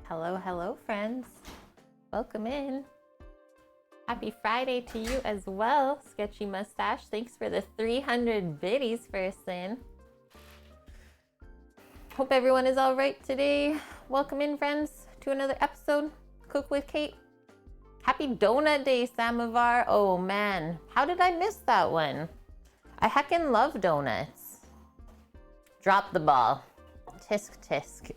Hello, hello, friends. Welcome in. Happy Friday to you as well, Sketchy Mustache. Thanks for the 300 biddies first in. Hope everyone is all right today. Welcome in, friends, to another episode. Cook with Kate. Happy Donut Day, Samovar. Oh man, how did I miss that one? I heckin' love donuts. Drop the ball. Tisk tisk.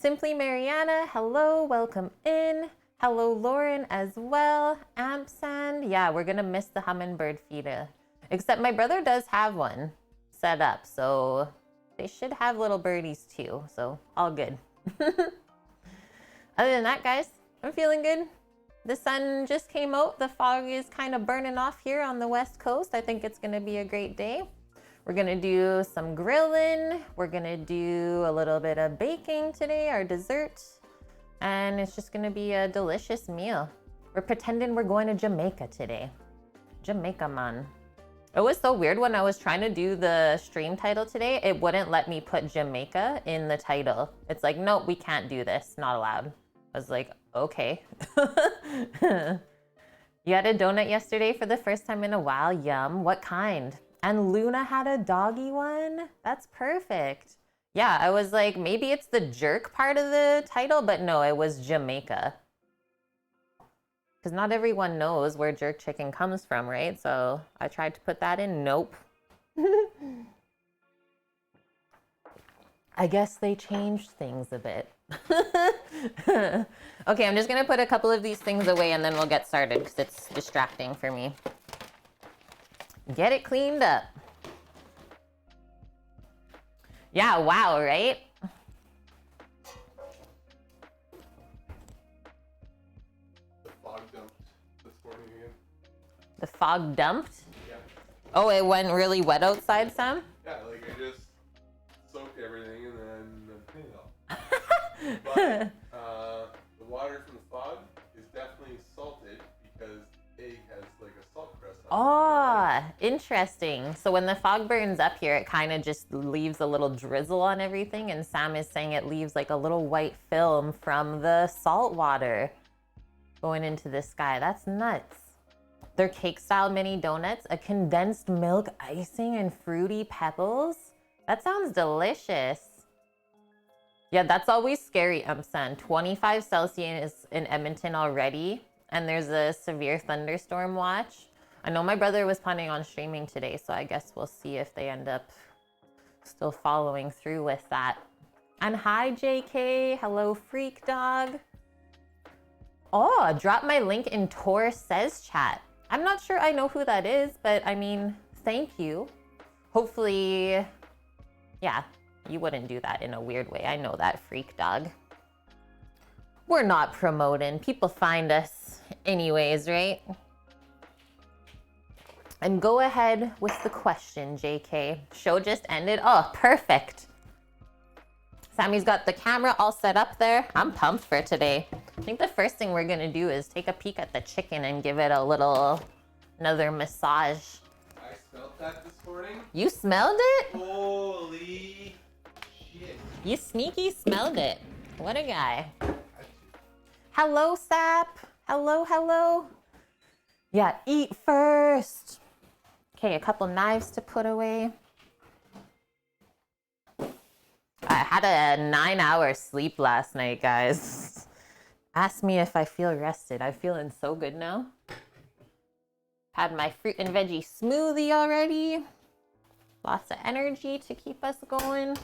Simply Mariana, hello, welcome in. Hello, Lauren as well. Ampsand, yeah, we're gonna miss the hummingbird feeder. Except my brother does have one set up, so they should have little birdies too, so all good. Other than that, guys, I'm feeling good. The sun just came out. The fog is kind of burning off here on the West Coast. I think it's gonna be a great day. We're gonna do some grilling. We're gonna do a little bit of baking today, our dessert. And it's just gonna be a delicious meal. We're pretending we're going to Jamaica today. Jamaica, man. It was so weird when I was trying to do the stream title today, it wouldn't let me put Jamaica in the title. It's like, nope, we can't do this, not allowed. I was like, okay. You had a donut yesterday for the first time in a while, yum. What kind? And Luna had a doggy one? That's perfect. Yeah, I was like, maybe it's the jerk part of the title, but no, it was Jamaica. Because not everyone knows where jerk chicken comes from, right? So I tried to put that in, nope. I guess they changed things a bit. Okay, I'm just gonna put a couple of these things away and then we'll get started because it's distracting for me. Get it cleaned up. Yeah, wow, right? The fog dumped this morning again. The fog dumped? Yeah. Oh, it went really wet outside, Sam? Yeah, like I just soaked everything and then cleaned it all. But the water from the fog is definitely salted because egg has like a salt crust on it. Oh, interesting. So when the fog burns up here, it kind of just leaves a little drizzle on everything. And Sam is saying it leaves like a little white film from the salt water going into the sky. That's nuts. They're cake style mini donuts, a condensed milk icing and fruity pebbles. That sounds delicious. Yeah, that's always scary, Son. 25 Celsius in Edmonton already. And there's a severe thunderstorm watch. I know my brother was planning on streaming today, so I guess we'll see if they end up still following through with that. And hi, JK. Hello, Freak Dog. Oh, drop my link in Tor Says chat. I'm not sure I know who that is, but I mean, thank you. Hopefully, yeah, you wouldn't do that in a weird way. I know that, Freak Dog. We're not promoting. People find us anyways, right? And go ahead with the question, JK. Show just ended. Oh, perfect. Sammy's got the camera all set up there. I'm pumped for today. I think the first thing we're gonna do is take a peek at the chicken and give it another massage. I smelled that this morning. You smelled it? Holy shit. You sneaky smelled it. What a guy. Hello, Sap. Hello, hello. Yeah, eat first. Okay, a couple knives to put away. I had a 9-hour sleep last night, guys. Ask me if I feel rested. I'm feeling so good now. Had my fruit and veggie smoothie already. Lots of energy to keep us going.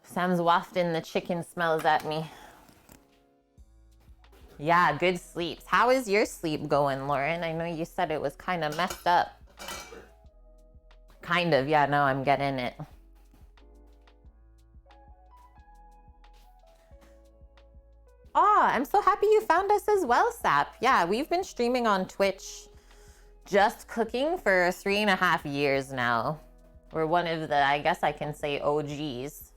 Sam's wafting the chicken smells at me. Yeah, good sleeps. How is your sleep going, Lauren? I know you said it was kind of messed up. Kind of, yeah, no, I'm getting it. Oh, I'm so happy you found us as well, Sap. Yeah, we've been streaming on Twitch, just cooking for 3.5 years now. We're one of the, I guess I can say, OGs.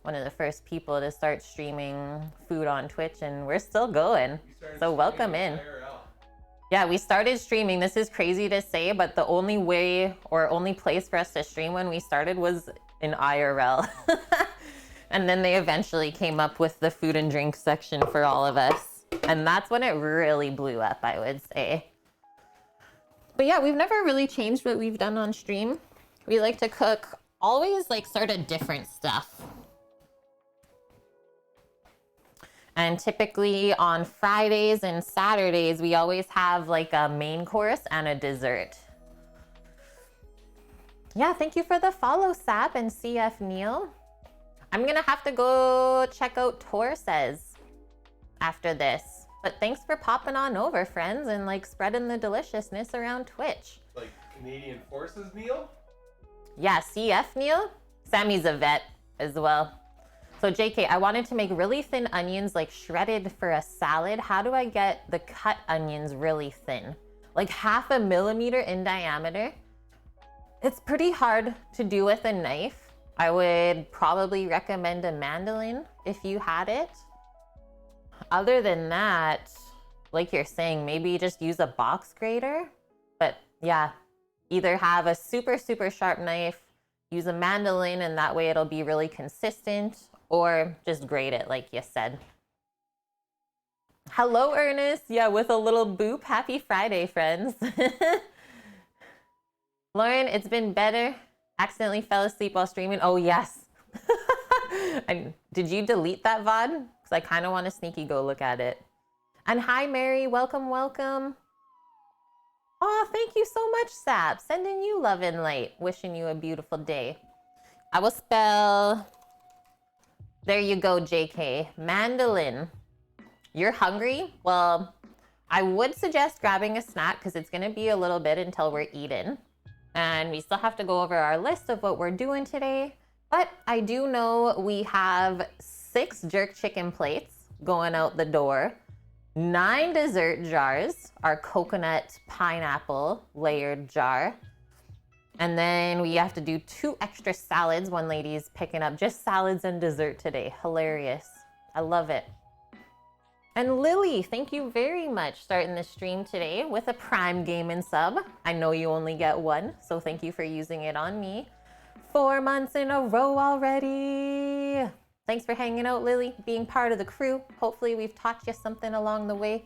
One of the first people to start streaming food on Twitch, and we're still going. So welcome in. IRL. Yeah, we started streaming. This is crazy to say, but the only way or only place for us to stream when we started was in IRL. And then they eventually came up with the food and drink section for all of us. And that's when it really blew up, I would say. But yeah, we've never really changed what we've done on stream. We like to cook always like sort of different stuff. And typically on Fridays and Saturdays, we always have like a main course and a dessert. Yeah, thank you for the follow, Sap and CF Neil. I'm gonna have to go check out Torres after this. But thanks for popping on over, friends, and like spreading the deliciousness around Twitch. Like Canadian Forces, Neil? Yeah, CF Neil. Sammy's a vet as well. So JK, I wanted to make really thin onions, like shredded for a salad. How do I get the cut onions really thin? Like 0.5 millimeter in diameter. It's pretty hard to do with a knife. I would probably recommend a mandolin if you had it. Other than that, like you're saying, maybe just use a box grater. But yeah, either have a super, super sharp knife, use a mandolin, and that way it'll be really consistent, or just grate it like you said. Hello, Ernest. Yeah, with a little boop. Happy Friday, friends. Lauren, it's been better. Accidentally fell asleep while streaming. Oh, yes. Did you delete that VOD? Because I kind of want to sneaky go look at it. And hi, Mary. Welcome, welcome. Oh, thank you so much, Sap. Sending you love and light. Wishing you a beautiful day. I will spell... There you go, JK. Mandolin. You're hungry? Well, I would suggest grabbing a snack because it's going to be a little bit until we're eating. And we still have to go over our list of what we're doing today. But I do know we have 6 jerk chicken plates going out the door, 9 dessert jars, our coconut pineapple layered jar. And then we have to do 2 extra salads. One lady's picking up just salads and dessert today. Hilarious. I love it. And Lily, thank you very much starting the stream today with a Prime Gaming sub. I know you only get 1, so thank you for using it on me. 4 months in a row already. Thanks for hanging out, Lily, being part of the crew. Hopefully we've taught you something along the way.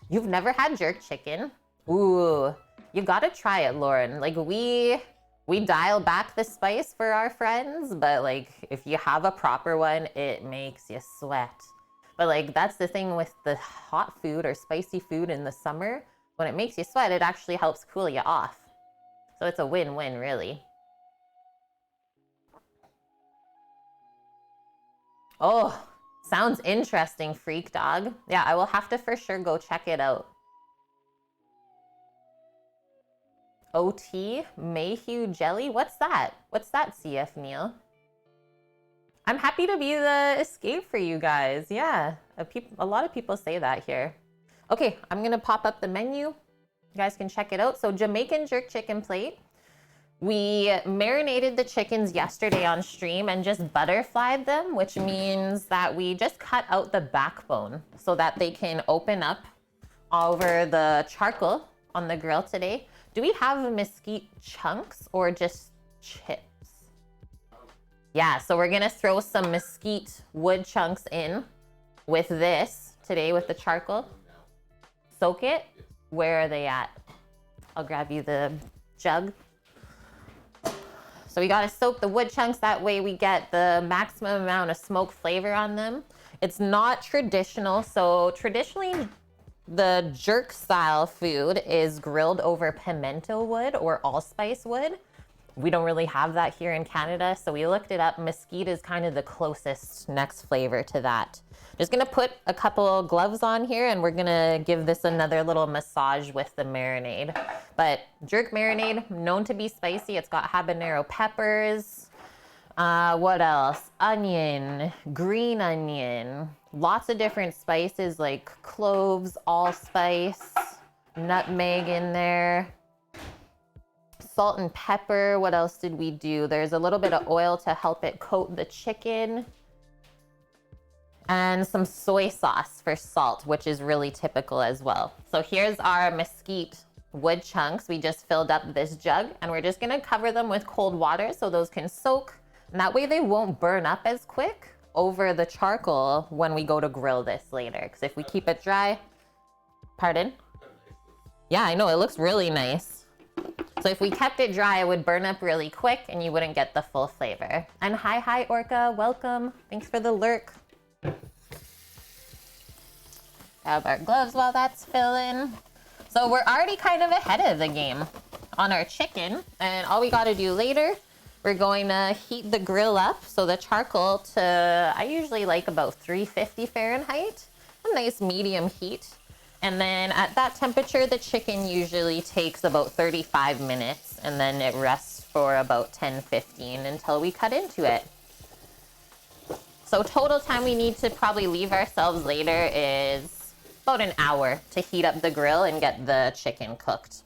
You've never had jerk chicken? Ooh, you gotta try it, Lauren. Like we dial back the spice for our friends, but like if you have a proper one, it makes you sweat. But like that's the thing with the hot food or spicy food in the summer. When it makes you sweat, it actually helps cool you off. So it's a win-win, really. Oh, sounds interesting, Freak Dog. Yeah, I will have to for sure go check it out. OT Mayhew Jelly? What's that? What's that, CF Neil? I'm happy to be the escape for you guys. Yeah, a lot of people say that here. Okay, I'm gonna pop up the menu. You guys can check it out. So Jamaican jerk chicken plate. We marinated the chickens yesterday on stream and just butterflied them, which means that we just cut out the backbone so that they can open up over the charcoal on the grill today. Do we have mesquite chunks or just chips? Yeah, so we're gonna throw some mesquite wood chunks in with this today with the charcoal. Soak it. Where are they at? I'll grab you the jug. So we gotta soak the wood chunks, that way we get the maximum amount of smoke flavor on them. It's not traditional, so traditionally the jerk style food is grilled over pimento wood or allspice wood. We don't really have that here in Canada, so we looked it up. Mesquite is kind of the closest next flavor to that. Just gonna put a couple gloves on here and we're gonna give this another little massage with the marinade. But jerk marinade, known to be spicy. It's got habanero peppers. What else? Onion, green onion, lots of different spices like cloves, allspice, nutmeg in there. Salt and pepper. What else did we do? There's a little bit of oil to help it coat the chicken. And some soy sauce for salt, which is really typical as well. So here's our mesquite wood chunks. We just filled up this jug and we're just gonna cover them with cold water so those can soak. And that way they won't burn up as quick over the charcoal when we go to grill this later. Because if we keep it dry, pardon? Yeah, I know, it looks really nice. So if we kept it dry, it would burn up really quick and you wouldn't get the full flavor. And hi, Orca, welcome. Thanks for the lurk. Grab our gloves while that's filling. So we're already kind of ahead of the game on our chicken. And all we gotta do later, we're going to heat the grill up. So the charcoal to, I usually like about 350 Fahrenheit, a nice medium heat. And then at that temperature, the chicken usually takes about 35 minutes and then it rests for about 10-15 until we cut into it. So total time we need to probably leave ourselves later is about an hour to heat up the grill and get the chicken cooked.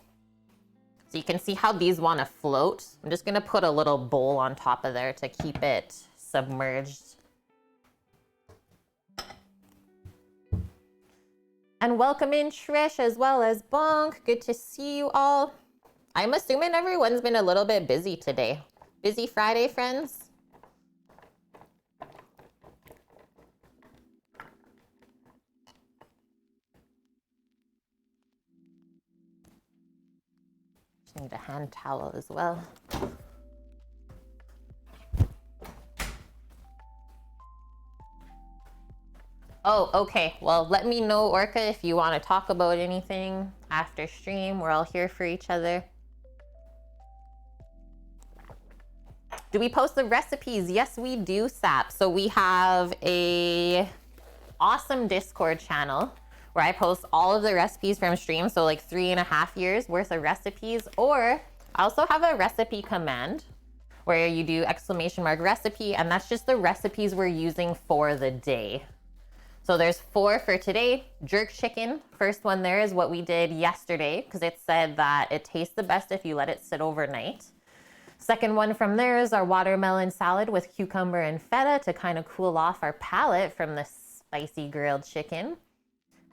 So you can see how these want to float. I'm just gonna put a little bowl on top of there to keep it submerged. And welcome in Trish as well as Bonk. Good to see you all. I'm assuming everyone's been a little bit busy today. Busy Friday, friends? Just need a hand towel as well. Oh, okay. Well, let me know, Orca, if you want to talk about anything after stream. We're all here for each other. Do we post the recipes? Yes, we do, Sap. So we have a awesome Discord channel where I post all of the recipes from stream. So like 3.5 years worth of recipes. Or I also have a recipe command where you do !recipe, and that's just the recipes we're using for the day. So there's 4 for today. Jerk chicken, first one there is what we did yesterday because it said that it tastes the best if you let it sit overnight. Second one from there is our watermelon salad with cucumber and feta to kind of cool off our palate from the spicy grilled chicken.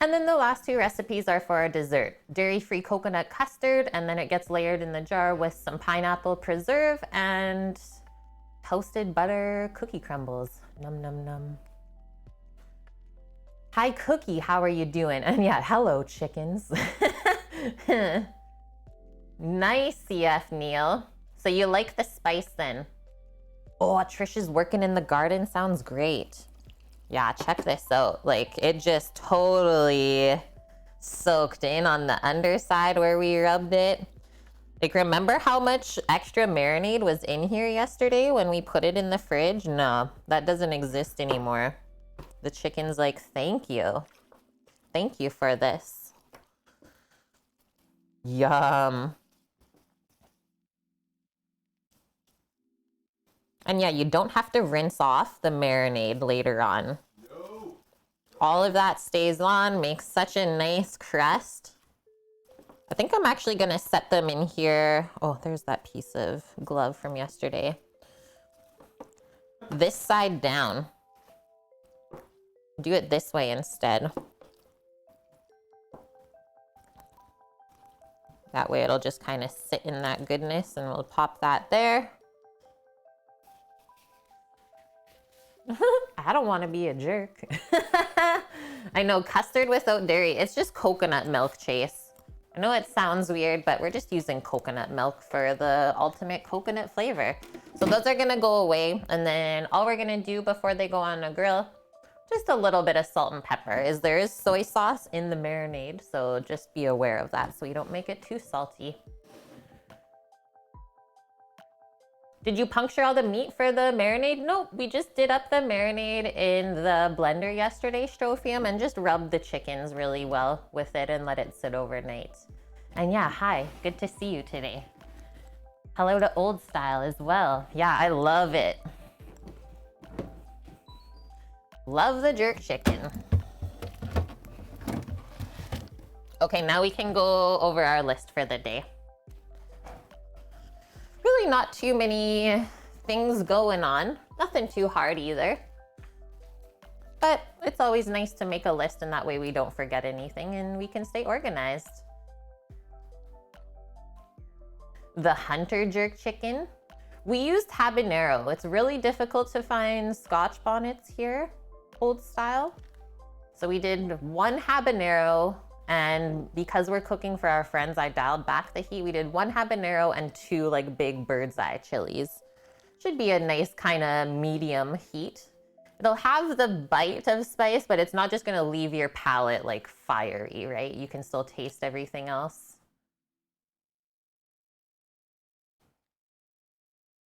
And then the last 2 recipes are for our dessert. Dairy-free coconut custard, and then it gets layered in the jar with some pineapple preserve and toasted butter cookie crumbles. Num, num, num. Hi, Cookie, how are you doing? And yeah, hello, chickens. Nice, CF Neil. So you like the spice then? Oh, Trish is working in the garden. Sounds great. Yeah, check this out. Like, it just totally soaked in on the underside where we rubbed it. Like, remember how much extra marinade was in here yesterday when we put it in the fridge? No, that doesn't exist anymore. The chicken's like, thank you. Thank you for this. Yum. And yeah, you don't have to rinse off the marinade later on. No. All of that stays on, makes such a nice crust. I think I'm actually gonna set them in here. Oh, there's that piece of glove from yesterday. This side down. Do it this way instead. That way it'll just kind of sit in that goodness and we'll pop that there. I don't want to be a jerk. I know, custard without dairy. It's just coconut milk, Chase. I know it sounds weird, but we're just using coconut milk for the ultimate coconut flavor. So those are gonna go away. And then all we're gonna do before they go on a grill, just a little bit of salt and pepper, is there is soy sauce in the marinade. So just be aware of that so you don't make it too salty. Did you puncture all the meat for the marinade? Nope, we just did up the marinade in the blender yesterday, Strophium, and just rubbed the chickens really well with it and let it sit overnight. And yeah, hi, good to see you today. Hello to Old Style as well. Yeah, I love it. Love the jerk chicken. Okay, now we can go over our list for the day. Really not too many things going on. Nothing too hard either. But it's always nice to make a list and that way we don't forget anything and we can stay organized. the Hunter Jerk chicken. We used habanero. It's really difficult to find Scotch bonnets here, old style. So we did 1 habanero, and because we're cooking for our friends, I dialed back the heat. We did 1 habanero and 2 like big bird's eye chilies. Should be a nice kind of medium heat. It'll have the bite of spice, but it's not just gonna leave your palate like fiery, right? You can still taste everything else.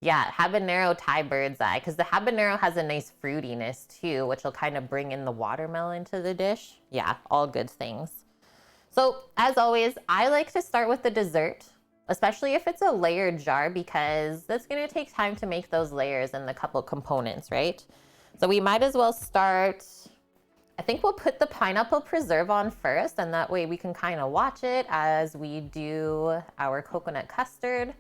Yeah, habanero Thai bird's eye, because the habanero has a nice fruitiness too, which will kind of bring in the watermelon to the dish. Yeah, all good things. So as always, I like to start with the dessert, especially if it's a layered jar, because that's gonna take time to make those layers and the couple components, right? So we might as well start, I think we'll put the pineapple preserve on first, and that way we can kind of watch it as we do our coconut custard.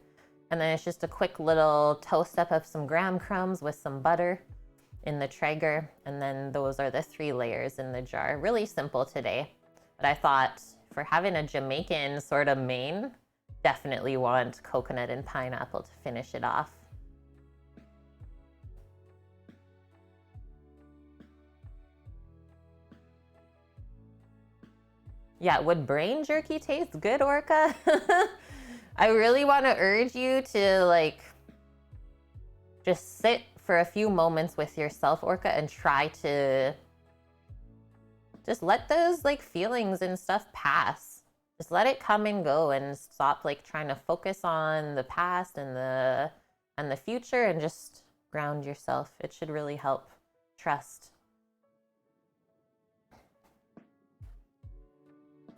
And then it's just a quick little toast up of some graham crumbs with some butter in the Traeger. And then those are the 3 layers in the jar. Really simple today. But I thought for having a Jamaican sort of main, definitely want coconut and pineapple to finish it off. Yeah, would brain jerky taste good, Orca? I really want to urge you to like just sit for a few moments with yourself, Orca, and try to just let those like feelings and stuff pass. Just let it come and go, and stop like trying to focus on the past and the future, and just ground yourself. It should really help. Trust.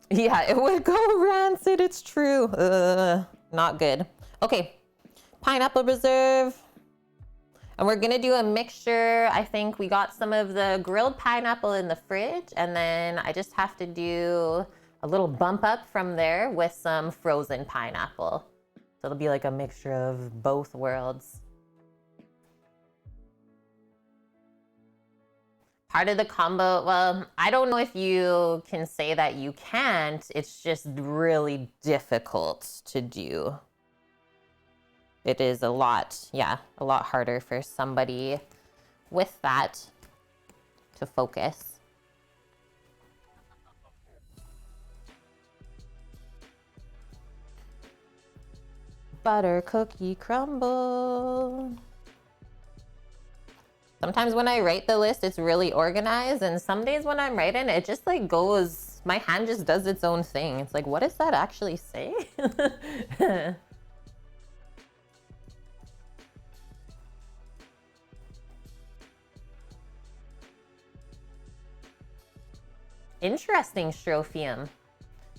Yeah, it would go rancid, it's true. Not good. Okay, pineapple preserve. And we're gonna do a mixture. I think we got some of the grilled pineapple in the fridge, and then I just have to do a little bump up from there with some frozen pineapple. So it'll be like a mixture of both worlds. Part of the combo, well, I don't know if you can say that you can't, it's just really difficult to do. It is a lot, yeah, a lot harder for somebody with that to focus. Butter cookie crumble. Sometimes when I write the list, it's really organized, and some days when I'm writing, it just like goes, my hand just does its own thing. It's like, what does that actually say? Interesting, Strophium.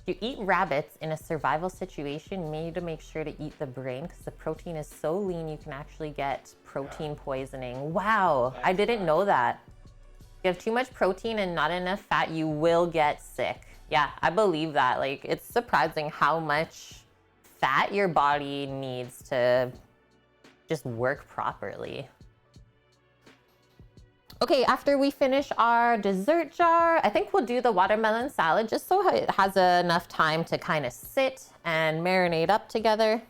You eat rabbits in a survival situation, you need to make sure to eat the brain because the protein is so lean you can actually get protein poisoning. Wow, I didn't know that. If you have too much protein and not enough fat, you will get sick. Yeah, I believe that. Like, it's surprising how much fat your body needs to just work properly. Okay, after we finish our dessert jar, I think we'll do the watermelon salad just so it has enough time to kind of sit and marinate up together.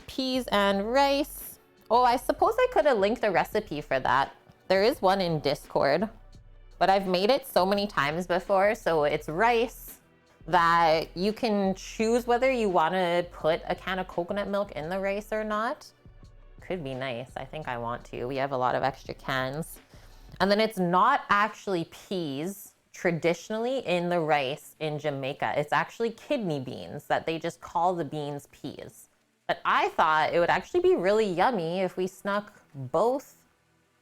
Peas and rice. Oh, I suppose I could have linked a recipe for that. There is one in Discord, but I've made it so many times before. So it's rice that you can choose whether you want to put a can of coconut milk in the rice or not. Could be nice. I think I want to. We have a lot of extra cans. And then it's not actually peas traditionally in the rice in Jamaica. It's actually kidney beans that they just call the beans peas. But I thought it would actually be really yummy if we snuck both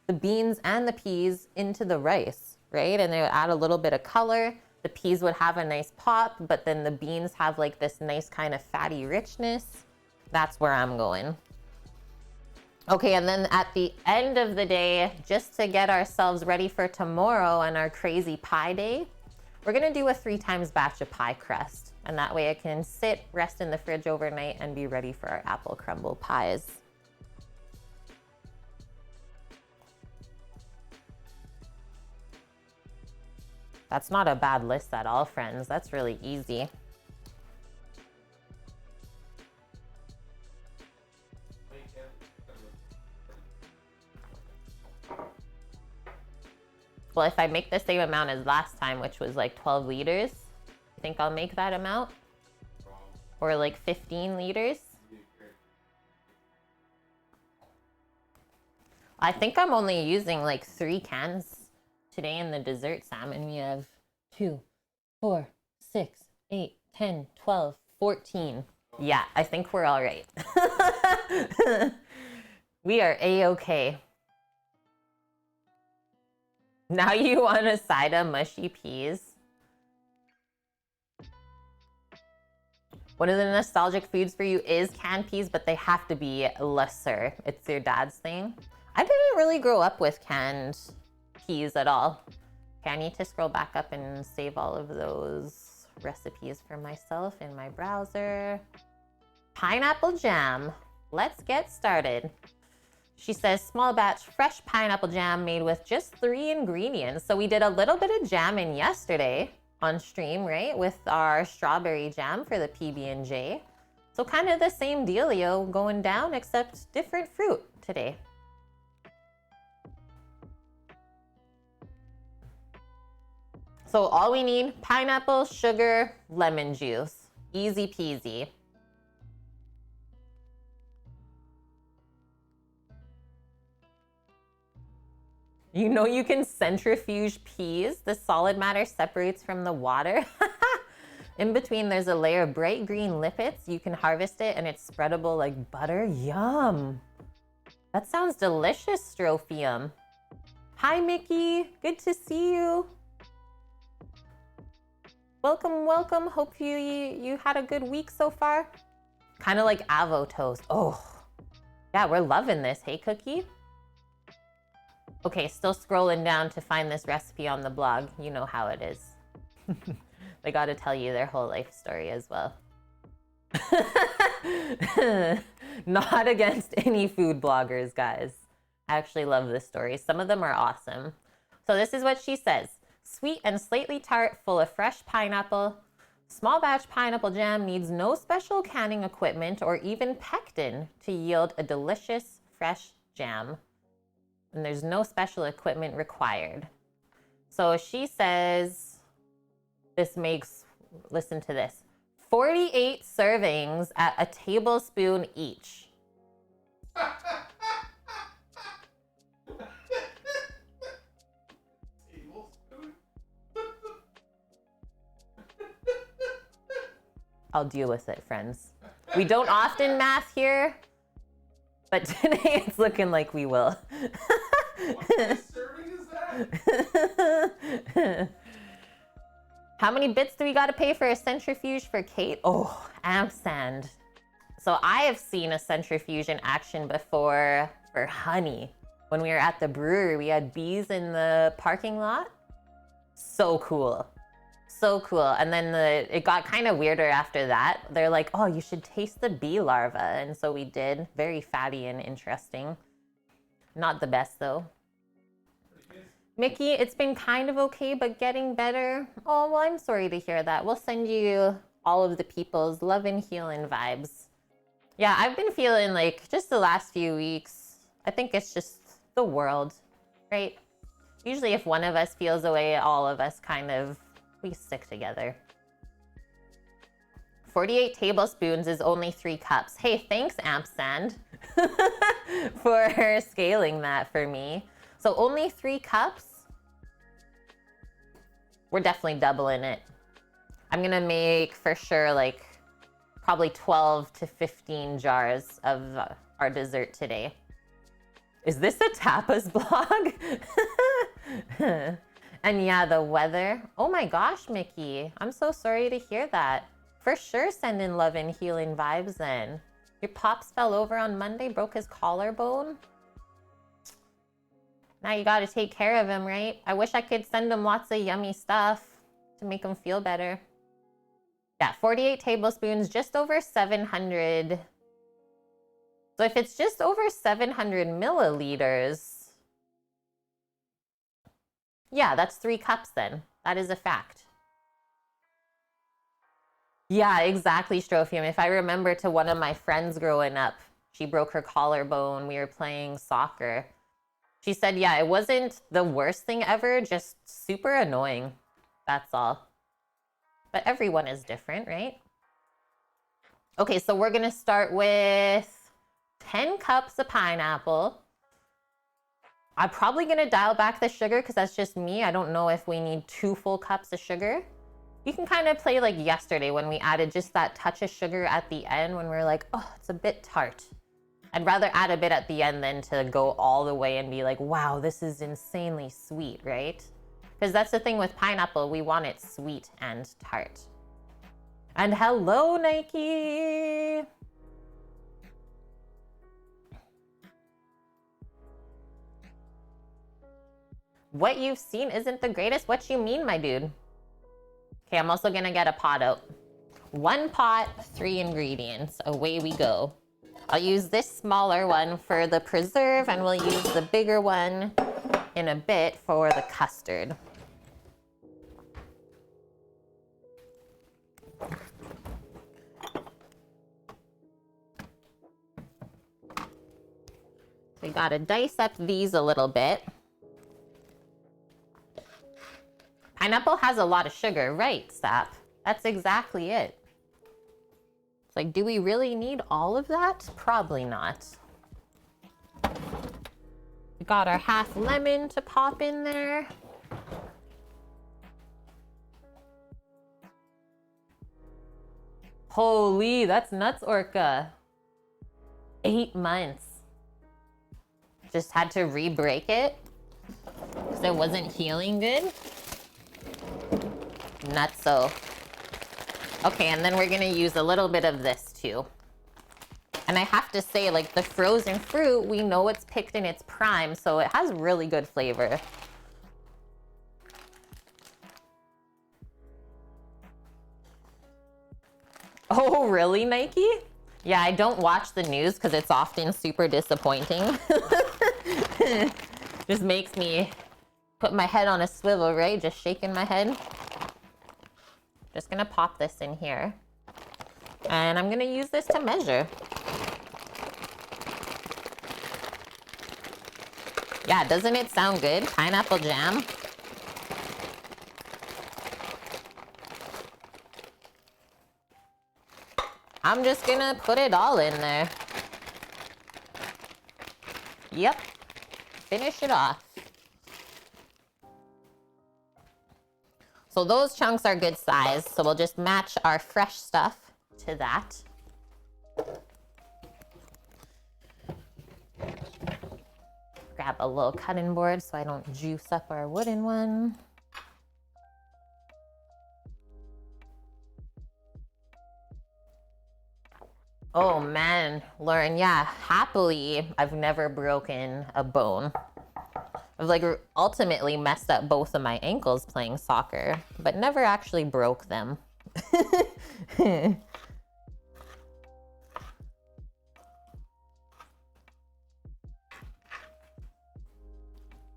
the beans and the peas into the rice, right? And they would add a little bit of color. The peas would have a nice pop, but then the beans have like this nice kind of fatty richness. That's where I'm going. Okay, and then at the end of the day, just to get ourselves ready for tomorrow and our crazy pie day, we're gonna do a 3 times batch of pie crust. And that way it can sit, rest in the fridge overnight, and be ready for our apple crumble pies. That's not a bad list at all, friends. That's really easy. Well, if I make the same amount as last time, which was like 12 liters, I think I'll make that amount. Or like 15 liters. I think I'm only using like 3 cans today in the dessert salmon. We have 2, 4, 6, 8, 10, 12, 14. Yeah, I think we're all right. We are A-okay. Now you want a side of mushy peas? One of the nostalgic foods for you is canned peas, but they have to be lesser. It's your dad's thing. I didn't really grow up with canned peas at all. Okay, I need to scroll back up and save all of those recipes for myself in my browser. Pineapple jam. Let's get started. She says small batch fresh pineapple jam made with just 3 ingredients. So we did a little bit of jamming yesterday on stream, right? With our strawberry jam for the PB&J. So kind of the same dealio going down, except different fruit today. So all we need, pineapple, sugar, lemon juice. Easy peasy. You know you can centrifuge peas. The solid matter separates from the water. In between, there's a layer of bright green lipids. You can harvest it and it's spreadable like butter. Yum. That sounds delicious, Strophium. Hi, Mickey. Good to see you. Welcome, welcome. Hope you had a good week so far. Kind of like avo toast. Oh, yeah, we're loving this. Hey, Cookie. Okay, still scrolling down to find this recipe on the blog. You know how it is. They got to tell you their whole life story as well. Not against any food bloggers, guys. I actually love this story. Some of them are awesome. So this is what she says. Sweet and slightly tart, full of fresh pineapple. Small batch pineapple jam needs no special canning equipment or even pectin to yield a delicious fresh jam. And there's no special equipment required. So she says this makes, listen to this, 48 servings at a tablespoon each. I'll deal with it, friends. We don't often math here, but today it's looking like we will. What kind of serving is that? How many bits do we got to pay for a centrifuge for Kate? Oh, ampersand. So I have seen a centrifuge in action before for honey. When we were at the brewery, we had bees in the parking lot. So cool. So cool. And then it got kind of weirder after that. They're like, oh, you should taste the bee larva. And so we did. Very fatty and interesting. Not the best though. Mickey, it's been kind of okay, but getting better. Oh, well, I'm sorry to hear that. We'll send you all of the people's love and healing vibes. Yeah, I've been feeling like just the last few weeks, I think it's just the world, right? Usually if one of us feels away, all of us kind of, we stick together. 48 tablespoons is only 3 cups. Hey, thanks, Ampsand, for scaling that for me. So only 3 cups. We're definitely doubling it. I'm gonna make for sure like probably 12 to 15 jars of our dessert today. Is this a tapas blog? And yeah, the weather. Oh my gosh, Mickey. I'm so sorry to hear that. For sure send in love and healing vibes then. Your pops fell over on Monday, broke his collarbone. Now you gotta take care of him, right? I wish I could send him lots of yummy stuff to make him feel better. Yeah, 48 tablespoons, just over 700. So if it's just over 700 milliliters, yeah, that's 3 cups then. That is a fact. Yeah, exactly, Strophium. If I remember to one of my friends growing up, she broke her collarbone. We were playing soccer. She said, yeah, it wasn't the worst thing ever, just super annoying. That's all. But everyone is different, right? Okay, so we're gonna start with 10 cups of pineapple. I'm probably gonna dial back the sugar because that's just me. I don't know if we need 2 full cups of sugar. You can kind of play like yesterday when we added just that touch of sugar at the end when we're like, oh, it's a bit tart. I'd rather add a bit at the end than to go all the way and be like, wow, this is insanely sweet, right? Because that's the thing with pineapple. We want it sweet and tart. And hello, Nike. What you've seen isn't the greatest. What you mean, my dude? Okay, I'm also gonna get a pot out. 1 pot, 3 ingredients. Away we go. I'll use this smaller one for the preserve, and we'll use the bigger one in a bit for the custard. We gotta dice up these a little bit. Pineapple has a lot of sugar, right, Sap? That's exactly it. It's like, do we really need all of that? Probably not. We got our half lemon to pop in there. Holy, that's nuts, Orca. 8 months. Just had to re-break it because it wasn't healing good. Nutso. Okay, and then we're gonna use a little bit of this too. And I have to say, like, the frozen fruit, we know it's picked in its prime, so it has really good flavor. Oh, really, Nike? Yeah, I don't watch the news because it's often super disappointing. Just makes me put my head on a swivel, right? Just shaking my head. Just gonna pop this in here. And I'm gonna use this to measure. Yeah, doesn't it sound good? Pineapple jam. I'm just gonna put it all in there. Yep. Finish it off. So those chunks are good size, so we'll just match our fresh stuff to that. Grab a little cutting board so I don't juice up our wooden one. Oh man, Lauren, yeah, happily, I've never broken a bone. I've like ultimately messed up both of my ankles playing soccer, but never actually broke them.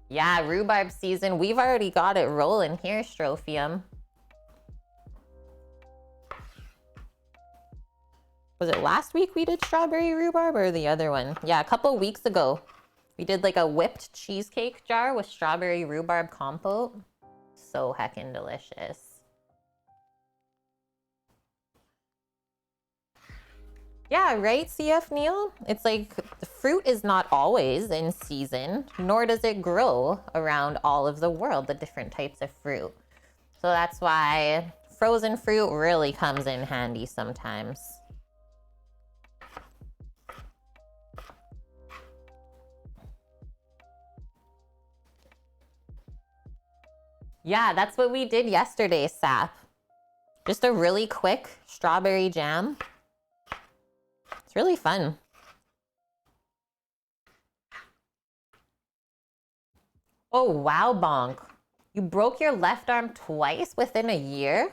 Yeah, rhubarb season. We've already got it rolling here, Strophium. Was it last week we did strawberry rhubarb or the other one? Yeah, a couple weeks ago. We did like a whipped cheesecake jar with strawberry rhubarb compote. So heckin' delicious. Yeah, right, CF Neil? It's like the fruit is not always in season, nor does it grow around all of the world, the different types of fruit. So that's why frozen fruit really comes in handy sometimes. Yeah, that's what we did yesterday, Sap. Just a really quick strawberry jam. It's really fun. Oh, wow, Bonk. You broke your left arm twice within a year?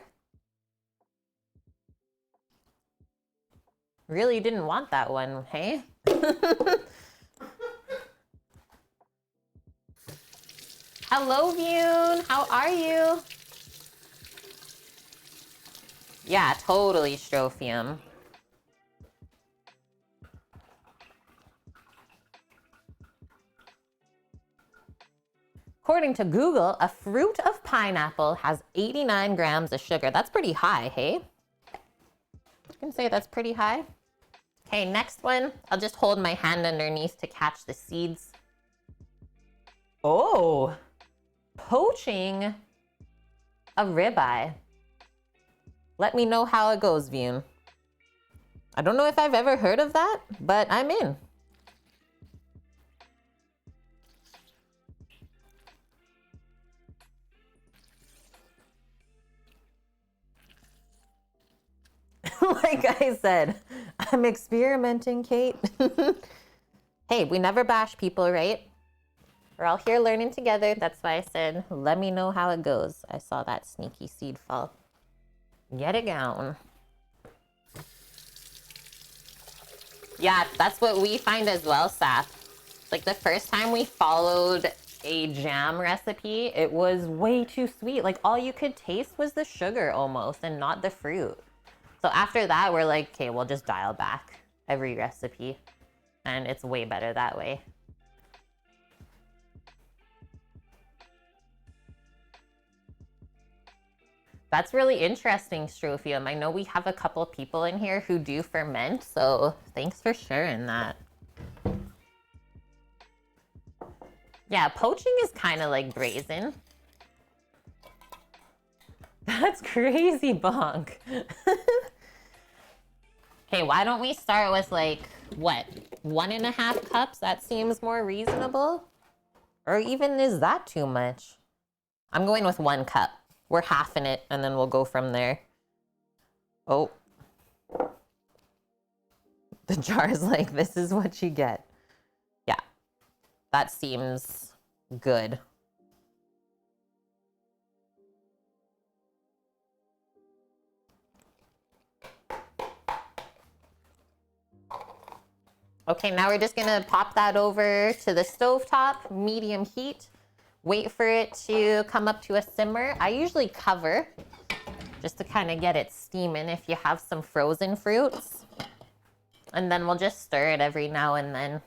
Really didn't want that one, hey? Hello, Vune. How are you? Yeah, totally strophium. According to Google, a fruit of pineapple has 89 grams of sugar. That's pretty high, hey? You can say that's pretty high. Okay, next one. I'll just hold my hand underneath to catch the seeds. Oh, poaching a ribeye. Let me know how it goes, Vune. I don't know if I've ever heard of that, but I'm in. Like I said, I'm experimenting, Kate. Hey, we never bash people, right? We're all here learning together. That's why I said, let me know how it goes. I saw that sneaky seed fall. Get it down. Yeah, that's what we find as well, Sap. Like the first time we followed a jam recipe, it was way too sweet. Like all you could taste was the sugar almost and not the fruit. So after that, we're like, okay, we'll just dial back every recipe. And it's way better that way. That's really interesting, Strophium. I know we have a couple people in here who do ferment, so thanks for sharing that. Yeah, poaching is kind of like brazen. That's crazy, Bonk. Okay, why don't we start with like, what, 1.5 cups? That seems more reasonable. Or even is that too much? I'm going with 1 cup. We're halving it and then we'll go from there. Oh. The jar's like, this is what you get. Yeah, that seems good. Okay, now we're just gonna pop that over to the stovetop, medium heat. Wait for it to come up to a simmer. I usually cover just to kind of get it steaming if you have some frozen fruits. And then we'll just stir it every now and then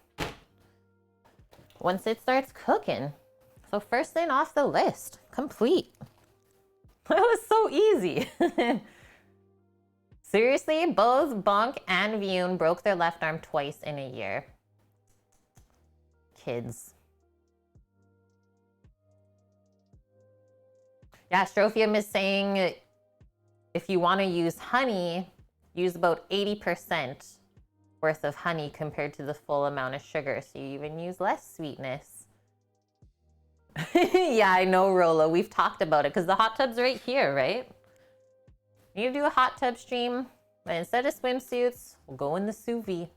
once it starts cooking. So first thing off the list, complete. That was so easy. Seriously, both Bonk and Vune broke their left arm twice in a year. Kids. Yeah, Strophium is saying if you want to use honey, use about 80% worth of honey compared to the full amount of sugar. So you even use less sweetness. Yeah, I know, Rolla. We've talked about it because the hot tub's right here, right? We need to do a hot tub stream, but instead of swimsuits, we'll go in the sous vide.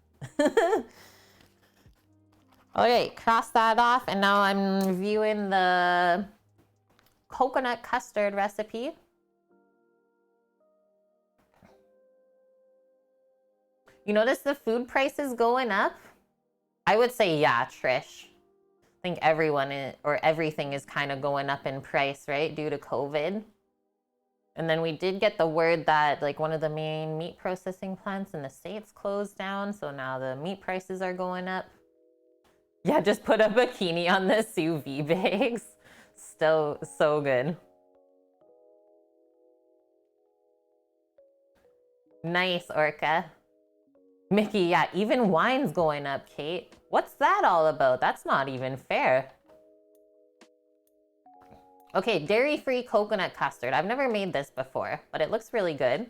Okay, cross that off, and now I'm reviewing the coconut custard recipe. You notice the food prices going up? I would say, yeah, Trish. I think everything is kind of going up in price, right? Due to COVID. And then we did get the word that like one of the main meat processing plants in the States closed down. So now the meat prices are going up. Yeah, just put a bikini on the sous vide bags. Still so good. Nice, Orca. Mickey, yeah, even wine's going up, Kate. What's that all about? That's not even fair. Okay, dairy-free coconut custard. I've never made this before, but it looks really good.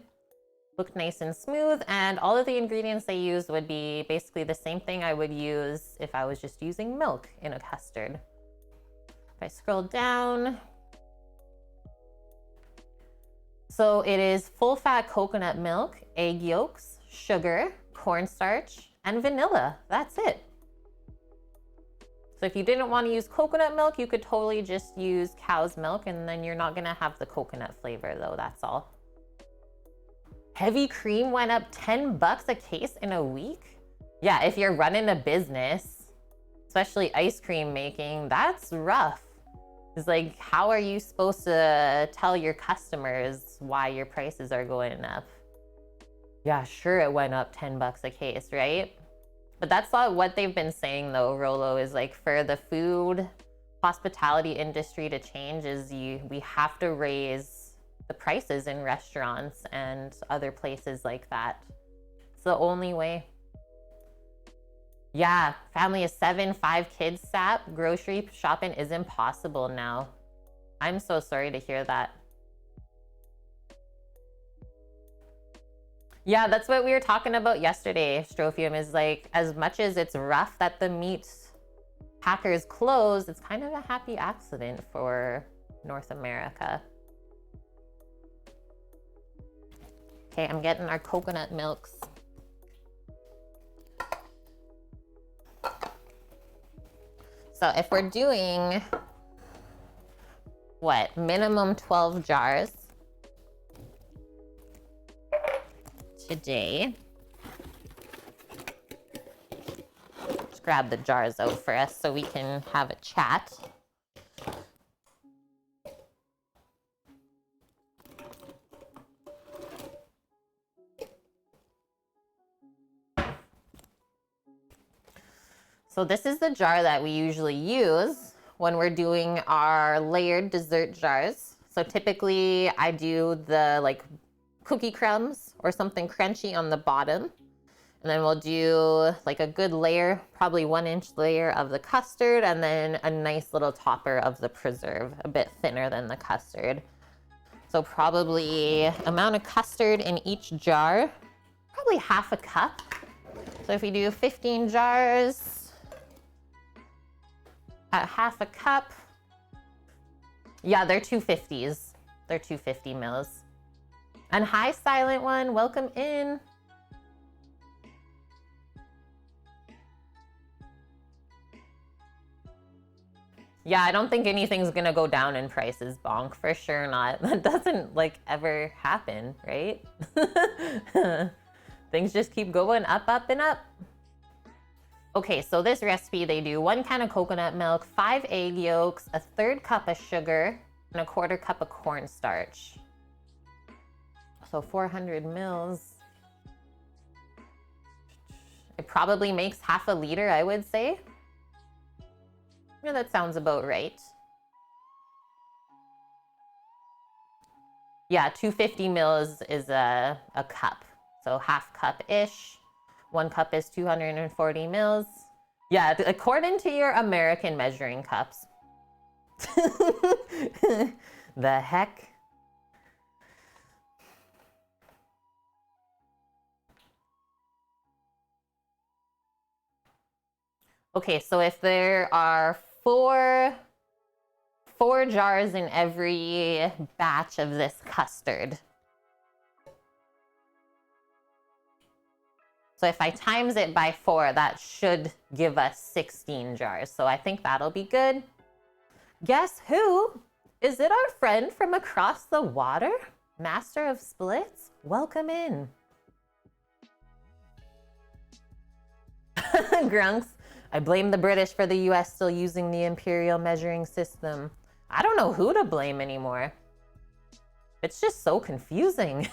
Looked nice and smooth, and all of the ingredients they use would be basically the same thing I would use if I was just using milk in a custard. If I scroll down, so it is full-fat coconut milk, egg yolks, sugar, cornstarch, and vanilla. That's it. So if you didn't want to use coconut milk, you could totally just use cow's milk, and then you're not gonna have the coconut flavor though, that's all. Heavy cream went up $10 a case in a week? Yeah, if you're running a business, especially ice cream making, that's rough. It's like, how are you supposed to tell your customers why your prices are going up? Yeah, sure, it went up 10 bucks a case, right? But that's not what they've been saying though, Rolo, is like for the food hospitality industry to change we have to raise the prices in restaurants and other places like that. It's the only way. Yeah, family of 7, 5 kids, Sap. Grocery shopping is impossible now. I'm so sorry to hear that. Yeah, that's what we were talking about yesterday, Strophium, is like, as much as it's rough that the meat packers closed, it's kind of a happy accident for North America. Okay, I'm getting our coconut milks. So if we're doing, what, minimum 12 jars today. Just grab the jars out for us so we can have a chat. So this is the jar that we usually use when we're doing our layered dessert jars. So typically I do the like cookie crumbs or something crunchy on the bottom. And then we'll do like a good layer, probably 1-inch layer of the custard, and then a nice little topper of the preserve, a bit thinner than the custard. So probably amount of custard in each jar, probably half a cup. So if we do 15 jars, at half a cup. Yeah, they're 250s. They're 250 mils. And hi, Silent One, welcome in. Yeah, I don't think anything's gonna go down in prices, Bonk, for sure not. That doesn't like ever happen, right? Things just keep going up, up, and up. Okay, so this recipe, they do 1 can of coconut milk, 5 egg yolks, a 1/3 cup of sugar, and a 1/4 cup of cornstarch. So 400 mils. It probably makes half a liter, I would say. Yeah, that sounds about right. Yeah, 250 mils is a cup. So half cup-ish. 1 cup is 240 mils. Yeah, according to your American measuring cups. The heck? Okay, so if there are four jars in every batch of this custard. So if I times it by 4, that should give us 16 jars. So I think that'll be good. Guess who? Is it our friend from across the water? Master of Splits? Welcome in. Grunks, I blame the British for the US still using the imperial measuring system. I don't know who to blame anymore. It's just so confusing.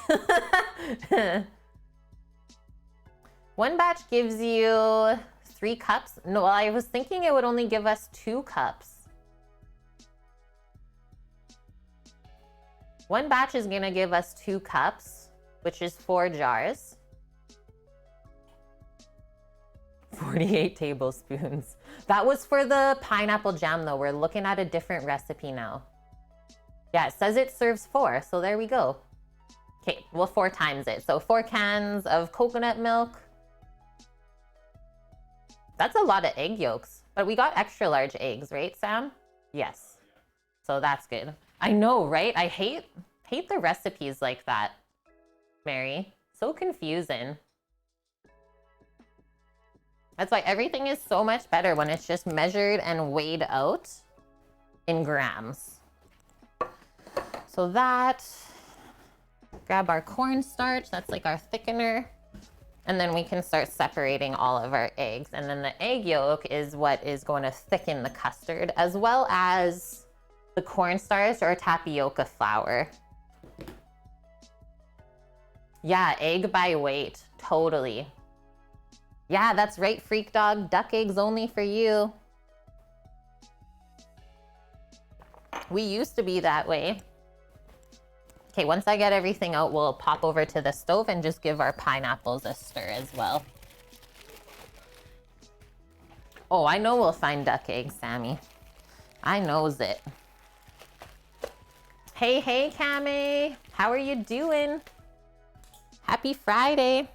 1 batch gives you 3 cups. No, I was thinking it would only give us 2 cups. 1 batch is gonna give us 2 cups, which is 4 jars. 48 tablespoons. That was for the pineapple jam though. We're looking at a different recipe now. Yeah, it says it serves 4, so there we go. Okay, well 4 times it. So 4 cans of coconut milk. That's a lot of egg yolks, but we got extra large eggs, right, Sam? Yes. So that's good. I know, right? I hate the recipes like that, Mary. So confusing. That's why everything is so much better when it's just measured and weighed out in grams. So that, grab our cornstarch, that's like our thickener. And then we can start separating all of our eggs. And then the egg yolk is what is going to thicken the custard, as well as the cornstarch or tapioca flour. Yeah, egg by weight, totally. Yeah, that's right, Freak Dog. Duck eggs only for you. We used to be that way. Okay, once I get everything out, we'll pop over to the stove and just give our pineapples a stir as well. Oh, I know we'll find duck eggs, Sammy. I knows it. Hey, hey, Cammy. How are you doing? Happy Friday.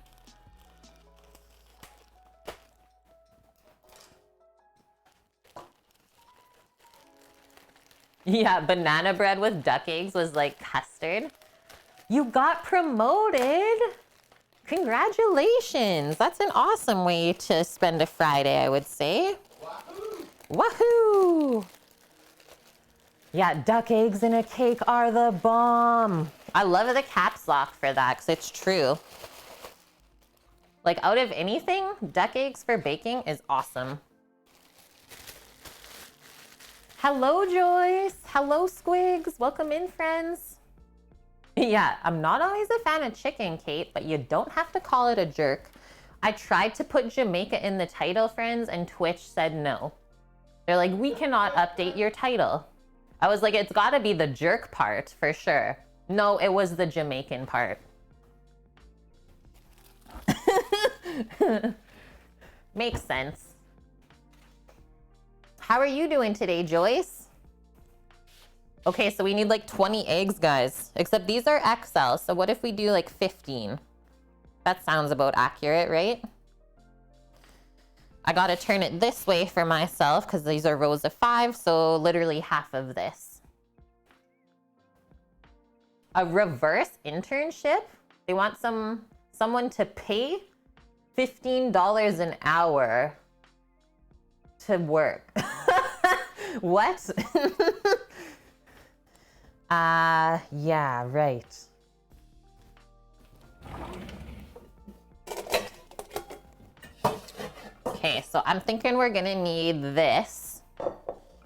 Yeah, banana bread with duck eggs was like custard. You got promoted. Congratulations. That's an awesome way to spend a Friday, I would say. Wahoo! Wahoo! Yeah, duck eggs in a cake are the bomb. I love the caps lock for that because it's true. Like out of anything, duck eggs for baking is awesome. Hello, Joyce. Hello, Squigs. Welcome in, friends. Yeah, I'm not always a fan of chicken, Kate, but you don't have to call it a jerk. I tried to put Jamaica in the title, friends, and Twitch said no. They're like, we cannot update your title. I was like, it's got to be the jerk part for sure. No, it was the Jamaican part. Makes sense. How are you doing today, Joyce? Okay, so we need like 20 eggs, guys. Except these are XL, so what if we do like 15? That sounds about accurate, right? I gotta turn it this way for myself because these are rows of 5, so literally half of this. A reverse internship? They want someone to pay $15 an hour to work. What? Yeah, right. Okay, so I'm thinking we're gonna need this.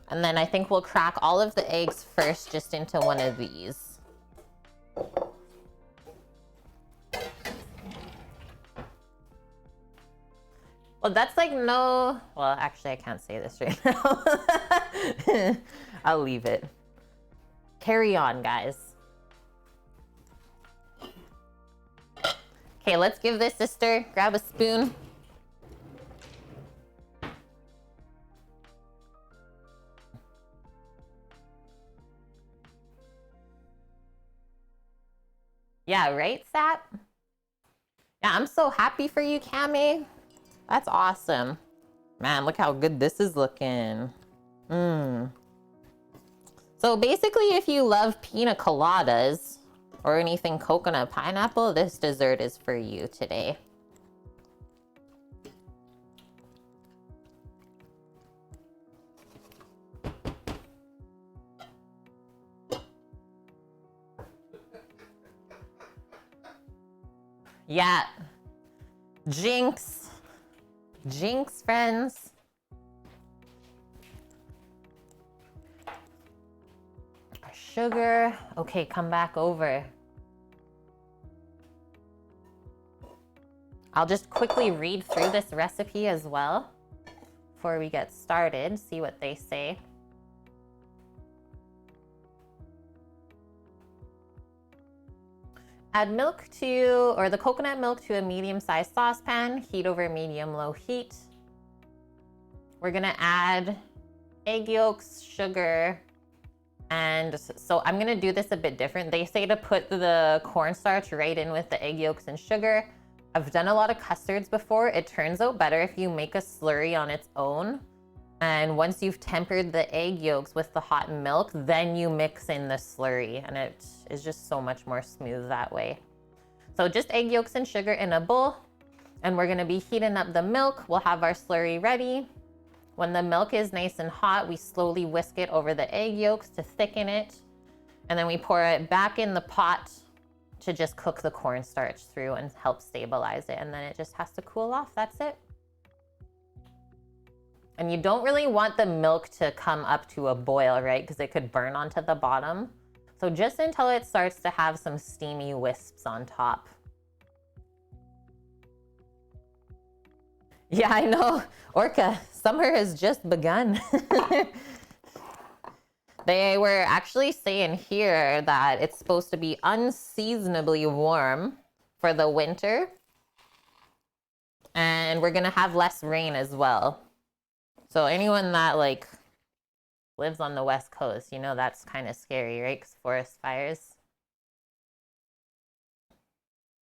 And then I think we'll crack all of the eggs first just into one of these. Well, that's like no... Well, actually, I can't say this right now. I'll leave it. Carry on, guys. Okay, let's give this a stir. Grab a spoon. Yeah, right, Sap? Yeah, I'm so happy for you, Cammy. That's awesome. Man, look how good this is looking. So basically, if you love pina coladas or anything coconut pineapple, this dessert is for you today. Yeah. Jinx. Jinx, friends. Sugar. Okay, come back over. I'll just quickly read through this recipe as well before we get started, see what they say. Add milk to, or the coconut milk to a medium-sized saucepan. Heat over medium-low heat. We're gonna add egg yolks, sugar, and so I'm gonna do this a bit different. They say to put the cornstarch right in with the egg yolks and sugar. I've done a lot of custards before. It turns out better if you make a slurry on its own. And once you've tempered the egg yolks with the hot milk, then you mix in the slurry, and it is just so much more smooth that way. So just egg yolks and sugar in a bowl, and we're gonna be heating up the milk. We'll have our slurry ready. When the milk is nice and hot, we slowly whisk it over the egg yolks to thicken it, and then we pour it back in the pot to just cook the cornstarch through and help stabilize it, and then it just has to cool off. That's it. And you don't really want the milk to come up to a boil, right? Because it could burn onto the bottom. So just until it starts to have some steamy wisps on top. Yeah, I know. Orca, summer has just begun. They were actually saying here that it's supposed to be unseasonably warm for the winter. And we're gonna have less rain as well. So anyone that like lives on the West Coast, you know that's kind of scary, right? Because forest fires.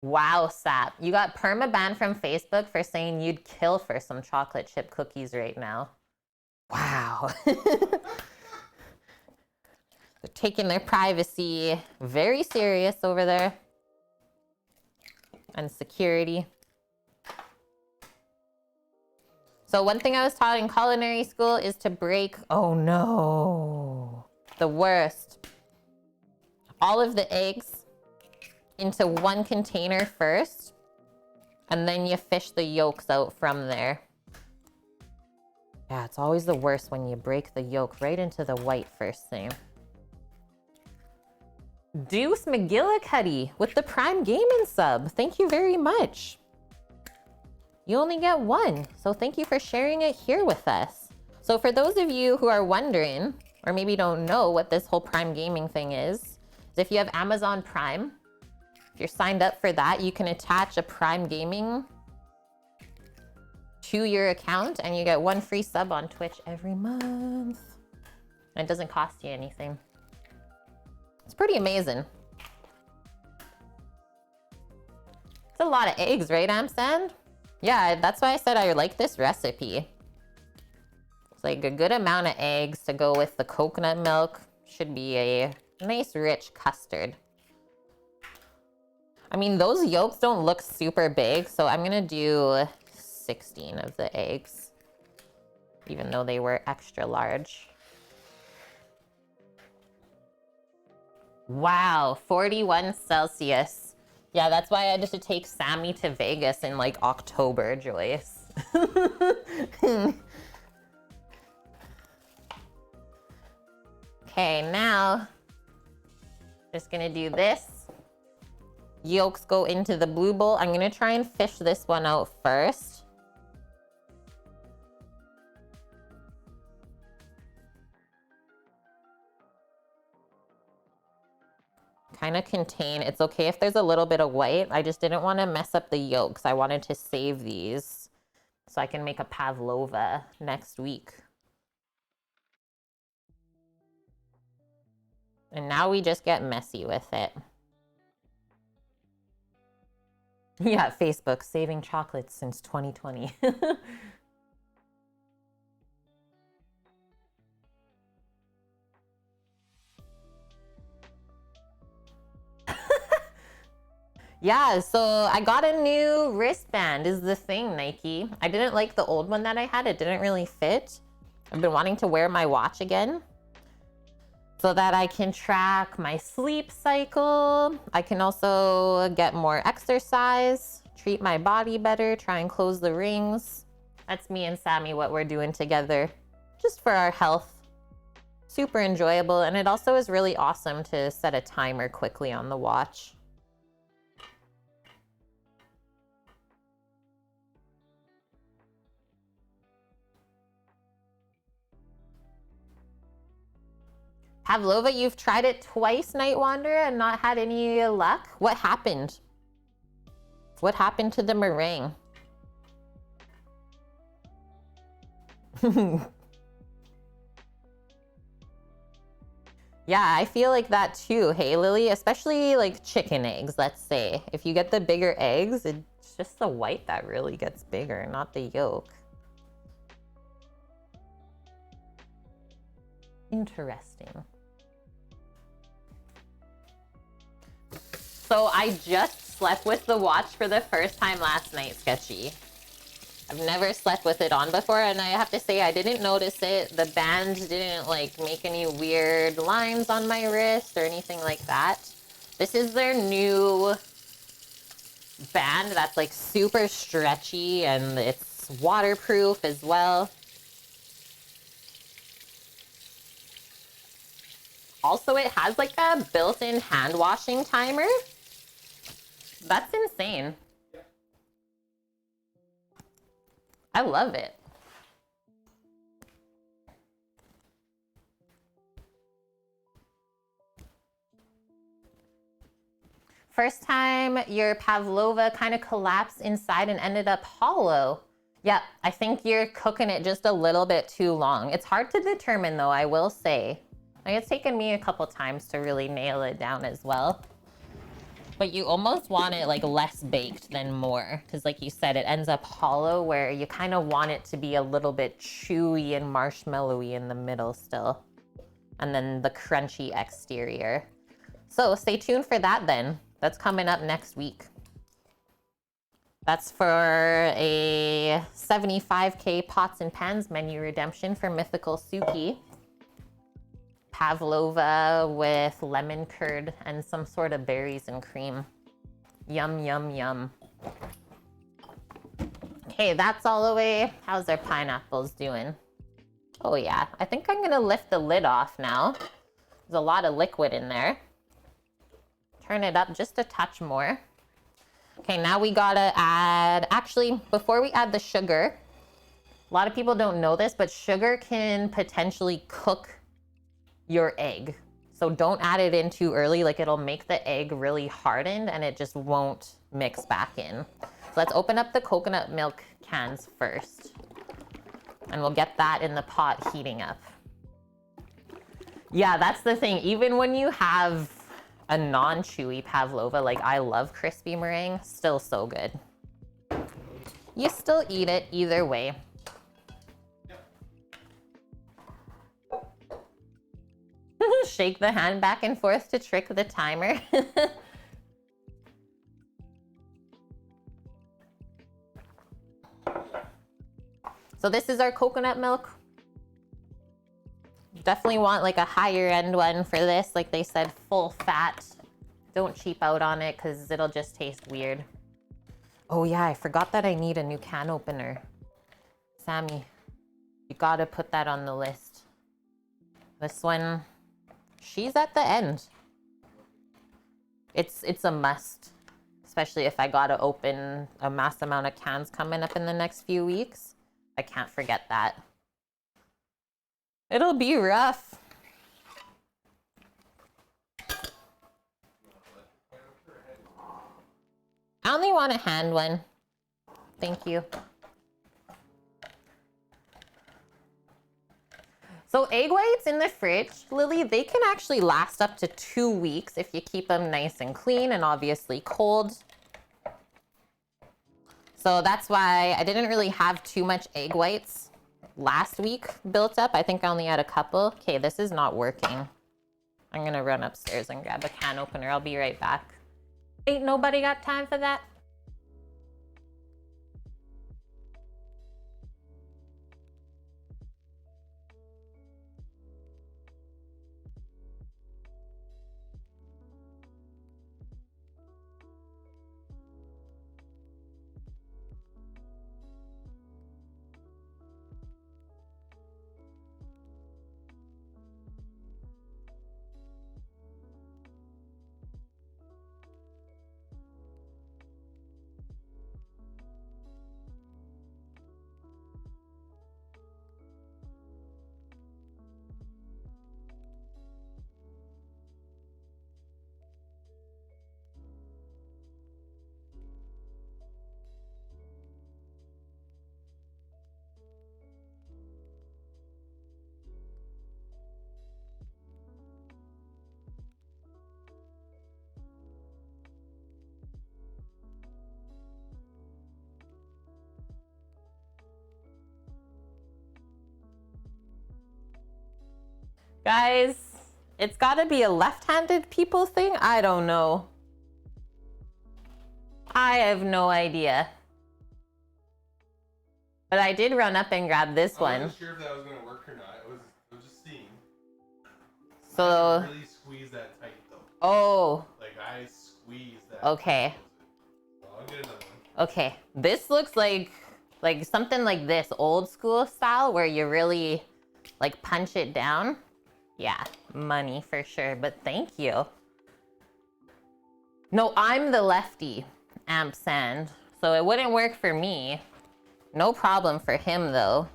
Wow, Sap. You got perma-banned from Facebook for saying you'd kill for some chocolate chip cookies right now. Wow. They're taking their privacy very serious over there. And security. So one thing I was taught in culinary school is to break, oh no, the worst. All of the eggs into one container first, and then you fish the yolks out from there. Yeah, it's always the worst when you break the yolk right into the white first thing. Deuce McGillicuddy with the Prime Gaming sub. Thank you very much. You only get one, so thank you for sharing it here with us. So for those of you who are wondering, or maybe don't know what this whole Prime Gaming thing is if you have Amazon Prime, if you're signed up for that, you can attach a Prime Gaming to your account and you get one free sub on Twitch every month. And it doesn't cost you anything. It's pretty amazing. It's a lot of eggs, right, Amsand? Yeah, that's why I said I like this recipe. It's like a good amount of eggs to go with the coconut milk. Should be a nice rich custard. I mean, those yolks don't look super big, so I'm gonna do 16 of the eggs, even though they were extra large. Wow, 41 Celsius. Yeah, that's why I had to take Sammy to Vegas in like October, Joyce. Okay, now just gonna do this. Yolks go into the blue bowl. I'm gonna try and fish this one out first. Kind of contain. It's okay if there's a little bit of white. I just didn't want to mess up the yolks. I wanted to save these so I can make a pavlova next week. And now we just get messy with it. Yeah, Facebook, saving chocolates since 2020. Yeah, so I got a new wristband is the thing, Nike. I didn't like the old one that I had. It didn't really fit. I've been wanting to wear my watch again so that I can track my sleep cycle. I can also get more exercise, treat my body better, try and close the rings. That's me and Sammy, what we're doing together, just for our health. Super enjoyable, and it also is really awesome to set a timer quickly on the watch. Pavlova, you've tried it twice, Night Wanderer, and not had any luck? What happened? What happened to the meringue? Yeah, I feel like that too. Hey, Lily, especially like chicken eggs, let's say. If you get the bigger eggs, it's just the white that really gets bigger, not the yolk. Interesting. So I just slept with the watch for the first time last night, Sketchy. I've never slept with it on before, and I have to say I didn't notice it. The band didn't like make any weird lines on my wrist or anything like that. This is their new band that's like super stretchy and it's waterproof as well. Also, it has like a built-in hand washing timer. That's insane. I love it. First time your pavlova kind of collapsed inside and ended up hollow. Yep, I think you're cooking it just a little bit too long. It's hard to determine though, I will say. Like, it's taken me a couple times to really nail it down as well. But you almost want it like less baked than more. Because like you said, it ends up hollow where you kind of want it to be a little bit chewy and marshmallowy in the middle still. And then the crunchy exterior. So stay tuned for that then. That's coming up next week. That's for a 75K pots and pans menu redemption for Mythical Suki. Pavlova with lemon curd and some sort of berries and cream. Yum, yum, yum. Okay, that's all the way. How's our pineapples doing? Oh yeah, I think I'm gonna lift the lid off now. There's a lot of liquid in there. Turn it up just a touch more. Okay, now we gotta add, actually, before we add the sugar, a lot of people don't know this, but sugar can potentially cook your egg. So don't add it in too early, like it'll make the egg really hardened and it just won't mix back in. So let's open up the coconut milk cans first. And we'll get that in the pot heating up. Yeah, that's the thing. Even when you have a non-chewy pavlova, like I love crispy meringue, still so good. You still eat it either way. Shake the hand back and forth to trick the timer. So this is our coconut milk. Definitely want like a higher end one for this. Like they said, full fat. Don't cheap out on it because it'll just taste weird. Oh yeah, I forgot that I need a new can opener. Sammy, you gotta put that on the list. This one, she's at the end. It's a must, especially if I gotta open a mass amount of cans coming up in the next few weeks. I can't forget that. It'll be rough. I only want a hand one. Thank you. So egg whites in the fridge, Lily, they can actually last up to 2 weeks if you keep them nice and clean and obviously cold. So that's why I didn't really have too much egg whites last week built up. I think I only had a couple. Okay, this is not working. I'm gonna run upstairs and grab a can opener. I'll be right back. Ain't nobody got time for that. Guys, it's gotta be a left-handed people thing? I don't know. I have no idea. But I did run up and grab this one. I wasn't sure if that was going to work or not. I was just seeing. So, I didn't really squeeze that tight though. Oh. Like I squeezed that. Okay. So I'll get another one. Okay. This looks like something like this, old school style, where you really like punch it down. Yeah, money for sure, but thank you. No, I'm the lefty, ampersand, so it wouldn't work for me. No problem for him, though.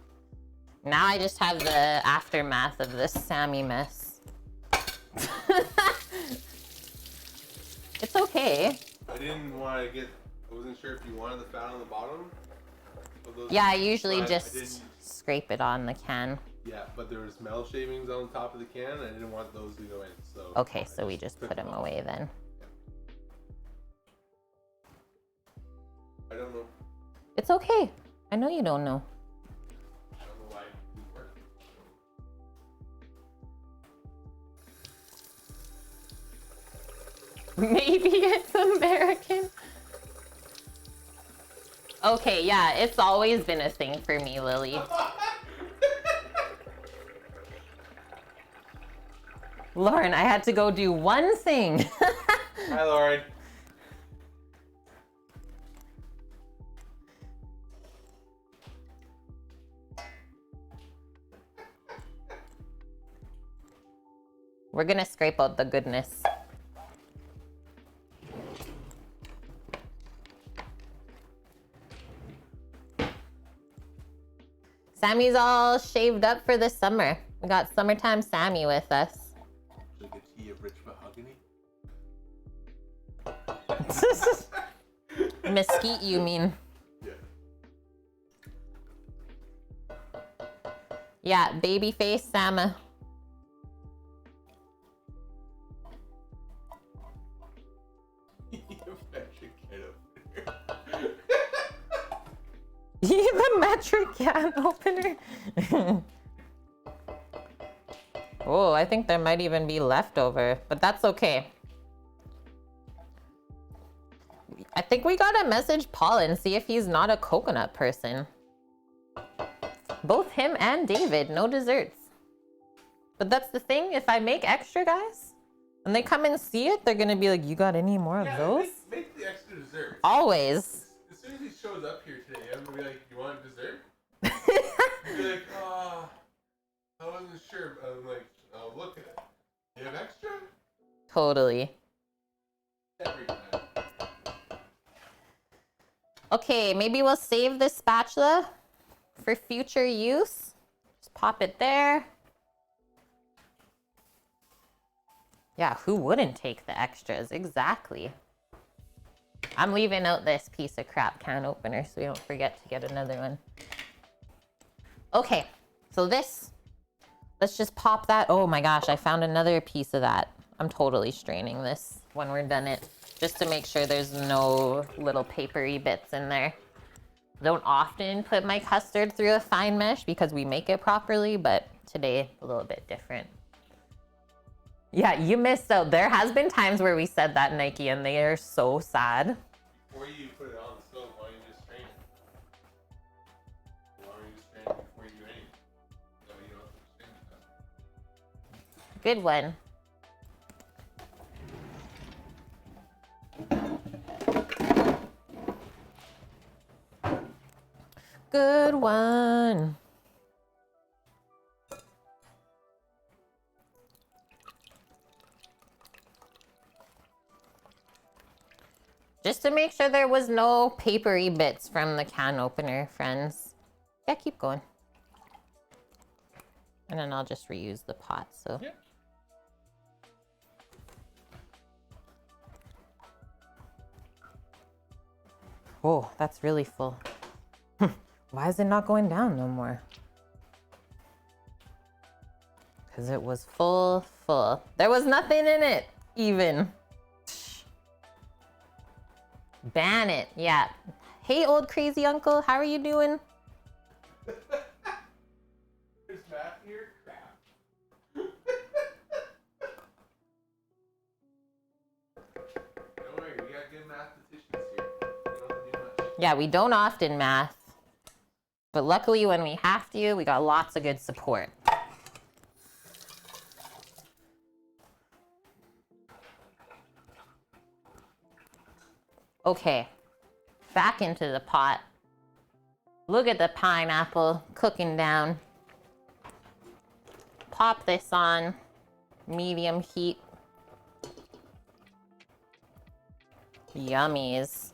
Now I just have the aftermath of this Sammy mess. It's okay. I didn't want to get... I wasn't sure if you wanted the fat on the bottom of those. Yeah, I usually but just scrape it on the can. Yeah, but there was metal shavings on the top of the can, and I didn't want those to go in, so... Okay, so we just put them away then. I don't know. It's okay. I know you don't know. I don't know why it didn't work. Maybe it's American. Okay, yeah, it's always been a thing for me, Lily. Lauren, I had to go do one thing. Hi, Lauren. We're gonna scrape out the goodness. Sammy's all shaved up for the summer. We got summertime Sammy with us. Like a tea of rich mahogany? Mesquite, you mean? Yeah. Yeah, baby face Sama. The metric can opener. Oh, I think there might even be leftover, but that's okay. I think we gotta message Paul and see if he's not a coconut person. Both him and David, no desserts. But that's the thing, if I make extra, guys, and they come and see it, they're gonna be like, you got any more of those? Make the extra dessert. Always. As soon as he shows up here today, I'm gonna be like, you want dessert? He'll be like, oh, I wasn't sure. But I'm like, oh, look at it. You have extra? Totally. Every time. Okay, maybe we'll save this spatula for future use. Just pop it there. Yeah, who wouldn't take the extras? Exactly. I'm leaving out this piece of crap can opener so we don't forget to get another one. Okay, so this, let's just pop that. Oh my gosh, I found another piece of that. I'm totally straining this when we're done it, just to make sure there's no little papery bits in there. Don't often put my custard through a fine mesh because we make it properly, but today a little bit different. Yeah, you missed out. There has been times where we said that, Nike, and they are so sad. Before you put it on the stove, why don't you just strain it? Why don't you just strain it before you do anything? So you don't have to strain it. Good one. Good one. Just to make sure there was no papery bits from the can opener, friends. Yeah, keep going. And then I'll just reuse the pot, so. Yeah. Oh, that's really full. Why is it not going down no more? Because it was full. There was nothing in it, even. Ban it, yeah. Hey, old crazy uncle, how are you doing? There's math here? Crap. Don't worry, we got good mathematicians here. We don't have to do much. Yeah, we don't often math. But luckily when we have to, we got lots of good support. Okay, back into the pot. Look at the pineapple cooking down. Pop this on. medium heat. Yummies.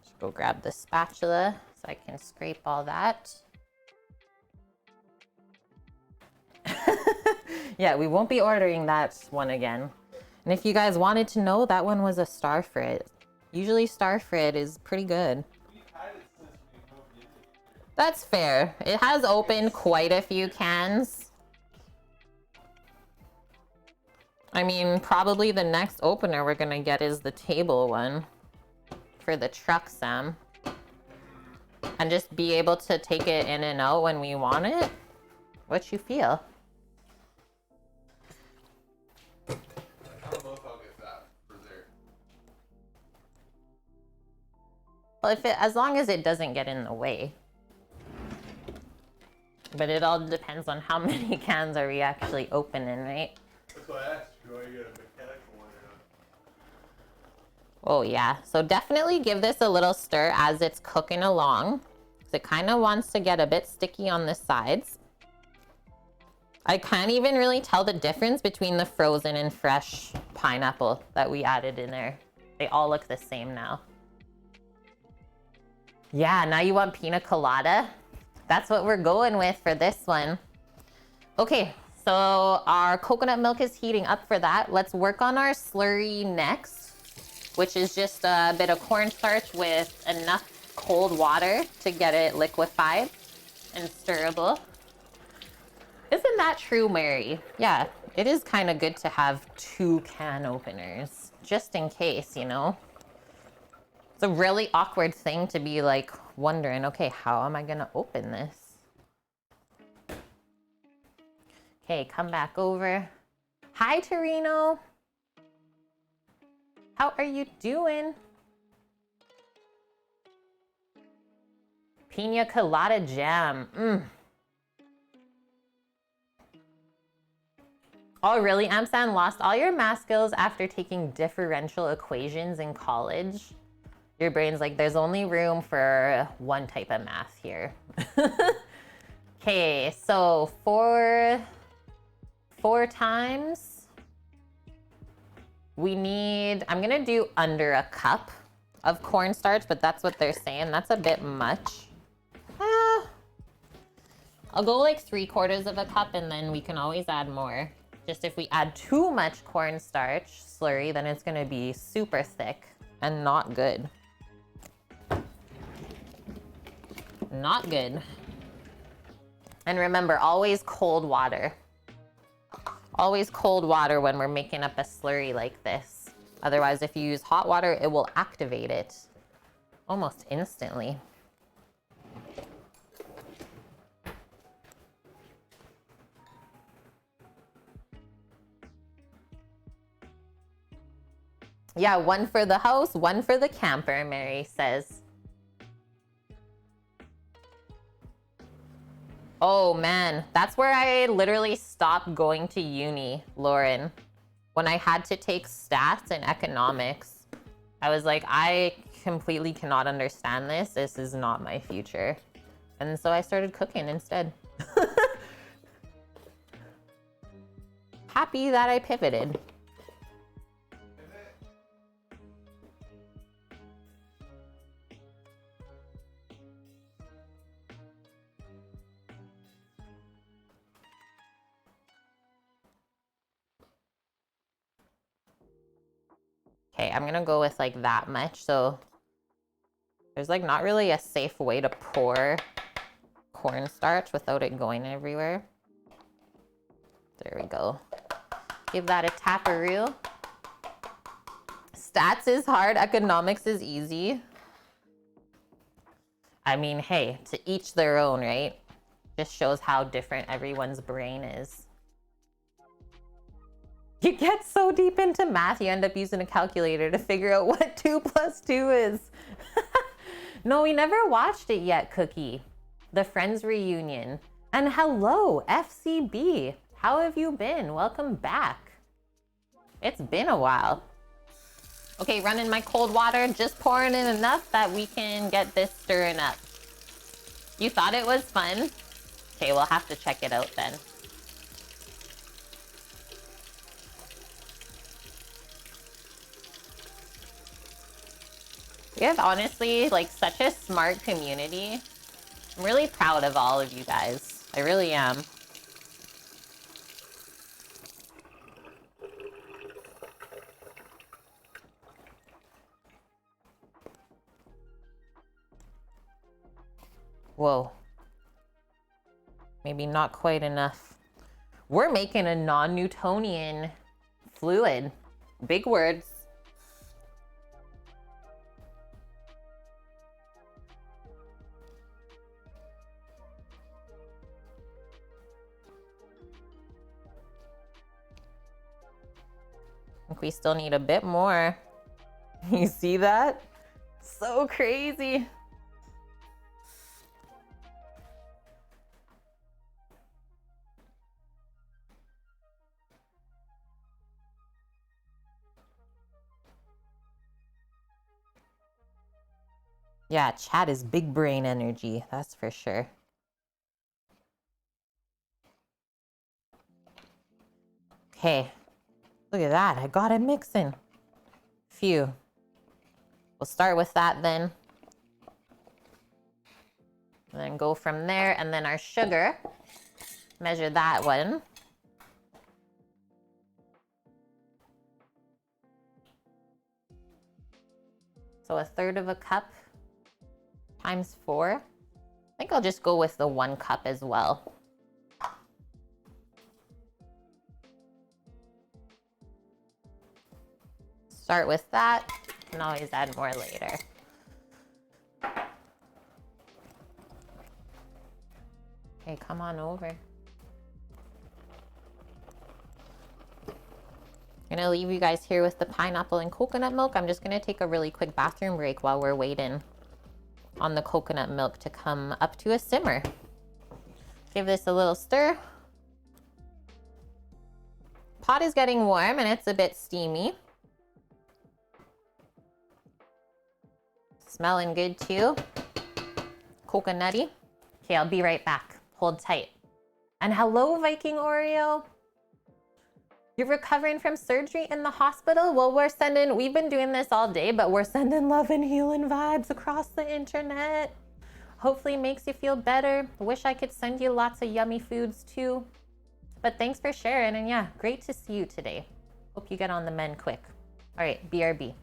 Just go grab the spatula so I can scrape all that. Yeah, we won't be ordering that one again. And if you guys wanted to know, that one was a Starfrit. Usually Starfrit is pretty good. We've had it since we moved into here. That's fair. It has opened quite a few cans. I mean, probably the next opener we're gonna get is the table one for the truck, Sam. And just be able to take it in and out when we want it. What you feel? I don't know if I'll get that for there. Well, as long as it doesn't get in the way. But it all depends on how many cans are we actually opening, right? That's why I asked you, do I get a mechanical one or not? Oh yeah, so definitely give this a little stir as it's cooking along. It kind of wants to get a bit sticky on the sides. I can't even really tell the difference between the frozen and fresh pineapple that we added in there. They all look the same now. Yeah, now you want pina colada? That's what we're going with for this one. Okay, so our coconut milk is heating up for that. Let's work on our slurry next, which is just a bit of cornstarch with enough cold water to get it liquefied and stirrable. Isn't that true, Mary? Yeah, it is kind of good to have 2 can openers, just in case, you know? It's a really awkward thing to be like wondering, okay, how am I gonna open this? Okay, come back over. Hi, Torino. How are you doing? Pina colada jam. Oh, really? Amsan lost all your math skills after taking differential equations in college? Your brain's like, there's only room for one type of math here. Okay, so four times. We need, I'm gonna do under a cup of cornstarch, but that's what they're saying. That's a bit much. I'll go like 3/4 of a cup and then we can always add more. Just if we add too much cornstarch slurry, then it's gonna be super thick and not good. Not good. And remember, always cold water. Always cold water when we're making up a slurry like this. Otherwise, if you use hot water, it will activate it almost instantly. Yeah, one for the house, one for the camper, Mary says. Oh man, that's where I literally stopped going to uni, Lauren. When I had to take stats and economics, I was like, I completely cannot understand this. This is not my future. And so I started cooking instead. Happy that I pivoted. Okay, I'm gonna go with like that much. So there's like not really a safe way to pour cornstarch without it going everywhere. There we go. Give that a taparoo. Stats is hard, economics is easy. I mean, hey, to each their own, right? Just shows how different everyone's brain is. You get so deep into math, you end up using a calculator to figure out what 2 + 2 is. No, we never watched it yet, Cookie. The Friends reunion. And hello, FCB. How have you been? Welcome back. It's been a while. Okay, running my cold water, just pouring in enough that we can get this stirring up. You thought it was fun? Okay, we'll have to check it out then. We have honestly like such a smart community. I'm really proud of all of you guys. I really am. Whoa. Maybe not quite enough. We're making a non-Newtonian fluid. Big words. I think we still need a bit more. You see that? So crazy. Yeah, chat is big brain energy, that's for sure. Okay, look at that. I got it mixing. Phew. We'll start with that then. And then go from there. And then our sugar. Measure that one. So 1/3 of a cup times 4. I think I'll just go with the 1 cup as well. Start with that. Can always add more later. Okay, come on over. I'm gonna leave you guys here with the pineapple and coconut milk. I'm just gonna take a really quick bathroom break while we're waiting on the coconut milk to come up to a simmer. Give this a little stir. Pot is getting warm and it's a bit steamy. Smelling good too. Coconutty. Okay, I'll be right back. Hold tight. And hello, Viking Oreo. You're recovering from surgery in the hospital? Well, we've been doing this all day, but we're sending love and healing vibes across the internet. Hopefully it makes you feel better. Wish I could send you lots of yummy foods too. But thanks for sharing, and yeah, great to see you today. Hope you get on the mend quick. All right, BRB.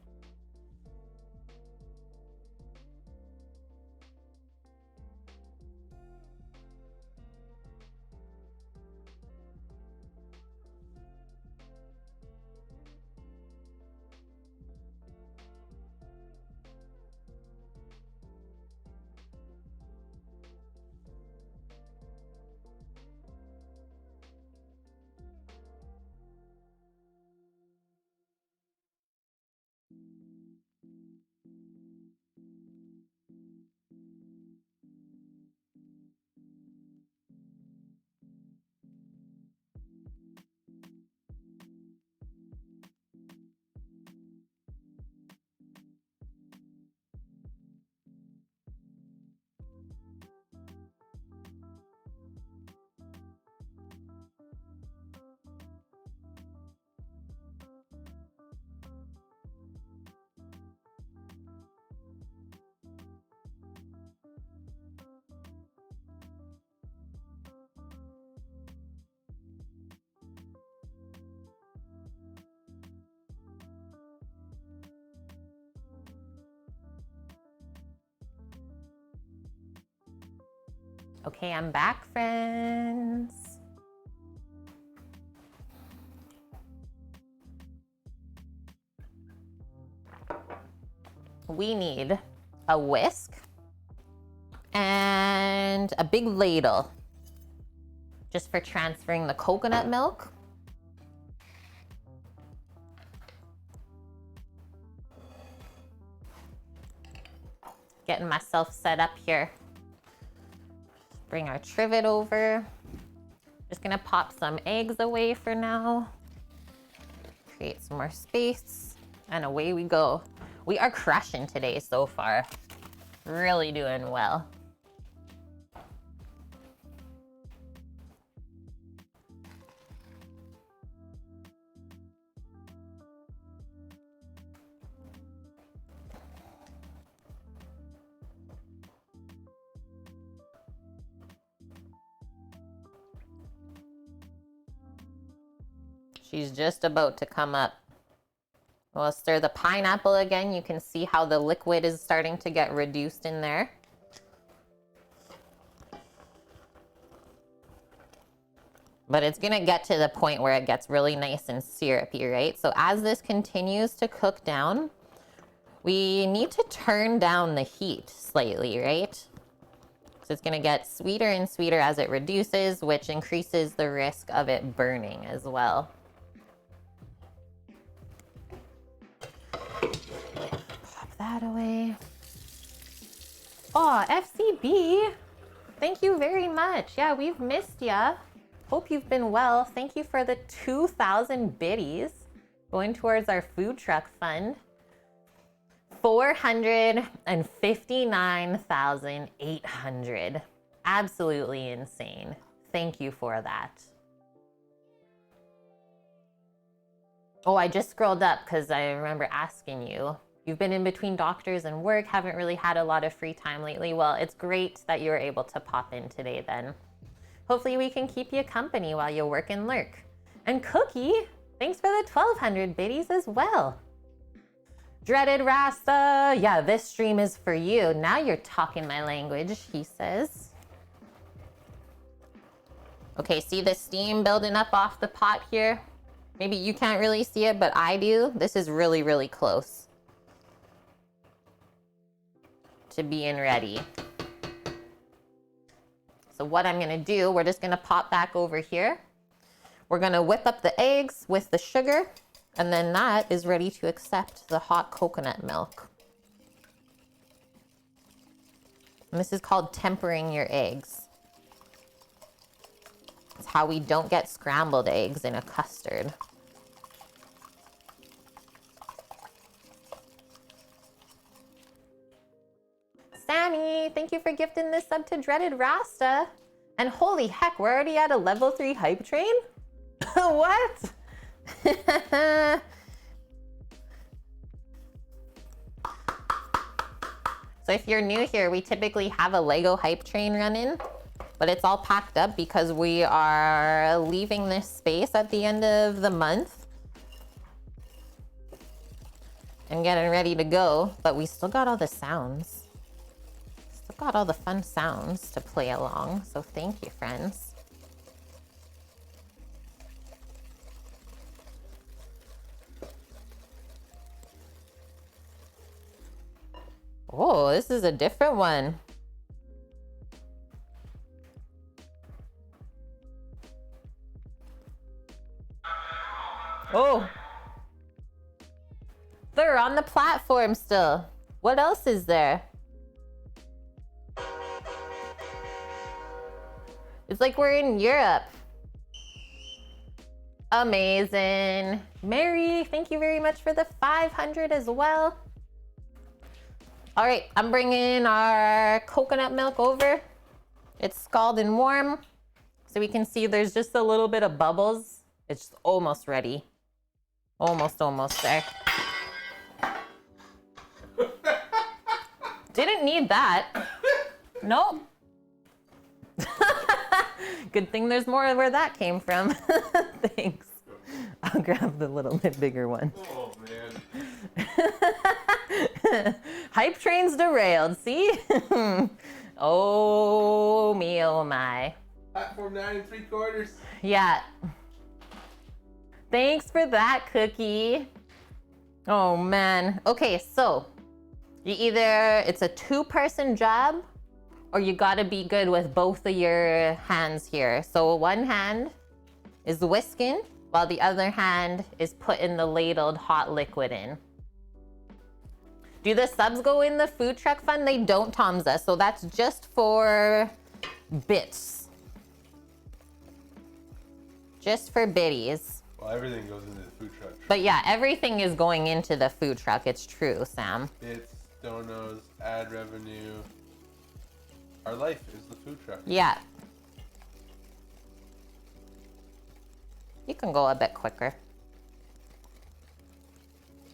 Okay, I'm back, friends. We need a whisk and a big ladle just for transferring the coconut milk. Getting myself set up here. Bring our trivet over. Just gonna pop some eggs away for now. Create some more space, and away we go. We are crushing today so far. Really doing well. She's just about to come up. We'll stir the pineapple again. You can see how the liquid is starting to get reduced in there. But it's gonna get to the point where it gets really nice and syrupy, right? So as this continues to cook down, we need to turn down the heat slightly, right? So it's gonna get sweeter and sweeter as it reduces, which increases the risk of it burning as well. Pop that away. Oh, FCB, thank you very much. Yeah, we've missed ya. Hope you've been well. Thank you for the 2,000 biddies going towards our food truck fund. 459,800. Absolutely insane. Thank you for that. Oh, I just scrolled up because I remember asking you. You've been in between doctors and work, haven't really had a lot of free time lately. Well, it's great that you were able to pop in today then. Hopefully we can keep you company while you work and lurk. And Cookie, thanks for the 1,200 biddies as well. Dreaded Rasta, yeah, this stream is for you. Now you're talking my language, he says. Okay, see the steam building up off the pot here? Maybe you can't really see it, but I do. This is really, really close to being ready. So what I'm gonna do, we're just gonna pop back over here. We're gonna whip up the eggs with the sugar, and then that is ready to accept the hot coconut milk. And this is called tempering your eggs. It's how we don't get scrambled eggs in a custard. Sammy, thank you for gifting this sub to Dreaded Rasta. And holy heck, we're already at a level 3 hype train? What? So if you're new here, we typically have a Lego hype train running, but it's all packed up because we are leaving this space at the end of the month and getting ready to go, but we still got all the sounds. Still got all the fun sounds to play along, so thank you, friends. Oh, this is a different one. Oh. They're on the platform still. What else is there? It's like we're in Europe. Amazing. Mary, thank you very much for the 500 as well. All right, I'm bringing our coconut milk over. It's scalding warm, so we can see there's just a little bit of bubbles. It's almost ready. Almost there. Didn't need that. Nope. Good thing there's more where that came from. Thanks. I'll grab the little bit bigger one. Oh, man. Hype train's derailed, see? Oh me, oh my. Platform 9 3/4. Yeah. Thanks for that, Cookie. Oh man. Okay, so it's a 2-person job, or you gotta be good with both of your hands here. So one hand is whisking, while the other hand is putting the ladled hot liquid in. Do the subs go in the food truck fund? They don't, Tomza, so that's just for bits. Just for biddies. Well, everything goes into the food truck. But yeah, everything is going into the food truck. It's true, Sam. Bits, donos, ad revenue. Our life is the food truck. Yeah. You can go a bit quicker.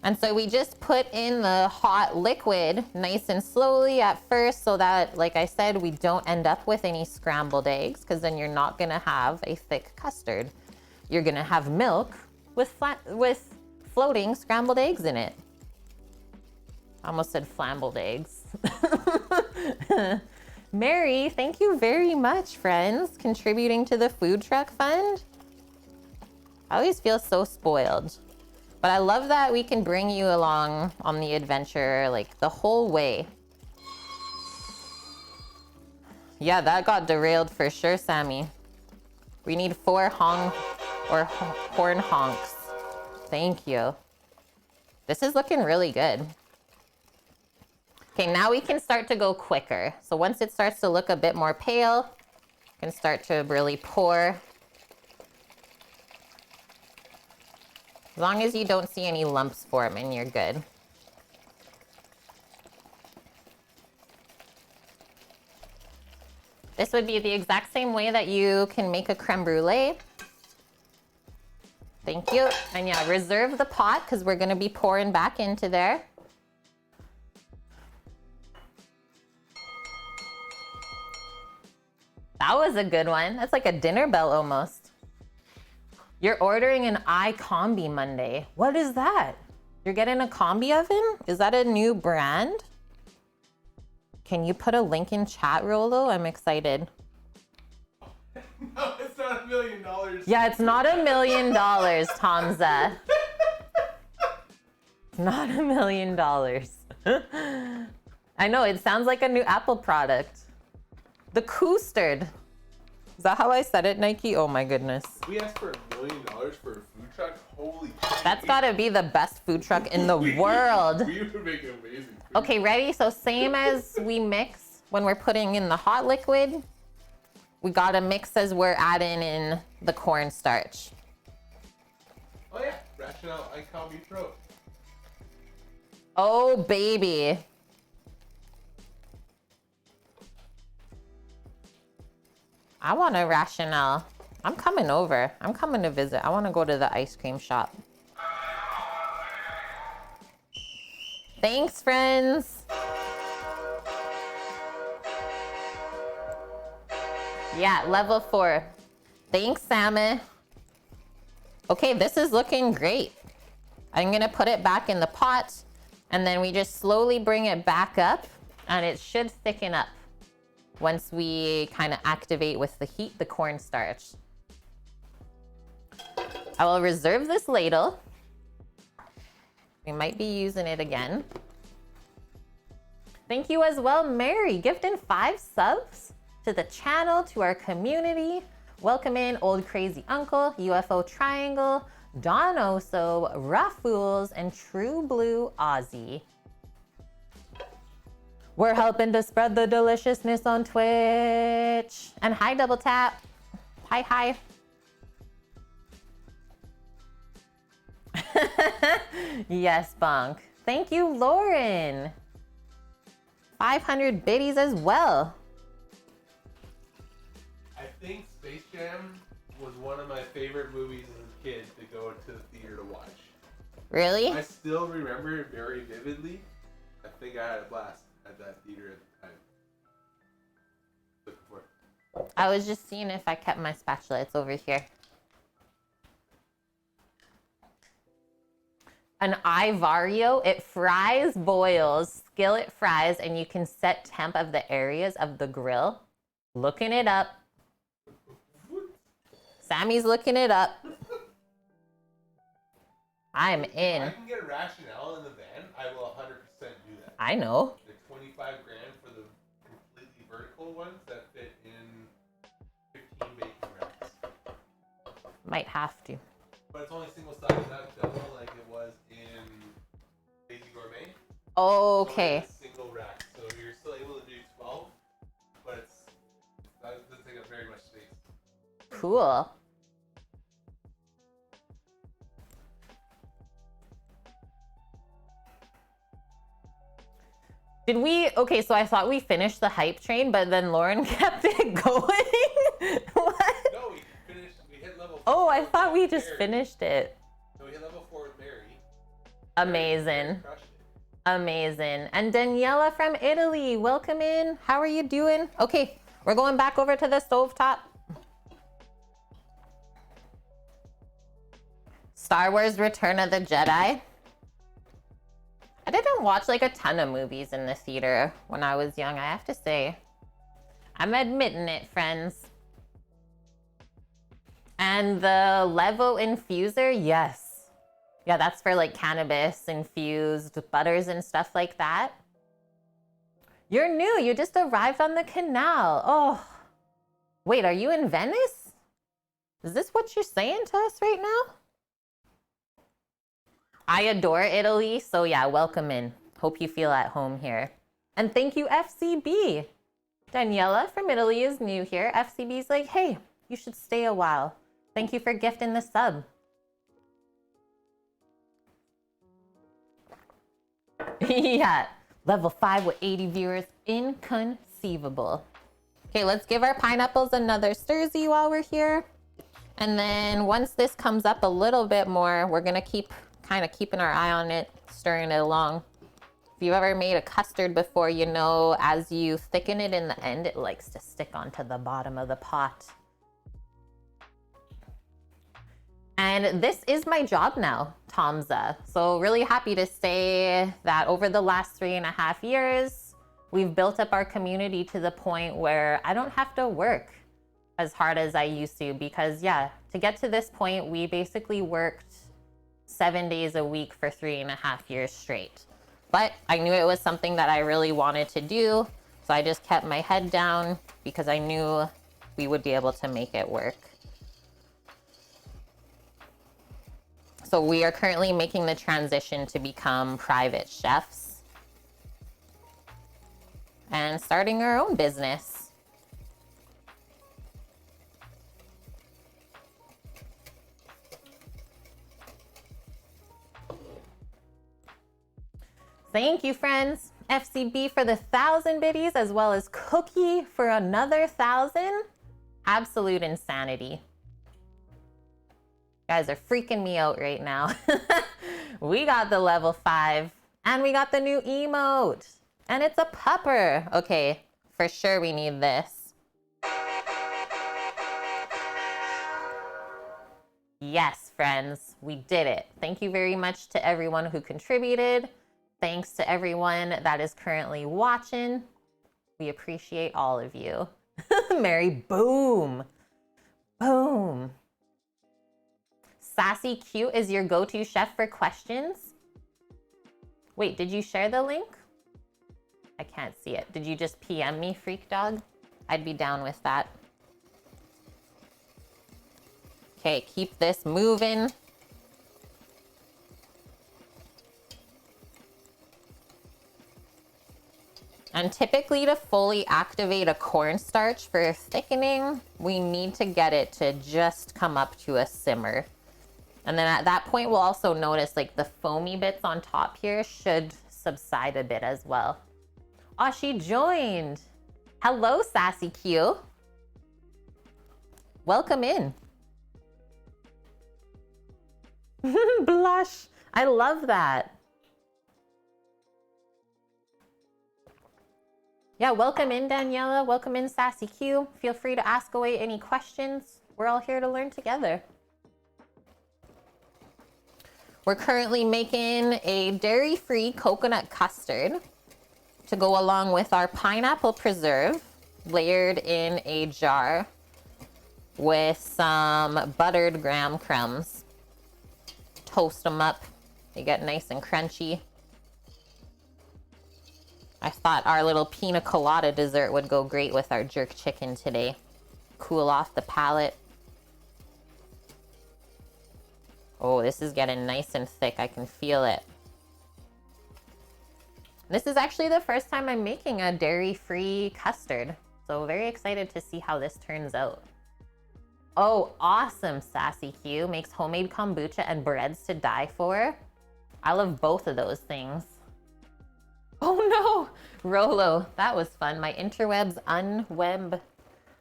And so we just put in the hot liquid nice and slowly at first so that, like I said, we don't end up with any scrambled eggs, because then you're not gonna have a thick custard. You're gonna have milk with floating scrambled eggs in it. I almost said flambled eggs. Mary, thank you very much, friends, contributing to the food truck fund. I always feel so spoiled. But I love that we can bring you along on the adventure, like, the whole way. Yeah, that got derailed for sure, Sammy. We need 4 horn honks. Thank you. This is looking really good. Okay, now we can start to go quicker. So once it starts to look a bit more pale, you can start to really pour. As long as you don't see any lumps forming, you're good. This would be the exact same way that you can make a creme brulee. Thank you. And yeah, reserve the pot because we're gonna be pouring back into there. That was a good one. That's like a dinner bell almost. You're ordering an iCombi Monday. What is that? You're getting a combi oven? Is that a new brand? Can you put a link in chat, Rolo? I'm excited. No, it's not $1 million. Yeah, it's not $1 million, Tomza. It's not $1 million. I know, it sounds like a new Apple product. The Coostard. Is that how I said it, Nike? Oh my goodness. We asked for $1 million for a food truck? Holy shit. That's gotta be the best food truck in the world. We would make an amazing food. Okay, ready? So same as we mix when we're putting in the hot liquid, we gotta mix as we're adding in the cornstarch. Oh yeah, Rationale iCombi Pro. Oh baby. I want a Rationale. I'm coming over. I'm coming to visit. I want to go to the ice cream shop. Thanks, friends. Yeah, level 4. Thanks, Sammy. Okay, this is looking great. I'm gonna put it back in the pot and then we just slowly bring it back up and it should thicken up once we kind of activate with the heat the cornstarch. I will reserve this ladle. We might be using it again. Thank you as well, Mary, gifting 5 subs to the channel, to our community. Welcome in Old Crazy Uncle, UFO Triangle, Don Oso, Ruffles, and True Blue Aussie. We're helping to spread the deliciousness on Twitch. And hi, Double Tap. Hi, hi. Yes, Bonk. Thank you, Lauren. 500 biddies as well. I think Space Jam was one of my favorite movies as a kid to go to the theater to watch. Really? I still remember it very vividly. I think I had a blast at that theater at the time. Looking for it. I was just seeing if I kept my spatula. It's over here. An iVario, it fries, boils, skillet fries, and you can set temp of the areas of the grill. Looking it up. Sammy's looking it up. I'm in. If I can get a Rationale in the van, I will 100% do that. I know. The 25 grand for the completely vertical ones that fit in 15 bacon wraps. Might have to. But it's only single sided, not double like it was in Lazy Gourmet. Okay. It's only a single rack, so you're still able to do 12, but that doesn't take up very much space. Cool. Did we? Okay, so I thought we finished the hype train, but then Lauren kept it going. What? No, we hit level 4. Oh, I thought we just Mary. finished it. No, we hit level 4 with Mary. Amazing. Mary crushed it. Amazing. And Daniela from Italy, welcome in. How are you doing? Okay, we're going back over to the stovetop. Star Wars Return of the Jedi. I didn't watch like a ton of movies in the theater when I was young, I have to say. I'm admitting it, friends. And the Levo infuser, yes. Yeah, that's for like cannabis infused butters and stuff like that. You're new, you just arrived on the canal. Oh, wait, are you in Venice? Is this what you're saying to us right now? I adore Italy, so yeah, welcome in. Hope you feel at home here. And thank you, FCB. Daniela from Italy is new here. FCB's like, hey, you should stay a while. Thank you for gifting the sub. Yeah, level 5 with 80 viewers, inconceivable. Okay, let's give our pineapples another stir-zy while we're here. And then once this comes up a little bit more, we're gonna keep kind of keeping our eye on it, stirring it along. If you've ever made a custard before, you know as you thicken it in the end, it likes to stick onto the bottom of the pot. And this is my job now, Tomza. So really happy to say that over the last 3.5 years, we've built up our community to the point where I don't have to work as hard as I used to, because yeah, to get to this point, we basically worked 7 days a week for 3.5 years straight. But I knew it was something that I really wanted to do. So I just kept my head down because I knew we would be able to make it work. So we are currently making the transition to become private chefs and starting our own business. Thank you, friends. FCB for the 1,000 biddies, as well as Cookie for another 1,000. Absolute insanity. Guys are freaking me out right now. We got the level 5 and we got the new emote and it's a pupper. Okay, for sure we need this. Yes, friends, we did it. Thank you very much to everyone who contributed. Thanks to everyone that is currently watching. We appreciate all of you. Mary, boom. Boom. Sassy Cute is your go-to chef for questions. Wait, did you share the link? I can't see it. Did you just PM me, Freak Dog? I'd be down with that. Okay, keep this moving. And typically to fully activate a cornstarch for thickening, we need to get it to just come up to a simmer. And then at that point, we'll also notice like the foamy bits on top here should subside a bit as well. Oh, she joined. Hello, Sassy Q. Welcome in. Blush. I love that. Yeah, welcome in, Daniela. Welcome in, Sassy Q. Feel free to ask away any questions. We're all here to learn together. We're currently making a dairy-free coconut custard to go along with our pineapple preserve, layered in a jar with some buttered graham crumbs. Toast them up. They get nice and crunchy. I thought our little pina colada dessert would go great with our jerk chicken today. Cool off the palate. Oh, this is getting nice and thick. I can feel it. This is actually the first time I'm making a dairy-free custard. So very excited to see how this turns out. Oh, awesome, Sassy Q. Makes homemade kombucha and breads to die for. I love both of those things. Oh no, Rolo, that was fun. My interwebs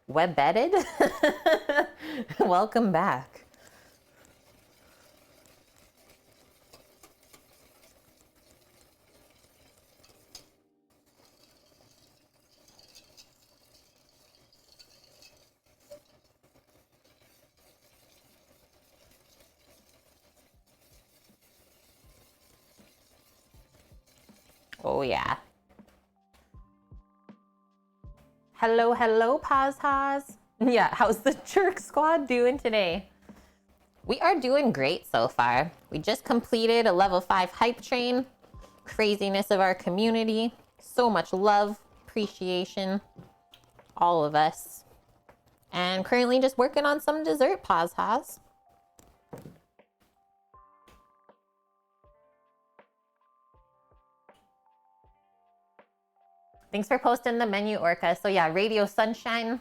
web-edited. Welcome back. Oh yeah. Hello, hello, Paz. Yeah, how's the Jerk Squad doing today? We are doing great so far. We just completed a level 5 hype train. Craziness of our community. So much love, appreciation. All of us. And currently just working on some dessert, Paz has. Thanks for posting the menu, Orca. So yeah, Radio Sunshine.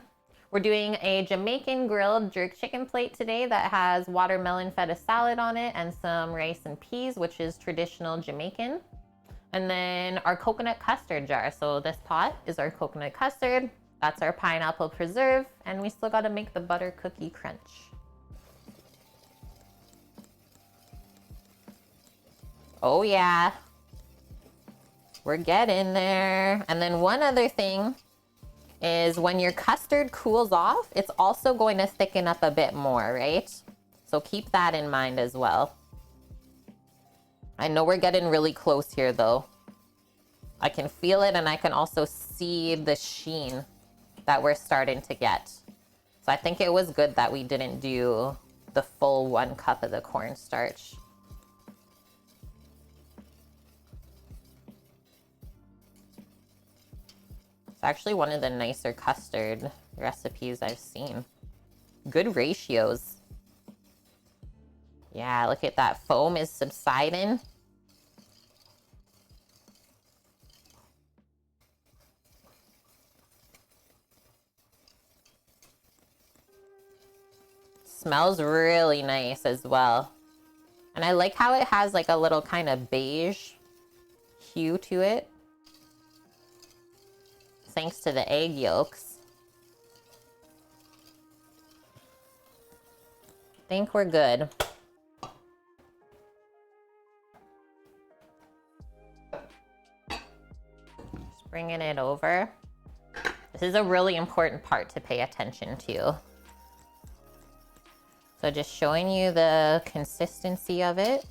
We're doing a Jamaican grilled jerk chicken plate today that has watermelon feta salad on it and some rice and peas, which is traditional Jamaican. And then our coconut custard jar. So this pot is our coconut custard. That's our pineapple preserve. And we still gotta make the butter cookie crunch. Oh yeah. We're getting there. And then one other thing is when your custard cools off, it's also going to thicken up a bit more, right? So keep that in mind as well. I know we're getting really close here though. I can feel it and I can also see the sheen that we're starting to get. So I think it was good that we didn't do the full 1 cup of the cornstarch. It's actually one of the nicer custard recipes I've seen. Good ratios. Yeah, look at that. Foam is subsiding. Smells really nice as well. And I like how it has like a little kind of beige hue to it. Thanks to the egg yolks. I think we're good. Just bringing it over. This is a really important part to pay attention to. So just showing you the consistency of it.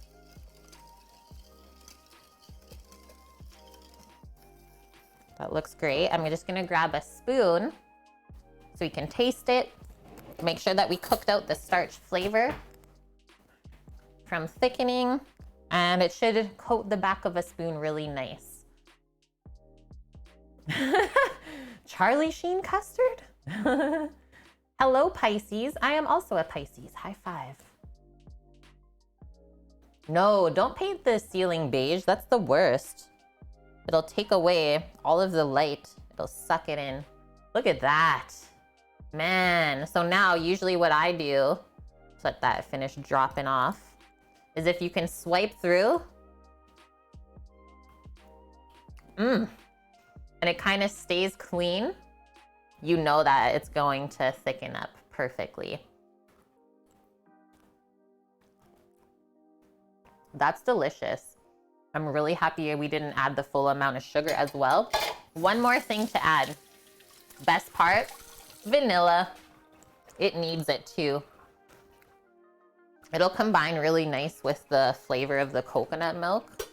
That looks great. I'm just gonna grab a spoon so we can taste it. Make sure that we cooked out the starch flavor from thickening, and it should coat the back of a spoon really nice. Charlie Sheen custard? Hello, Pisces. I am also a Pisces. High five. No, don't paint the ceiling beige. That's the worst. It'll take away all of the light. It'll suck it in. Look at that. Man. So now usually what I do, just let that finish dropping off, is if you can swipe through. And it kind of stays clean. You know that it's going to thicken up perfectly. That's delicious. I'm really happy we didn't add the full amount of sugar as well. One more thing to add. Best part, vanilla. It needs it too. It'll combine really nice with the flavor of the coconut milk.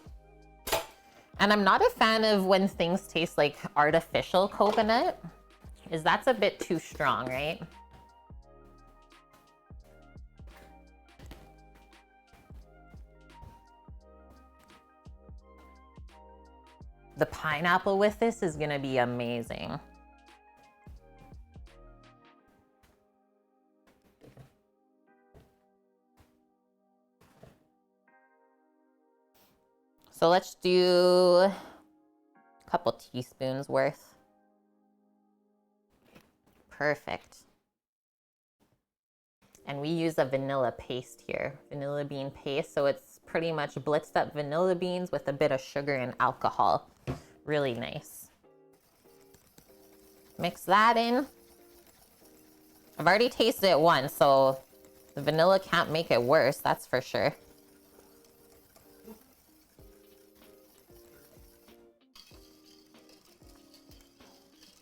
And I'm not a fan of when things taste like artificial coconut, because that's a bit too strong, right? The pineapple with this is gonna be amazing. So let's do a couple teaspoons worth. Perfect. And we use a vanilla paste here, vanilla bean paste. So it's pretty much blitzed up vanilla beans with a bit of sugar and alcohol. Really nice. Mix that in. I've already tasted it once, so the vanilla can't make it worse, that's for sure.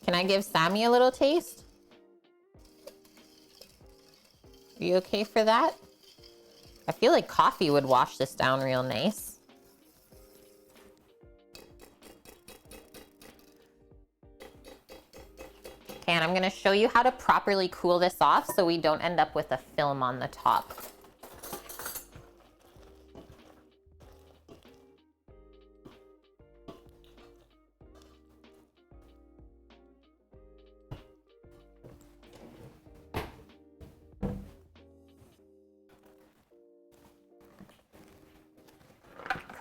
Can I give Sammy a little taste? Are you okay for that? I feel like coffee would wash this down real nice. Okay, and I'm gonna show you how to properly cool this off so we don't end up with a film on the top.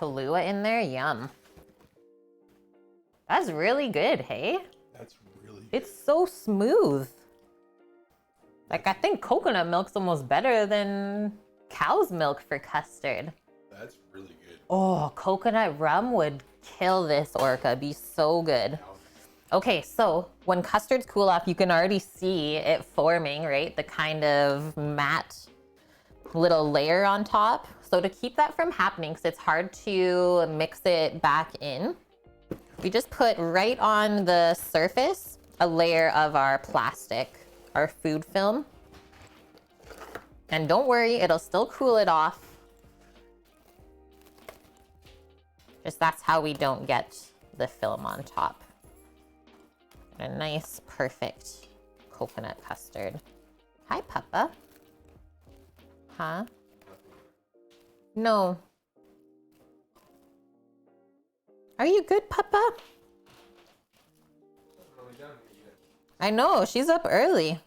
Kahlua in there, yum. That's really good, hey? That's really good. It's so smooth. Like, I think coconut milk's almost better than cow's milk for custard. That's really good. Oh, coconut rum would kill this, Orca. Be so good. Okay, so when custards cool off, you can already see it forming, right? The kind of matte little layer on top. So to keep that from happening, because it's hard to mix it back in, we just put right on the surface a layer of our plastic, our food film. And don't worry, it'll still cool it off. Just that's how we don't get the film on top. A nice, perfect coconut custard. Hi, Papa. Huh? No. Are you good, Papa? I know, she's up early.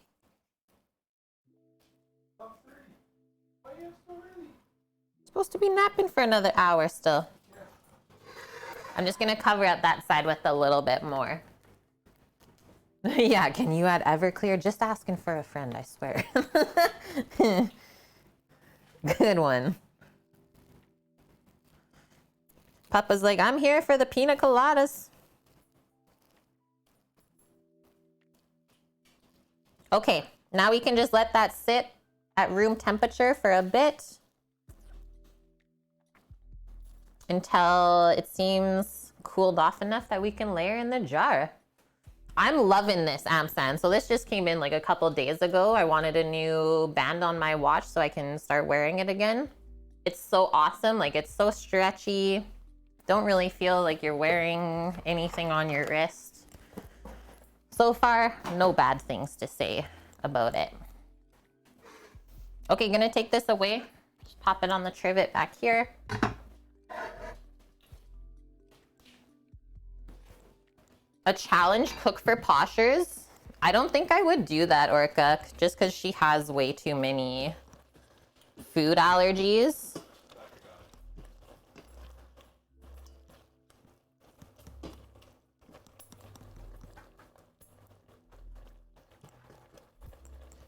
Supposed to be napping for another hour still. I'm just gonna cover up that side with a little bit more. Yeah, can you add Everclear? Just asking for a friend, I swear. Good one. Papa's like, I'm here for the pina coladas. Okay, now we can just let that sit at room temperature for a bit until it seems cooled off enough that we can layer in the jar. I'm loving this Amsan. So this just came in like a couple days ago. I wanted a new band on my watch so I can start wearing it again. It's so awesome. Like, it's so stretchy. Don't really feel like you're wearing anything on your wrist. So far, no bad things to say about it. Okay, gonna take this away. Just pop it on the trivet back here. A challenge cook for poshers. I don't think I would do that, Orca, just because she has way too many food allergies.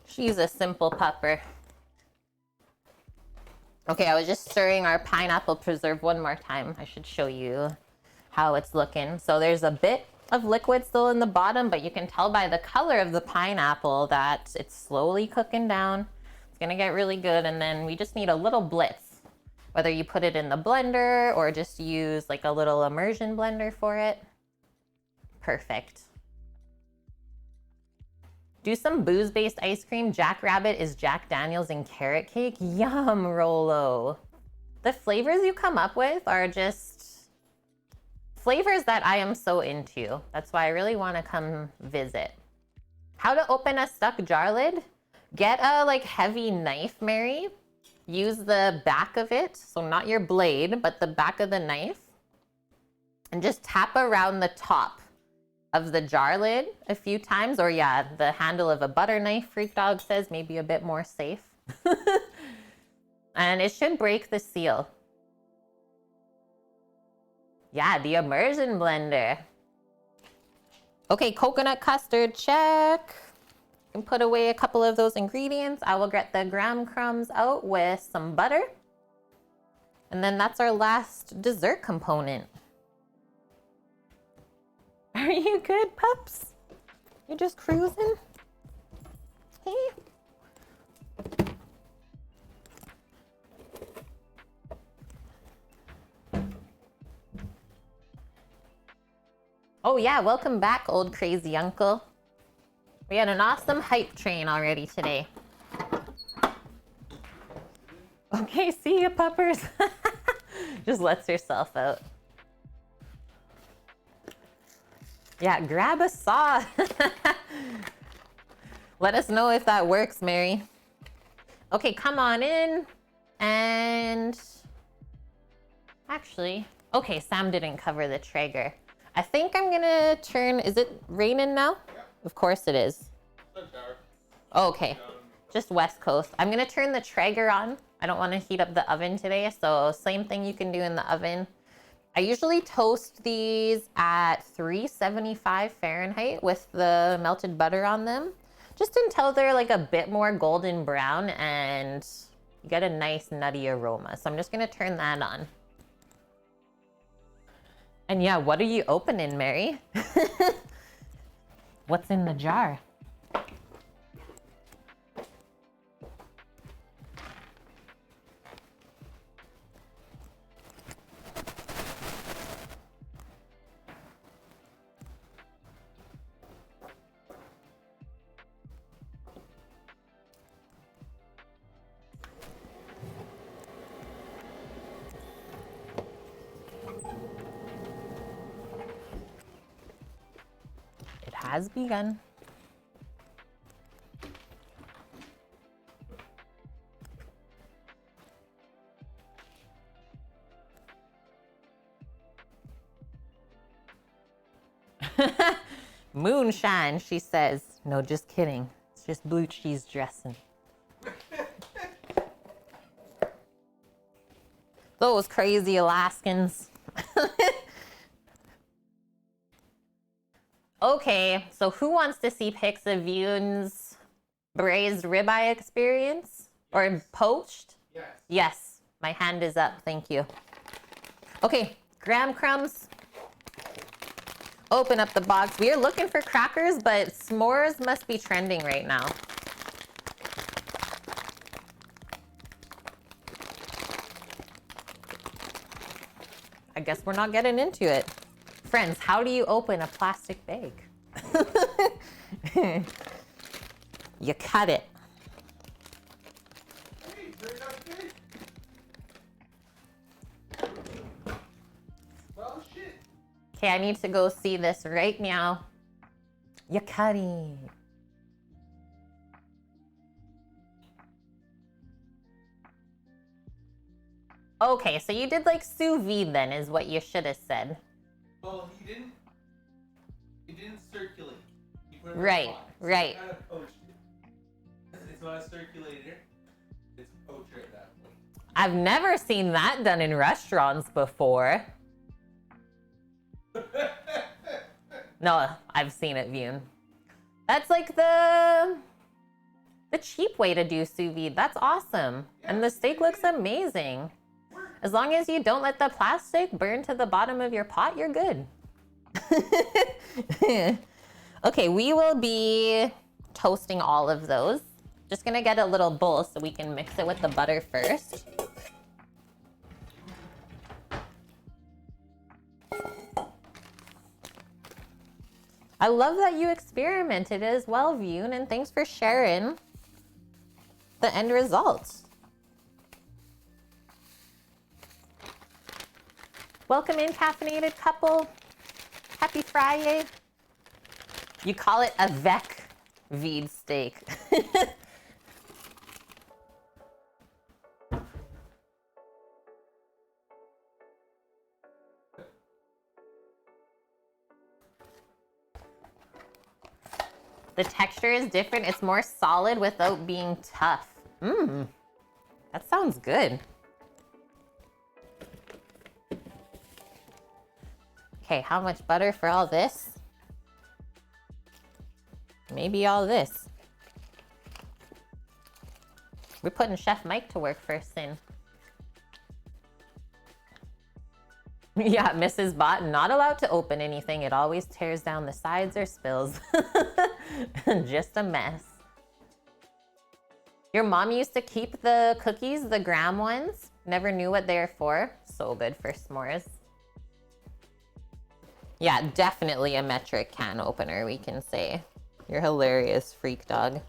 She's a simple pupper. Okay, I was just stirring our pineapple preserve one more time. I should show you how it's looking. So there's a bit of liquid still in the bottom, but you can tell by the color of the pineapple that it's slowly cooking down. It's gonna get really good, and then we just need a little blitz. Whether you put it in the blender or just use like a little immersion blender for it. Perfect. Do some booze-based ice cream. Jackrabbit is Jack Daniels and carrot cake. Yum, Rolo. The flavors you come up with are just flavors that I am so into. That's why I really want to come visit. How to open a stuck jar lid? Get a like heavy knife, Mary. Use the back of it, so not your blade, but the back of the knife. And just tap around the top of the jar lid a few times, or yeah, the handle of a butter knife, Freak Dog says, maybe a bit more safe. And it should break the seal. Yeah, the immersion blender. Okay, coconut custard, check. You can put away a couple of those ingredients. I will get the graham crumbs out with some butter. And then that's our last dessert component. Are you good, pups? You're just cruising? Hey. Oh yeah, welcome back, old crazy uncle. We had an awesome hype train already today. Okay, see ya, puppers. Just lets herself out. Yeah, grab a saw. Let us know if that works, Mary. Okay, come on in. And actually, okay, Sam didn't cover the Traeger. I think I'm gonna turn, is it raining now? Yeah. Of course it is. Sunflower. Okay, just West Coast. I'm gonna turn the Traeger on. I don't wanna heat up the oven today, so same thing you can do in the oven. I usually toast these at 375 Fahrenheit with the melted butter on them, just until they're like a bit more golden brown and you get a nice nutty aroma. So I'm just gonna turn that on. And yeah, what are you opening, Mary? What's in the jar? It has begun. Moonshine, she says. No, just kidding. It's just blue cheese dressing. Those crazy Alaskans. Okay, so who wants to see pics of Yoon's braised ribeye experience? Or poached? Yes. Yes, my hand is up, thank you. Okay, graham crumbs. Open up the box. We are looking for crackers, but s'mores must be trending right now. I guess we're not getting into it. Friends, how do you open a plastic bag? You cut it. Hey, turned out good. Well, shit. Okay, I need to go see this right now. You cut it. Okay, so you did like sous vide then, is what you should have said. Well, he didn't circulate. He put it in Right, the pot, so right. he kind of poached it. It's not a circulator. It's a poacher at that point. I've never seen that done in restaurants before. No, I've seen it, Vune. That's like the cheap way to do sous vide. That's awesome. And the steak looks amazing. As long as you don't let the plastic burn to the bottom of your pot, you're good. Okay, we will be toasting all of those. Just gonna get a little bowl so we can mix it with the butter first. I love that you experimented as well, Vune, and thanks for sharing the end results. Welcome in, caffeinated couple. Happy Friday. You call it a Vec vide steak. The texture is different. It's more solid without being tough. Mmm, that sounds good. Okay, how much butter for all this? Maybe all this. We're putting Chef Mike to work first in. Yeah, Mrs. Bot, not allowed to open anything. It always tears down the sides or spills. Just a mess. Your mom used to keep the cookies, the graham ones. Never knew what they're for. So good for s'mores. Yeah, definitely a metric can opener, we can say. You're hilarious, freak dog.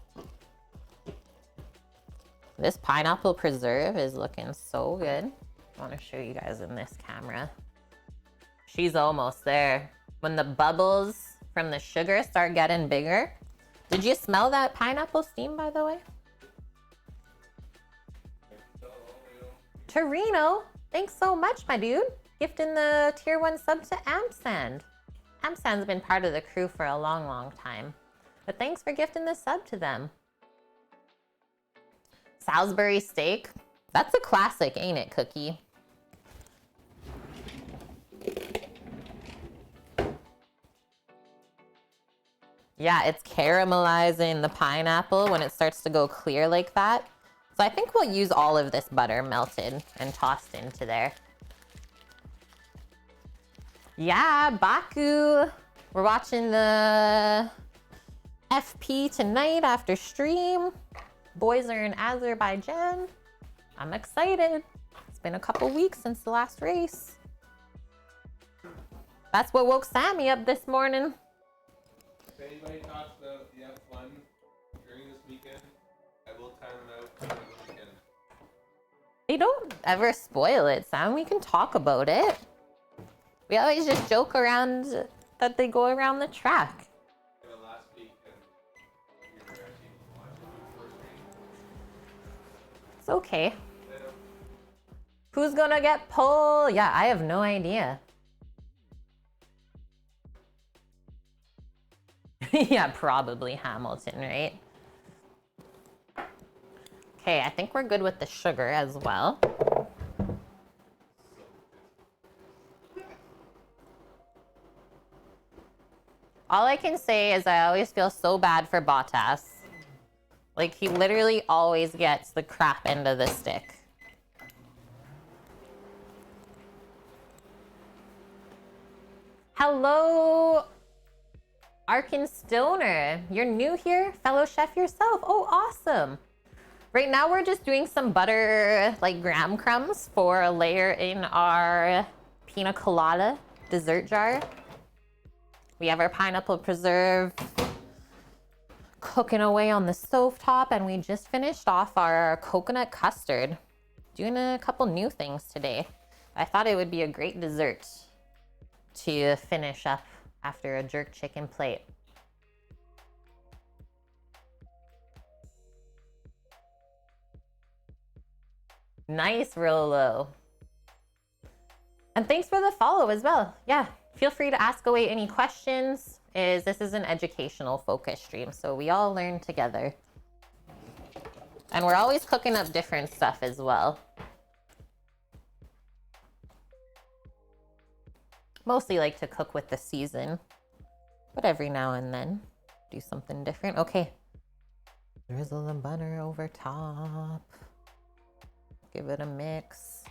This pineapple preserve is looking so good. I want to show you guys in this camera. She's almost there. When the bubbles from the sugar start getting bigger, Did you smell that pineapple steam, by the way? Torino, thanks so much, my dude. Gifting the tier 1 sub to Amsand. Amsand's been part of the crew for a long, long time. But thanks for gifting the sub to them. Salisbury steak. That's a classic, ain't it, Cookie? Yeah, it's caramelizing the pineapple when it starts to go clear like that. So I think we'll use all of this butter melted and tossed into there. Yeah, Baku. We're watching the FP tonight after stream. Boys are in Azerbaijan. I'm excited. It's been a couple weeks since the last race. That's what woke Sammy up this morning. If anybody talks about the F1 during this weekend, I will time them out for the weekend. They don't ever spoil it, Sam. We can talk about it. We always just joke around that they go around the track. Yeah, last week, and we were actually watching the first race. It's okay. Who's gonna get pole? Yeah, I have no idea. Yeah, probably Hamilton, right? Okay, I think we're good with the sugar as well. All I can say is I always feel so bad for Bottas. Like, he literally always gets the crap end of the stick. Hello, Arkin Stoner. You're new here? Fellow chef yourself. Oh, awesome. Right now we're just doing some butter, like graham crumbs for a layer in our pina colada dessert jar. We have our pineapple preserve cooking away on the stovetop, and we just finished off our coconut custard. Doing a couple new things today. I thought it would be a great dessert to finish up after a jerk chicken plate. Nice, Rolo. And thanks for the follow as well. Yeah, feel free to ask away any questions. This is an educational focus stream, so we all learn together. And we're always cooking up different stuff as well. Mostly like to cook with the season, but every now and then do something different. Okay, drizzle the butter over top. Give it a mix.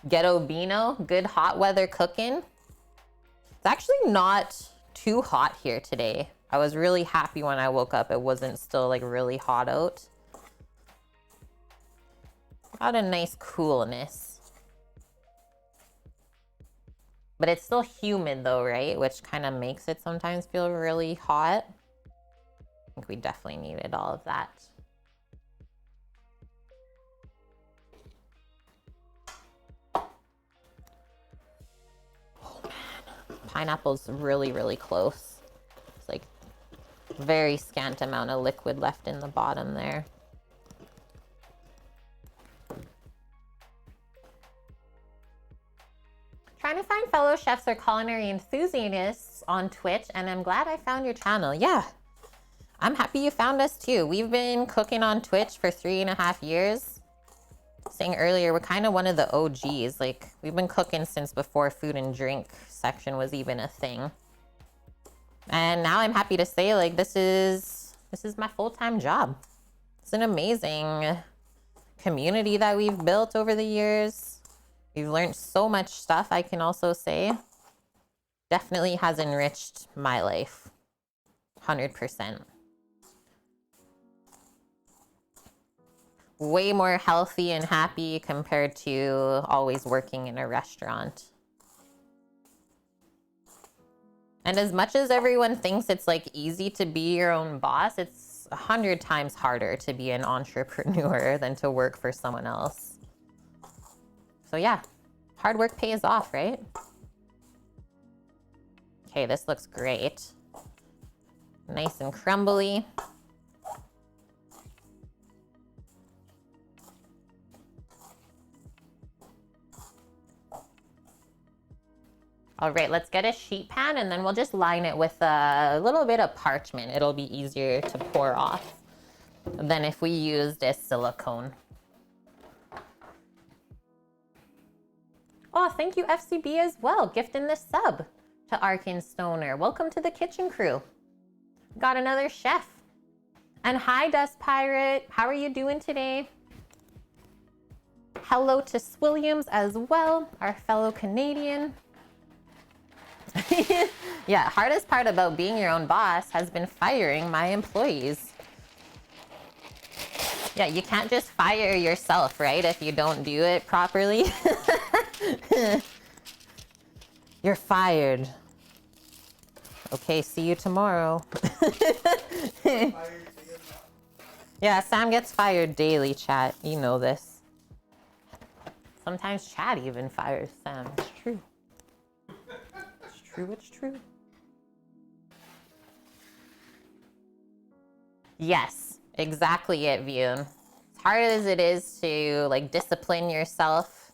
Ghetto Beano, good hot weather cooking. It's actually not too hot here today. I was really happy when I woke up. It wasn't still like really hot out. Got a nice coolness. But it's still humid though, right? Which kind of makes it sometimes feel really hot. I think we definitely needed all of that. Oh man, pineapple's really, really close. It's like very scant amount of liquid left in the bottom there. Trying to find fellow chefs or culinary enthusiasts on Twitch, and I'm glad I found your channel. Yeah, I'm happy you found us too. We've been cooking on Twitch for 3.5 years. Saying earlier, we're kind of one of the OGs. Like, we've been cooking since before food and drink section was even a thing. And now I'm happy to say, like, this is my full-time job. It's an amazing community that we've built over the years. We've learned so much stuff, I can also say. Definitely has enriched my life. 100%. Way more healthy and happy compared to always working in a restaurant. And as much as everyone thinks it's like easy to be your own boss, it's 100 times harder to be an entrepreneur than to work for someone else. So yeah, hard work pays off, right? Okay, this looks great. Nice and crumbly. All right, let's get a sheet pan and then we'll just line it with a little bit of parchment. It'll be easier to pour off than if we used a silicone. Oh, thank you FCB as well, gifting this sub to Arkin Stoner. Welcome to the kitchen crew. Got another chef. And hi Dust Pirate, how are you doing today? Hello to Swilliams as well, our fellow Canadian. Yeah, hardest part about being your own boss has been firing my employees. Yeah, you can't just fire yourself, right? If you don't do it properly. You're fired. Okay, see you tomorrow. Yeah, Sam gets fired daily, chat. You know this. Sometimes chat even fires Sam. It's true. It's true. Yes, exactly it, Vune. As hard as it is to like discipline yourself,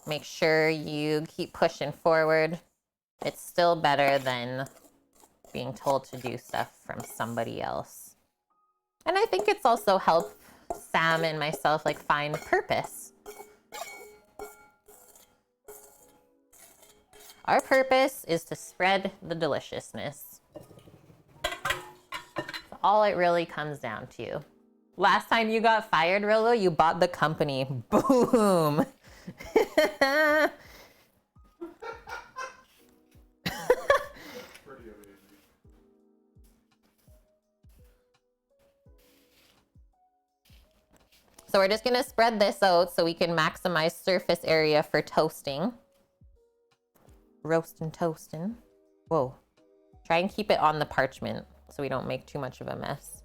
make sure you keep pushing forward. It's still better than being told to do stuff from somebody else. And I think it's also helped Sam and myself like find purpose. Our purpose is to spread the deliciousness. That's all it really comes down to. Last time you got fired, Rillo, you bought the company. Boom. So we're just gonna spread this out so we can maximize surface area for toasting. Roasting, toasting. Whoa. Try and keep it on the parchment so we don't make too much of a mess.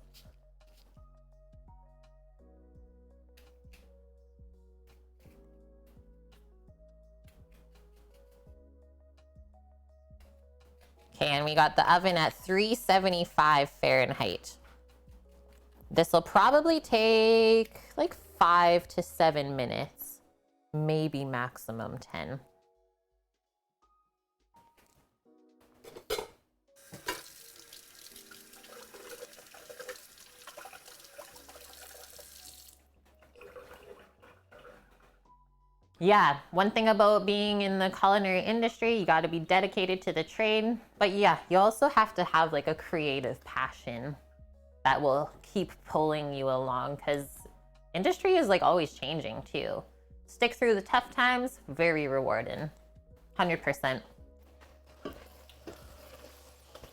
Okay, and we got the oven at 375 Fahrenheit. This will probably take like 5 to 7 minutes, maybe maximum 10. Yeah, one thing about being in the culinary industry, you got to be dedicated to the trade. But yeah, you also have to have like a creative passion that will keep pulling you along, because industry is like always changing too. Stick through the tough times, very rewarding. 100%.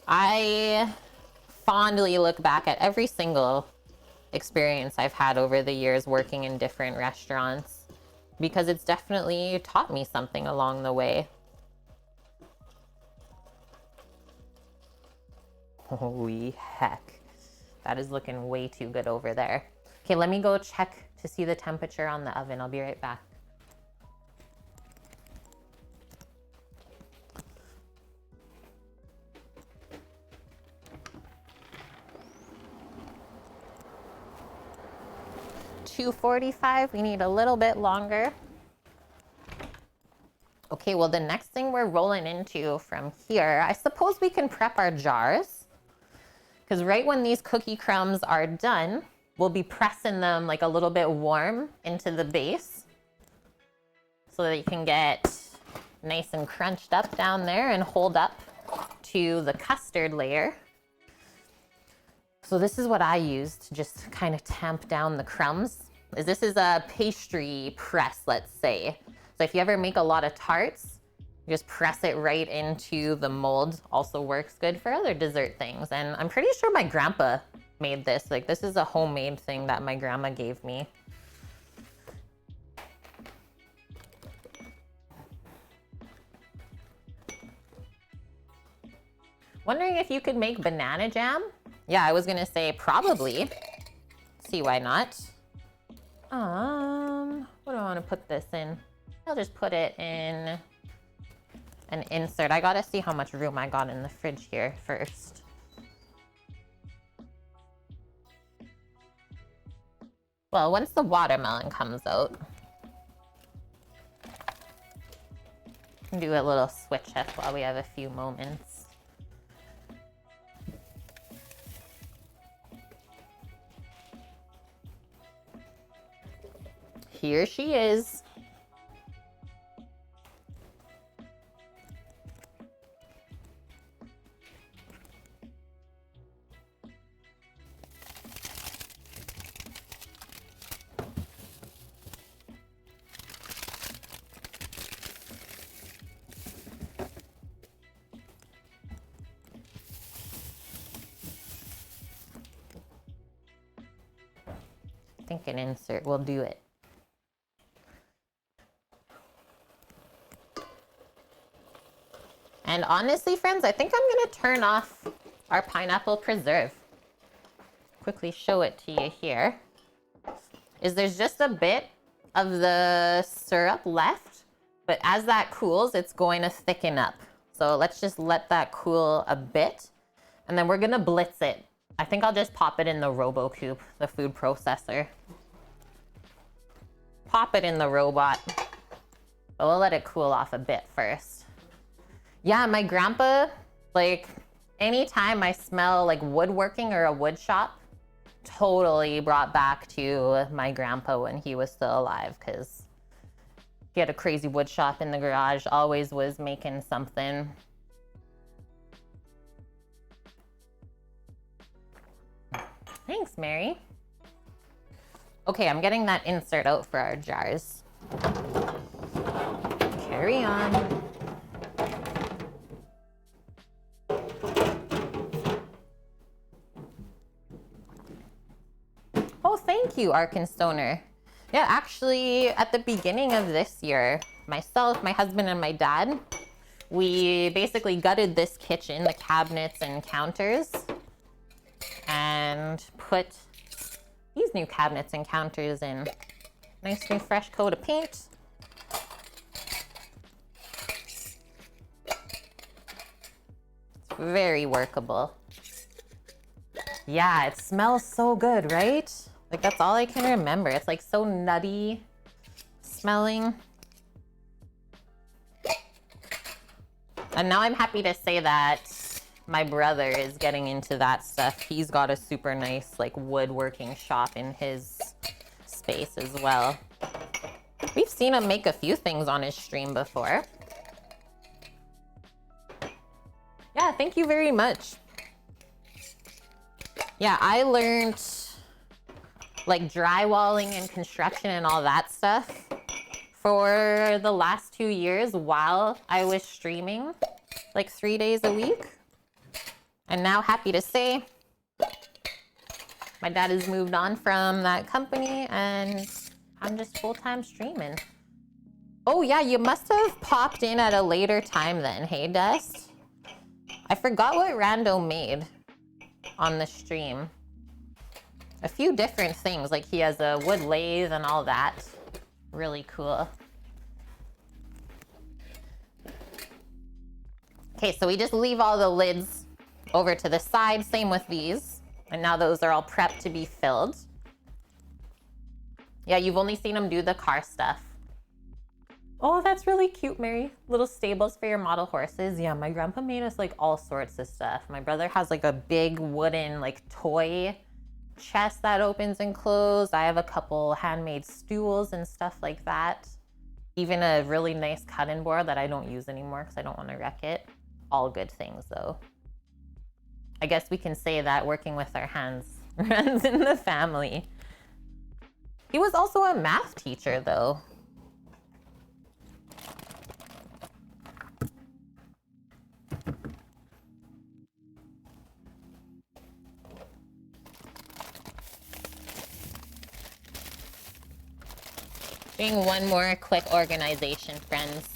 I fondly look back at every single experience I've had over the years working in different restaurants, because it's definitely taught me something along the way. Holy heck. That is looking way too good over there. Okay, let me go check to see the temperature on the oven. I'll be right back. $245, we need a little bit longer. Okay, well the next thing we're rolling into from here, I suppose we can prep our jars. Because right when these cookie crumbs are done, we'll be pressing them like a little bit warm into the base so that you can get nice and crunched up down there and hold up to the custard layer. So this is what I use to just kind of tamp down the crumbs. This is a pastry press, let's say. So if you ever make a lot of tarts, you just press it right into the mold. Also works good for other dessert things. And I'm pretty sure my grandpa made this. Like, this is a homemade thing that my grandma gave me. Wondering if you could make banana jam? Yeah, I was gonna say probably. See why not? What do I want to put this in? I'll just put it in an insert. I gotta see how much room I got in the fridge here first. Well, once the watermelon comes out, do a little switch test while we have a few moments. Here she is. I think an insert will do it. And honestly, friends, I think I'm gonna turn off our pineapple preserve. Quickly show it to you here. There's just a bit of the syrup left, but as that cools, it's going to thicken up. So let's just let that cool a bit, and then we're gonna blitz it. I think I'll just pop it in the RoboCoupe, the food processor. Pop it in the robot, but we'll let it cool off a bit first. Yeah, my grandpa, like, anytime I smell like woodworking or a wood shop, totally brought back to my grandpa when he was still alive, because he had a crazy wood shop in the garage, always was making something. Thanks, Mary. Okay, I'm getting that insert out for our jars. Carry on. Oh, thank you, Arkenstoner. Yeah, actually, at the beginning of this year, myself, my husband, and my dad, we basically gutted this kitchen, the cabinets and counters, and put these new cabinets and counters in. Nice new fresh coat of paint. It's very workable. Yeah, it smells so good, right? Like, that's all I can remember. It's like so nutty smelling. And now I'm happy to say that my brother is getting into that stuff. He's got a super nice, like, woodworking shop in his space as well. We've seen him make a few things on his stream before. Yeah, thank you very much. Yeah, I learned, like, drywalling and construction and all that stuff for the last 2 years while I was streaming, like, 3 days a week. And now, happy to say, my dad has moved on from that company and I'm just full-time streaming. Oh yeah, you must have popped in at a later time then, hey Dust? I forgot what Rando made on the stream. A few different things, like he has a wood lathe and all that. Really cool. Okay, so we just leave all the lids over to the side, same with these. And now those are all prepped to be filled. Yeah, you've only seen him do the car stuff. Oh, that's really cute, Mary. Little stables for your model horses. Yeah, my grandpa made us like all sorts of stuff. My brother has like a big wooden like toy chest that opens and closes. I have a couple handmade stools and stuff like that. Even a really nice cutting board that I don't use anymore because I don't want to wreck it. All good things though. I guess we can say that working with our hands runs in the family. He was also a math teacher though. Doing one more quick organization, friends.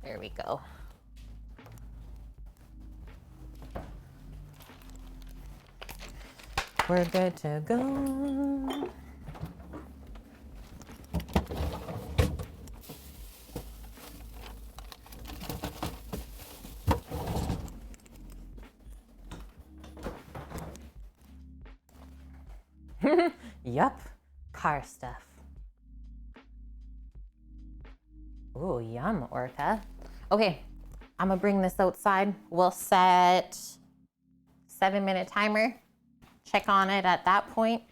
There we go. We're good to go. Yup, car stuff. Ooh, yum, Orca. Okay, I'm gonna bring this outside. We'll set 7-minute timer. Check on it at that point.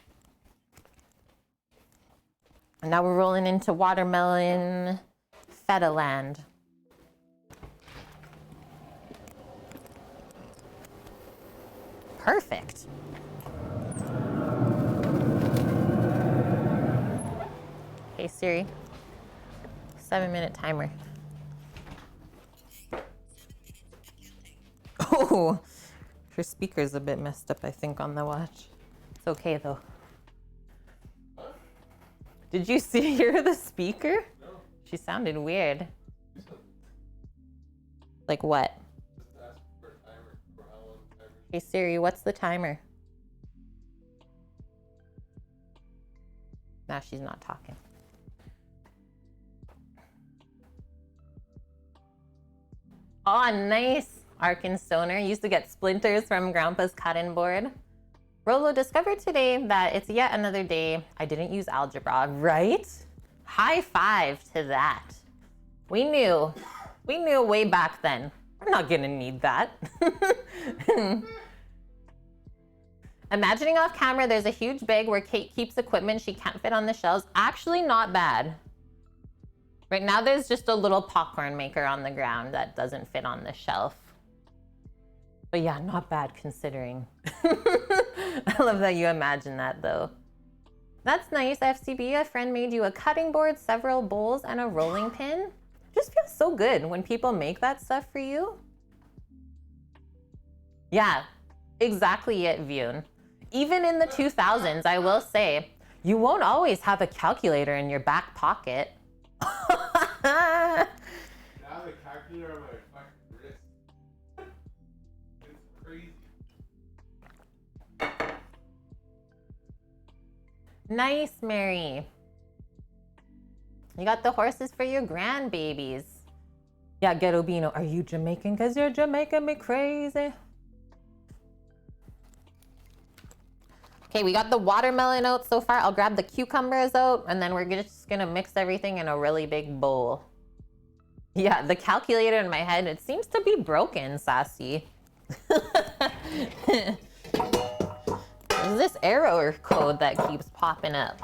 And now we're rolling into watermelon feta land. Perfect. Hey Siri, 7-minute timer. Oh, her speaker's a bit messed up, I think, on the watch. It's okay though. Did you hear the speaker? No. She sounded weird. Like what? Just ask for a timer, for how long the timer. Hey Siri, what's the timer? Now she's not talking. Oh, nice. Arkin Stoner used to get splinters from Grandpa's cutting board. Rolo discovered today that it's yet another day I didn't use algebra, right? High five to that. We knew way back then. We're not gonna need that. Imagining off camera, there's a huge bag where Kate keeps equipment she can't fit on the shelves. Actually not bad. Right now there's just a little popcorn maker on the ground that doesn't fit on the shelf. But yeah, not bad considering. I love that you imagine that though. That's nice, FCB. A friend made you a cutting board, several bowls, and a rolling pin. Just feels so good when people make that stuff for you. Yeah, exactly it, Vyun. Even in the 2000s, I will say, you won't always have a calculator in your back pocket. Now the calculator on my fucking wrist. It's crazy. Nice, Mary. You got the horses for your grandbabies. Yeah, Ghetto Bino, are you Jamaican? Because you're Jamaican me crazy. Okay, we got the watermelon out so far. I'll grab the cucumbers out, and then we're just gonna mix everything in a really big bowl. Yeah, the calculator in my head, it seems to be broken, Sassy. There's this error code that keeps popping up.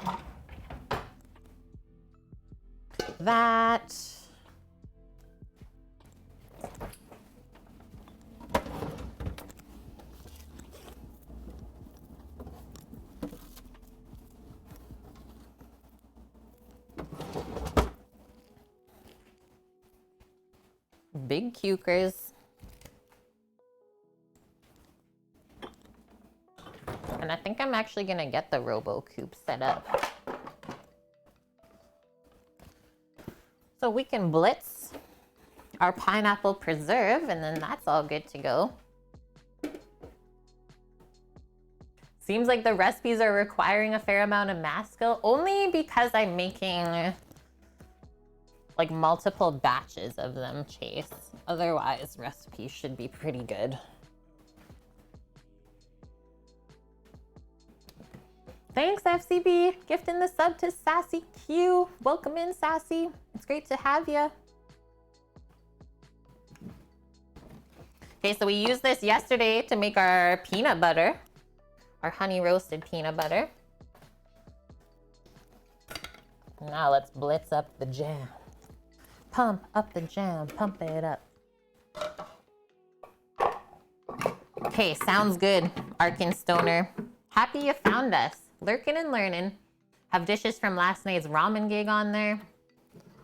That. Big cukers. And I think I'm actually gonna get the Robo Coop set up. So we can blitz our pineapple preserve, and then that's all good to go. Seems like the recipes are requiring a fair amount of math skill, only because I'm making like multiple batches of them, Chase. Otherwise, recipes should be pretty good. Thanks, FCB. Gifting the sub to Sassy Q. Welcome in, Sassy. It's great to have you. Okay, so we used this yesterday to make our peanut butter, our honey roasted peanut butter. Now let's blitz up the jam. Pump up the jam, pump it up. Okay, sounds good, Arkin Stoner. Happy you found us. Lurking and learning. Have dishes from last night's ramen gig on there.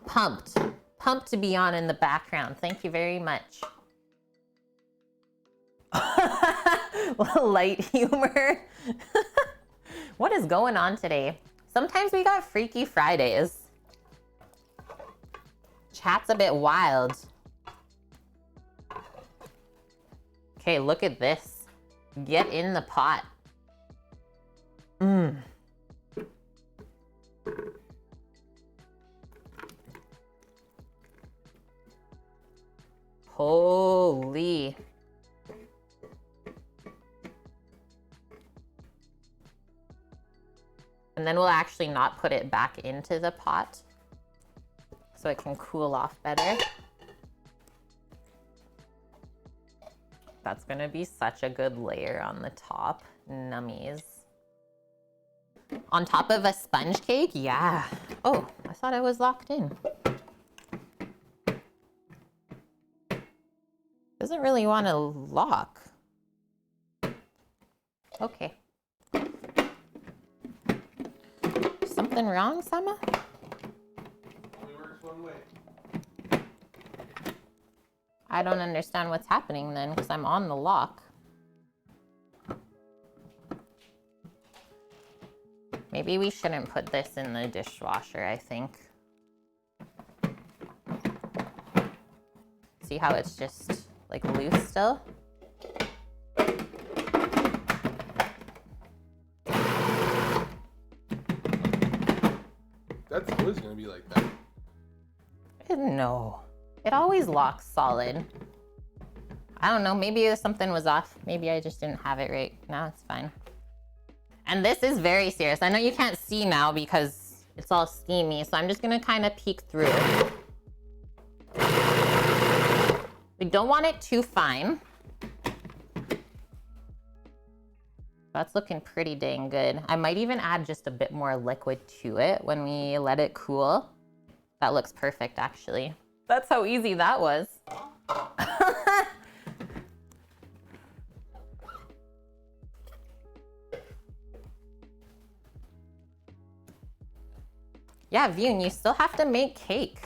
Pumped. Pumped to be on in the background. Thank you very much. Light humor. What is going on today? Sometimes we got Freaky Fridays. Chat's a bit wild. Okay, look at this. Get in the pot. Mmm. Holy. And then we'll actually not put it back into the pot so it can cool off better. That's gonna be such a good layer on the top. Nummies. On top of a sponge cake? Yeah. Oh, I thought I was locked in. Doesn't really want to lock. Okay. Something wrong, Sama? Only works one way. I don't understand what's happening then, because I'm on the lock. Maybe we shouldn't put this in the dishwasher, I think. See how it's just like loose still? That's always gonna be like that. No. It always locks solid. I don't know, maybe something was off. Maybe I just didn't have it right. Now it's fine. And this is very serious. I know you can't see now because it's all steamy, so I'm just gonna kind of peek through. We don't want it too fine. That's looking pretty dang good. I might even add just a bit more liquid to it when we let it cool. That looks perfect, actually. That's how easy that was. Yeah, Vune, you still have to make cake.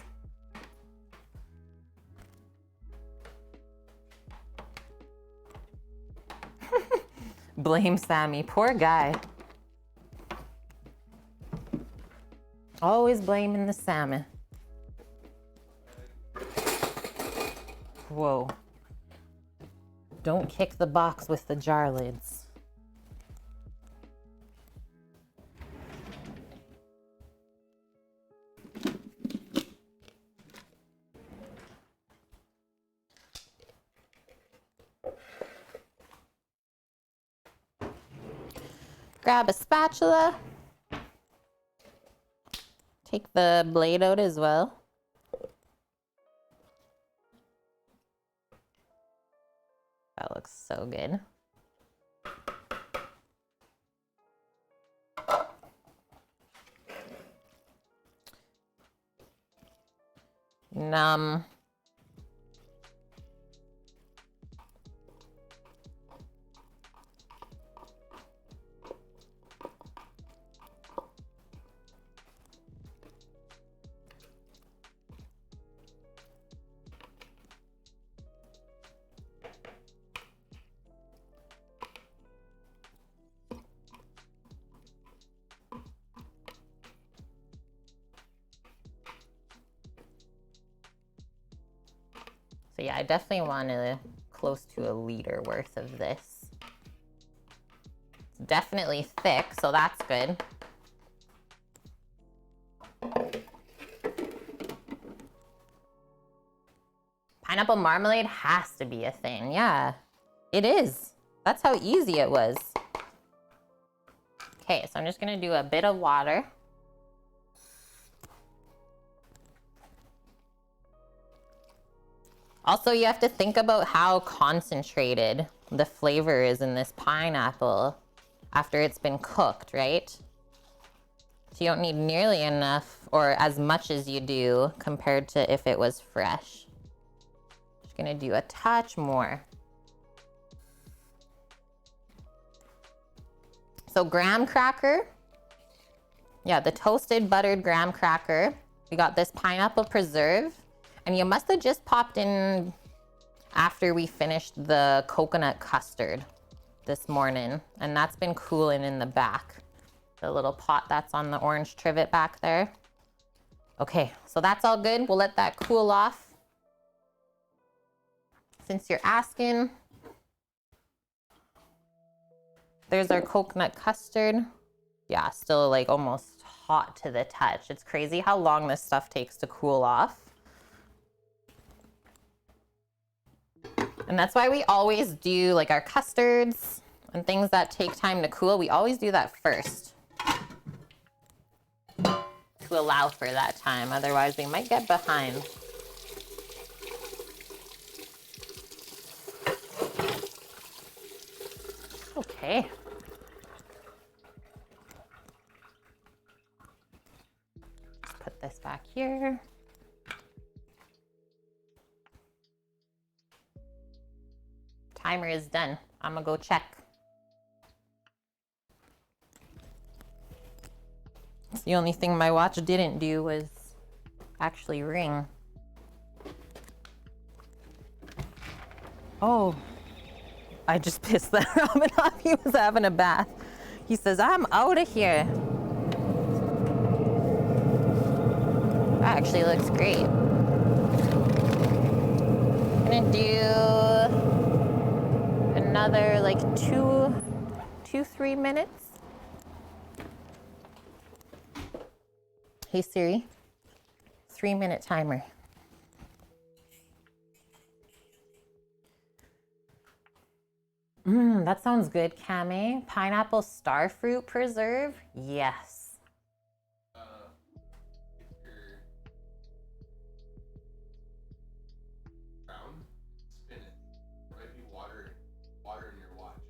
Blame Sammy, poor guy. Always blaming the salmon. Whoa. Don't kick the box with the jar lids. Grab a spatula. Take the blade out as well. That looks so good. Numb. So yeah, I definitely want close to a liter worth of this. It's definitely thick, so that's good. Pineapple marmalade has to be a thing. Yeah, it is. That's how easy it was. Okay, so I'm just gonna do a bit of water. Also, you have to think about how concentrated the flavor is in this pineapple after it's been cooked, right? So you don't need nearly enough or as much as you do compared to if it was fresh. Just gonna do a touch more. So graham cracker. Yeah, the toasted buttered graham cracker. We got this pineapple preserve. And you must have just popped in after we finished the coconut custard this morning. And that's been cooling in the back. The little pot that's on the orange trivet back there. Okay, so that's all good. We'll let that cool off. Since you're asking, there's our coconut custard. Yeah, still like almost hot to the touch. It's crazy how long this stuff takes to cool off. And that's why we always do like our custards and things that take time to cool. We always do that first to allow for that time. Otherwise, we might get behind. Okay. Put this back here. Timer is done. I'm gonna go check. The only thing my watch didn't do was actually ring. Oh, I just pissed that Robin off. He was having a bath. He says, I'm out of here. That actually looks great. I'm gonna do another like 3 minutes. Hey Siri, 3-minute timer. That sounds good, Kame. Pineapple starfruit preserve? Yes. If you're crown, spin it. There might be water in your watch.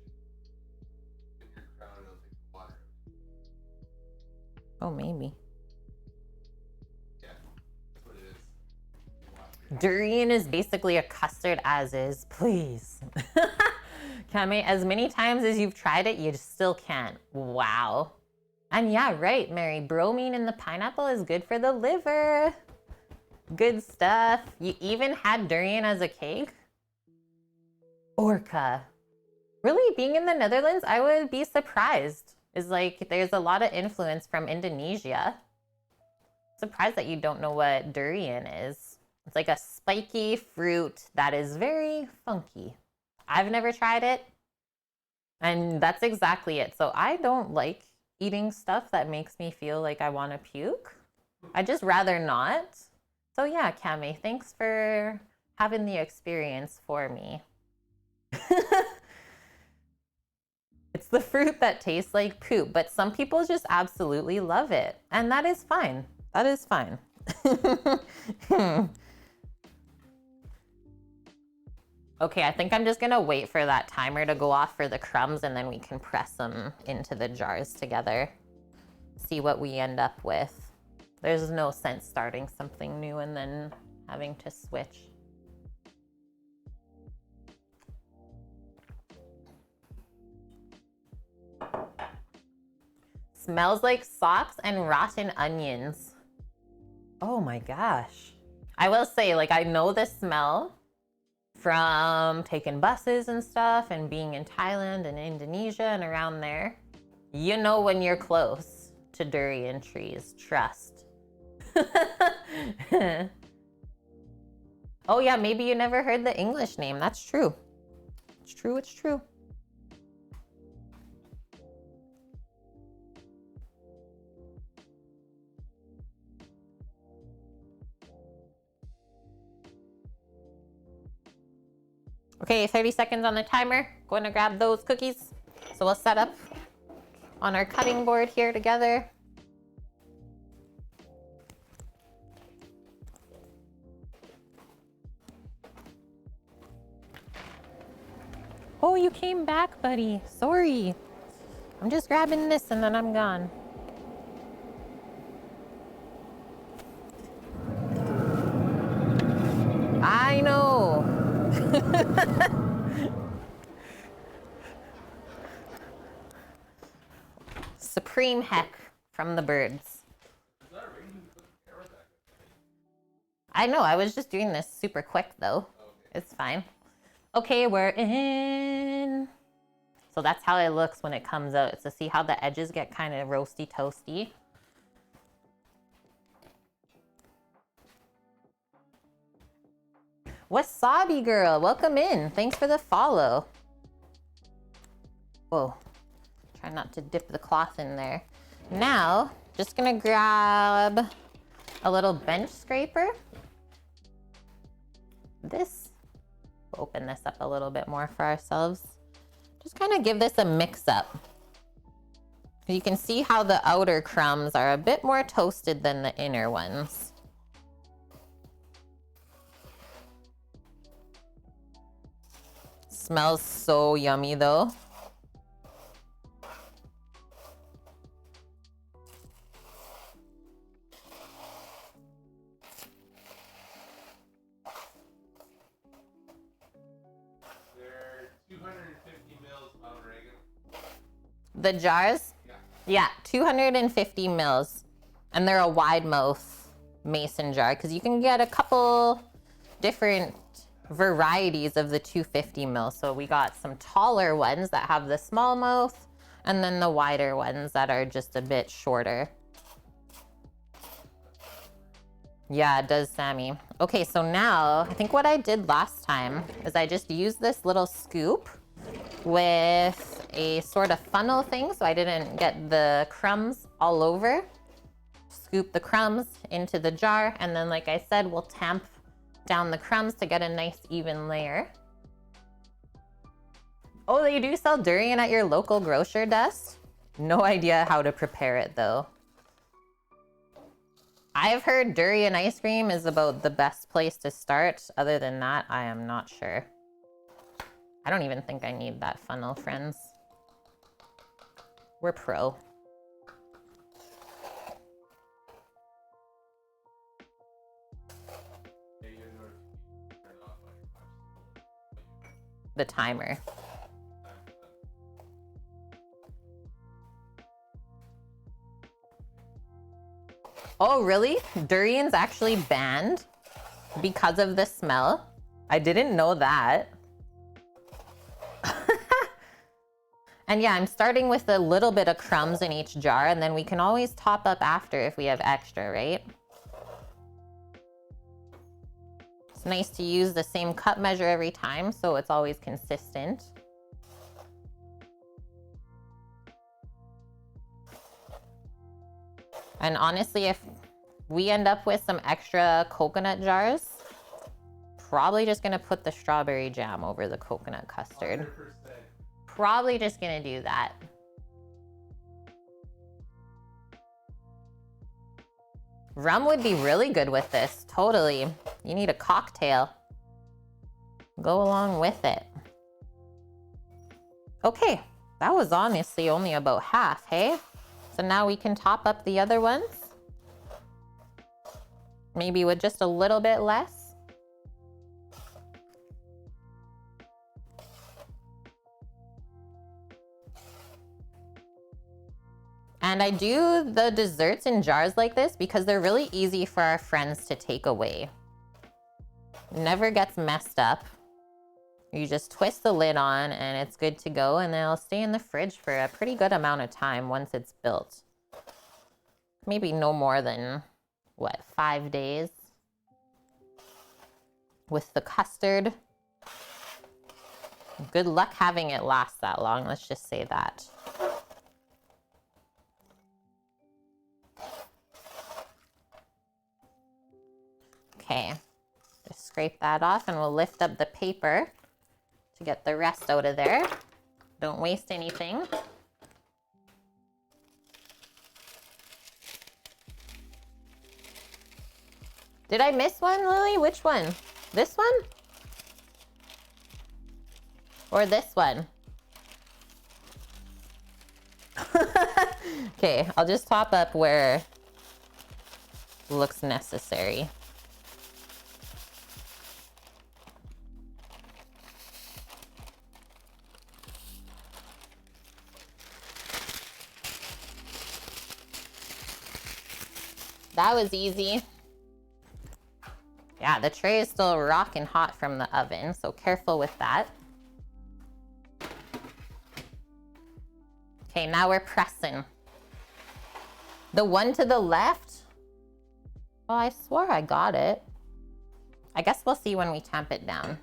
In your crown, it'll take the water out. Oh, maybe. Yeah, that's what it is. Durian is basically a custard as is, please. Kame, as many times as you've tried it, you just still can't. Wow. And yeah, right, Mary. Bromine in the pineapple is good for the liver. Good stuff. You even had durian as a cake? Orca. Really, being in the Netherlands, I would be surprised. It's like there's a lot of influence from Indonesia. Surprised that you don't know what durian is. It's like a spiky fruit that is very funky. I've never tried it, and that's exactly it. So I don't like eating stuff that makes me feel like I want to puke. I just rather not. So yeah, Kame, thanks for having the experience for me. It's the fruit that tastes like poop, but some people just absolutely love it, and that is fine. That is fine. Okay, I think I'm just gonna wait for that timer to go off for the crumbs, and then we can press them into the jars together. See what we end up with. There's no sense starting something new and then having to switch. Smells like socks and rotten onions. Oh my gosh. I will say, like, I know the smell from taking buses and stuff and being in Thailand and Indonesia and around there. You know when you're close to durian trees, trust. Oh yeah, maybe you never heard the English name. That's true. It's true, it's true. Okay, 30 seconds on the timer. Going to grab those cookies. So we'll set up on our cutting board here together. Oh, you came back, buddy. Sorry. I'm just grabbing this and then I'm gone. I know. Supreme heck from the birds. I know, I was just doing this super quick though. It's fine. Okay, we're in. So that's how it looks when it comes out. So see how the edges get kind of roasty toasty. Wasabi girl, welcome in. Thanks for the follow. Whoa, try not to dip the cloth in there. Now, just gonna grab a little bench scraper. Open this up a little bit more for ourselves. Just kind of give this a mix up. You can see how the outer crumbs are a bit more toasted than the inner ones. Smells so yummy though. They're 250 mils on Reagan. The jars? Yeah, 250 mils. And they're a wide mouth mason jar because you can get a couple different varieties of the 250 mil. So we got some taller ones that have the small mouth and then the wider ones that are just a bit shorter. Yeah, it does, Sammy. Okay, so now I think what I did last time is I just used this little scoop with a sort of funnel thing so I didn't get the crumbs all over. Scoop the crumbs into the jar and then, like I said, we'll tamp down the crumbs to get a nice even layer. Oh, they do sell durian at your local grocer, Dust? No idea how to prepare it though. I've heard durian ice cream is about the best place to start. Other than that, I am not sure. I don't even think I need that funnel, friends. We're pro. The timer. Oh, really? Durian's actually banned because of the smell? I didn't know that. And yeah, I'm starting with a little bit of crumbs in each jar, and then we can always top up after if we have extra, right? It's nice to use the same cup measure every time, so it's always consistent. And honestly, if we end up with some extra coconut jars, probably just gonna put the strawberry jam over the coconut custard. 100%. Probably just gonna do that. Rum would be really good with this, totally. You need a cocktail. Go along with it. Okay, that was honestly only about half, hey? So now we can top up the other ones. Maybe with just a little bit less. And I do the desserts in jars like this because they're really easy for our friends to take away. Never gets messed up. You just twist the lid on and it's good to go, and then it'll stay in the fridge for a pretty good amount of time once it's built. Maybe no more than, what, 5 days? With the custard. Good luck having it last that long, let's just say that. Okay, just scrape that off and we'll lift up the paper to get the rest out of there. Don't waste anything. Did I miss one, Lily? Which one? This one? Or this one? Okay, I'll just top up where looks necessary. That was easy. Yeah, the tray is still rocking hot from the oven, so careful with that. Okay, now we're pressing. The one to the left? Oh, I swore I got it. I guess we'll see when we tamp it down.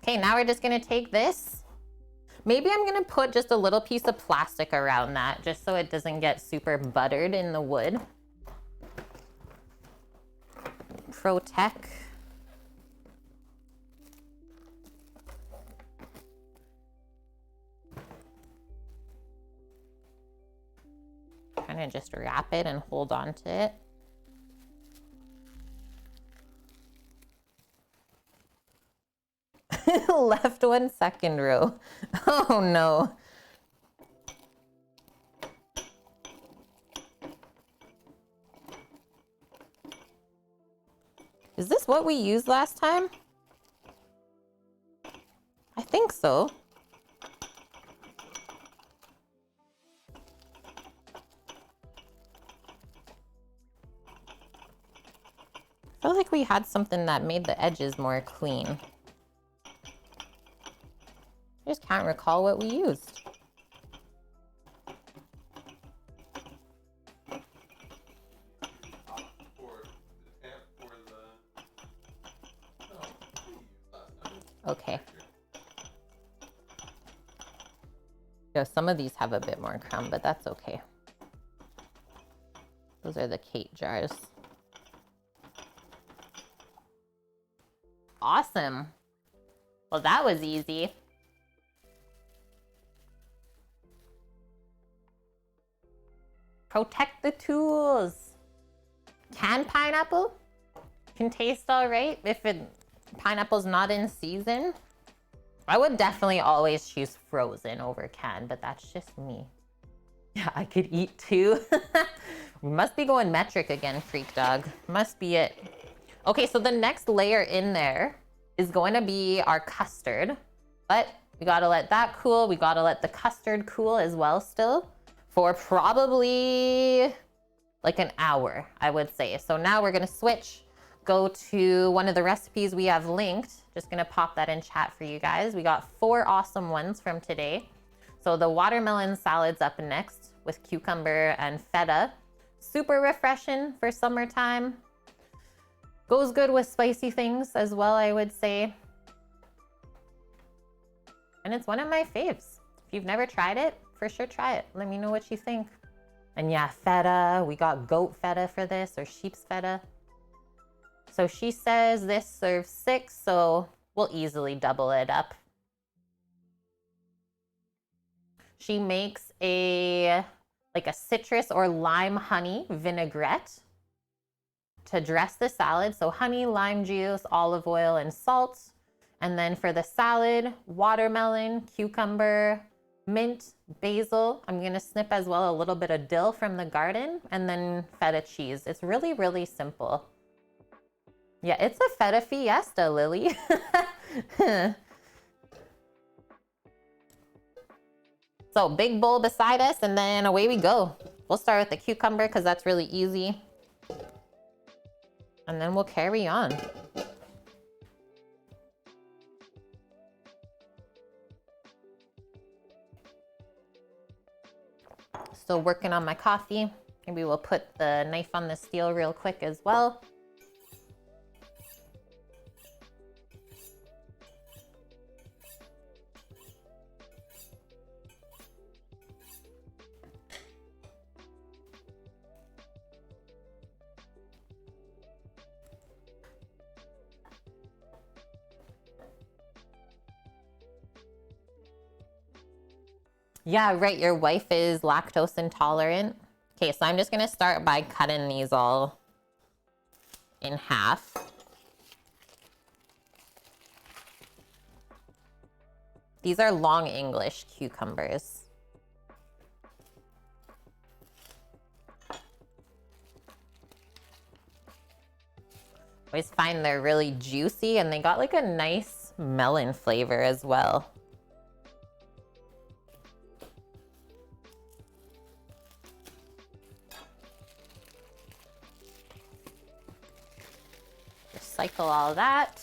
Okay, now we're just gonna take this. Maybe I'm gonna put just a little piece of plastic around that just so it doesn't get super buttered in the wood. Protect. Kind of just wrap it and hold on to it. Left 1 second row. Oh no. Is this what we used last time? I think so. I feel like we had something that made the edges more clean. I just can't recall what we used. Okay. Yeah, some of these have a bit more crumb, but that's okay. Those are the Kate jars. Awesome. Well, that was easy. Protect the tools. Canned pineapple can taste all right if pineapple's not in season. I would definitely always choose frozen over canned, but that's just me. Yeah, I could eat two. We must be going metric again, Freak Dog. Must be it. Okay, so the next layer in there is going to be our custard, but we gotta let that cool. We gotta let the custard cool as well still for probably like an hour, I would say. So now we're gonna switch, go to one of the recipes we have linked. Just gonna pop that in chat for you guys. We got 4 awesome ones from today. So the watermelon salad's up next with cucumber and feta. Super refreshing for summertime. Goes good with spicy things as well, I would say. And it's one of my faves. If you've never tried it, for sure try it. Let me know what you think. And yeah, feta. We got goat feta for this, or sheep's feta. So she says this serves 6, so we'll easily double it up. She makes a citrus or lime honey vinaigrette to dress the salad. So honey, lime juice, olive oil, and salt. And then for the salad, watermelon, cucumber, mint, basil. I'm gonna snip as well a little bit of dill from the garden, and then feta cheese. It's really, really simple. Yeah, it's a feta fiesta, Lily. So big bowl beside us, and then away we go. We'll start with the cucumber because that's really easy. And then we'll carry on. Still working on my coffee. Maybe we'll put the knife on the steel real quick as well. Yeah, right, your wife is lactose intolerant. Okay, so I'm just gonna start by cutting these all in half. These are long English cucumbers. Always find they're really juicy, and they got like a nice melon flavor as well. Recycle all that.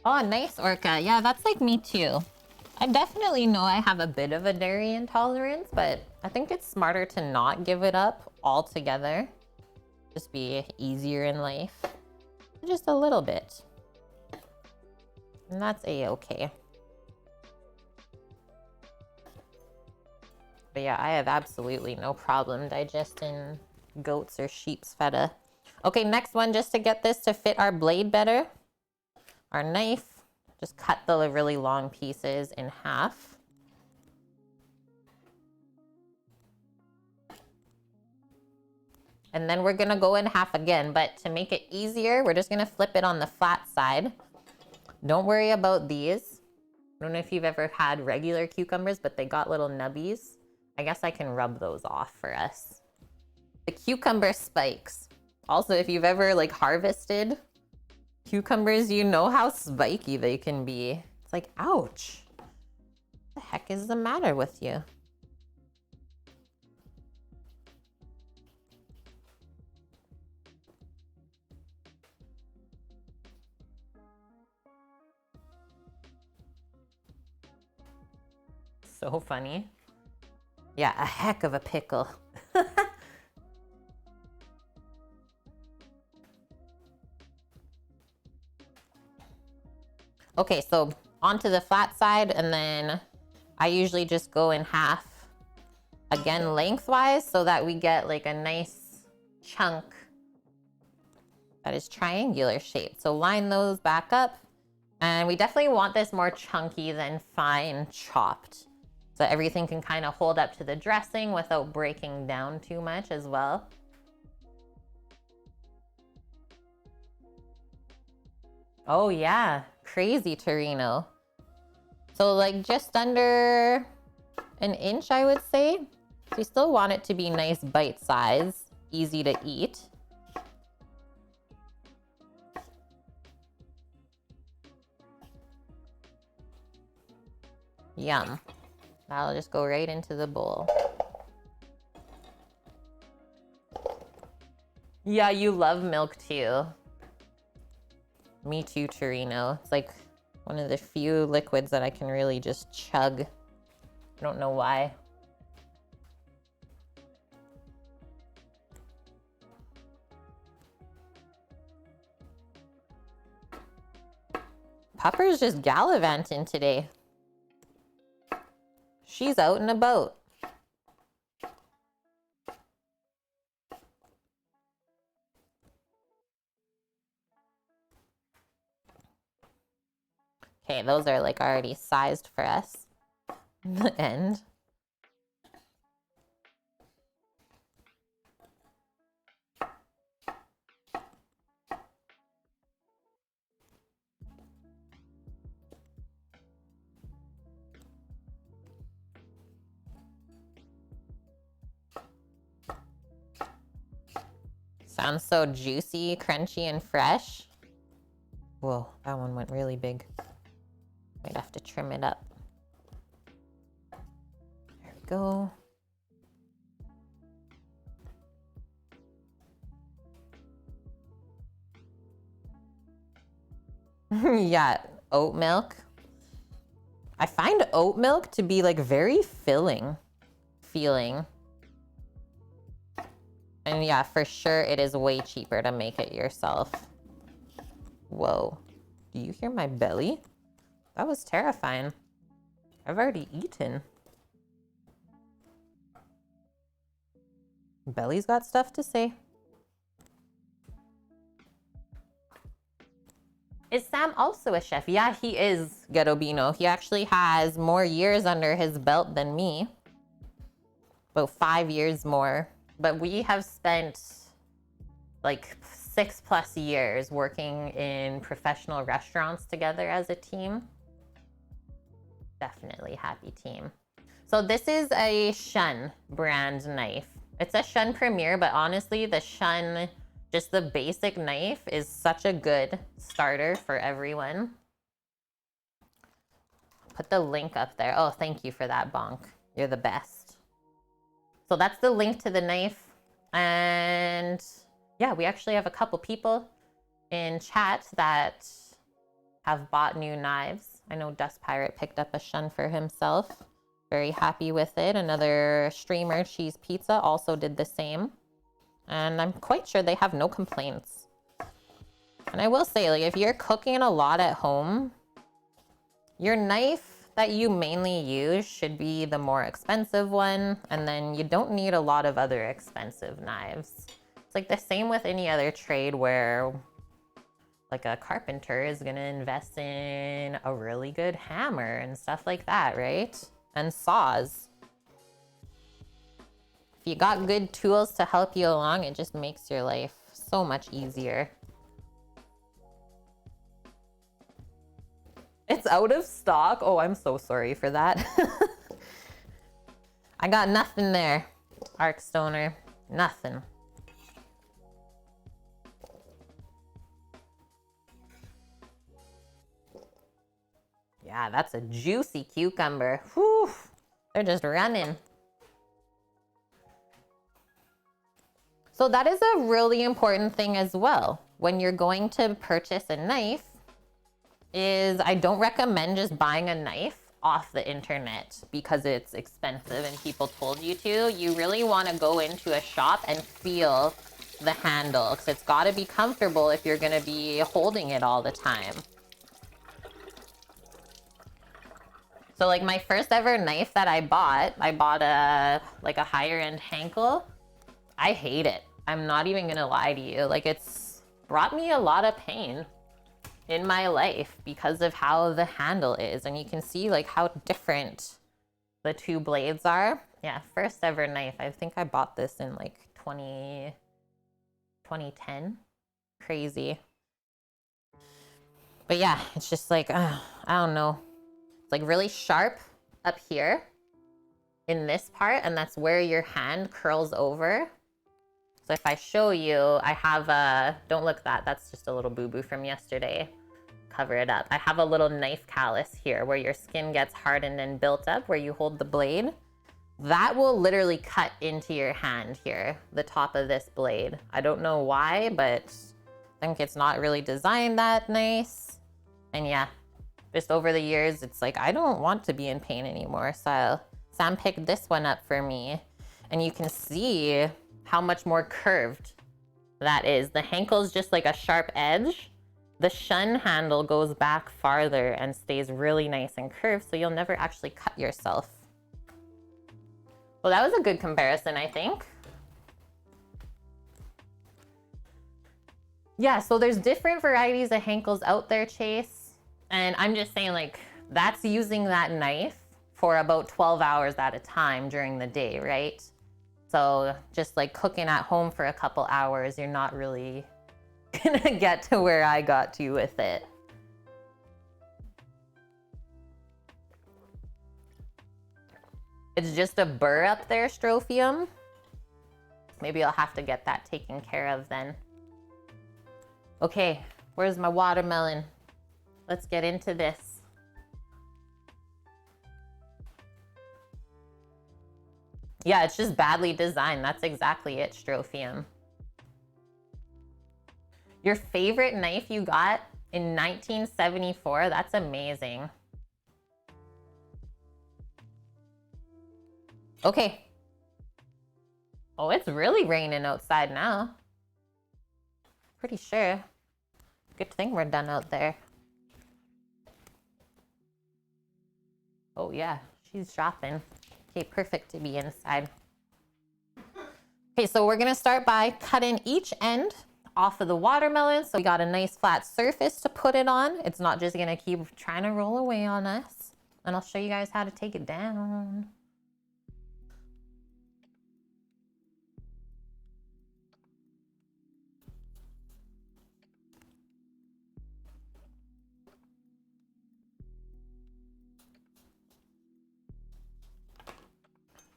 Oh, nice, Orca. Yeah, that's like me too. I definitely know I have a bit of a dairy intolerance, but I think it's smarter to not give it up altogether. Just be easier in life. Just a little bit. And that's a-okay. But yeah, I have absolutely no problem digesting goats or sheep's feta. Okay, next one, just to get this to fit our blade better. Our knife, just cut the really long pieces in half. And then we're gonna go in half again, but to make it easier, we're just gonna flip it on the flat side. Don't worry about these. I don't know if you've ever had regular cucumbers, but they got little nubbies. I guess I can rub those off for us. The cucumber spikes. Also, if you've ever like harvested cucumbers, you know how spiky they can be. It's like, ouch. What the heck is the matter with you? So funny. Yeah, a heck of a pickle. Okay, so onto the flat side, and then I usually just go in half again lengthwise so that we get like a nice chunk that is triangular shaped. So line those back up, and we definitely want this more chunky than fine chopped, so everything can kind of hold up to the dressing without breaking down too much as well. Oh yeah, crazy Torino. So like just under an inch, I would say. So you still want it to be nice bite size, easy to eat. Yum. That'll just go right into the bowl. Yeah, you love milk too. Me too, Torino. It's like one of the few liquids that I can really just chug. I don't know why. Pupper's just gallivanting today. She's out and about. Okay, those are like already sized for us. The end. Sounds so juicy, crunchy, and fresh. Whoa, that one went really big. Might have to trim it up. There we go. Yeah, oat milk. I find oat milk to be like very filling feeling. And yeah, for sure it is way cheaper to make it yourself. Whoa, do you hear my belly? That was terrifying. I've already eaten. Belly's got stuff to say. Is Sam also a chef? Yeah, he is, Garobino. He actually has more years under his belt than me. About 5 years more. But we have spent like 6+ years working in professional restaurants together as a team. Definitely happy team. So this is a Shun brand knife. It's a Shun Premier, but honestly, the Shun, just the basic knife, is such a good starter for everyone. Put the link up there. Oh, thank you for that, Bonk. You're the best. So that's the link to the knife. And yeah, we actually have a couple people in chat that have bought new knives. I know Dust Pirate picked up a Shun for himself. Very happy with it. Another streamer, Cheese Pizza, also did the same. And I'm quite sure they have no complaints. And I will say, like, if you're cooking a lot at home, Your knife that you mainly use should be the more expensive one, and then you don't need a lot of other expensive knives. It's like the same with any other trade where like a carpenter is gonna invest in a really good hammer and stuff like that, right? And saws. If you got good tools to help you along, it just makes your life so much easier. It's out of stock? Oh, I'm so sorry for that. I got nothing there, Arkstoner. Nothing. Yeah, that's a juicy cucumber. Whew, they're just running. So that is a really important thing as well. When you're going to purchase a knife, is I don't recommend just buying a knife off the internet because it's expensive and people told you to. You really want to go into a shop and feel the handle because it's got to be comfortable if you're going to be holding it all the time. So like my first ever knife that I bought a higher end Henkel. I hate it. I'm not even gonna lie to you. Like it's brought me a lot of pain in my life because of how the handle is. And you can see like how different the two blades are. Yeah, first ever knife. I think I bought this in like 2010. Crazy. But yeah, it's just like, I don't know. It's like really sharp up here in this part, and that's where your hand curls over. So if I show you, I have a, don't look that's just a little boo-boo from yesterday. Cover it up. I have a little knife callus here where your skin gets hardened and built up where you hold the blade. That will literally cut into your hand here, the top of this blade. I don't know why, but I think it's not really designed that nice. And yeah, just over the years, it's like, I don't want to be in pain anymore. So Sam picked this one up for me, and you can see how much more curved that is. The Henkel's just like a sharp edge. The Shun handle goes back farther and stays really nice and curved, so you'll never actually cut yourself. Well, that was a good comparison, I think. Yeah, so there's different varieties of Henkels out there, Chase. And I'm just saying, like, that's using that knife for about 12 hours at a time during the day, right? So just like cooking at home for a couple hours, you're not really gonna get to where I got to with it. It's just a burr up there, Strophium. Maybe I'll have to get that taken care of then. Okay, where's my watermelon? Let's get into this. Yeah, it's just badly designed. That's exactly it, Strophium. Your favorite knife you got in 1974? That's amazing. Okay. Oh, it's really raining outside now. Pretty sure. Good thing we're done out there. Oh yeah, she's shopping. Okay, perfect to be inside. Okay, so we're gonna start by cutting each end off of the watermelon. So we got a nice flat surface to put it on. It's not just gonna keep trying to roll away on us. And I'll show you guys how to take it down.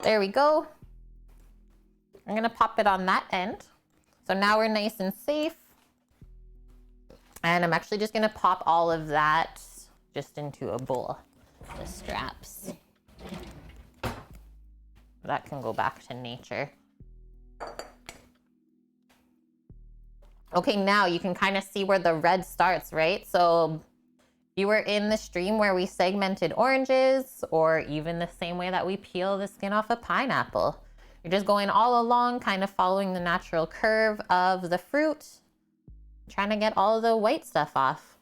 There we go. I'm gonna pop it on that end. So now we're nice and safe. And I'm actually just gonna pop all of that just into a bowl. The straps. That can go back to nature. Okay, now you can kind of see where the red starts, right? So you were in the stream where we segmented oranges, or even the same way that we peel the skin off a pineapple. You're just going all along, kind of following the natural curve of the fruit, trying to get all of the white stuff off.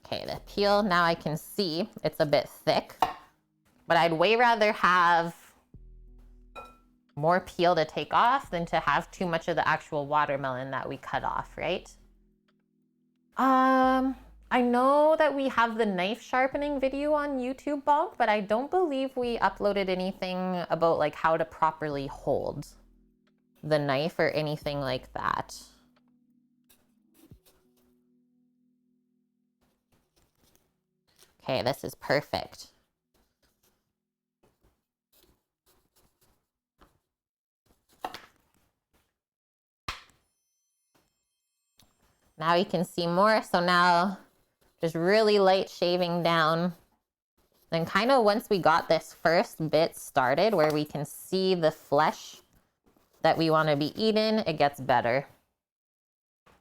Okay, the peel, now I can see it's a bit thick, but I'd way rather have more peel to take off than to have too much of the actual watermelon that we cut off, right? I know that we have the knife sharpening video on YouTube, Bonk, but I don't believe we uploaded anything about like how to properly hold the knife or anything like that. Okay, this is perfect. Now you can see more. So now just really light shaving down. Then kind of once we got this first bit started where we can see the flesh that we want to be eating, it gets better. You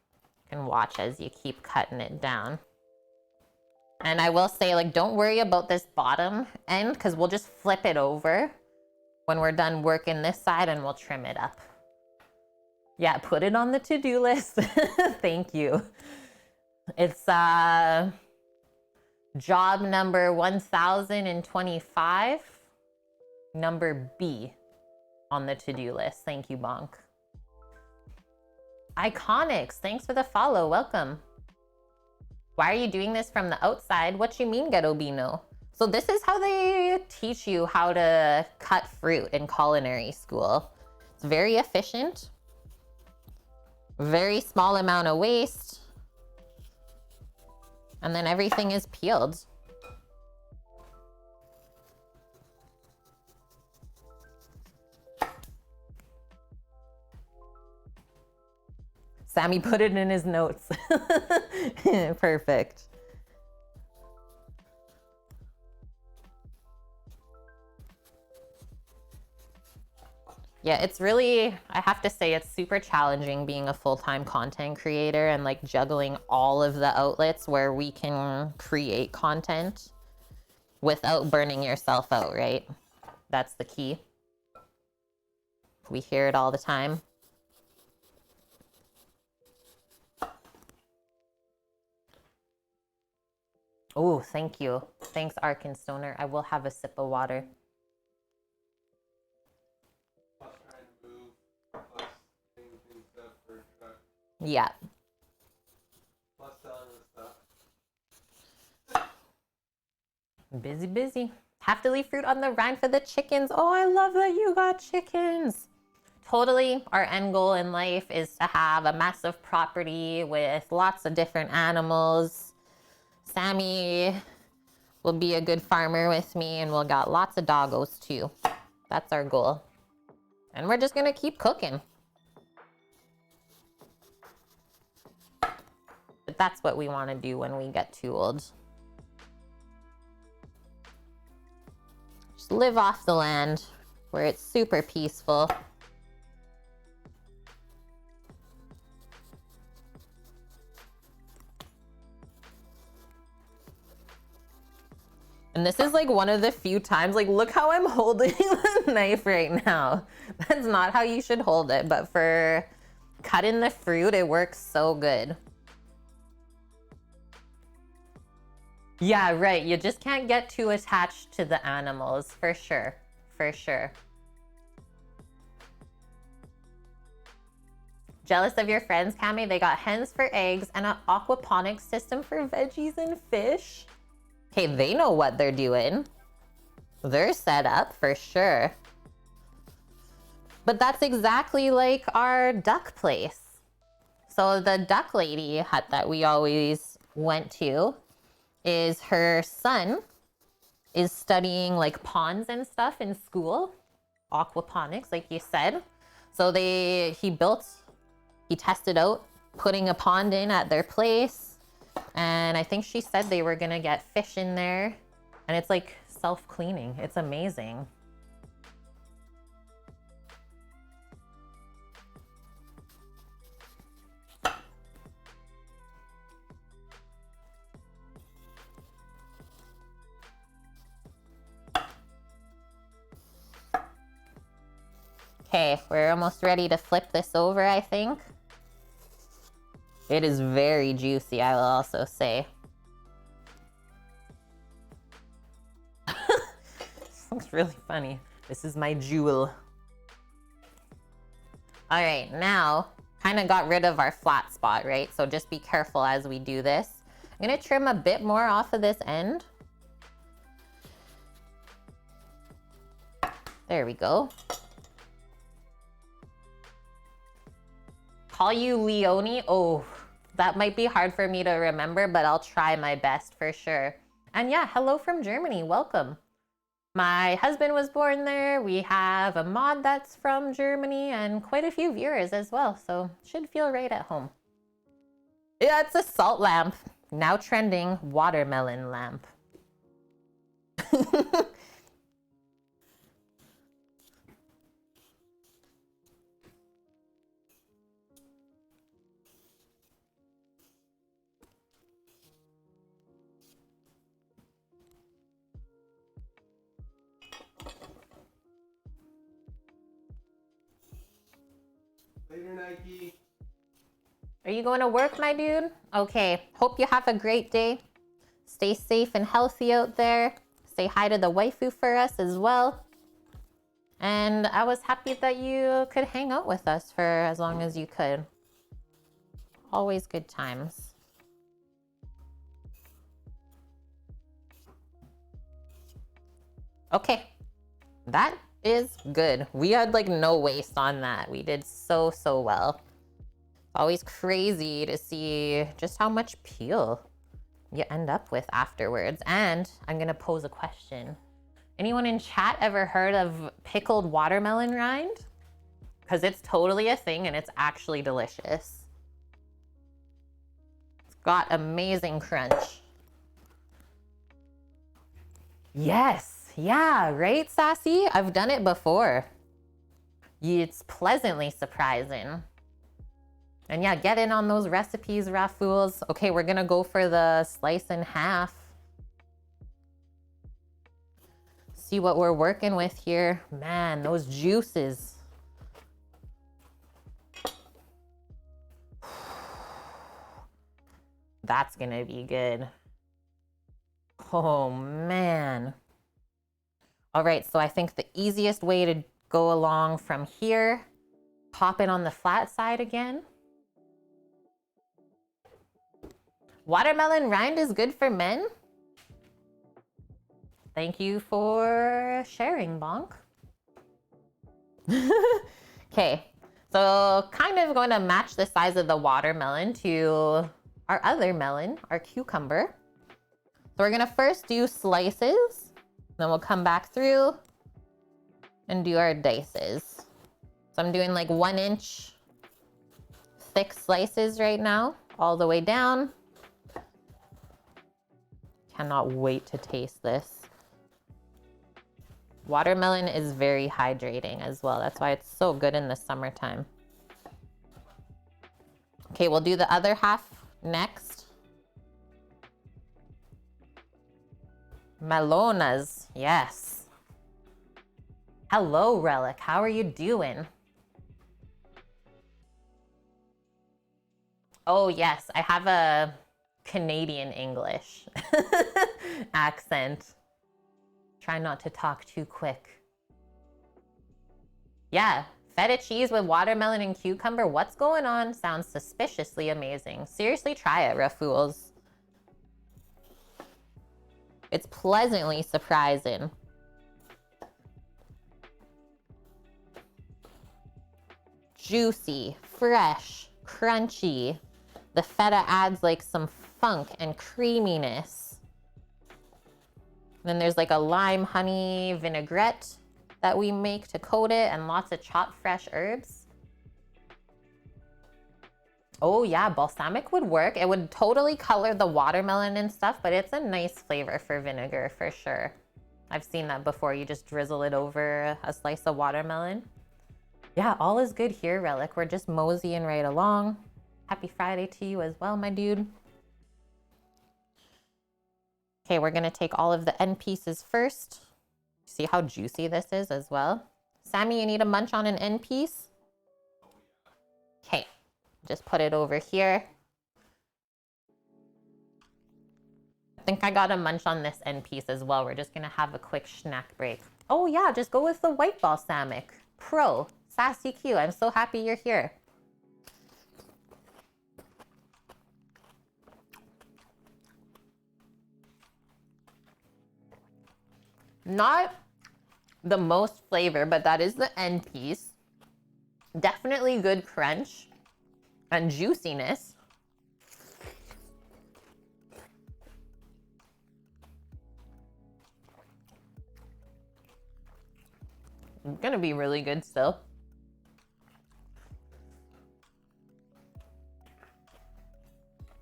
can watch as you keep cutting it down. And I will say, like, don't worry about this bottom end because we'll just flip it over when we're done working this side and we'll trim it up. Yeah, put it on the to-do list. Thank you. It's job number 1025, number B on the to-do list. Thank you, Bonk. Iconics, thanks for the follow. Welcome. Why are you doing this from the outside? What you mean, Garobino? So this is how they teach you how to cut fruit in culinary school. It's very efficient. Very small amount of waste. And then everything is peeled. Sammy put it in his notes. Perfect. Yeah, it's really, I have to say, it's super challenging being a full-time content creator and like juggling all of the outlets where we can create content without burning yourself out, right? That's the key. We hear it all the time. Oh, thank you. Thanks, Arkenstoner. I will have a sip of water. Yeah. Plus selling the stuff. Busy, busy. Have to leave fruit on the rind for the chickens. Oh, I love that you got chickens. Totally, our end goal in life is to have a massive property with lots of different animals. Sammy will be a good farmer with me and we'll got lots of doggos too. That's our goal. And we're just gonna keep cooking. But that's what we want to do when we get too old. Just live off the land where it's super peaceful. And this is like one of the few times, like look how I'm holding the knife right now. That's not how you should hold it, but for cutting the fruit, it works so good. Yeah, right. You just can't get too attached to the animals, for sure. For sure. Jealous of your friends, Cami? They got hens for eggs and an aquaponics system for veggies and fish. Okay, they know what they're doing. They're set up for sure. But that's exactly like our duck place. So the duck lady hut that we always went to, is her son is studying like ponds and stuff in school, aquaponics, like you said. So he tested out putting a pond in at their place. And I think she said they were gonna get fish in there and it's like self-cleaning. It's amazing. Okay, we're almost ready to flip this over, I think. It is very juicy, I will also say. really funny. This is my jewel. All right, now kind of got rid of our flat spot, right? So just be careful as we do this. I'm gonna trim a bit more off of this end. There we go. Call you Leonie? Oh, that might be hard for me to remember, but I'll try my best for sure. And yeah, hello from Germany, welcome. My husband was born there. We have a mod that's from Germany and quite a few viewers as well, so should feel right at home. Yeah, it's a salt lamp. Now trending watermelon lamp. Later, Nike. Are you going to work, my dude? Okay, hope you have a great day. Stay safe and healthy out there. Say hi to the waifu for us as well. And I was happy that you could hang out with us for as long as you could. Always good times. Okay, that is good. We had like no waste on that. We did so well. Always crazy to see just how much peel you end up with afterwards. And I'm gonna pose a question. Anyone in chat ever heard of pickled watermelon rind? Because it's totally a thing and it's actually delicious. It's got amazing crunch. Yes, yeah, right, Sassy? I've done it before. It's pleasantly surprising. And yeah, get in on those recipes, Rafools. Okay, we're gonna go for the slice in half. See what we're working with here. Man, those juices. That's gonna be good. Oh man. All right, so I think the easiest way to go along from here, pop it on the flat side again. Watermelon rind is good for men? Thank you for sharing, Bonk. Okay, so kind of going to match the size of the watermelon to our other melon, our cucumber. So we're gonna first do slices, then we'll come back through and do our dices. So I'm doing like 1 inch thick slices right now, all the way down. Cannot wait to taste this. Watermelon is very hydrating as well. That's why it's so good in the summertime. Okay, we'll do the other half next. Melonas, yes. Hello, Relic. How are you doing? Oh, yes. I have a Canadian English accent. Try not to talk too quick. Yeah, feta cheese with watermelon and cucumber. What's going on? Sounds suspiciously amazing. Seriously, try it, Rafools. It's pleasantly surprising. Juicy, fresh, crunchy. The feta adds like some funk and creaminess. Then there's like a lime honey vinaigrette that we make to coat it and lots of chopped fresh herbs. Oh yeah, balsamic would work. It would totally color the watermelon and stuff, but it's a nice flavor for vinegar for sure. I've seen that before. You just drizzle it over a slice of watermelon. Yeah, all is good here, Relic. We're just moseying right along. Happy Friday to you as well, my dude. Okay, we're gonna take all of the end pieces first. See how juicy this is as well. Sammy, you need a munch on an end piece? Okay, just put it over here. I think I got a munch on this end piece as well. We're just gonna have a quick snack break. Oh yeah, just go with the white balsamic. Pro, Sassy Q. I'm so happy you're here. Not the most flavor, but that is the end piece. Definitely good crunch and juiciness. It's gonna be really good still.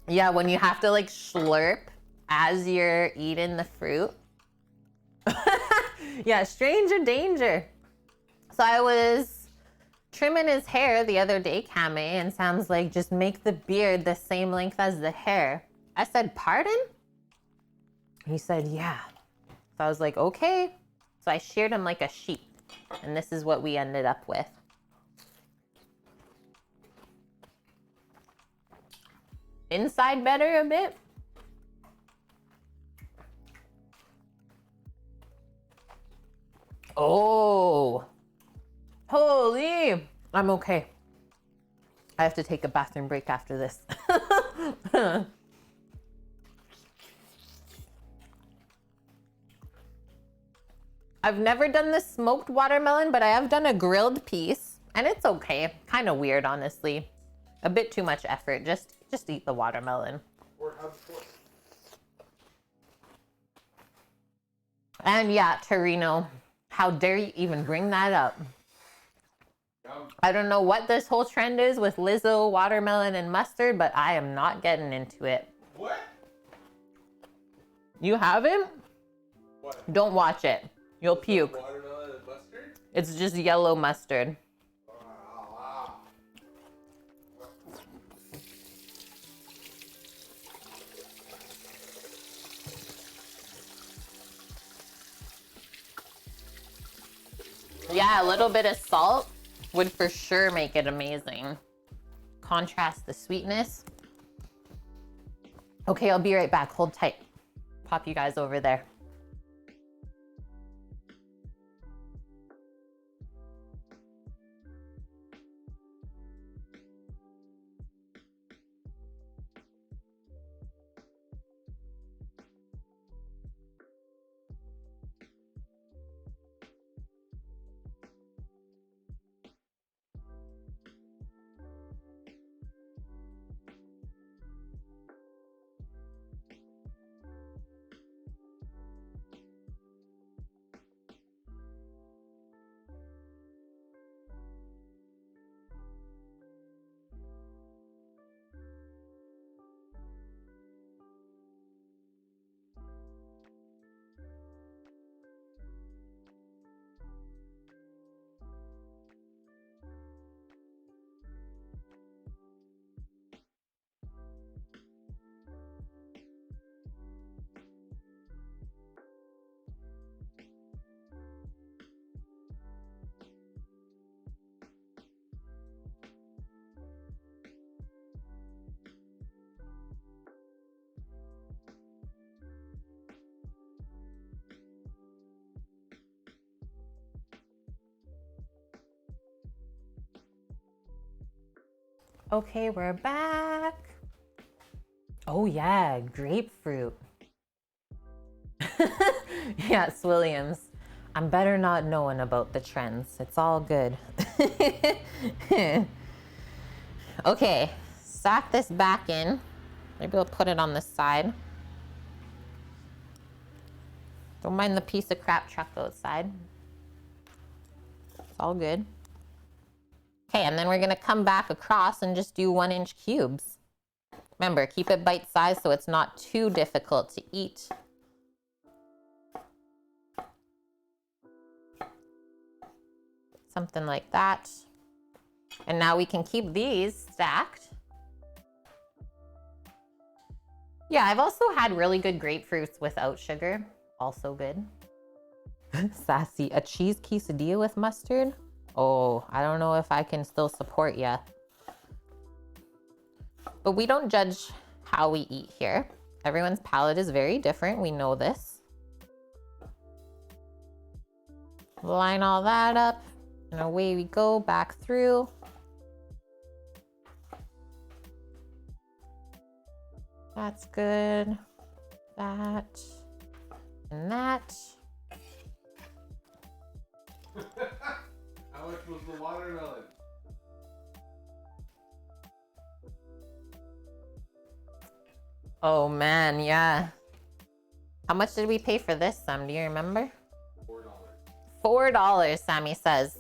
Yeah, when you have to like slurp as you're eating the fruit. Yeah, stranger danger. So I was trimming his hair the other day, Kame, and Sam's like, just make the beard the same length as the hair. I said, pardon? He said, yeah. So I was like, okay. So I sheared him like a sheep. And this is what we ended up with. Inside better a bit. Oh, holy. I'm okay. I have to take a bathroom break after this. I've never done the smoked watermelon, but I have done a grilled piece, and it's okay. Kind of weird, honestly. A bit too much effort. Just eat the watermelon. Or have pork. And yeah, Torino, how dare you even bring that up? I don't know what this whole trend is with Lizzo, watermelon, and mustard, but I am not getting into it. What? You haven't? What? Don't watch it. You'll puke. Watermelon and mustard? It's just yellow mustard. Yeah, a little bit of salt would for sure make it amazing. Contrast the sweetness. Okay, I'll be right back. Hold tight. Pop you guys over there. Okay, we're back. Oh yeah, grapefruit. Yes, Williams. I'm better not knowing about the trends. It's all good. Okay, stack this back in. Maybe we'll put it on this side. Don't mind the piece of crap truck outside. It's all good. Okay, and then we're gonna come back across and just do 1-inch cubes. Remember, keep it bite-sized so it's not too difficult to eat. Something like that. And now we can keep these stacked. Yeah, I've also had really good grapefruits without sugar. Also good. Sassy, a cheese quesadilla with mustard? Oh, I don't know if I can still support ya. But we don't judge how we eat here. Everyone's palate is very different. We know this. line all that up, and away we go back through. That's good. That and that. How much was the watermelon? Oh man, yeah. How much did we pay for this, Sam? Do you remember? $4. $4, Sammy says.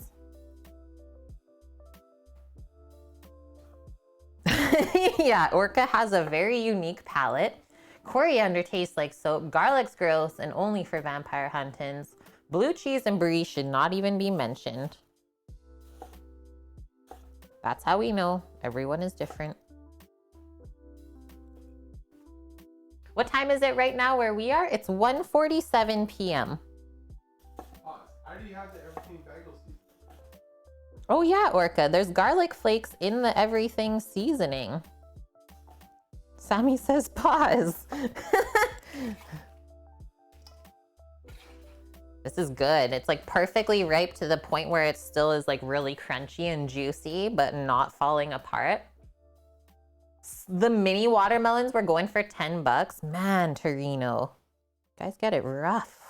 Yeah, Orca has a very unique palate. Coriander tastes like soap. Garlic's gross and only for vampire huntins. Blue cheese and brie should not even be mentioned. That's how we know everyone is different. What time is it right now where we are? It's 1:47 p.m. Pause. How do you have the everything bagel seasoning? Oh yeah, Orca, there's garlic flakes in the everything seasoning. Sammy says pause. This is good. It's like perfectly ripe to the point where it still is like really crunchy and juicy, but not falling apart. The mini watermelons were going for $10. Man, Torino. You guys get it rough.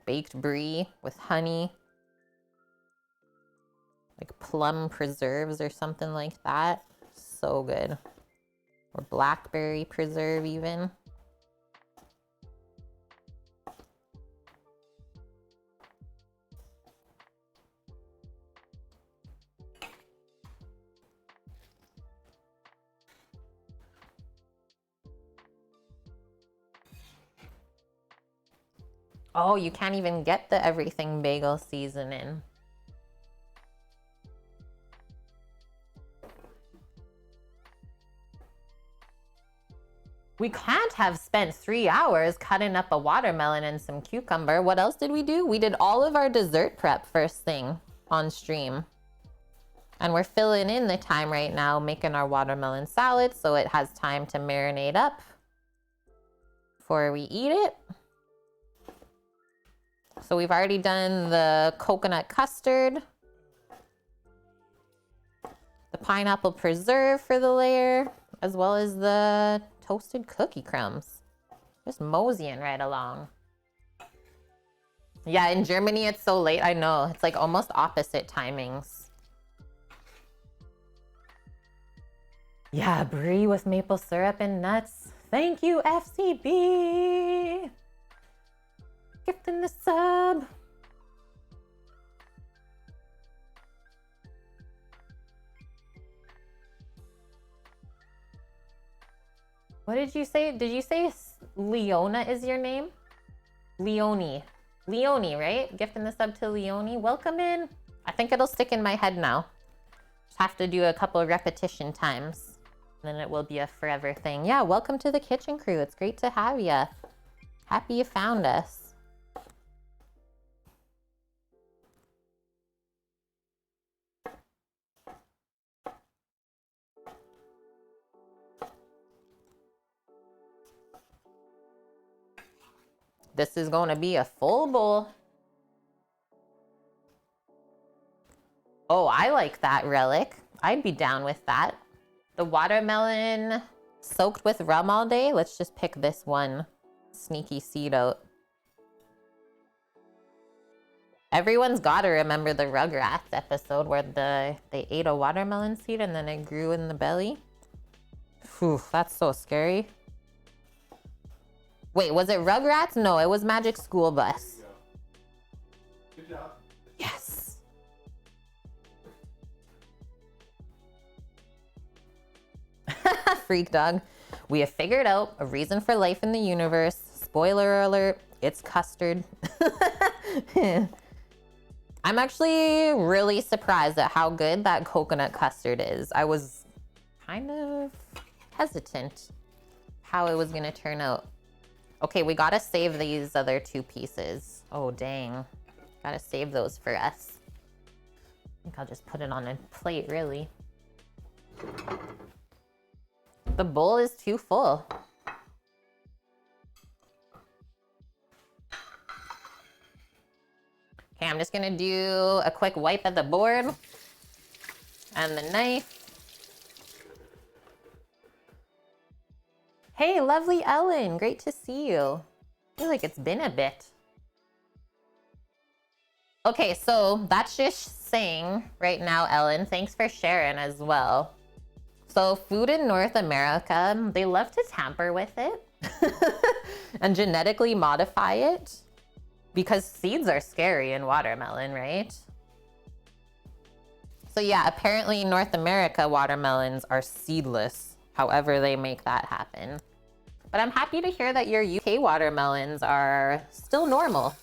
Baked brie with honey. Like plum preserves or something like that. So good. Or blackberry preserve even. Oh, you can't even get the everything bagel seasoning. We can't have spent 3 hours cutting up a watermelon and some cucumber. What else did we do? We did all of our dessert prep first thing on stream. And we're filling in the time right now making our watermelon salad so it has time to marinate up before we eat it. So we've already done the coconut custard, the pineapple preserve for the layer, as well as the toasted cookie crumbs. Just moseying right along. Yeah, in Germany it's so late, I know. It's like almost opposite timings. Yeah, brie with maple syrup and nuts. Thank you, FCB. Gifting the sub. What did you say? Did you say Leona is your name? Leonie. Leonie, right? Gifting the sub to Leonie. Welcome in. I think it'll stick in my head now. Just have to do a couple of repetition times. And then it will be a forever thing. Yeah, welcome to the kitchen crew. It's great to have you. Happy you found us. This is going to be a full bowl. Oh, I like that relic. I'd be down with that. The watermelon soaked with rum all day. Let's just pick this one sneaky seed out. Everyone's got to remember the Rugrats episode where they ate a watermelon seed and then it grew in the belly. Whew, that's so scary. Wait, was it Rugrats? No, it was Magic School Bus. Good job. Yes. Freak dog. We have figured out a reason for life in the universe. Spoiler alert, it's custard. I'm actually really surprised at how good that coconut custard is. I was kind of hesitant how it was gonna turn out. Okay, we gotta save these other two pieces. Oh, dang. Gotta save those for us. think I'll just put it on a plate, really. The bowl is too full. Okay, I'm just gonna do a quick wipe of the board and the knife. Hey, lovely Ellen, great to see you. I feel like it's been a bit. Okay, so that's just saying right now, Ellen, thanks for sharing as well. So food in North America, they love to tamper with it and genetically modify it because seeds are scary in watermelon, right? So yeah, apparently in North America, watermelons are seedless, however they make that happen. But I'm happy to hear that your UK watermelons are still normal.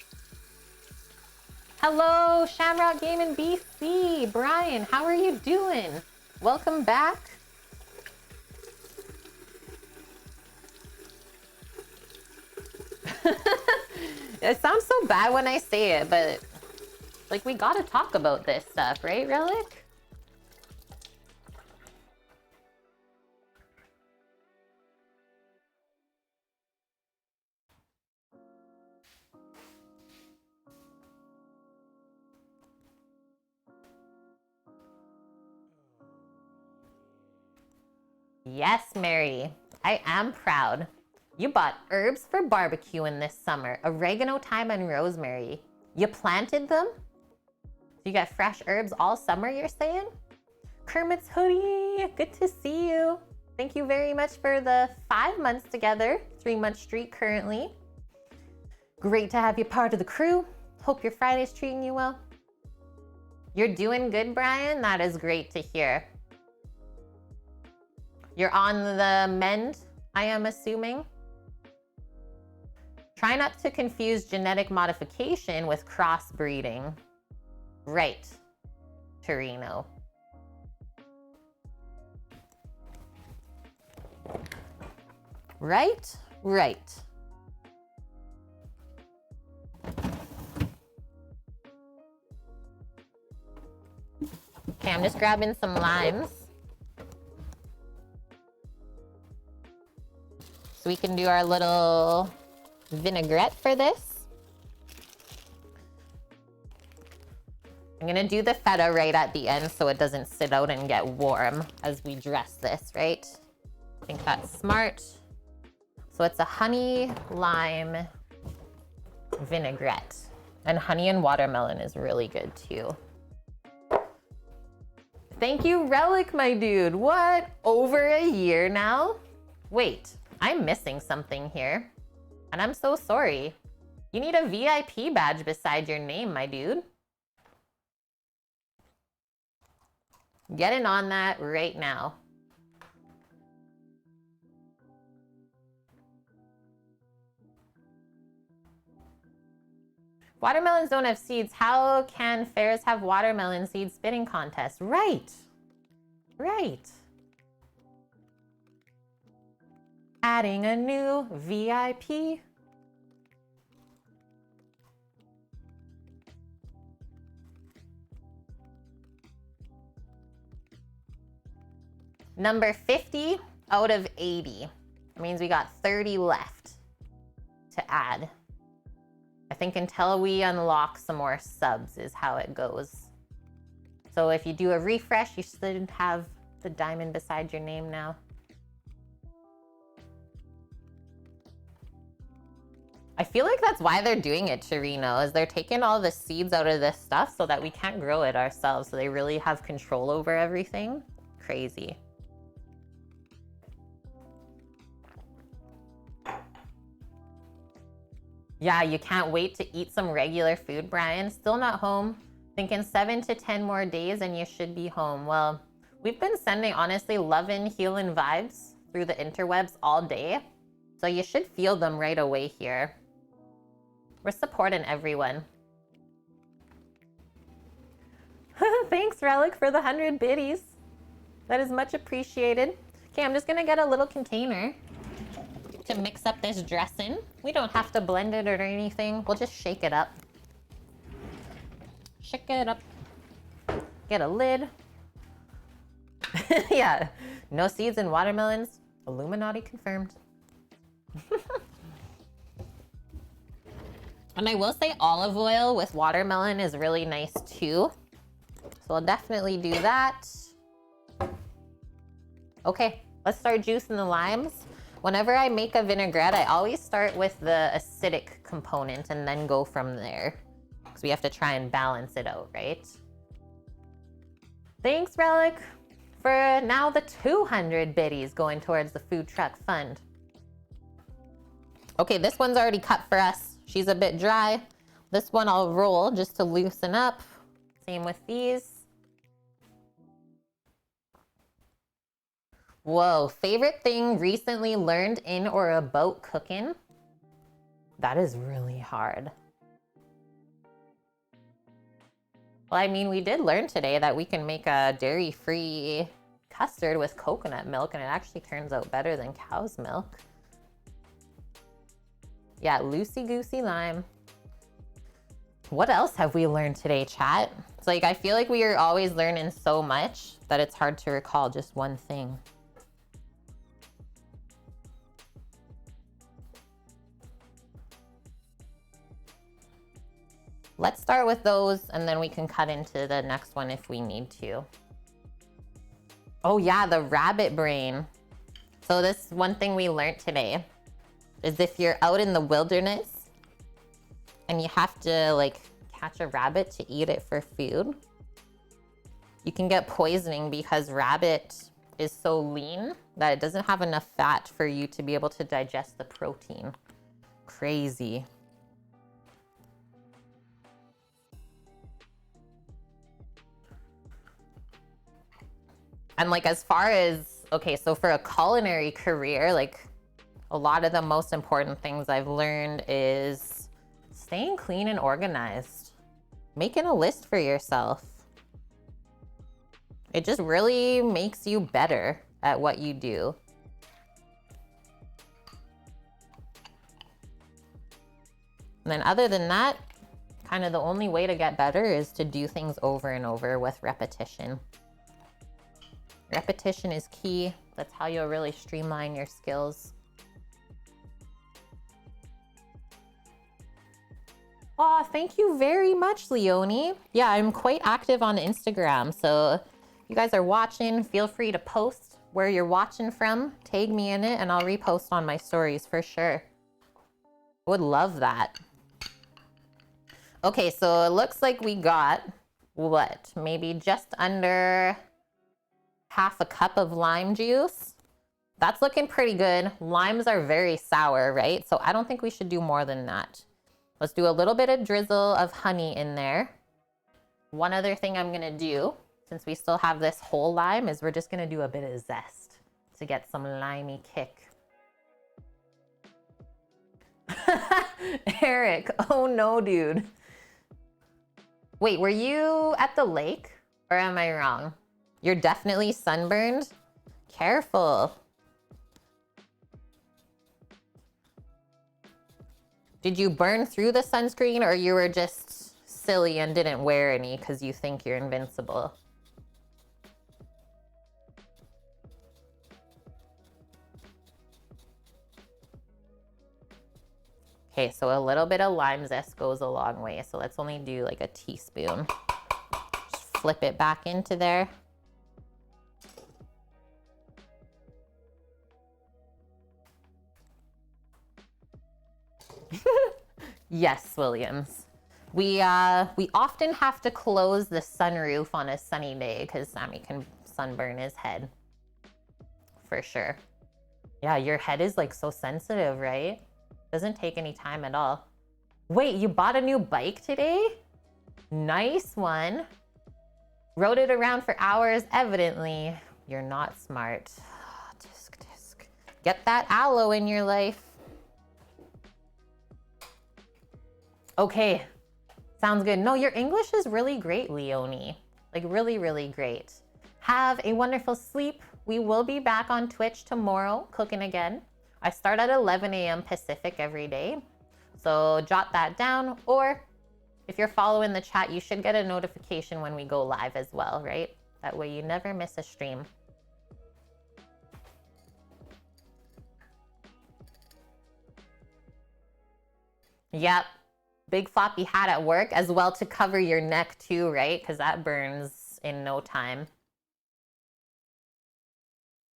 Hello, Shamrock Gaming BC. Brian, how are you doing? Welcome back. It sounds so bad when I say it, but like we gotta talk about this stuff, right, Relic? Yes, Mary, I am proud. You bought herbs for barbecuing this summer. Oregano, thyme, and rosemary. You planted them? You got fresh herbs all summer, you're saying? Kermit's hoodie, good to see you. Thank you very much for the 5 months together, 3-month streak currently. Great to have you part of the crew. Hope your Friday's treating you well. You're doing good, Brian? That is great to hear. You're on the mend, I am assuming. Try not to confuse genetic modification with crossbreeding. Right, Torino. Right, right. Okay, I'm just grabbing some limes. So we can do our little vinaigrette for this. I'm gonna do the feta right at the end so it doesn't sit out and get warm as we dress this, right? I think that's smart. So it's a honey lime vinaigrette. And honey and watermelon is really good too. Thank you, Relic, my dude. What? Over a year now? Wait, I'm missing something here. And I'm so sorry. You need a VIP badge beside your name, my dude. Getting on that right now. Watermelons don't have seeds. How can fairs have watermelon seed spitting contest? Right. Right. Adding a new VIP. Number 50 out of 80. That means we got 30 left to add. I think until we unlock some more subs is how it goes. So if you do a refresh, you should have the diamond beside your name now. I feel like that's why they're doing it, Torino, is they're taking all the seeds out of this stuff so that we can't grow it ourselves. So they really have control over everything. Crazy. Yeah, you can't wait to eat some regular food, Brian. Still not home. Thinking 7 to 10 more days and you should be home. Well, we've been sending, honestly, loving, healing vibes through the interwebs all day. So you should feel them right away here. We're supporting everyone. Thanks, Relic, for the 100 biddies. That is much appreciated. Okay, I'm just gonna get a little container to mix up this dressing. We don't have to blend it or anything. We'll just shake it up. Shake it up. get a lid. Yeah, no seeds in watermelons. Illuminati confirmed. And I will say olive oil with watermelon is really nice too. So I'll definitely do that. Okay, let's start juicing the limes. Whenever I make a vinaigrette, I always start with the acidic component and then go from there. Because we have to try and balance it out, right? Thanks, Relic, for now the 200 biddies going towards the food truck fund. Okay, this one's already cut for us. She's a bit dry. This one I'll roll just to loosen up. Same with these. Whoa, favorite thing recently learned in or about cooking? That is really hard. Well, I mean, we did learn today that we can make a dairy-free custard with coconut milk, and it actually turns out better than cow's milk. Yeah, loosey-goosey lime. What else have we learned today, chat? It's like, I feel like we are always learning so much that it's hard to recall just one thing. Let's start with those and then we can cut into the next one if we need to. Oh yeah, the rabbit brain. So this one thing we learned today is if you're out in the wilderness and you have to like catch a rabbit to eat it for food, you can get poisoning because rabbit is so lean that it doesn't have enough fat for you to be able to digest the protein. Crazy. And like as far as, okay, so for a culinary career, like a lot of the most important things I've learned is staying clean and organized, making a list for yourself. It just really makes you better at what you do. And then other than that, kind of the only way to get better is to do things over and over with repetition. Repetition is key. That's how you'll really streamline your skills. Oh, thank you very much, Leonie. Yeah, I'm quite active on Instagram, so you guys are watching, feel free to post where you're watching from, tag me in it, and I'll repost on my stories for sure. Would love that. Okay, so it looks like we got, what, maybe just under half a cup of lime juice. That's looking pretty good. Limes are very sour, right? So I don't think we should do more than that. Let's do a little bit of drizzle of honey in there. One other thing I'm gonna do, since we still have this whole lime, is we're just gonna do a bit of zest to get some limey kick. Eric, oh no, dude. Wait, were you at the lake or am I wrong? You're definitely sunburned? Careful. Did you burn through the sunscreen or you were just silly and didn't wear any because you think you're invincible? Okay, so a little bit of lime zest goes a long way. So let's only do like a teaspoon. Just flip it back into there. Yes, Williams. We often have to close the sunroof on a sunny day because Sammy can sunburn his head. For sure. Yeah, your head is like so sensitive, right? Doesn't take any time at all. Wait, you bought a new bike today? Nice one. Rode it around for hours, evidently. You're not smart. Tisk, tisk. Get that aloe in your life. Okay, sounds good. No, your English is really great, Leonie. Like really, really great. Have a wonderful sleep. We will be back on Twitch tomorrow, cooking again. I start at 11 a.m. Pacific every day. So jot that down, or If you're following the chat, you should get a notification when we go live as well, right? That way you never miss a stream. Yep. Big floppy hat at work as well to cover your neck too, right? Because that burns in no time.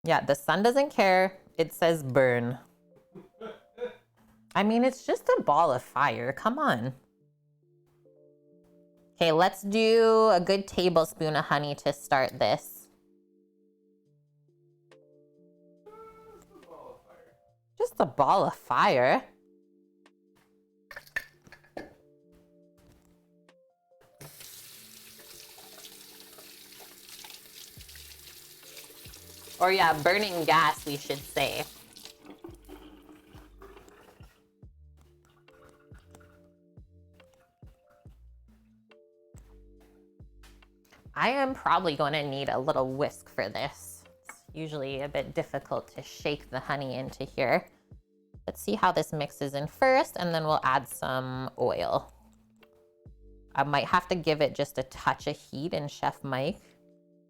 Yeah, the sun doesn't care. It says burn. I mean, it's just a ball of fire. Come on. Okay, let's do a good tablespoon of honey to start this. Just a ball of fire. Or yeah, burning gas, we should say. I am probably going to need a little whisk for this. It's usually a bit difficult to shake the honey into here. Let's see how this mixes in first, and then we'll add some oil. I might have to give it just a touch of heat in Chef Mike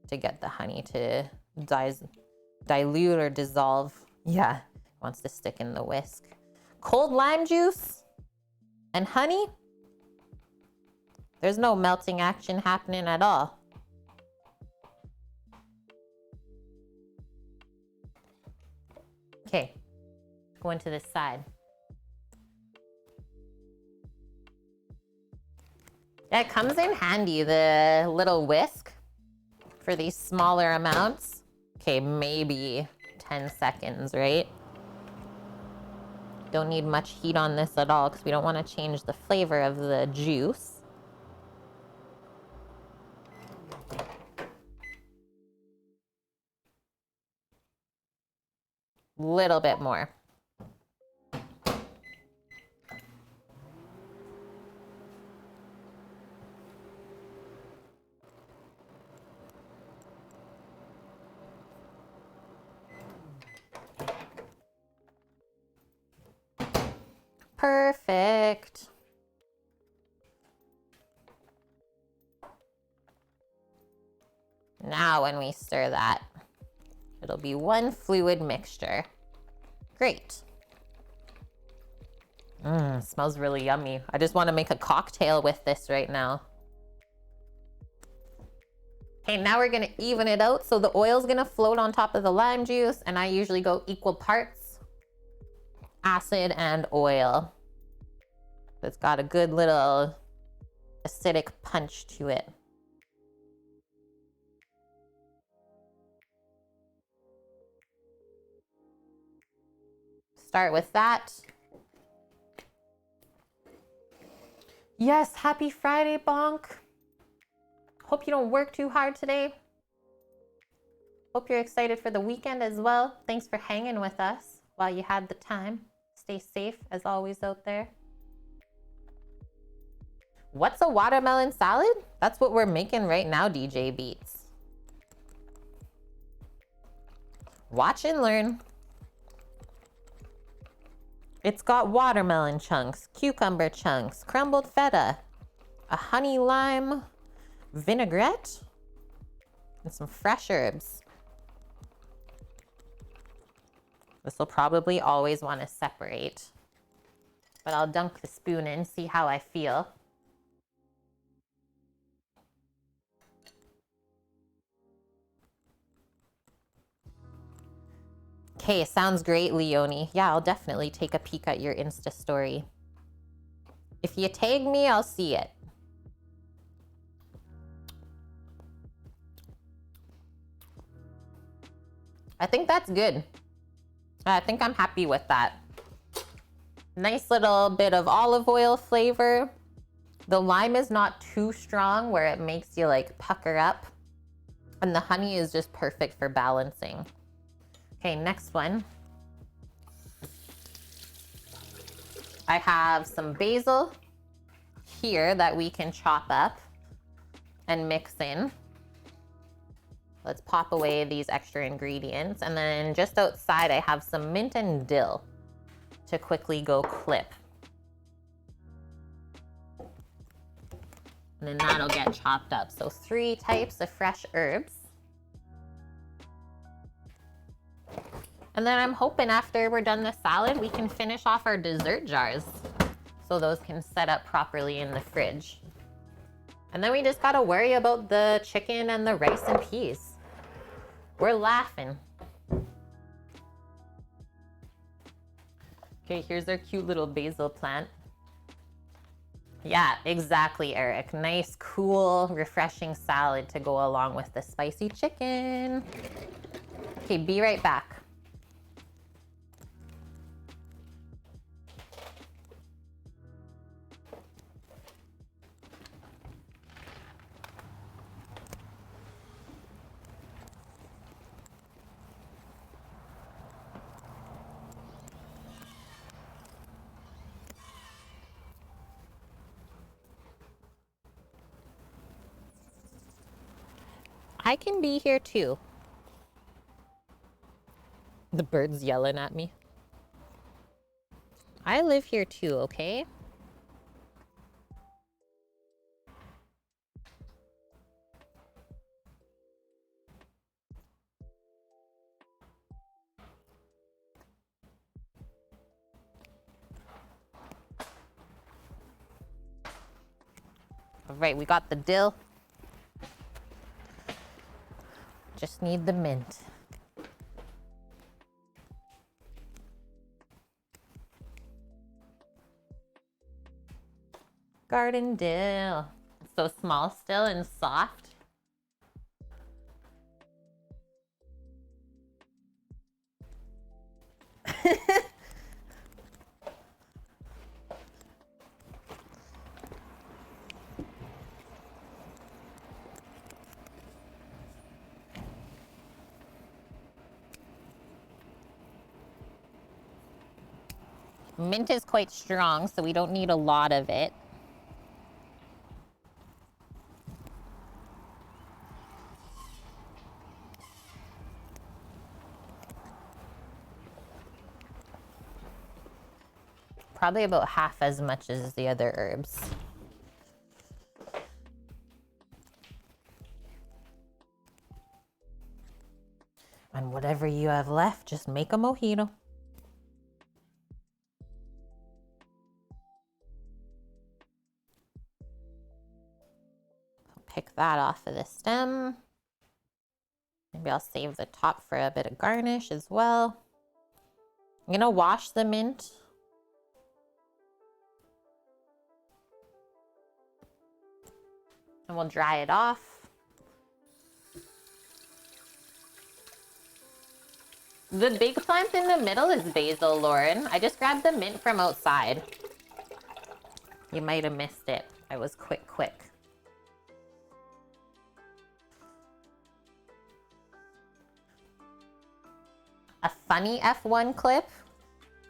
to get the honey to dilute or dissolve. Yeah, wants to stick in the whisk. Cold lime juice and honey. There's no melting action happening at all. Okay, going to this side. Yeah, it comes in handy, the little whisk for these smaller amounts. Okay, maybe 10 seconds, right? Don't need much heat on this at all because we don't want to change the flavor of the juice. Little bit more. Perfect. Now when we stir that, it'll be one fluid mixture. Great. Smells really yummy. I just want to make a cocktail with this right now. Okay, now we're gonna even it out. So the oil's gonna float on top of the lime juice, and I usually go equal parts acid and oil. It's got a good little acidic punch to it. Start with that. Yes, happy Friday, Bonk. Hope you don't work too hard today. Hope you're excited for the weekend as well. Thanks for hanging with us while you had the time. Stay safe as always out there. What's a watermelon salad? That's what we're making right now, DJ Beats. Watch and learn. It's got watermelon chunks, cucumber chunks, crumbled feta, a honey lime vinaigrette, and some fresh herbs. This will probably always want to separate, but I'll dunk the spoon in, see how I feel. Okay, sounds great, Leonie. Yeah, I'll definitely take a peek at your Insta story. If you tag me, I'll see it. I think that's good. I think I'm happy with that. Nice little bit of olive oil flavor. The lime is not too strong where it makes you like pucker up. And the honey is just perfect for balancing. Okay, next one. I have some basil here that we can chop up and mix in. Let's pop away these extra ingredients. And then just outside, I have some mint and dill to quickly go clip. And then that'll get chopped up. So 3 types of fresh herbs. And then I'm hoping after we're done the salad, we can finish off our dessert jars so those can set up properly in the fridge. And then we just gotta worry about the chicken and the rice and peas. We're laughing. Okay, here's our cute little basil plant. Yeah, exactly, Eric. Nice, cool, refreshing salad to go along with the spicy chicken. Okay, be right back. I can be here too. The bird's yelling at me. I live here too, okay? All right, we got the dill. Just need the mint. Garden dill. It's so small still and soft. Mint is quite strong, so we don't need a lot of it. Probably about half as much as the other herbs. And whatever you have left, just make a mojito. Pick that off of the stem. Maybe I'll save the top for a bit of garnish as well. I'm gonna wash the mint. And we'll dry it off. The big plant in the middle is basil, Lauren. I just grabbed the mint from outside. You might have missed it. I was quick. A funny F1 clip.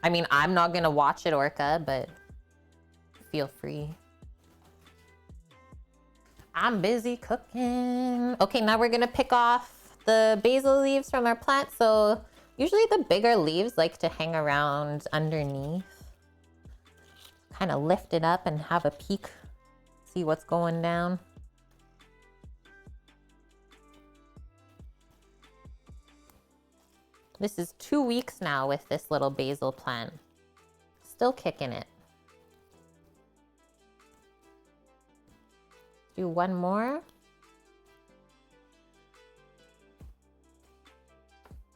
I mean, I'm not gonna watch it, Orca, but feel free. I'm busy cooking. Okay, now we're gonna pick off the basil leaves from our plant. So usually the bigger leaves like to hang around underneath. Kind of lift it up and have a peek, see what's going down. This is 2 weeks now with this little basil plant. Still kicking it. Do one more.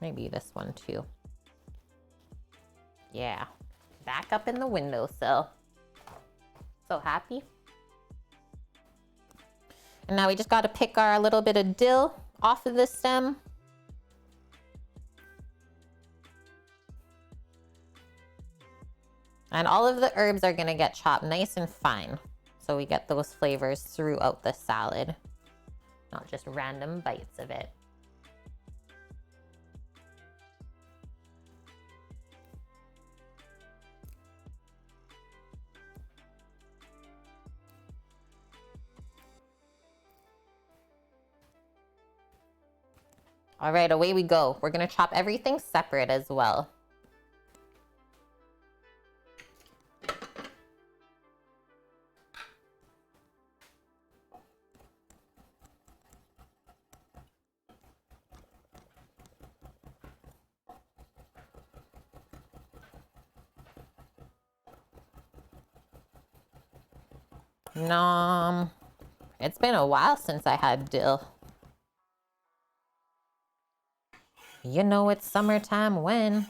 Maybe this one too. Yeah, back up in the windowsill. So happy. And now we just got to pick our little bit of dill off of the stem. And all of the herbs are gonna get chopped nice and fine, so we get those flavors throughout the salad, not just random bites of it. All right, away we go. We're gonna chop everything separate as well. Nom. It's been a while since I had dill. You know it's summertime when.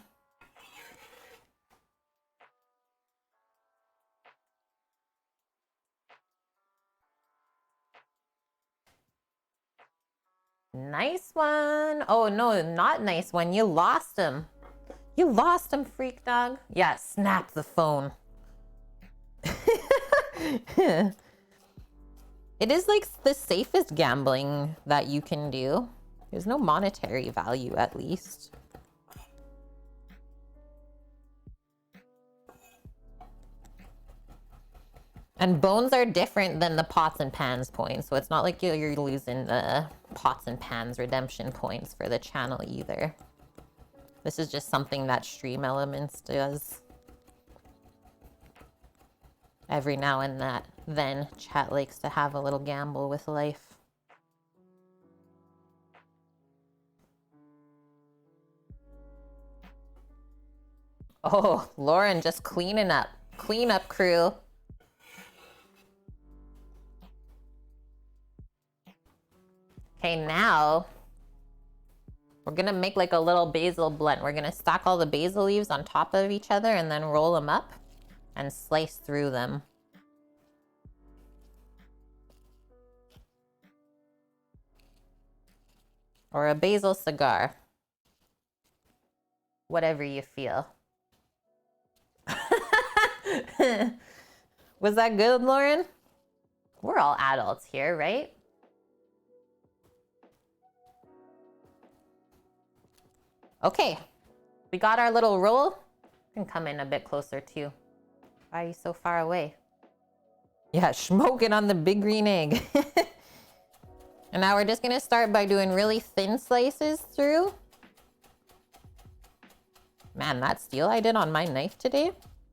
Nice one. Oh, no, not nice one. You lost him. You lost him, freak dog. Yeah, snap the phone. It is like the safest gambling that you can do. There's no monetary value, at least. And bones are different than the pots and pans points, so it's not like you're losing the pots and pans redemption points for the channel either. This is just something that Stream Elements does. Every now and then, chat likes to have a little gamble with life. Oh, Lauren just cleaning up. Clean up, crew. Okay, now we're gonna make like a little basil blend. We're gonna stack all the basil leaves on top of each other and then roll them up and slice through them. Or a basil cigar. Whatever you feel. Was that good, Lauren? We're all adults here, right? Okay, we got our little roll. You can come in a bit closer too. Why are you so far away? Yeah, smoking on the big green egg. And now we're just gonna start by doing really thin slices through. Man, that steel I did on my knife today,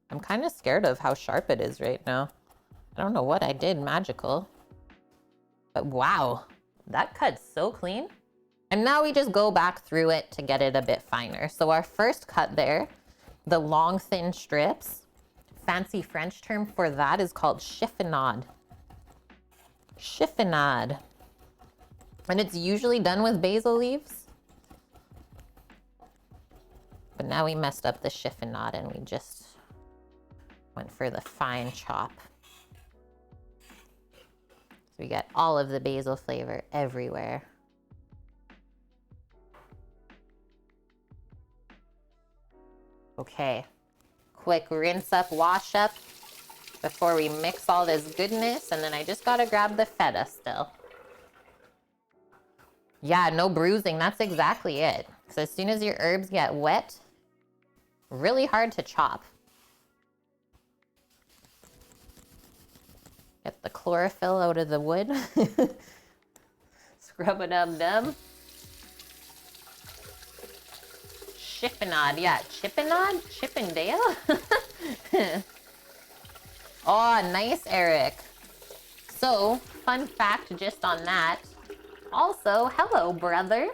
I'm kind of scared of how sharp it is right now. I don't know what I did magical. But wow, that cuts so clean. And now we just go back through it to get it a bit finer. So our first cut there, the long thin strips, fancy French term for that is called chiffonade. Chiffonade. And it's usually done with basil leaves. But now we messed up the chiffonade and we just went for the fine chop. So we get all of the basil flavor everywhere. Okay, quick rinse up, wash up before we mix all this goodness. And then I just gotta grab the feta still. Yeah, no bruising, that's exactly it. So as soon as your herbs get wet, really hard to chop. Get the chlorophyll out of the wood. Scrub it up, dub. Chiffonade, yeah, chippenade? Chippendale? Oh, nice, Eric. So, fun fact just on that. Also, hello, brother.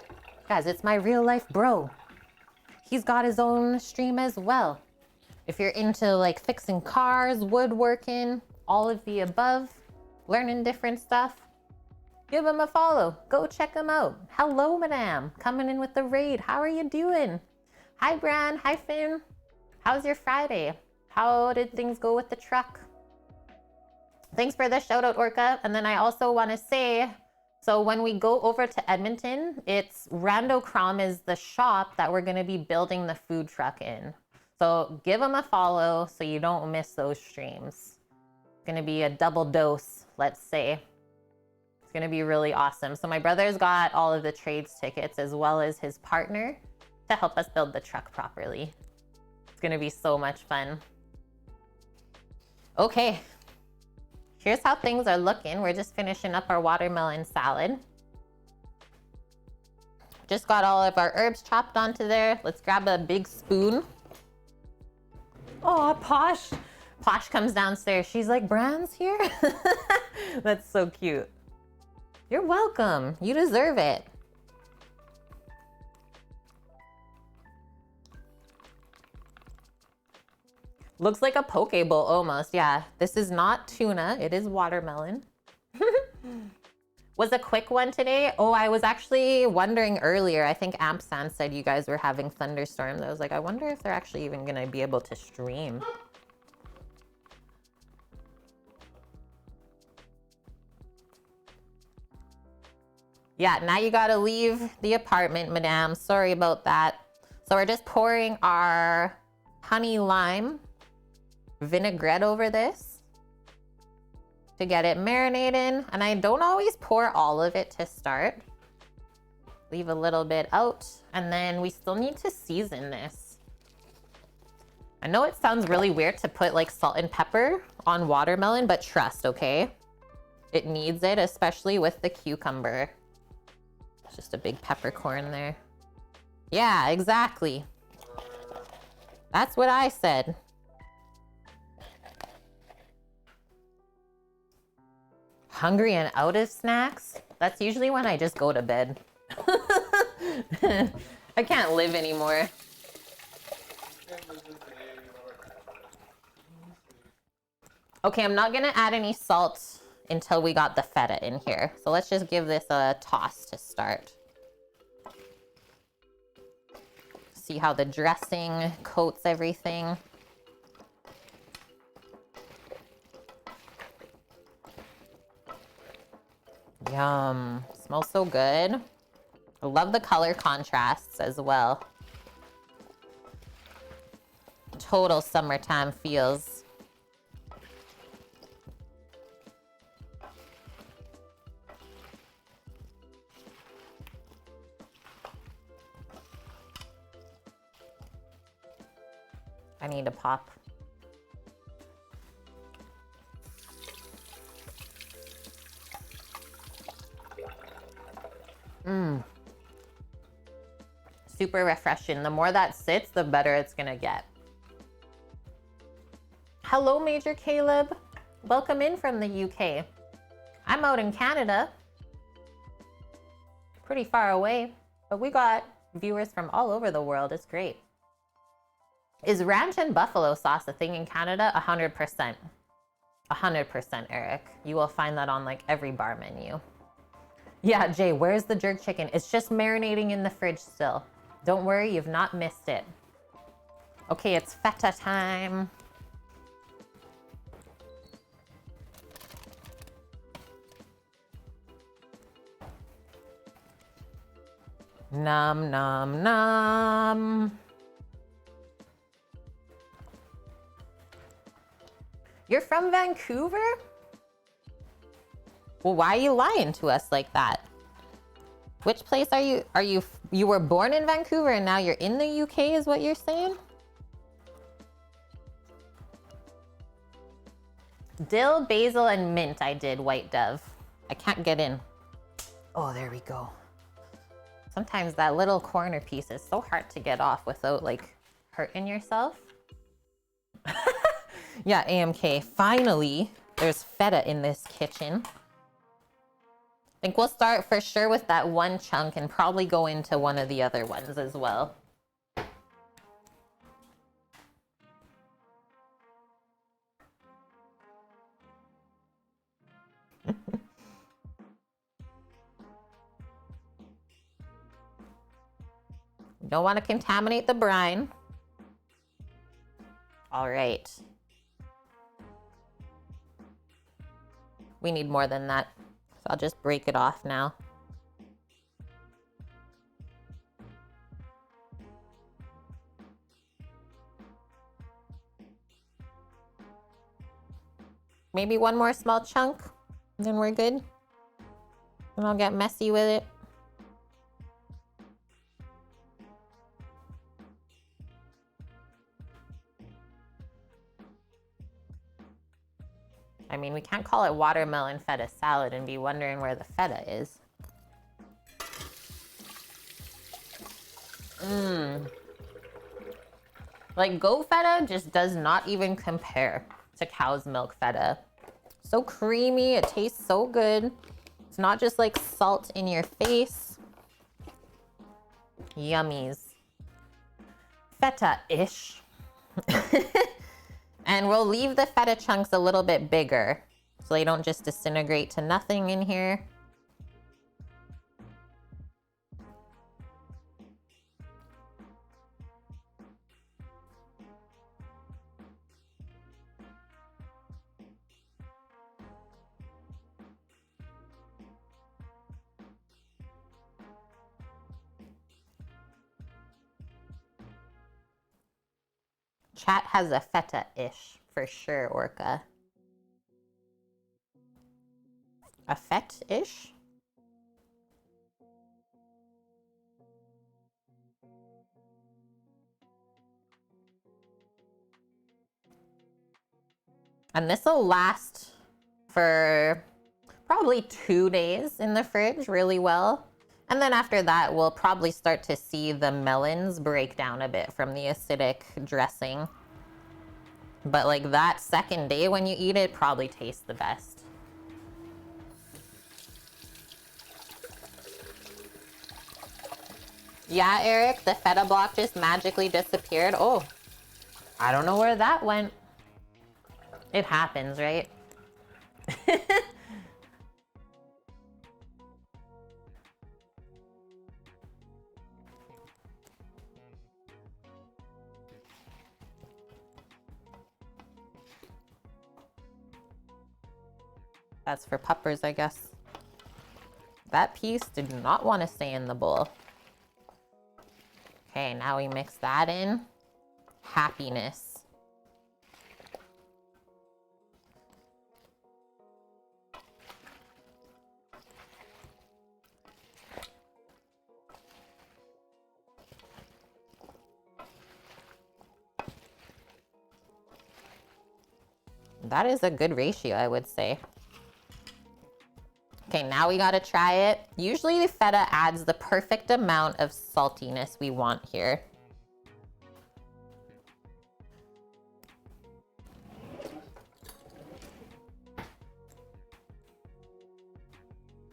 Guys, it's my real life bro. He's got his own stream as well. If you're into like fixing cars, woodworking, all of the above, learning different stuff, give him a follow. Go check him out. Hello, madam. Coming in with the raid. How are you doing? Hi, Bran. Hi, Finn. How's your Friday? How did things go with the truck? Thanks for the shout out, Orca. And then I also want to say, so when we go over to Edmonton, it's Rando Crom is the shop that we're going to be building the food truck in. So give them a follow so you don't miss those streams. It's going to be a double dose, let's say. It's going to be really awesome. So my brother's got all of the trades tickets as well as his partner to help us build the truck properly. It's going to be so much fun. Okay. Here's how things are looking. We're just finishing up our watermelon salad. Just got all of our herbs chopped onto there. Let's grab a big spoon. Oh, Posh. Posh comes downstairs. She's like, Bran's here? That's so cute. You're welcome. You deserve it. Looks like a poke bowl almost. Yeah, this is not tuna. It is watermelon. Was a quick one today. Oh, I was actually wondering earlier. I think Ampsan said you guys were having thunderstorms. I was like, I wonder if they're actually even going to be able to stream. Yeah, now you got to leave the apartment, madame. Sorry about that. So we're just pouring our honey lime vinaigrette over this to get it marinated. And I don't always pour all of it to start. Leave a little bit out. And then we still need to season this. I know it sounds really weird to put like salt and pepper on watermelon, but trust, okay? It needs it, especially with the cucumber. It's just a big peppercorn there. Yeah, exactly. That's what I said. Hungry and out of snacks? That's usually when I just go to bed. I can't live anymore. Okay, I'm not gonna add any salt until we got the feta in here. So let's just give this a toss to start. See how the dressing coats everything. Yum, smells so good. I love the color contrasts as well. Total summertime feels. I need to pop. Super refreshing. The more that sits, the better it's gonna get. Hello, Major Caleb. Welcome in from the UK. I'm out in Canada. Pretty far away, but we got viewers from all over the world. It's great. Is ranch and buffalo sauce a thing in Canada? 100%. 100%, Eric. You will find that on like every bar menu. Yeah, Jay, where's the jerk chicken? It's just marinating in the fridge still. Don't worry, you've not missed it. Okay, it's feta time. Nom, nom, nom. You're from Vancouver? Well, why are you lying to us like that? Which place are you? You were born in Vancouver and now you're in the UK is what you're saying? Dill, basil, and mint I did, White Dove. I can't get in. Oh, there we go. Sometimes that little corner piece is so hard to get off without like hurting yourself. Yeah, AMK. Finally, there's feta in this kitchen. I think we'll start for sure with that one chunk and probably go into one of the other ones as well. Don't want to contaminate the brine. All right. We need more than that. So I'll just break it off now. Maybe one more small chunk, and then we're good. And I'll get messy with it. I mean, we can't call it watermelon feta salad and be wondering where the feta is. Like, goat feta just does not even compare to cow's milk feta. So creamy, it tastes so good. It's not just like salt in your face. Yummies. Feta-ish. And we'll leave the feta chunks a little bit bigger so they don't just disintegrate to nothing in here. Chat has a feta-ish for sure, Orca. A fet-ish? And this will last for probably 2 days in the fridge really well. And then after that, we'll probably start to see the melons break down a bit from the acidic dressing. But like that second day when you eat it, probably tastes the best. Yeah, Eric, the feta block just magically disappeared. Oh, I don't know where that went. It happens, right? That's for puppers, I guess. That piece did not want to stay in the bowl. Okay, now we mix that in. Happiness. That is a good ratio, I would say. Okay, now we gotta try it. Usually the feta adds the perfect amount of saltiness we want here.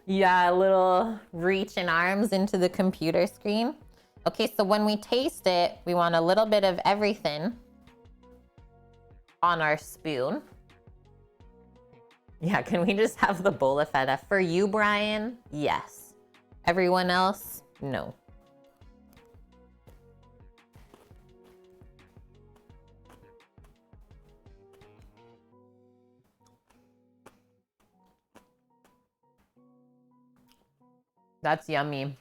Yeah, a little reach in arms into the computer screen. Okay, so when we taste it, we want a little bit of everything on our spoon. Yeah, can we just have the bowl of feta? For you, Brian, yes. Everyone else, no. That's yummy.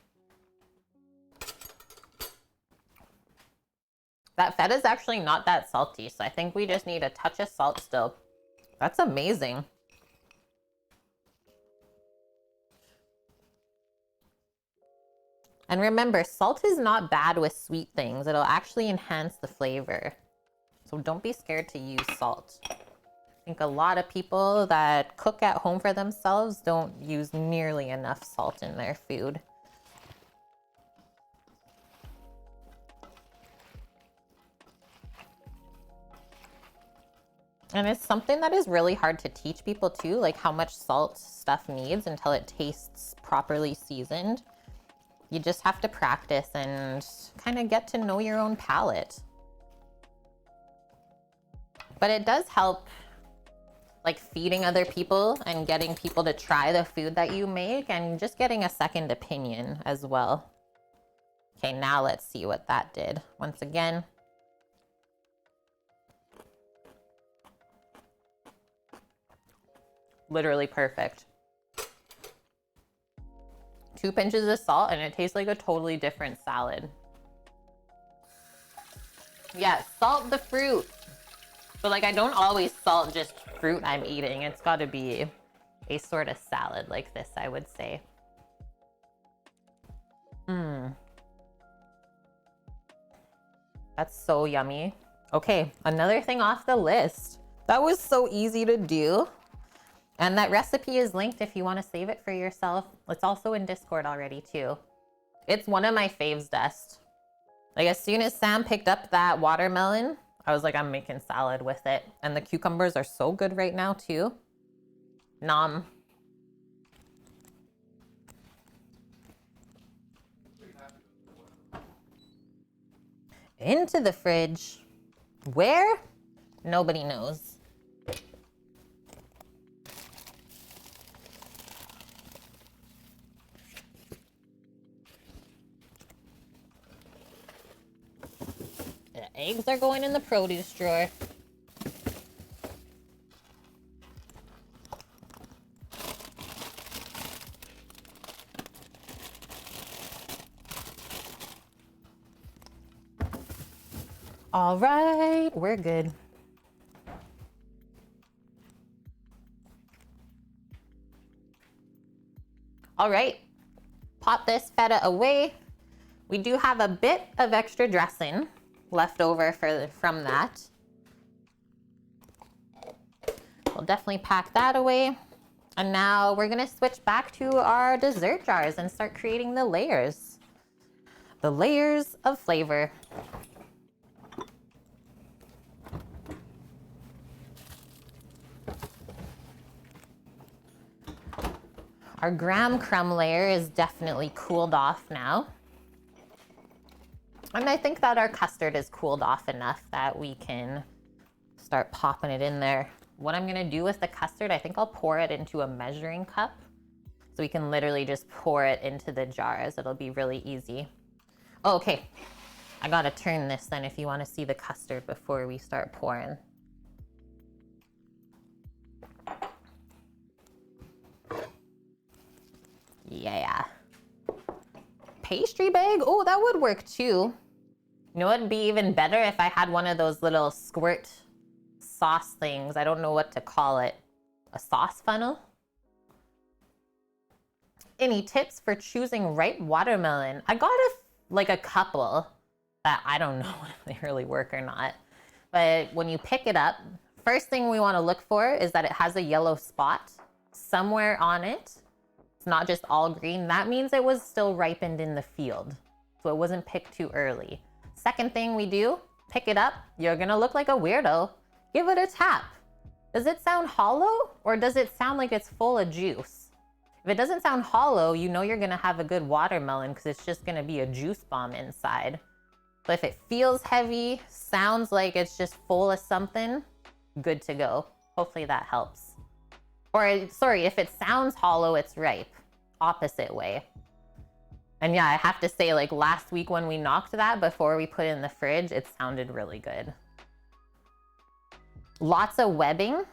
That feta is actually not that salty, so I think we just need a touch of salt still. That's amazing. And remember, salt is not bad with sweet things. It'll actually enhance the flavor. So don't be scared to use salt. I think a lot of people that cook at home for themselves don't use nearly enough salt in their food. And it's something that is really hard to teach people too, like how much salt stuff needs until it tastes properly seasoned. You just have to practice and kind of get to know your own palate. But it does help, like feeding other people and getting people to try the food that you make and just getting a second opinion as well. Okay, now let's see what that did. Once again. Literally perfect. 2 pinches of salt and it tastes like a totally different salad. Yeah, salt the fruit. But like I don't always salt just fruit I'm eating. It's got to be a sort of salad like this, I would say. That's so yummy. Okay, another thing off the list. That was so easy to do. And that recipe is linked if you want to save it for yourself. It's also in Discord already too. It's one of my faves, Dust. Like as soon as Sam picked up that watermelon, I was like, I'm making salad with it. And the cucumbers are so good right now too. Nom. Into the fridge. Where? Nobody knows. The eggs are going in the produce drawer. All right, we're good. All right, pop this feta away. We do have a bit of extra dressing left over from that. We'll definitely pack that away. And now we're gonna switch back to our dessert jars and start creating the layers. The layers of flavor. Our graham crumb layer is definitely cooled off now. And I think that our custard is cooled off enough that we can start popping it in there. What I'm gonna do with the custard, I think I'll pour it into a measuring cup. So we can literally just pour it into the jars. It'll be really easy. Oh, okay, I gotta turn this then if you wanna see the custard before we start pouring. Yeah. Pastry bag? Oh, that would work too. You know, it'd be even better if I had one of those little squirt sauce things. I don't know what to call it. A sauce funnel? Any tips for choosing ripe watermelon? I got a couple that I don't know if they really work or not. But when you pick it up, first thing we want to look for is that it has a yellow spot somewhere on it. It's not just all green. That means it was still ripened in the field. So it wasn't picked too early. Second thing we do, pick it up. You're gonna look like a weirdo. Give it a tap. Does it sound hollow or does it sound like it's full of juice? If it doesn't sound hollow, you know you're gonna have a good watermelon because it's just gonna be a juice bomb inside. But if it feels heavy, sounds like it's just full of something, good to go. Hopefully that helps. Or sorry, if it sounds hollow, it's ripe. Opposite way. And yeah, I have to say, like last week when we knocked that before we put it in the fridge, it sounded really good. Lots of webbing.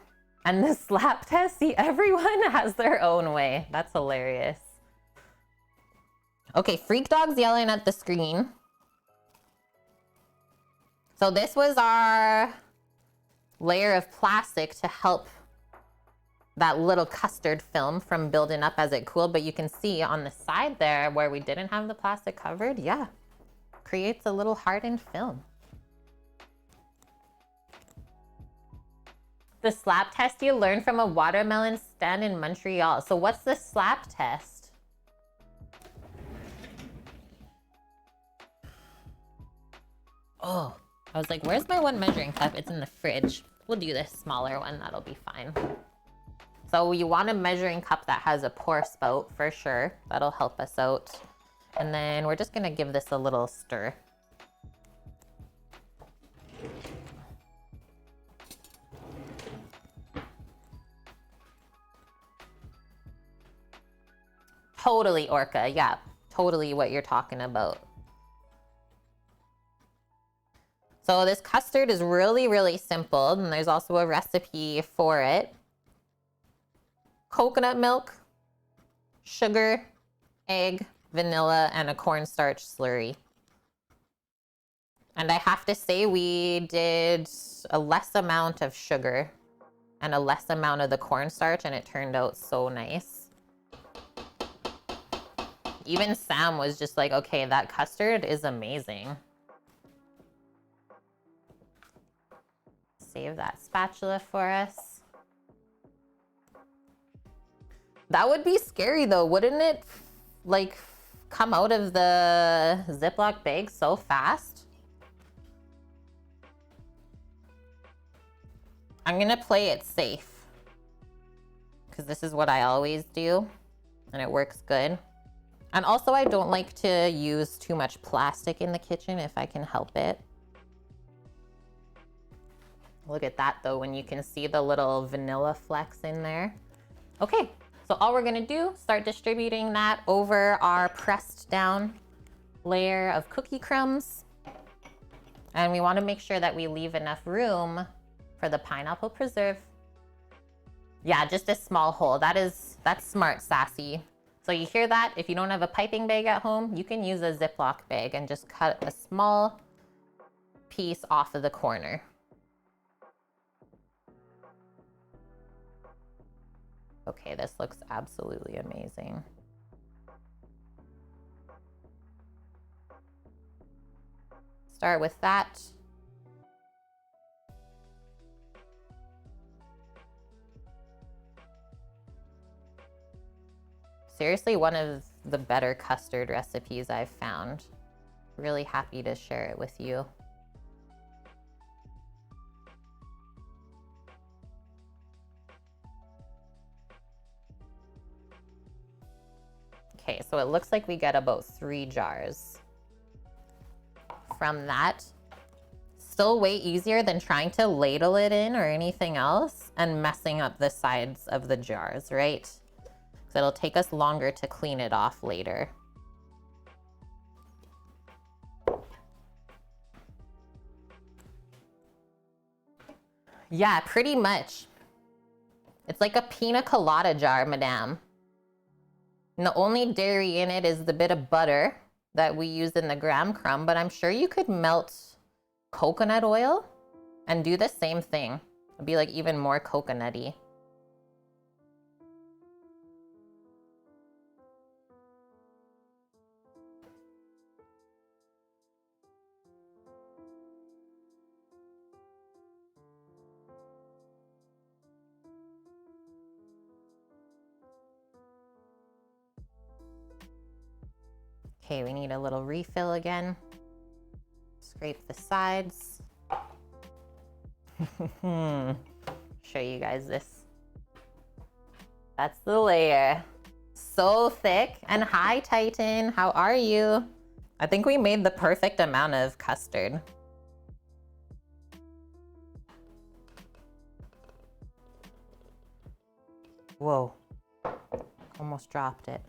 And the slap test, see, everyone has their own way. That's hilarious. Okay, Freak Dog's yelling at the screen. So this was our layer of plastic to help that little custard film from building up as it cooled. But you can see on the side there where we didn't have the plastic covered, yeah, creates a little hardened film. The slap test you learned from a watermelon stand in Montreal. So what's the slap test? Oh, I was like, where's my one measuring cup? It's in the fridge. We'll do this smaller one, that'll be fine. So you want a measuring cup that has a pour spout for sure. That'll help us out. And then we're just gonna give this a little stir. Totally, Orca, yeah, totally what you're talking about. So this custard is really, really simple, and there's also a recipe for it. Coconut milk, sugar, egg, vanilla, and a cornstarch slurry. And I have to say we did a less amount of sugar and a less amount of the cornstarch, and it turned out so nice. Even Sam was just like, okay, that custard is amazing. Save that spatula for us. That would be scary though, wouldn't it? Like, come out of the Ziploc bag so fast. I'm gonna play it safe, because this is what I always do, and it works good. And also, I don't like to use too much plastic in the kitchen if I can help it. Look at that though, when you can see the little vanilla flecks in there. Okay, so all we're gonna do, start distributing that over our pressed down layer of cookie crumbs. And we wanna make sure that we leave enough room for the pineapple preserve. Yeah, just a small hole. That's smart, Sassy. So you hear that? If you don't have a piping bag at home, you can use a Ziploc bag and just cut a small piece off of the corner. Okay, this looks absolutely amazing. Start with that. Seriously, one of the better custard recipes I've found. Really happy to share it with you. Okay, so it looks like we get about 3 jars. From that, still way easier than trying to ladle it in or anything else and messing up the sides of the jars, right? Because it'll take us longer to clean it off later. Yeah, pretty much. It's like a pina colada jar, madame. And the only dairy in it is the bit of butter that we use in the graham crumb, but I'm sure you could melt coconut oil and do the same thing. It'd be like even more coconutty. Okay, we need a little refill again. Scrape the sides. Show you guys this. That's the layer. So thick. And hi, Titan. How are you? I think we made the perfect amount of custard. Whoa. Almost dropped it.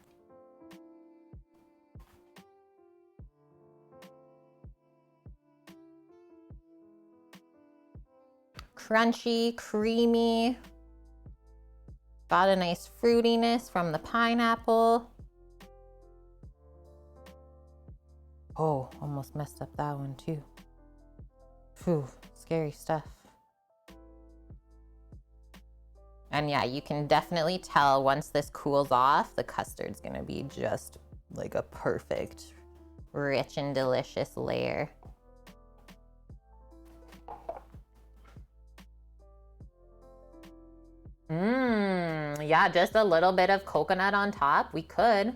Crunchy, creamy. Got a nice fruitiness from the pineapple. Oh, almost messed up that one too. Phew, scary stuff. And yeah, you can definitely tell once this cools off, the custard's gonna be just like a perfect, rich and delicious layer. Yeah, just a little bit of coconut on top. We could.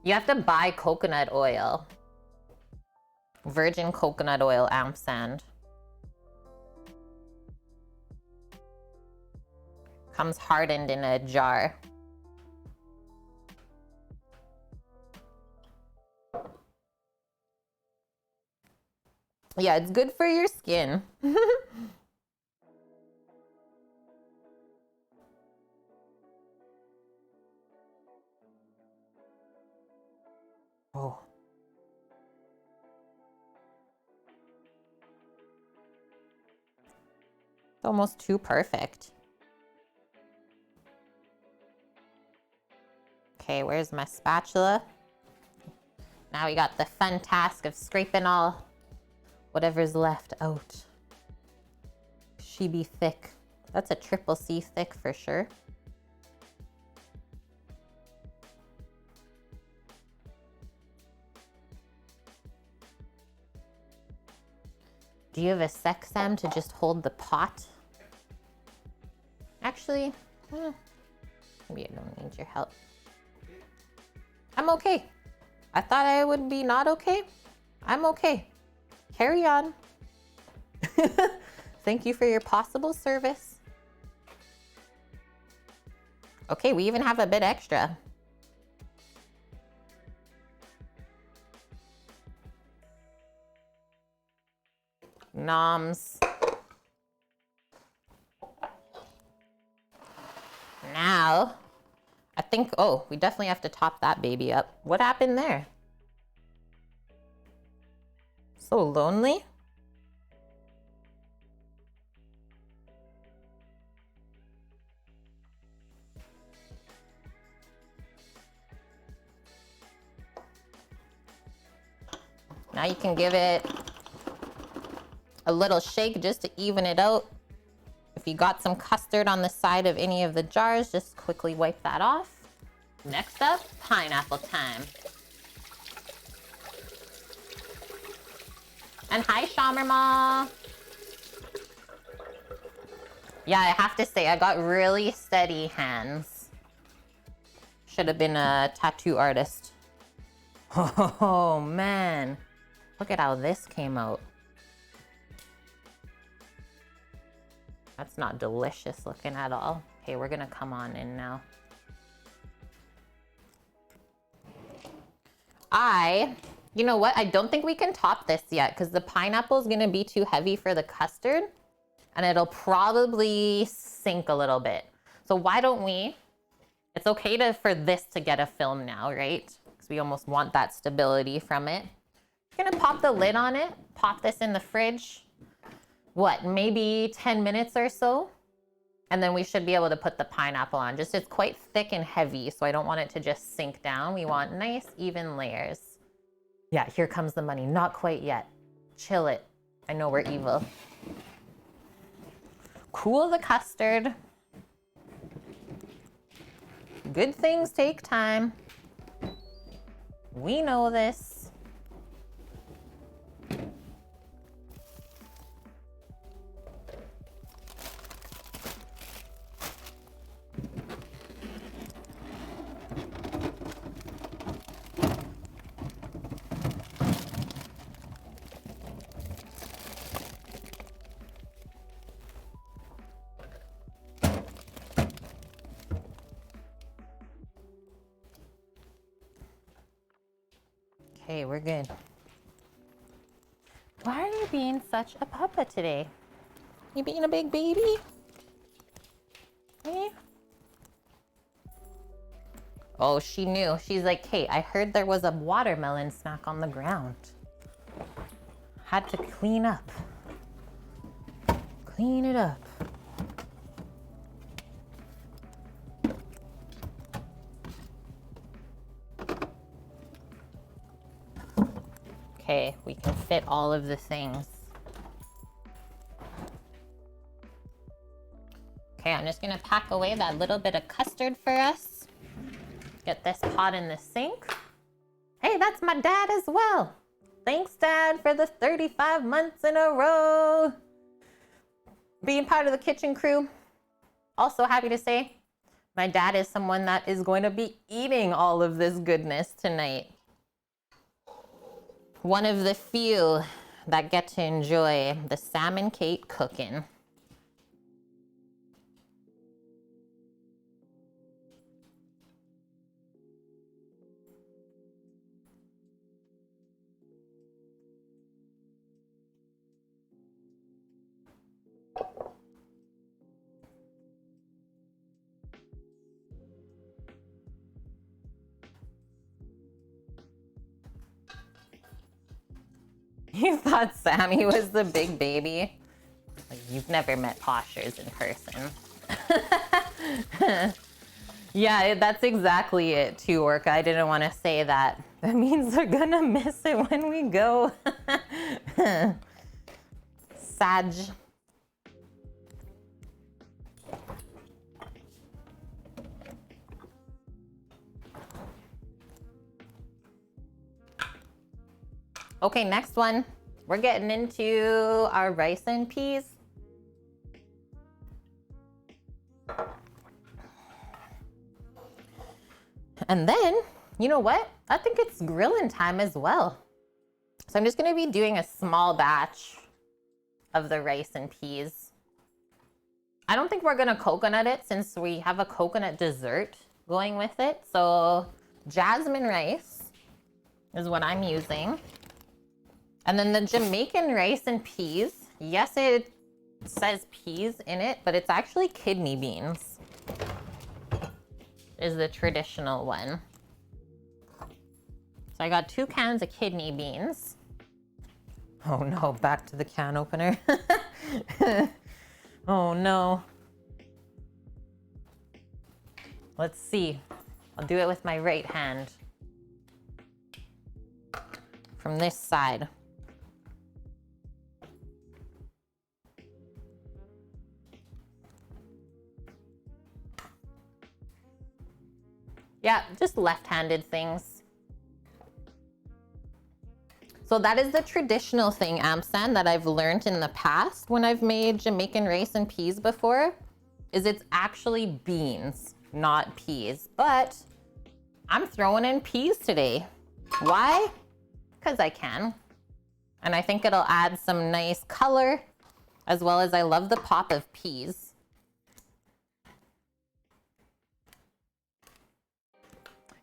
You have to buy coconut oil. Virgin coconut oil ampersand. Comes hardened in a jar. Yeah, it's good for your skin. Oh. It's almost too perfect. Okay, where's my spatula? Now we got the fun task of scraping all whatever's left out. She be thick. That's a triple C thick for sure. Do you have a Sexam to just hold the pot? Actually, maybe I don't need your help. I'm okay. I thought I would be not okay. I'm okay. Carry on. Thank you for your possible service. Okay, we even have a bit extra. Noms. now, I think, oh, we definitely have to top that baby up. What happened there? So lonely. Now you can give it a little shake just to even it out. If you got some custard on the side of any of the jars, just quickly wipe that off. Next up, pineapple time. And hi, Shamarma. Yeah, I have to say, I got really steady hands. Should have been a tattoo artist. Oh, man. Look at how this came out. That's not delicious looking at all. Okay, we're gonna come on in now. You know what? I don't think we can top this yet because the pineapple is gonna be too heavy for the custard and it'll probably sink a little bit. So why don't we, it's okay for this to get a film now, right? Because we almost want that stability from it. I'm gonna pop the lid on it, pop this in the fridge. What, maybe 10 minutes or so? And then we should be able to put the pineapple on. Just it's quite thick and heavy, so I don't want it to just sink down. We want nice, even layers. Yeah, here comes the money. Not quite yet. Chill it. I know we're evil. Cool the custard. Good things take time. We know this. Okay, we're good. Why are you being such a papa today? You being a big baby? Eh? Oh, she knew. She's like, hey, I heard there was a watermelon snack on the ground. Had to clean up. Clean it up. Okay, we can fit all of the things. Okay, I'm just gonna pack away that little bit of custard for us. Get this pot in the sink. Hey, that's my dad as well. Thanks, Dad, for the 35 months in a row. Being part of the kitchen crew. Also happy to say, my dad is someone that is going to be eating all of this goodness tonight. One of the few that get to enjoy the Sam and Kate cooking. You thought Sammy was the big baby? Like, you've never met Poshers in person. Yeah, that's exactly it too, Orca. I didn't want to say that. That means they're gonna miss it when we go. Sag. Okay, next one. We're getting into our rice and peas. And then, you know what? I think it's grilling time as well. So I'm just gonna be doing a small batch of the rice and peas. I don't think we're gonna coconut it since we have a coconut dessert going with it. So jasmine rice is what I'm using. And then the Jamaican rice and peas. Yes, it says peas in it, but it's actually kidney beans. is the traditional one. So I got 2 cans of kidney beans. Oh no, back to the can opener. Oh no. Let's see. I'll do it with my right hand. From this side. Yeah, just left-handed things. So that is the traditional thing, Amsan, that I've learned in the past when I've made Jamaican rice and peas before, is it's actually beans, not peas. But I'm throwing in peas today. Why? Because I can. And I think it'll add some nice color, as well as I love the pop of peas.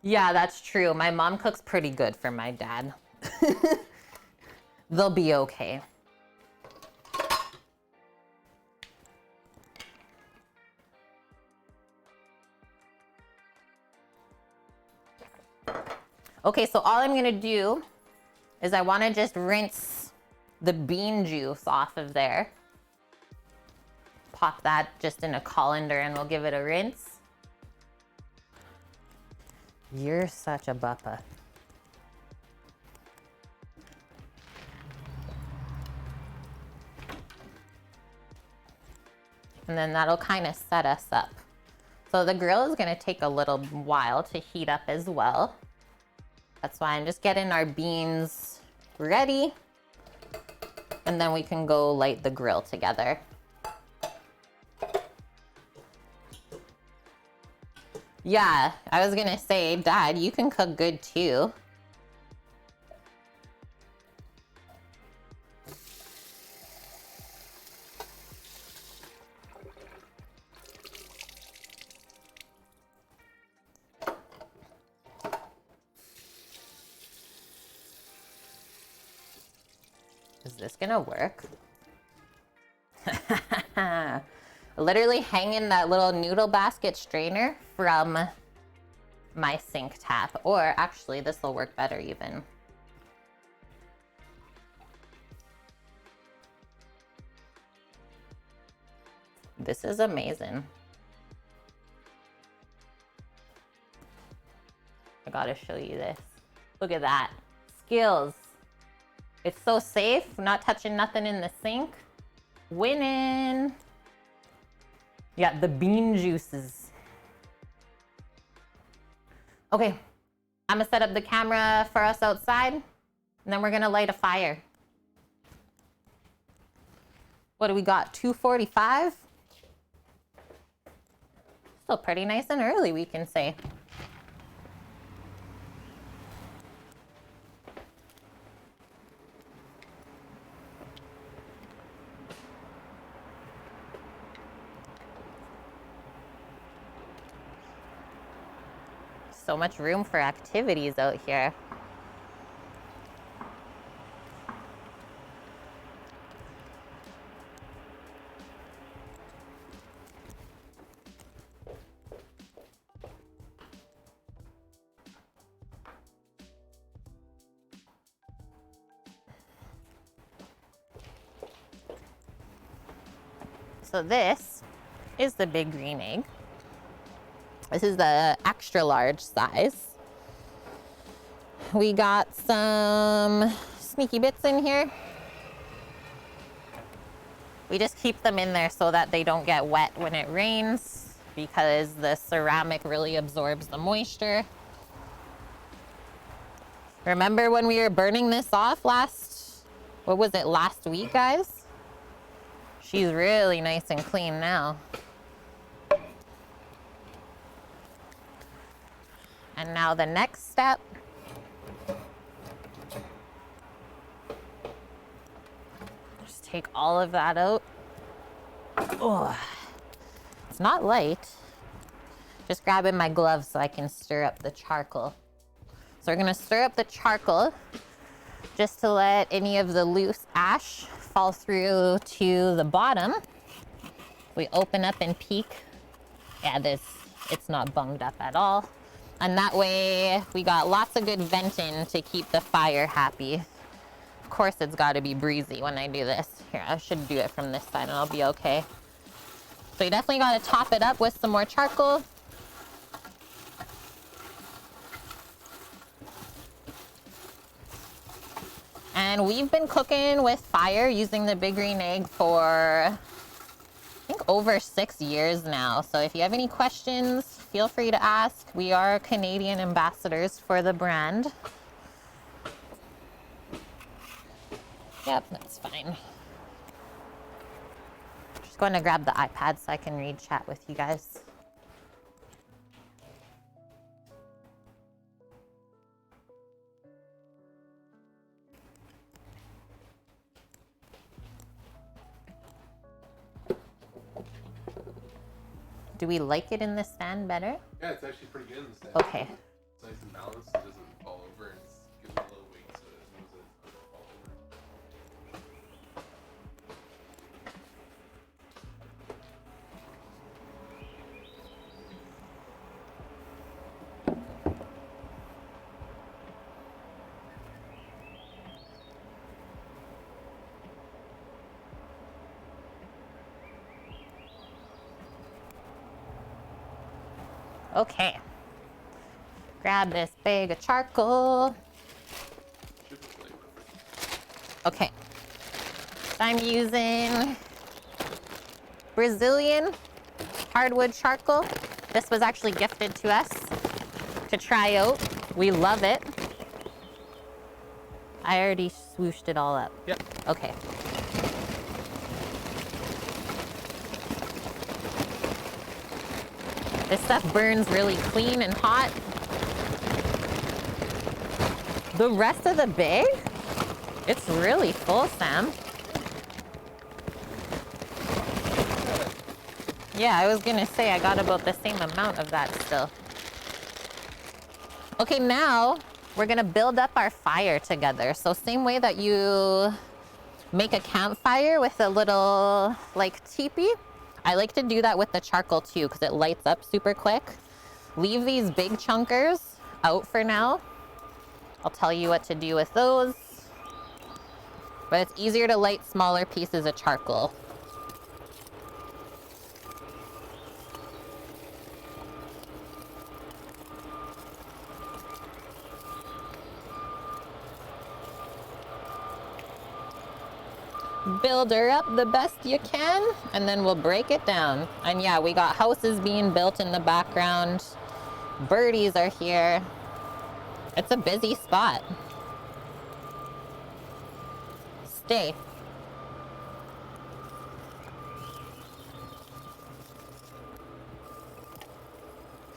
Yeah, that's true. My mom cooks pretty good for my dad. They'll be okay. Okay, so all I'm gonna do is I wanna just rinse the bean juice off of there. Pop that just in a colander and we'll give it a rinse. You're such a buppa. And then that'll kind of set us up. So the grill is gonna take a little while to heat up as well. That's why I'm just getting our beans ready. And then we can go light the grill together. Yeah, I was gonna say, Dad, you can cook good too. Is this gonna work? Literally hanging that little noodle basket strainer from my sink tap. Or actually, this will work better even. This is amazing. I gotta show you this. Look at that. Skills. It's so safe, not touching nothing in the sink. Winning. Yeah, the bean juices. Okay, I'm gonna set up the camera for us outside, and then we're gonna light a fire. What do we got, 2:45? Still pretty nice and early, we can say. So much room for activities out here. So this is the big green egg. This is the extra large size. We got some sneaky bits in here. We just keep them in there so that they don't get wet when it rains, because the ceramic really absorbs the moisture. Remember when we were burning this off last week, guys? She's really nice and clean now. And now the next step. Just take all of that out. Oh, it's not light. Just grabbing my gloves so I can stir up the charcoal. So we're gonna stir up the charcoal just to let any of the loose ash fall through to the bottom. We open up and peek. Yeah, this it's not bunged up at all. And that way we got lots of good venting to keep the fire happy. Of course it's gotta be breezy when I do this. Here, I should do it from this side and I'll be okay. So you definitely gotta top it up with some more charcoal. And we've been cooking with fire using the Big Green Egg for, I think, over 6 years now. So if you have any questions, feel free to ask. We are Canadian ambassadors for the brand. Yep, that's fine. Just going to grab the iPad so I can read chat with you guys. Do we like it in the stand better? Yeah, it's actually pretty good in the stand. Okay. It's nice and balanced. It doesn't fall over, and it gives it a little weight so it doesn't fall over. Okay. Grab this bag of charcoal. Super flavor. Okay. I'm using Brazilian hardwood charcoal. This was actually gifted to us to try out. We love it. I already swooshed it all up. Yep. Okay. This stuff burns really clean and hot. The rest of the bag, it's really full, Sam. Yeah, I was gonna say I got about the same amount of that still. Okay, now we're gonna build up our fire together. So same way that you make a campfire with a little like teepee, I like to do that with the charcoal too because it lights up super quick. Leave these big chunkers out for now. I'll tell you what to do with those. But it's easier to light smaller pieces of charcoal. Build her up the best you can, and then we'll break it down. And yeah, we got houses being built in the background. Birdies are here. It's a busy spot. Stay.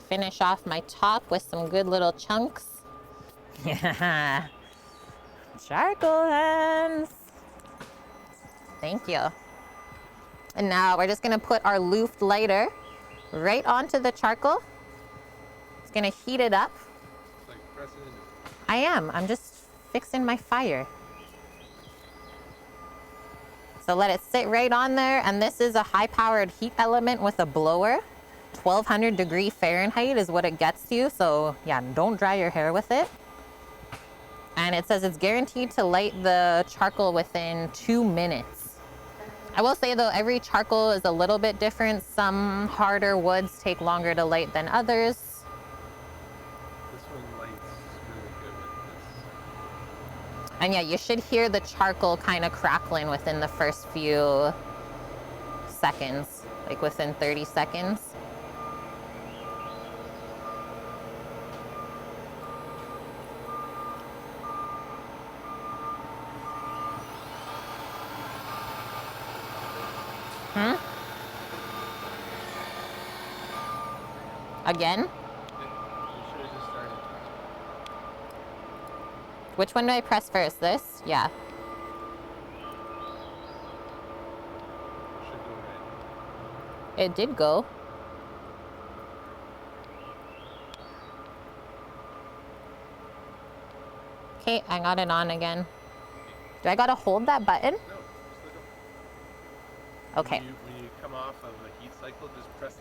Finish off my top with some good little chunks. Yeah. Charcoal hands. Thank you. And now we're just gonna put our Luft lighter right onto the charcoal. It's gonna heat it up. It's like pressing into it. I am. I'm just fixing my fire. So let it sit right on there. And this is a high-powered heat element with a blower. 1200 degree Fahrenheit is what it gets you. So yeah, don't dry your hair with it. And it says it's guaranteed to light the charcoal within 2 minutes. I will say though, every charcoal is a little bit different. Some harder woods take longer to light than others. This one lights really good with this. And yeah, you should hear the charcoal kind of crackling within the first few seconds, like within 30 seconds. Again? You should have just started. Which one do I press first? This? Yeah. Should go right. It did go. Okay, I got it on again. Do I gotta hold that button? No, just let go. Okay. When you come off of the heat cycle, just press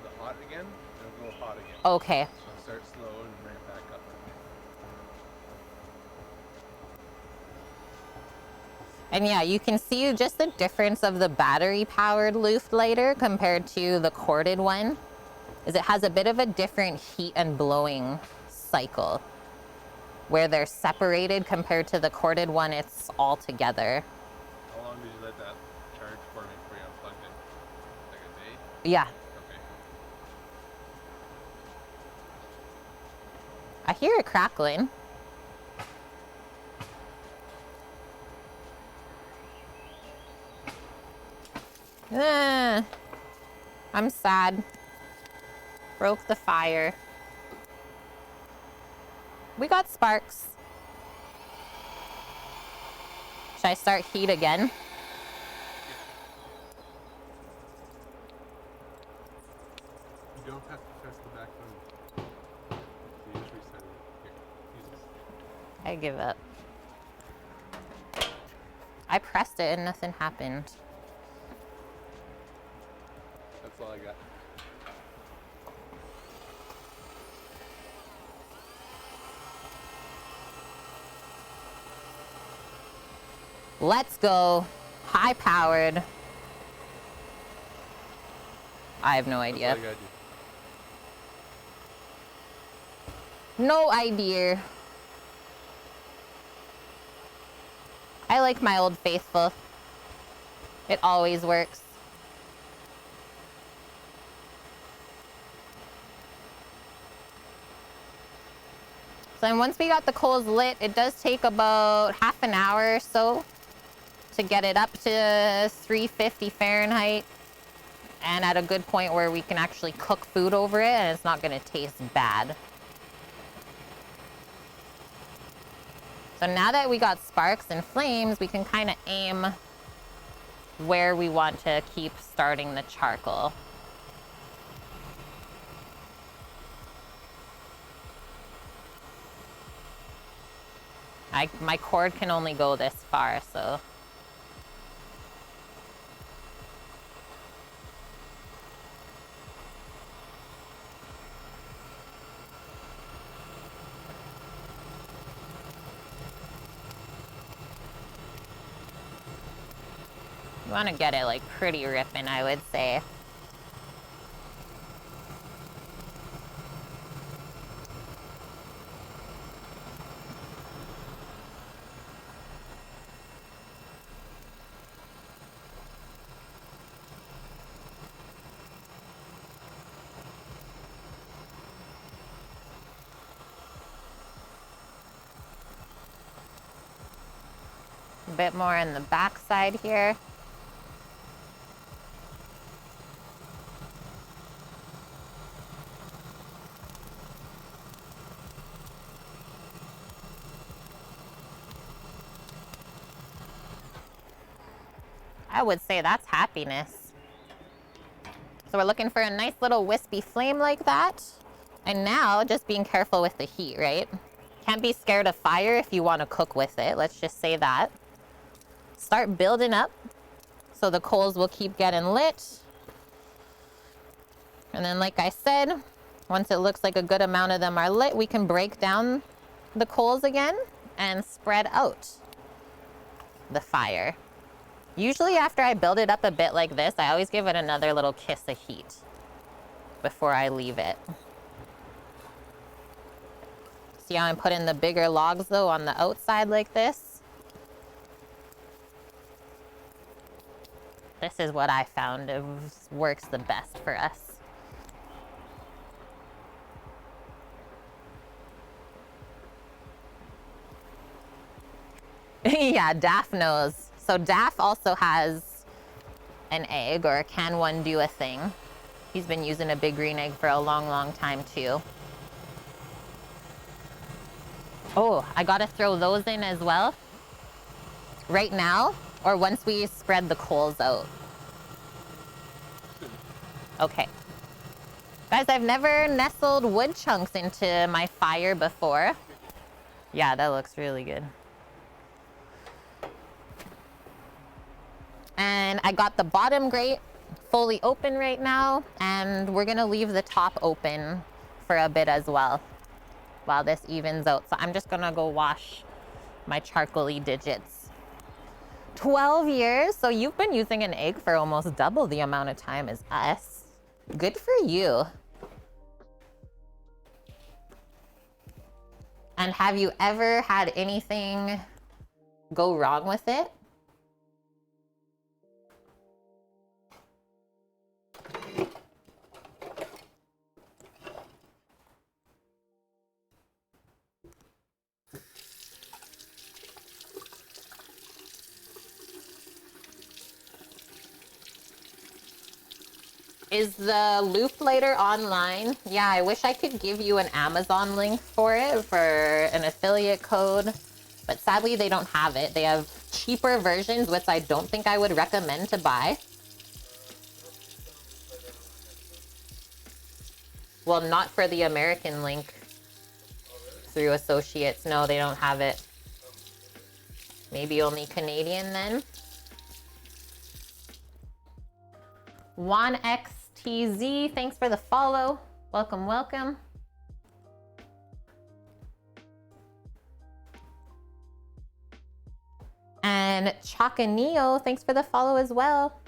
the hot again, It'll go hot again. Okay. So start slow and bring it back up. And yeah, you can see just the difference of the battery-powered Luft lighter compared to the corded one, is it has a bit of a different heat and blowing cycle, where they're separated compared to the corded one, it's all together. How long did you let that charge for before you unplugged it? Like a day? Yeah. Okay. I hear it crackling. I'm sad. Broke the fire. We got sparks. Should I start heat again? You don't have to press the back button. You just reset it. Here, use this. I give up. I pressed it and nothing happened. That's all I got. Let's go. High powered. I have no idea. That's all I gotta do. No idea. I like my Old Faithful. It always works. So then once we got the coals lit, it does take about half an hour or so to get it up to 350 Fahrenheit and at a good point where we can actually cook food over it and it's not going to taste bad. So now that we got sparks and flames, we can kind of aim where we want to keep starting the charcoal. My cord can only go this far, so. You want to get it like pretty ripping, I would say. A bit more in the back side here. I would say that's happiness. So we're looking for a nice little wispy flame like that. And now just being careful with the heat, right? Can't be scared of fire if you want to cook with it. Let's just say that. Start building up so the coals will keep getting lit. And then like I said, once it looks like a good amount of them are lit, we can break down the coals again and spread out the fire. Usually after I build it up a bit like this, I always give it another little kiss of heat before I leave it. See how I'm putting the bigger logs though on the outside like this? This is what I found works the best for us. Yeah, Daff knows. So Daff also has an egg, or can one do a thing? He's been using a big green egg for a long, long time too. Oh, I gotta throw those in as well. Right now, or once we spread the coals out? Okay. Guys, I've never nestled wood chunks into my fire before. Yeah, that looks really good. And I got the bottom grate fully open right now, and we're gonna leave the top open for a bit as well while this evens out. So I'm just gonna go wash my charcoaly digits. 12 years? So you've been using an egg for almost double the amount of time as us. Good for you. And have you ever had anything go wrong with it? Is the loop lighter online? Yeah, I wish I could give you an Amazon link for it for an affiliate code, but sadly they don't have it. They have cheaper versions, which I don't think I would recommend to buy. Well, not for the American link through associates. No, they don't have it. Maybe only Canadian then. 1XTZ, thanks for the follow. Welcome, welcome. And Chakaneo, thanks for the follow as well.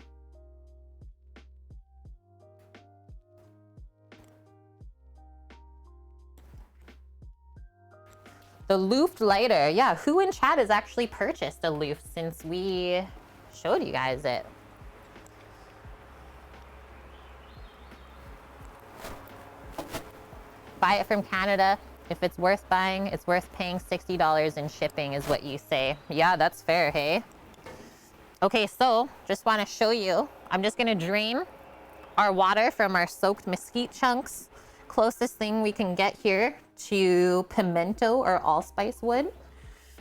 The Luft lighter. Yeah, who in chat has actually purchased a Luft since we showed you guys it? Buy it from Canada. If it's worth buying, it's worth paying $60 in shipping is what you say. Yeah, that's fair, hey? Okay, so just want to show you. I'm just going to drain our water from our soaked mesquite chunks. Closest thing we can get here to pimento or allspice wood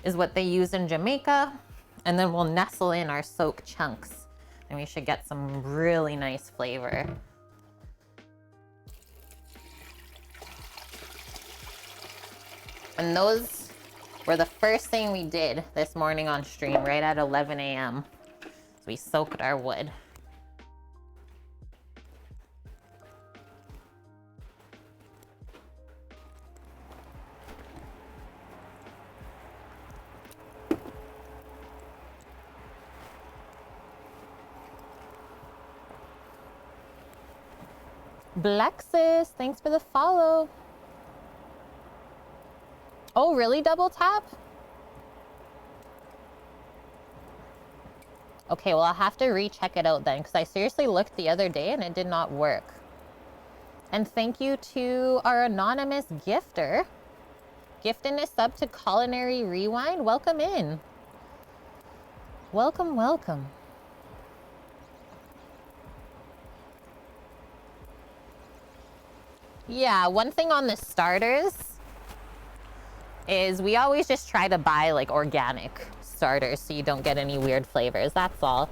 is what they use in Jamaica. And then we'll nestle in our soaked chunks and we should get some really nice flavor. And those were the first thing we did this morning on stream, right at 11 a.m. So we soaked our wood. Blexis, thanks for the follow. Oh, really? Double tap? Okay, well, I'll have to recheck it out then, because I seriously looked the other day and it did not work. And thank you to our anonymous gifter. Gifting a sub to Culinary Rewind. Welcome in. Welcome, welcome. Yeah, one thing on the starters is we always just try to buy like organic starters so you don't get any weird flavors. That's all.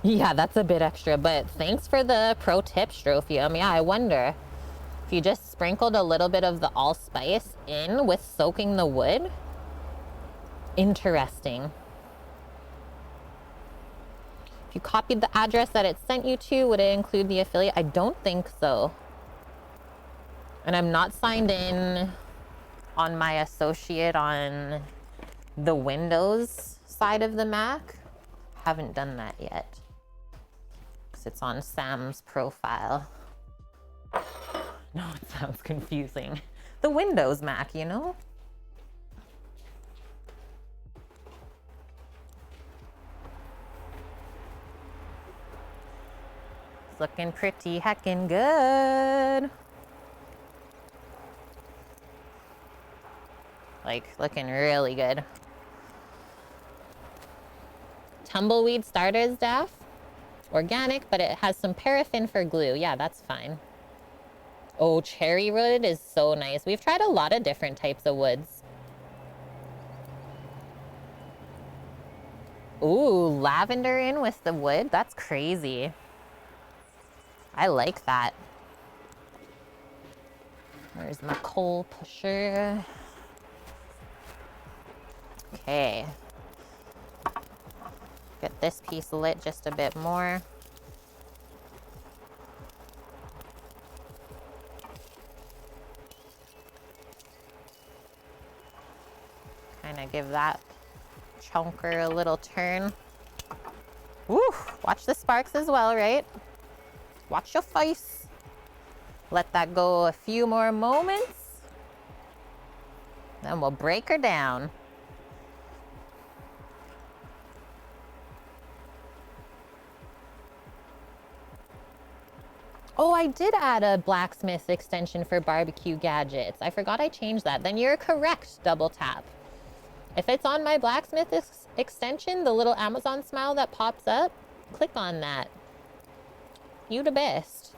Yeah, that's a bit extra, but thanks for the pro tip, Strophium. Yeah, I wonder if you just sprinkled a little bit of the allspice in with soaking the wood. Interesting. If you copied the address that it sent you to, would it include the affiliate? I don't think so. And I'm not signed in on my associate on the Windows side of the Mac. Haven't done that yet. Because it's on Sam's profile. No, it sounds confusing. The Windows Mac, you know? It's looking pretty heckin' good. Like, looking really good. Tumbleweed starters, Daff. Organic, but it has some paraffin for glue. Yeah, that's fine. Oh, cherry wood is so nice. We've tried a lot of different types of woods. Ooh, lavender in with the wood? That's crazy. I like that. Where's my coal pusher? Okay. Get this piece lit just a bit more. Kind of give that chunker a little turn. Woo! Watch the sparks as well, right? Watch your face. Let that go a few more moments. Then we'll break her down. Oh, I did add a blacksmith extension for barbecue gadgets. I forgot I changed that. Then you're correct, Double Tap. If it's on my blacksmith extension, the little Amazon smile that pops up, click on that. You the best.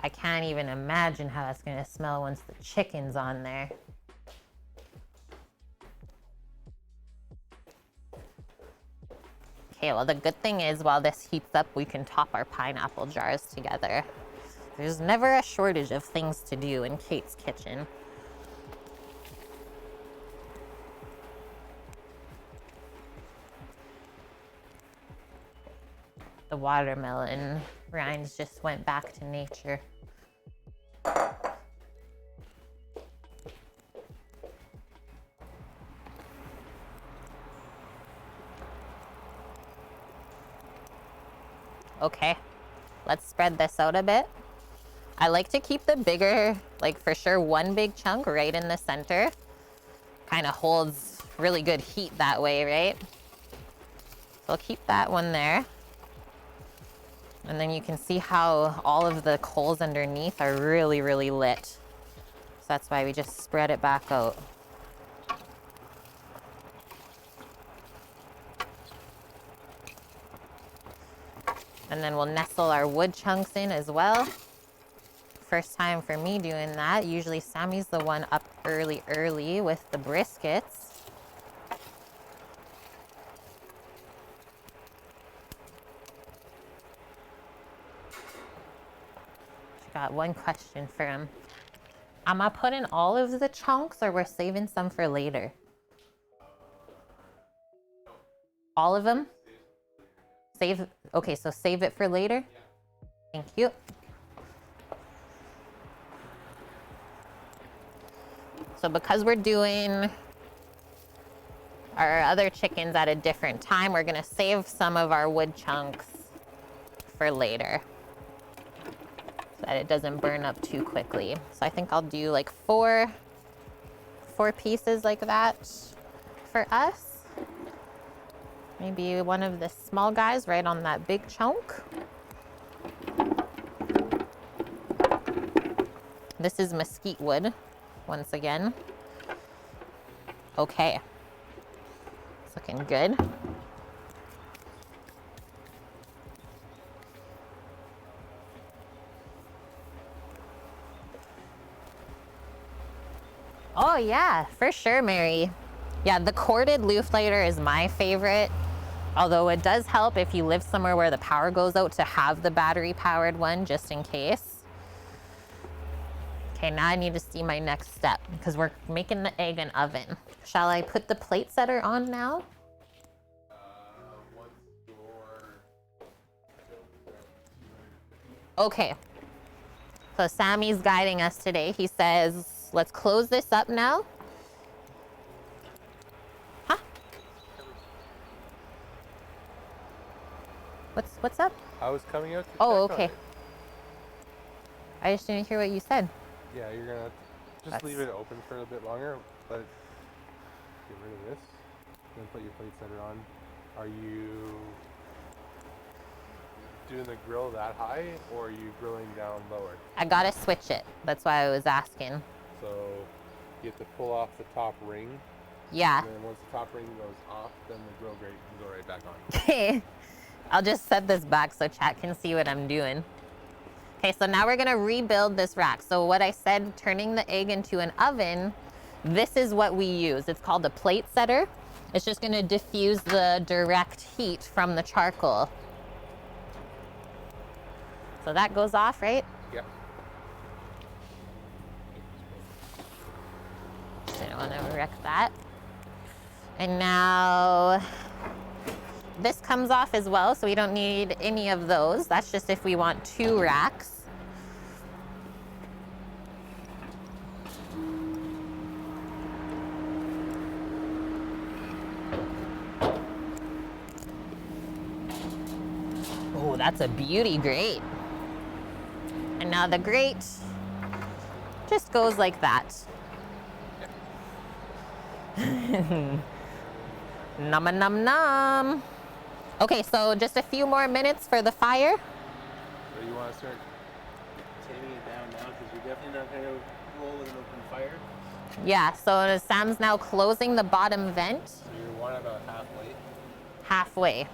I can't even imagine how that's gonna smell once the chicken's on there. Okay, well the good thing is while this heats up, we can top our pineapple jars together. There's never a shortage of things to do in Kate's kitchen. The watermelon rinds just went back to nature. Okay, let's spread this out a bit. I like to keep the bigger, like for sure one big chunk right in the center. Kind of holds really good heat that way, right? So I'll keep that one there. And then you can see how all of the coals underneath are really, really lit. So that's why we just spread it back out. And then we'll nestle our wood chunks in as well. First time for me doing that. Usually Sammy's the one up early with the briskets. Got one question for him. Am I putting all of the chunks or we're saving some for later? All of them? Save, okay, so save it for later? Thank you. So because we're doing our other chickens at a different time, we're gonna save some of our wood chunks for later so that it doesn't burn up too quickly. So I think I'll do like four pieces like that for us. Maybe one of the small guys right on that big chunk. This is mesquite wood, once again. Okay, it's looking good. Oh yeah, for sure, Mary. Yeah, the corded loop lighter is my favorite. Although it does help if you live somewhere where the power goes out to have the battery powered one just in case. Okay, now I need to see my next step because we're making the egg and oven. Shall I put the plate setter on now? Okay. So Sammy's guiding us today. He says, let's close this up now. Huh? What's up? I was coming out to Oh, check on okay. it. I just didn't hear what you said. Yeah, you're gonna just leave it open for a bit longer. Let it get rid of this. Then put your plate setter on. Are you doing the grill that high, or are you grilling down lower? I gotta switch it. That's why I was asking. So you have to pull off the top ring. Yeah. And then once the top ring goes off, then the grill grate can go right back on. Okay. I'll just set this back so chat can see what I'm doing. Okay, so now we're gonna rebuild this rack. So what I said, turning the egg into an oven, this is what we use. It's called a plate setter. It's just gonna diffuse the direct heat from the charcoal. So that goes off, right? Yep. want to wreck that. And now this comes off as well, so we don't need any of those. That's just if we want 2 racks. Oh, that's a beauty grate. And now the grate just goes like that. Num num num. Okay, so just a few more minutes for the fire. So you want to start taming it down now because you're definitely not going to roll with an open fire. Yeah, so Sam's now closing the bottom vent. So you want about halfway. Halfway.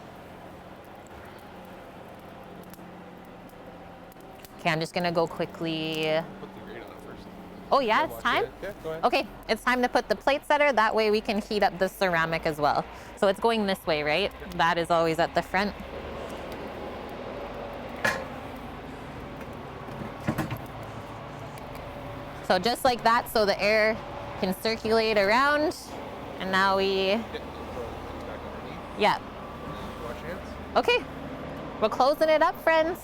Okay, I'm just gonna go quickly. Put the grate on it first. Oh yeah, it's time? Yeah, go ahead. Okay, it's time to put the plate setter. That way we can heat up the ceramic as well. So it's going this way, right? Yep. That is always at the front. So just like that, so the air can circulate around. And now we, Yeah, throw it back underneath. yeah. Wash hands. Okay, we're closing it up, friends.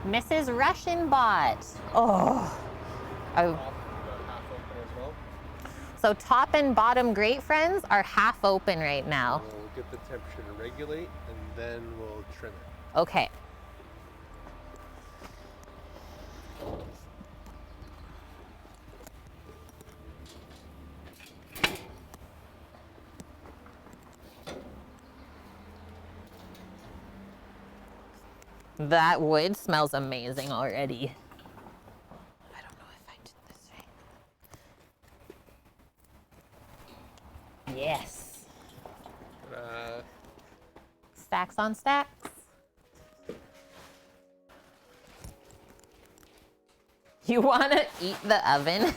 Mrs. Russian bot. Oh. Top about half open as well. So top and bottom grate, friends, are half open right now. We'll get the temperature to regulate and then we'll trim it. Okay. That wood smells amazing already. I don't know if I did this right. Yes. Stacks on stacks. You want to eat the oven?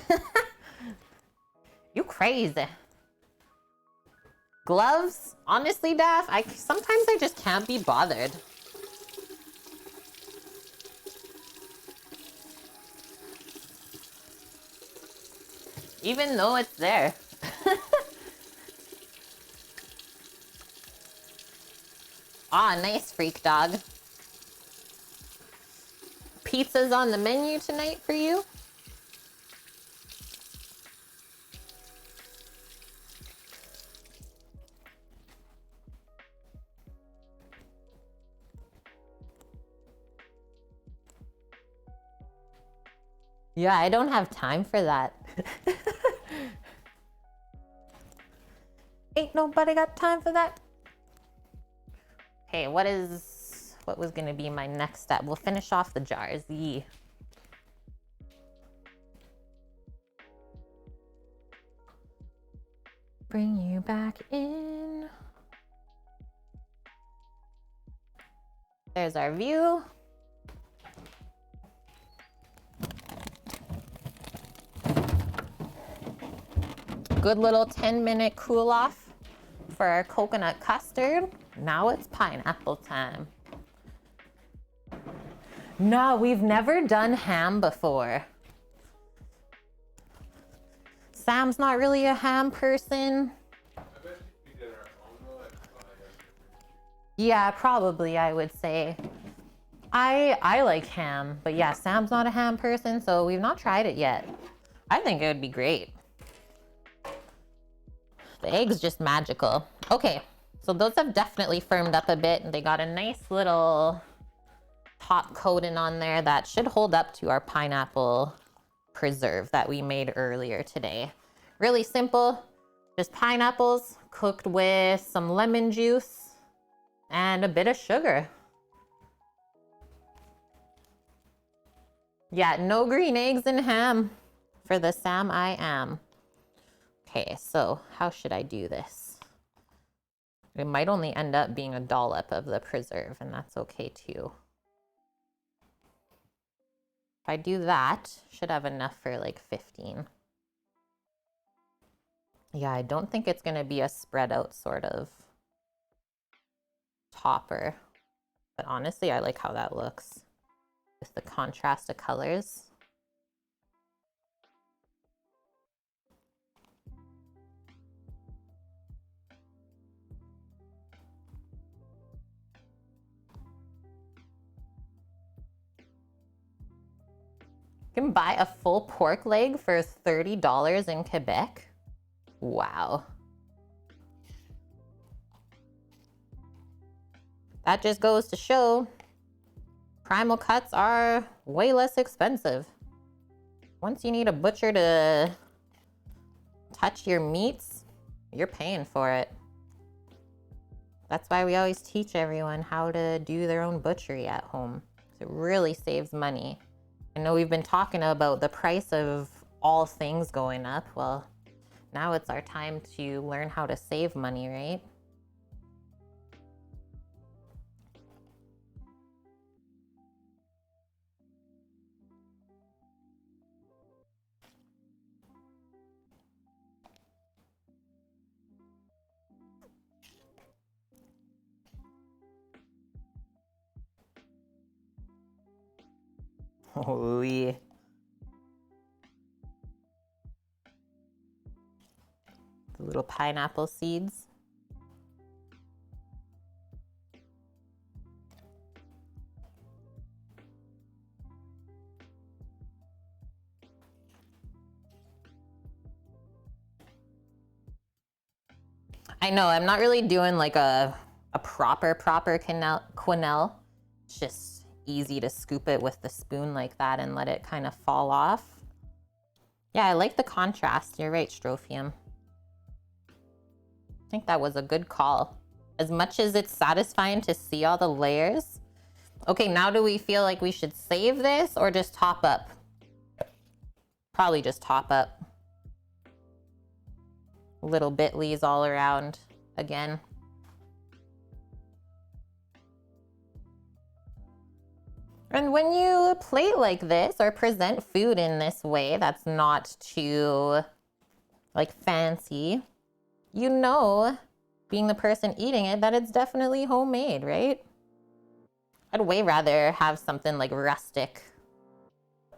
You crazy. Gloves? Honestly, Daph, sometimes I just can't be bothered. Even though it's there. Ah, nice, freak dog. Pizza's on the menu tonight for you? Yeah, I don't have time for that. Ain't nobody got time for that. Okay, what was gonna be my next step? We'll finish off the jars. Yee. Bring you back in. There's our view. Good little 10-minute cool off for our coconut custard. Now it's pineapple time. No, we've never done ham before. Sam's not really a ham person. I bet if we did our own though, that's probably a different issue. Yeah, probably, I would say. I like ham, but yeah, Sam's not a ham person, so we've not tried it yet. I think it would be great. The egg's just magical. Okay, so those have definitely firmed up a bit, and they got a nice little top coating on there that should hold up to our pineapple preserve that we made earlier today. Really simple, just pineapples cooked with some lemon juice and a bit of sugar. Yeah, no green eggs and ham for the Sam I am. Okay, so how should I do this? It might only end up being a dollop of the preserve, and that's okay too. If I do that, should have enough for like 15. Yeah, I don't think it's gonna be a spread out sort of topper, but honestly, I like how that looks with the contrast of colors. You can buy a full pork leg for $30 in Quebec. Wow. That just goes to show primal cuts are way less expensive. Once you need a butcher to touch your meats, you're paying for it. That's why we always teach everyone how to do their own butchery at home. It really saves money. I know we've been talking about the price of all things going up. Well, now it's our time to learn how to save money, right? Oh, yeah. The little pineapple seeds. I know, I'm not really doing like a proper quenelle. It's just easy to scoop it with the spoon like that and let it kind of fall off. Yeah, I like the contrast. You're right, Strophium. I think that was a good call. As much as it's satisfying to see all the layers. Okay, now do we feel like we should save this or just top up? Probably just top up. Little bitlies all around again. And when you plate like this or present food in this way that's not too like fancy, you know, being the person eating it, that it's definitely homemade, right? I'd way rather have something like rustic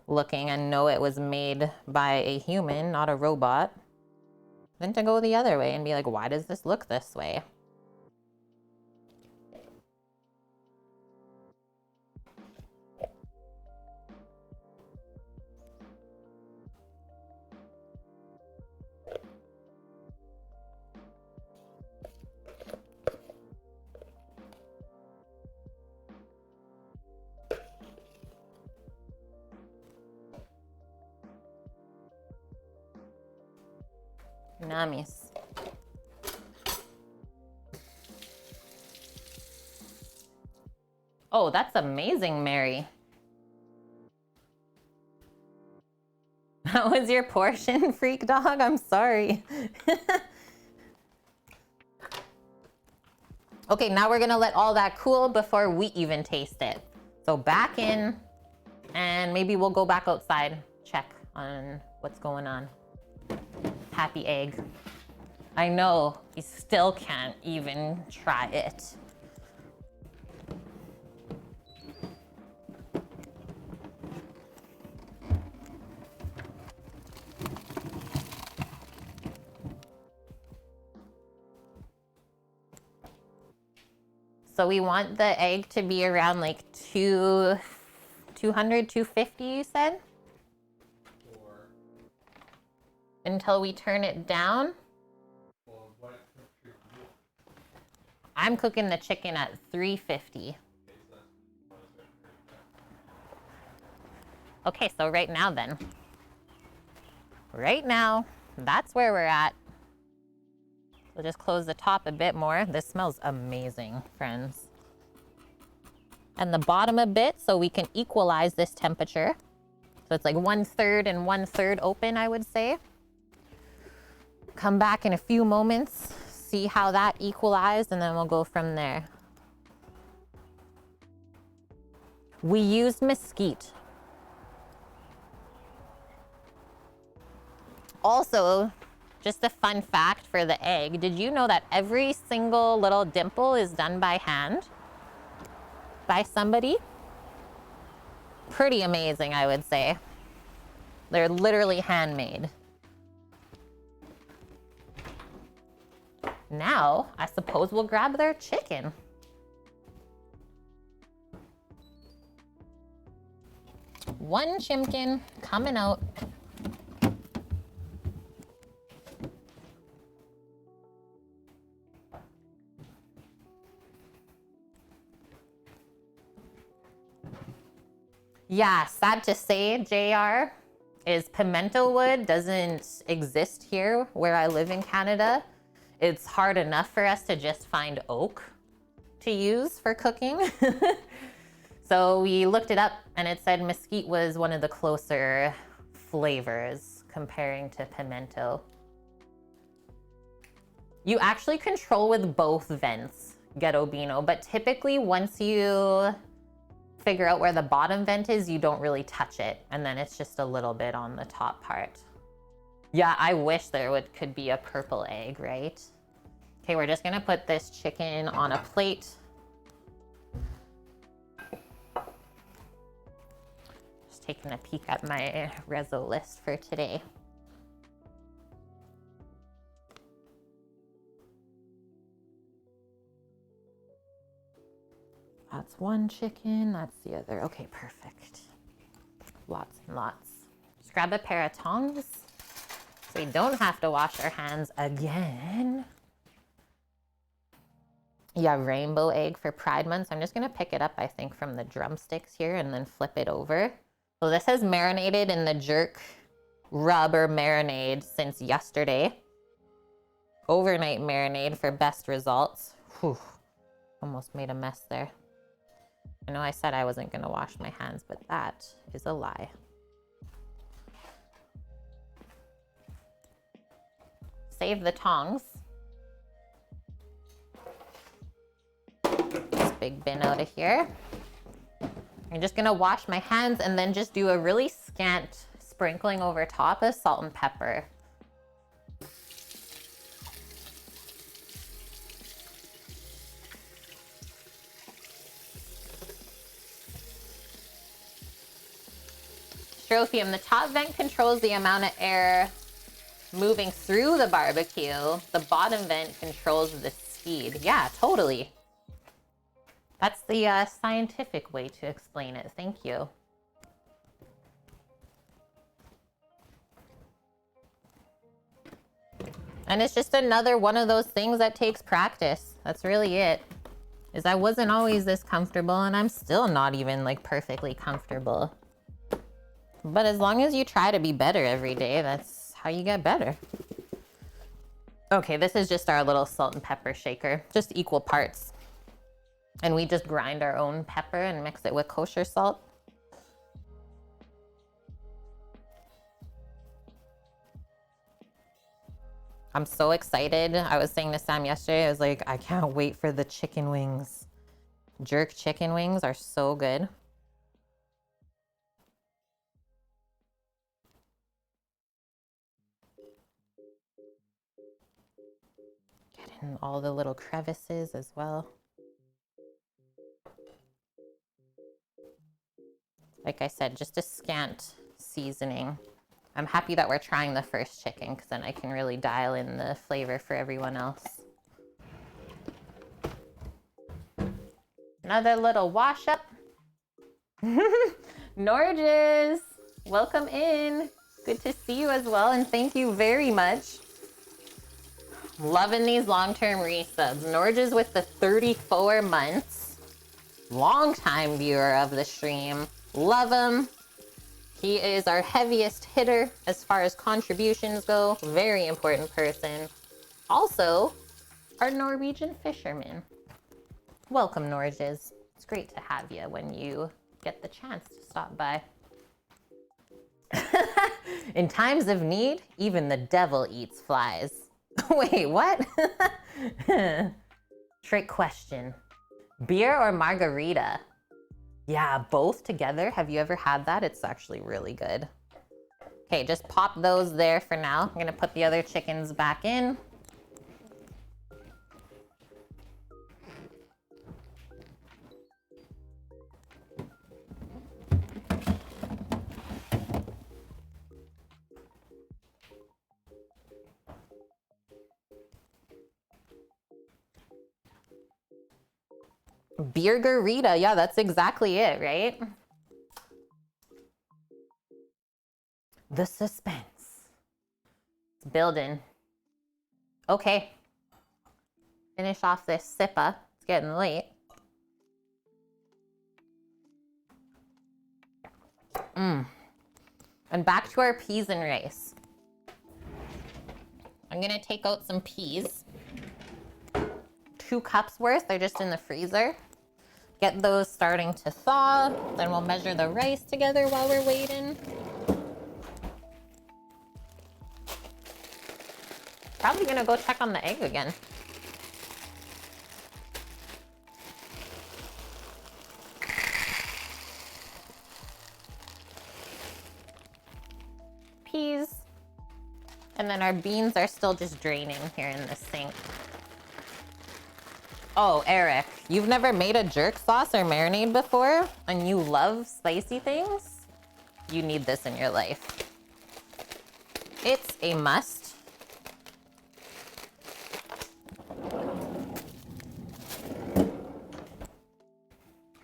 looking and know it was made by a human, not a robot, than to go the other way and be like, why does this look this way? Namis. Oh, that's amazing, Mary. That was your portion, freak dog? I'm sorry. Okay, now we're gonna let all that cool before we even taste it. So back in, and maybe we'll go back outside, check on what's going on. Happy egg. I know, you still can't even try it. So we want the egg to be around like 200, 250, you said? Or, Until we turn it down. well, what temperature do you want? I'm cooking the chicken at 350. Okay, so that's Okay, so right now then. Right now, that's where we're at. We'll just close the top a bit more. This smells amazing, friends. And the bottom a bit so we can equalize this temperature. So it's like 1/3 and 1/3 open, I would say. Come back in a few moments, see how that equalized, and then we'll go from there. We used mesquite. Also, just a fun fact for the egg. Did you know that every single little dimple is done by hand? By somebody? Pretty amazing, I would say. They're literally handmade. Now, I suppose we'll grab their chicken. One chimkin coming out. Yeah, sad to say, JR, is pimento wood doesn't exist here where I live in Canada. It's hard enough for us to just find oak to use for cooking. So we looked it up and it said mesquite was one of the closer flavors comparing to pimento. You actually control with both vents, Ghetto Beano, but typically once you figure out where the bottom vent is, you don't really touch it. And then it's just a little bit on the top part. Yeah, I wish there could be a purple egg, right? Okay, we're just gonna put this chicken on a plate. Just taking a peek at my reso list for today. That's one chicken, that's the other. Okay, perfect. Lots and lots. Just grab a pair of tongs so we don't have to wash our hands again. Yeah, rainbow egg for Pride Month. So I'm just gonna pick it up, I think, from the drumsticks here and then flip it over. So this has marinated in the jerk rubber marinade since yesterday. Overnight marinade for best results. Whew, almost made a mess there. I know I said I wasn't gonna wash my hands, but that is a lie. Save the tongs. This big bin out of here. I'm just gonna wash my hands and then just do a really scant sprinkling over top of salt and pepper. Strophium, the top vent controls the amount of air moving through the barbecue. The bottom vent controls the speed. Yeah, totally. That's the scientific way to explain it. Thank you. And it's just another one of those things that takes practice. That's really it. Is I wasn't always this comfortable and I'm still not even like perfectly comfortable. But as long as you try to be better every day, that's how you get better. Okay, this is just our little salt and pepper shaker, just equal parts. And we just grind our own pepper and mix it with kosher salt. I'm so excited. I was saying to Sam yesterday, I was like, I can't wait for the chicken wings. Jerk chicken wings are so good. And all the little crevices as well. Like I said, just a scant seasoning. I'm happy that we're trying the first chicken because then I can really dial in the flavor for everyone else. Another little wash up. Norges, welcome in. Good to see you as well, and thank you very much. Loving these long-term resubs. Norges with the 34 months. Long-time viewer of the stream. Love him. He is our heaviest hitter as far as contributions go. Very important person. Also, our Norwegian fisherman. Welcome, Norges. It's great to have you when you get the chance to stop by. In times of need, even the devil eats flies. Wait, what? Trick question. Beer or margarita? Yeah, both together. Have you ever had that? It's actually really good. Okay, just pop those there for now. I'm gonna put the other chickens back in. Beergarita, yeah, that's exactly it, right? The suspense. It's building. Okay. Finish off this sippa. It's getting late. And back to our peas and rice. I'm gonna take out some peas. 2 cups worth, they're just in the freezer. Get those starting to thaw. Then we'll measure the rice together while we're waiting. Probably gonna go check on the egg again. Peas. And then our beans are still just draining here in the sink. Oh, Eric, you've never made a jerk sauce or marinade before and you love spicy things? You need this in your life. It's a must.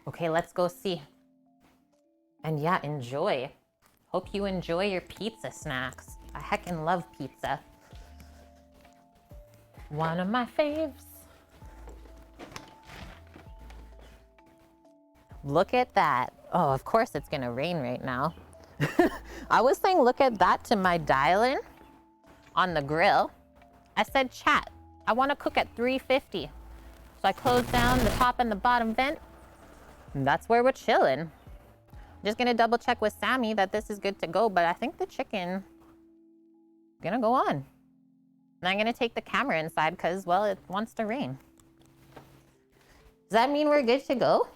Okay, let's go see. And yeah, enjoy. Hope you enjoy your pizza snacks. I heckin' love pizza. One of my faves. Look at that. Oh, of course it's gonna rain right now. I was saying look at that to my dial-in on the grill. I said, chat, I wanna cook at 350. So I closed down the top and the bottom vent. And that's where we're chilling. Just gonna double check with Sammy that this is good to go, but I think the chicken is gonna go on. And I'm gonna take the camera inside because, well, it wants to rain. Does that mean we're good to go?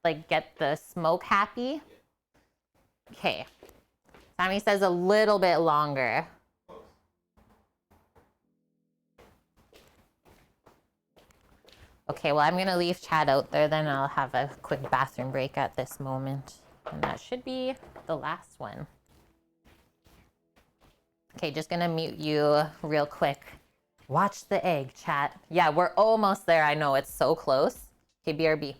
Like get the smoke happy? Okay. Sammy says a little bit longer. Okay, well, I'm gonna leave Chad out there, then I'll have a quick bathroom break at this moment. And that should be the last one. Okay, just gonna mute you real quick. Watch the egg, chat. Yeah, we're almost there. I know, it's so close. Okay, BRB.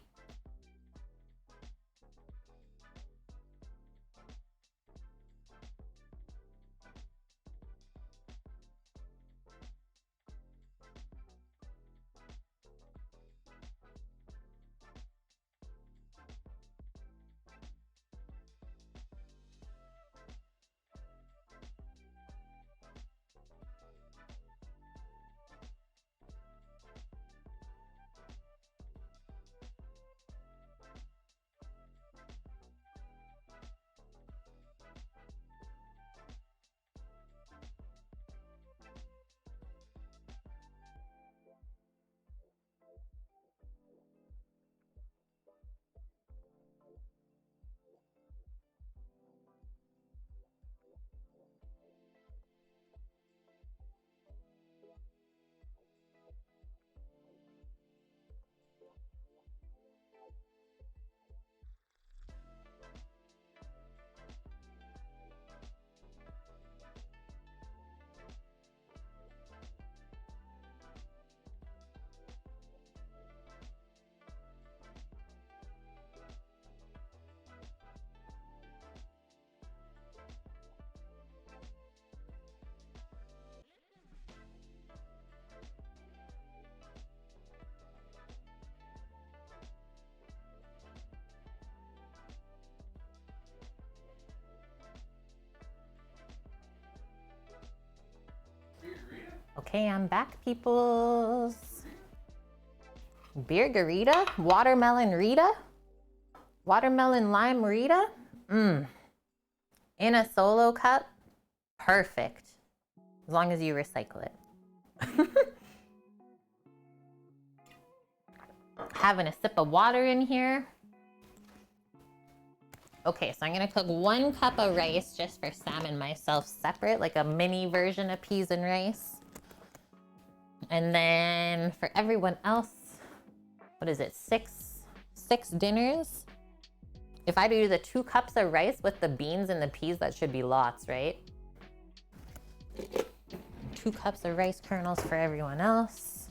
Okay, I'm back, peoples. Beer garita? Watermelon Rita? Watermelon lime Rita? In a solo cup? Perfect. As long as you recycle it. Having a sip of water in here. Okay, so I'm gonna cook 1 cup of rice just for Sam and myself separate, like a mini version of peas and rice. And then for everyone else, what is it, six dinners? If I do the 2 cups of rice with the beans and the peas, that should be lots, right? 2 cups of rice kernels for everyone else.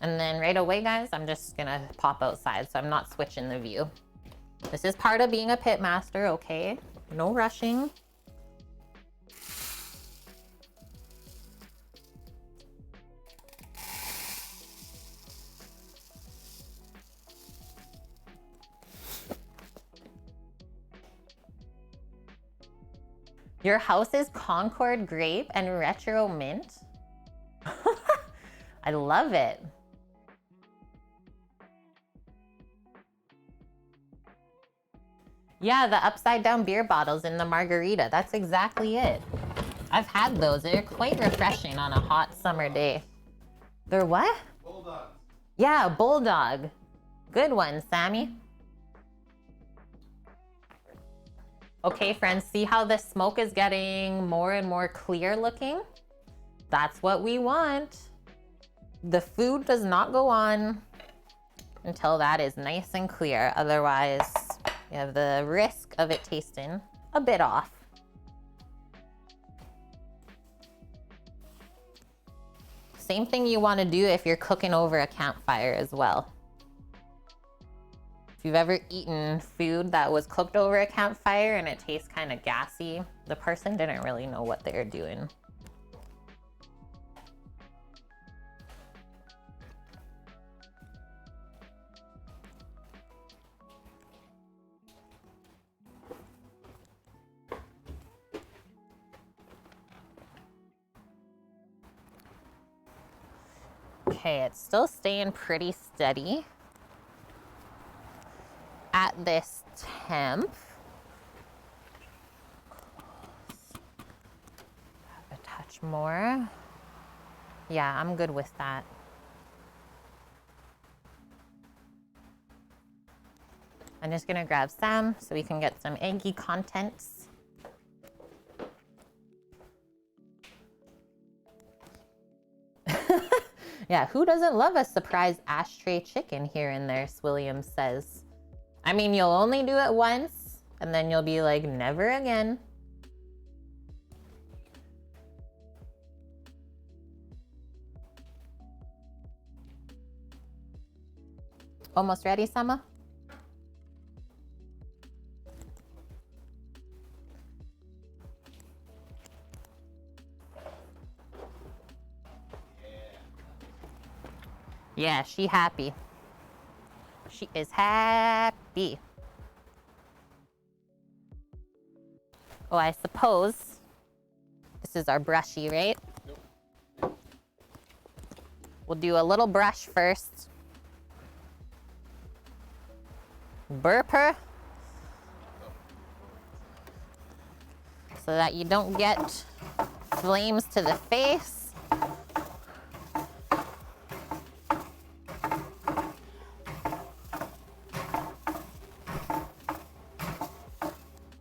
And then right away, guys, I'm just gonna pop outside, so I'm not switching the view. This is part of being a pit master, okay? No rushing. Your house is Concord grape and retro mint. I love it. Yeah, the upside down beer bottles in the margarita. That's exactly it. I've had those. They're quite refreshing on a hot summer day. They're what? Bulldogs. Yeah, bulldog. Good one, Sammy. Okay, friends, see how the smoke is getting more and more clear looking? That's what we want. The food does not go on until that is nice and clear. Otherwise, you have the risk of it tasting a bit off. Same thing you want to do if you're cooking over a campfire as well. If you've ever eaten food that was cooked over a campfire and it tastes kind of gassy, the person didn't really know what they were doing. Okay, it's still staying pretty steady at this temp. Have a touch more. Yeah, I'm good with that. I'm just gonna grab Sam so we can get some eggy contents. Yeah, who doesn't love a surprise ashtray chicken here and there, Swilliam says. I mean, you'll only do it once, and then you'll be like, never again. Almost ready, Sama? Yeah, she happy. She is happy. Oh, I suppose this is our brushy, right? Nope. We'll do a little brush first. Burper. So that you don't get flames to the face.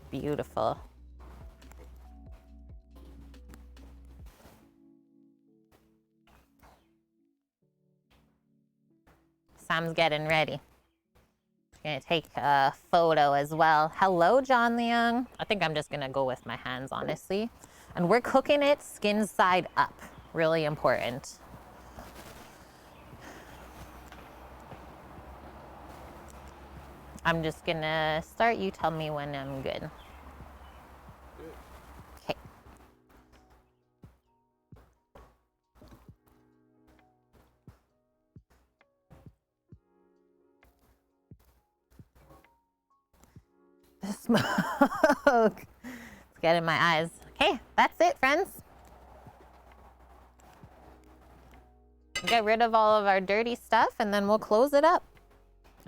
Beautiful. Sam's getting ready. Gonna take a photo as well. Hello, John Leung. I think I'm just gonna go with my hands, honestly. And we're cooking it skin side up. Really important. I'm just gonna start. You tell me when I'm good. Okay. The smoke. It's getting my eyes. Okay, that's it, friends. Get rid of all of our dirty stuff and then we'll close it up.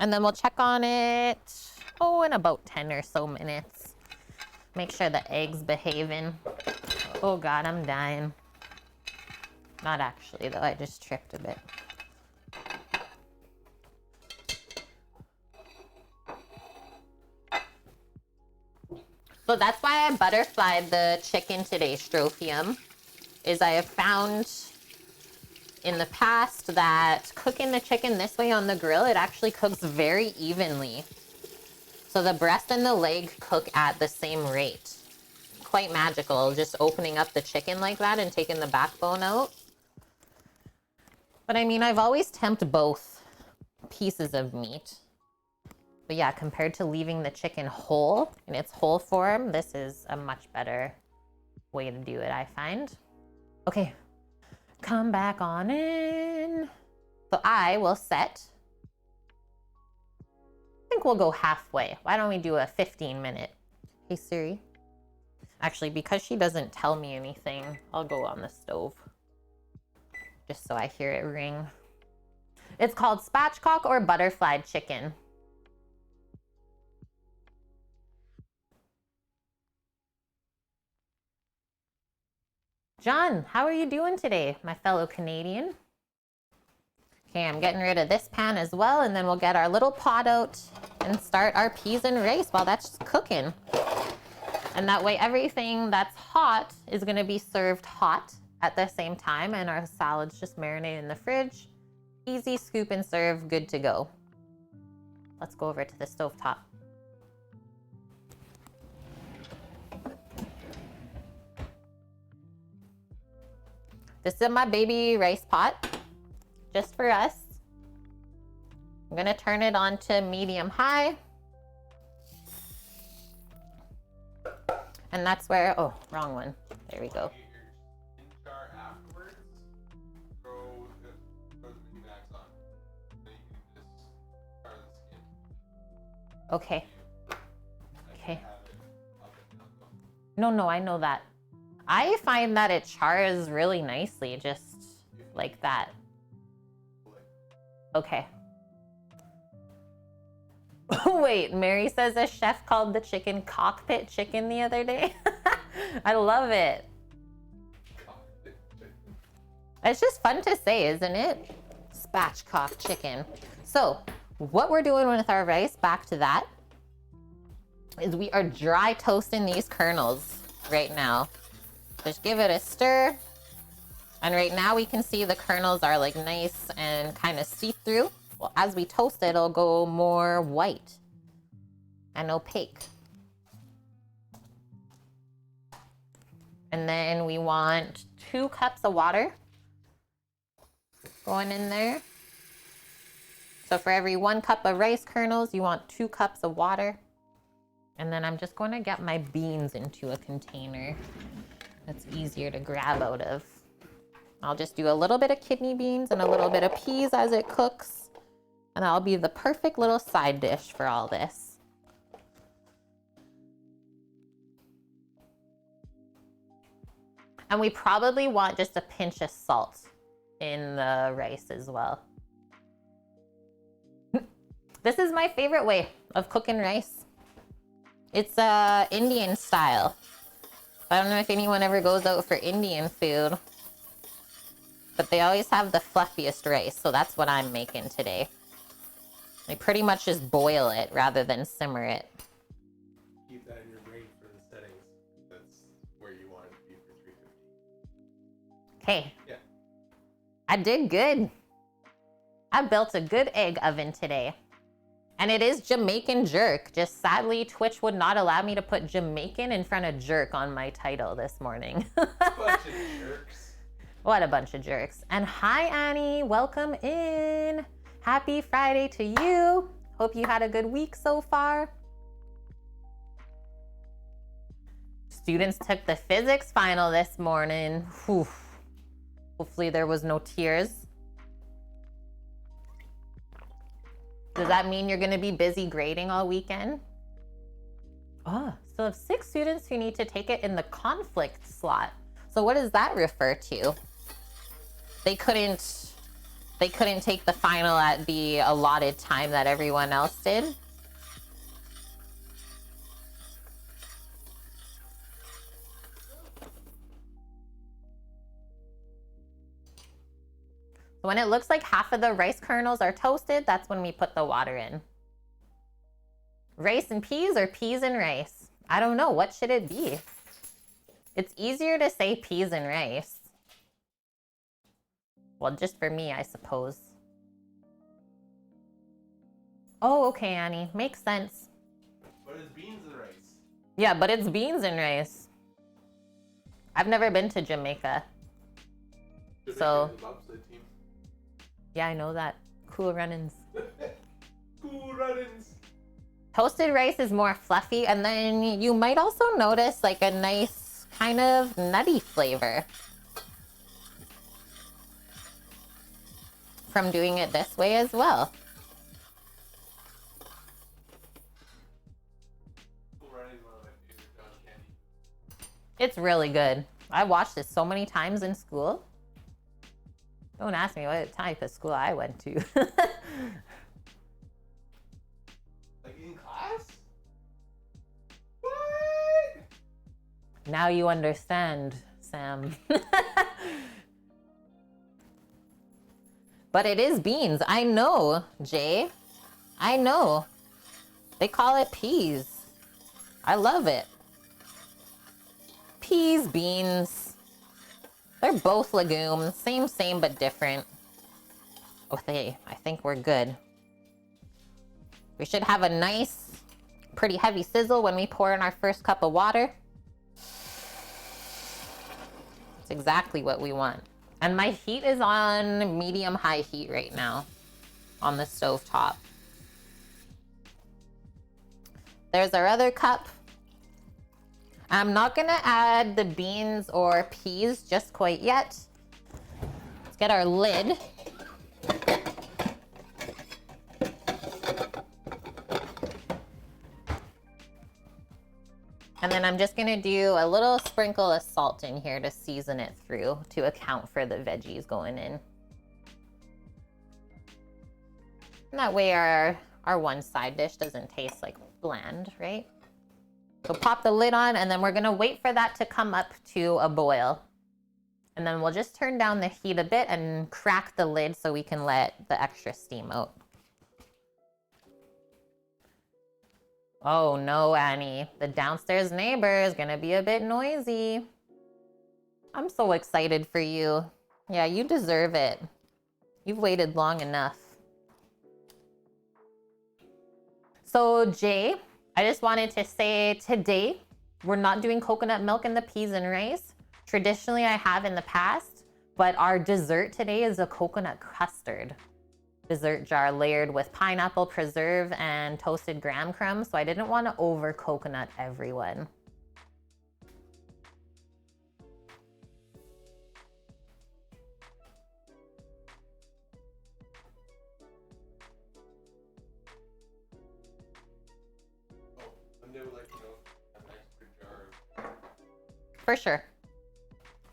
And then we'll check on it, in about 10 or so minutes. Make sure the egg's behaving. Oh God, I'm dying. Not actually though, I just tripped a bit. So that's why I butterflied the chicken today, Strophium, is I have found in the past that cooking the chicken this way on the grill, it actually cooks very evenly. So the breast and the leg cook at the same rate. Quite magical, just opening up the chicken like that and taking the backbone out. But I mean, I've always temped both pieces of meat. But yeah, compared to leaving the chicken whole in its whole form, this is a much better way to do it, I find. Okay, come back on in. So I will set, I think we'll go halfway. Why don't we do a 15-minute? Hey Siri. Actually, because she doesn't tell me anything, I'll go on the stove. Just so I hear it ring. It's called spatchcock or butterflied chicken. John, how are you doing today, my fellow Canadian? Okay, I'm getting rid of this pan as well, and then we'll get our little pot out and start our peas and rice while that's cooking. And that way everything that's hot is gonna be served hot at the same time, and our salad's just marinated in the fridge. Easy scoop and serve, good to go. Let's go over to the stovetop. This is my baby rice pot, just for us. I'm gonna turn it on to medium high. And that's where, oh, wrong one. There we go. Okay. Okay. No, I know that. I find that it chars really nicely, just like that. Okay. Wait, Mary says a chef called the chicken cockpit chicken the other day. I love it. It's just fun to say, isn't it? Spatchcock chicken. So, what we're doing with our rice, back to that, is we are dry toasting these kernels right now. Just give it a stir. And right now we can see the kernels are like nice and kind of see-through. Well, as we toast it, it'll go more white and opaque. And then we want 2 cups of water going in there. So for every 1 cup of rice kernels, you want 2 cups of water. And then I'm just going to get my beans into a container that's easier to grab out of. I'll just do a little bit of kidney beans and a little bit of peas as it cooks. And that'll be the perfect little side dish for all this. And we probably want just a pinch of salt in the rice as well. This is my favorite way of cooking rice. It's Indian style. I don't know if anyone ever goes out for Indian food, but they always have the fluffiest rice, so that's what I'm making today. They pretty much just boil it rather than simmer it. Keep that in your brain for the settings. That's where you want it to be for 350. Okay. Yeah. I did good. I built a good egg oven today. And it is Jamaican jerk. Just sadly, Twitch would not allow me to put Jamaican in front of jerk on my title this morning. Bunch of jerks. What a bunch of jerks. And hi, Annie. Welcome in. Happy Friday to you. Hope you had a good week so far. Students took the physics final this morning. Whew. Hopefully there was no tears. Does that mean you're going to be busy grading all weekend? Oh, still have 6 students who need to take it in the conflict slot. So what does that refer to? They couldn't take the final at the allotted time that everyone else did? When it looks like half of the rice kernels are toasted, that's when we put the water in. Rice and peas or peas and rice? I don't know. What should it be? It's easier to say peas and rice. Well, just for me, I suppose. Oh, okay, Annie. Makes sense. But it's beans and rice. Yeah, but it's beans and rice. I've never been to Jamaica. So... yeah, I know that. Cool run-ins. Cool run-ins. Toasted rice is more fluffy, and then you might also notice like a nice kind of nutty flavor from doing it this way as well. It's really good. I watched it so many times in school. Don't ask me what type of school I went to. Like in class? What? Now you understand, Sam. But it is beans. I know, Jay. I know. They call it peas. I love it. Peas, beans. They're both legumes. Same, but different. Okay, I think we're good. We should have a nice, pretty heavy sizzle when we pour in our first cup of water. It's exactly what we want. And my heat is on medium-high heat right now on the stove top. There's our other cup. I'm not gonna add the beans or peas just quite yet. Let's get our lid. And then I'm just gonna do a little sprinkle of salt in here to season it through to account for the veggies going in. And that way our one side dish doesn't taste like bland, right? So pop the lid on, and then we're gonna wait for that to come up to a boil. And then we'll just turn down the heat a bit and crack the lid so we can let the extra steam out. Oh no, Annie, the downstairs neighbor is gonna be a bit noisy. I'm so excited for you. Yeah, you deserve it. You've waited long enough. So Jay, I just wanted to say today, we're not doing coconut milk in the peas and rice. Traditionally, I have in the past, but our dessert today is a coconut custard dessert jar layered with pineapple preserve and toasted graham crumbs. So I didn't want to over coconut everyone. For sure.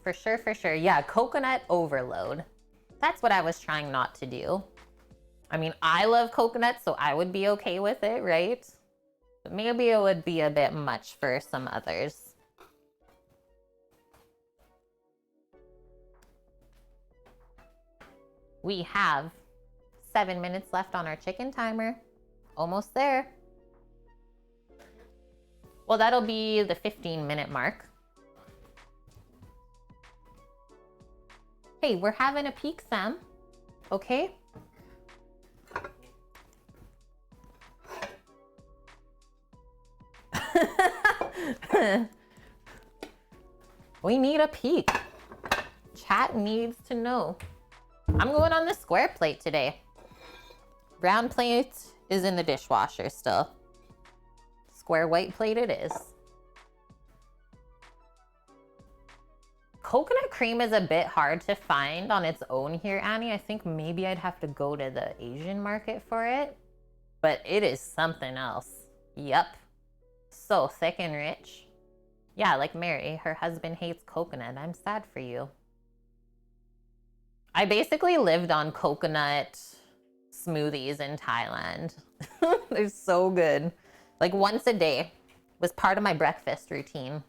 For sure, for sure. Yeah, coconut overload. That's what I was trying not to do. I mean, I love coconut, so I would be okay with it, right? But maybe it would be a bit much for some others. We have 7 minutes left on our chicken timer. Almost there. Well, that'll be the 15-minute mark. Hey, we're having a peek, Sam. Okay? We need a peek. Chat needs to know. I'm going on the square plate today. Brown plate is in the dishwasher still. Square white plate it is. Coconut cream is a bit hard to find on its own here, Annie. I think maybe I'd have to go to the Asian market for it. But it is something else. Yep. So thick and rich. Yeah, like Mary, her husband hates coconut. I'm sad for you. I basically lived on coconut smoothies in Thailand. They're so good. Like once a day was part of my breakfast routine.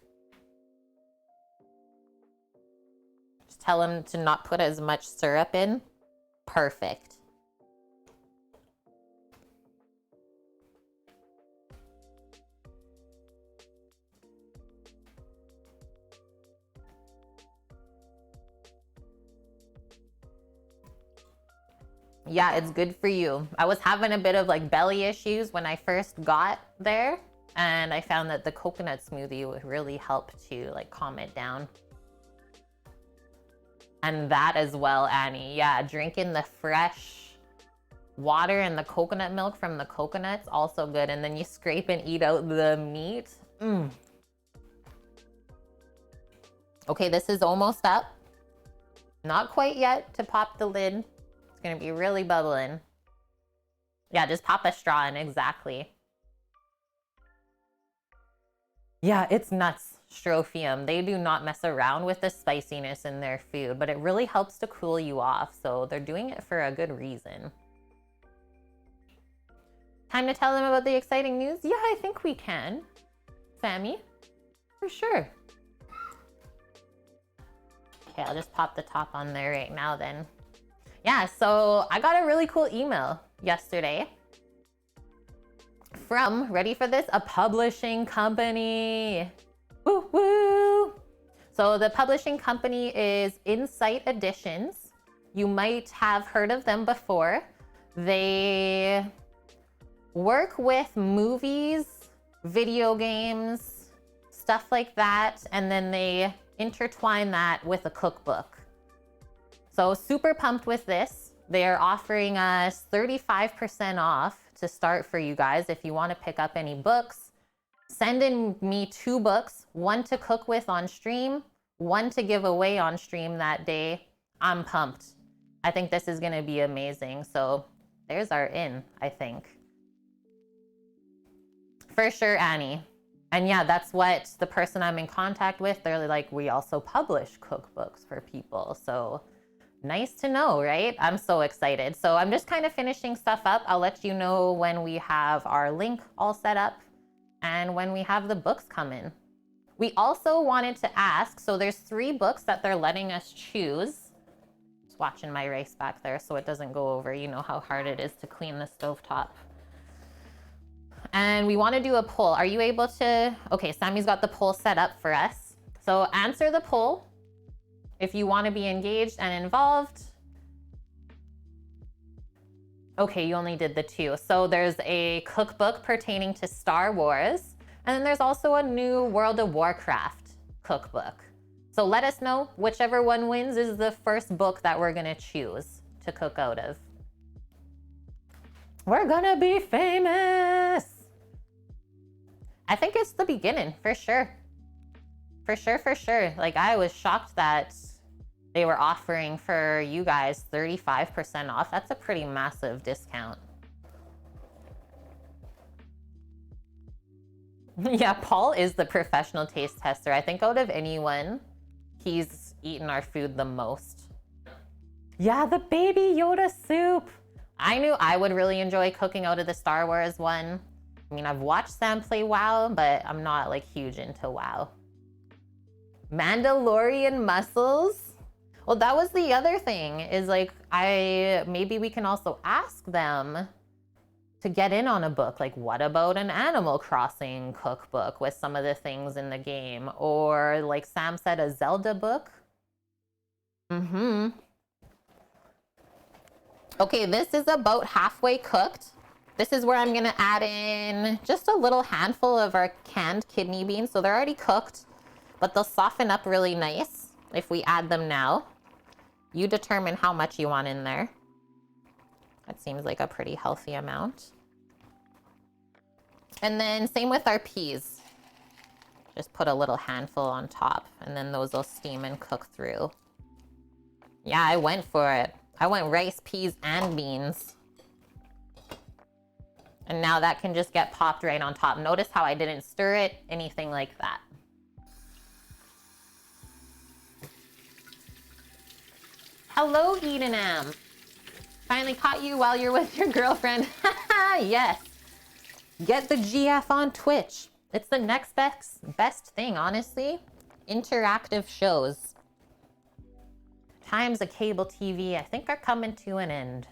Just tell him to not put as much syrup in. Perfect. Yeah, it's good for you. I was having a bit of like belly issues when I first got there, and I found that the coconut smoothie would really help to like calm it down. And that as well, Annie. Yeah, drinking the fresh water and the coconut milk from the coconuts, also good. And then you scrape and eat out the meat. Okay, this is almost up. Not quite yet to pop the lid. It's gonna be really bubbling. Yeah, just pop a straw in, exactly. Yeah, it's nuts, Strophium. They do not mess around with the spiciness in their food, but it really helps to cool you off. So they're doing it for a good reason. Time to tell them about the exciting news? Yeah, I think we can. Sammy, for sure. Okay, I'll just pop the top on there right now then. Yeah, so I got a really cool email yesterday from, ready for this, a publishing company. Woo woo! So the publishing company is Insight Editions. You might have heard of them before. They work with movies, video games, stuff like that, and then they intertwine that with a cookbook. So super pumped with this. They're offering us 35% off to start for you guys if you want to pick up any books. Send in me 2 books, one to cook with on stream, one to give away on stream that day. I'm pumped. I think this is going to be amazing. So there's our in, I think. For sure, Annie. And yeah, that's what the person I'm in contact with, they're like, we also publish cookbooks for people. So nice to know, right? I'm so excited. So I'm just kind of finishing stuff up. I'll let you know when we have our link all set up and when we have the books come in. We also wanted to ask, so there's 3 books that they're letting us choose. Just watching my rice back there so it doesn't go over. You know how hard it is to clean the stovetop. And we want to do a poll. Are you able to? Okay, Sammy's got the poll set up for us. So answer the poll if you want to be engaged and involved. Okay, you only did the 2. So there's a cookbook pertaining to Star Wars, and then there's also a new World of Warcraft cookbook. So let us know whichever one wins is the first book that we're gonna choose to cook out of. We're gonna be famous. I think it's the beginning, for sure. For sure, for sure. Like, I was shocked that they were offering for you guys 35% off. That's a pretty massive discount. Yeah, Paul is the professional taste tester. I think out of anyone, he's eaten our food the most. Yeah, the Baby Yoda soup. I knew I would really enjoy cooking out of the Star Wars one. I mean, I've watched Sam play WoW, but I'm not like huge into WoW. Mandalorian mussels. Well, that was the other thing is like, maybe we can also ask them to get in on a book. Like, what about an Animal Crossing cookbook with some of the things in the game? Or like Sam said, a Zelda book. Okay, this is about halfway cooked. This is where I'm gonna add in just a little handful of our canned kidney beans. So they're already cooked, but they'll soften up really nice if we add them now. You determine how much you want in there. That seems like a pretty healthy amount. And then same with our peas. Just put a little handful on top, and then those will steam and cook through. Yeah, I went for it. I went rice, peas, and beans. And now that can just get popped right on top. Notice how I didn't stir it, anything like that. Hello, Edenam. Finally caught you while you're with your girlfriend. Yes. Get the GF on Twitch. It's the next best thing, honestly. Interactive shows. Times of cable TV, I think, are coming to an end.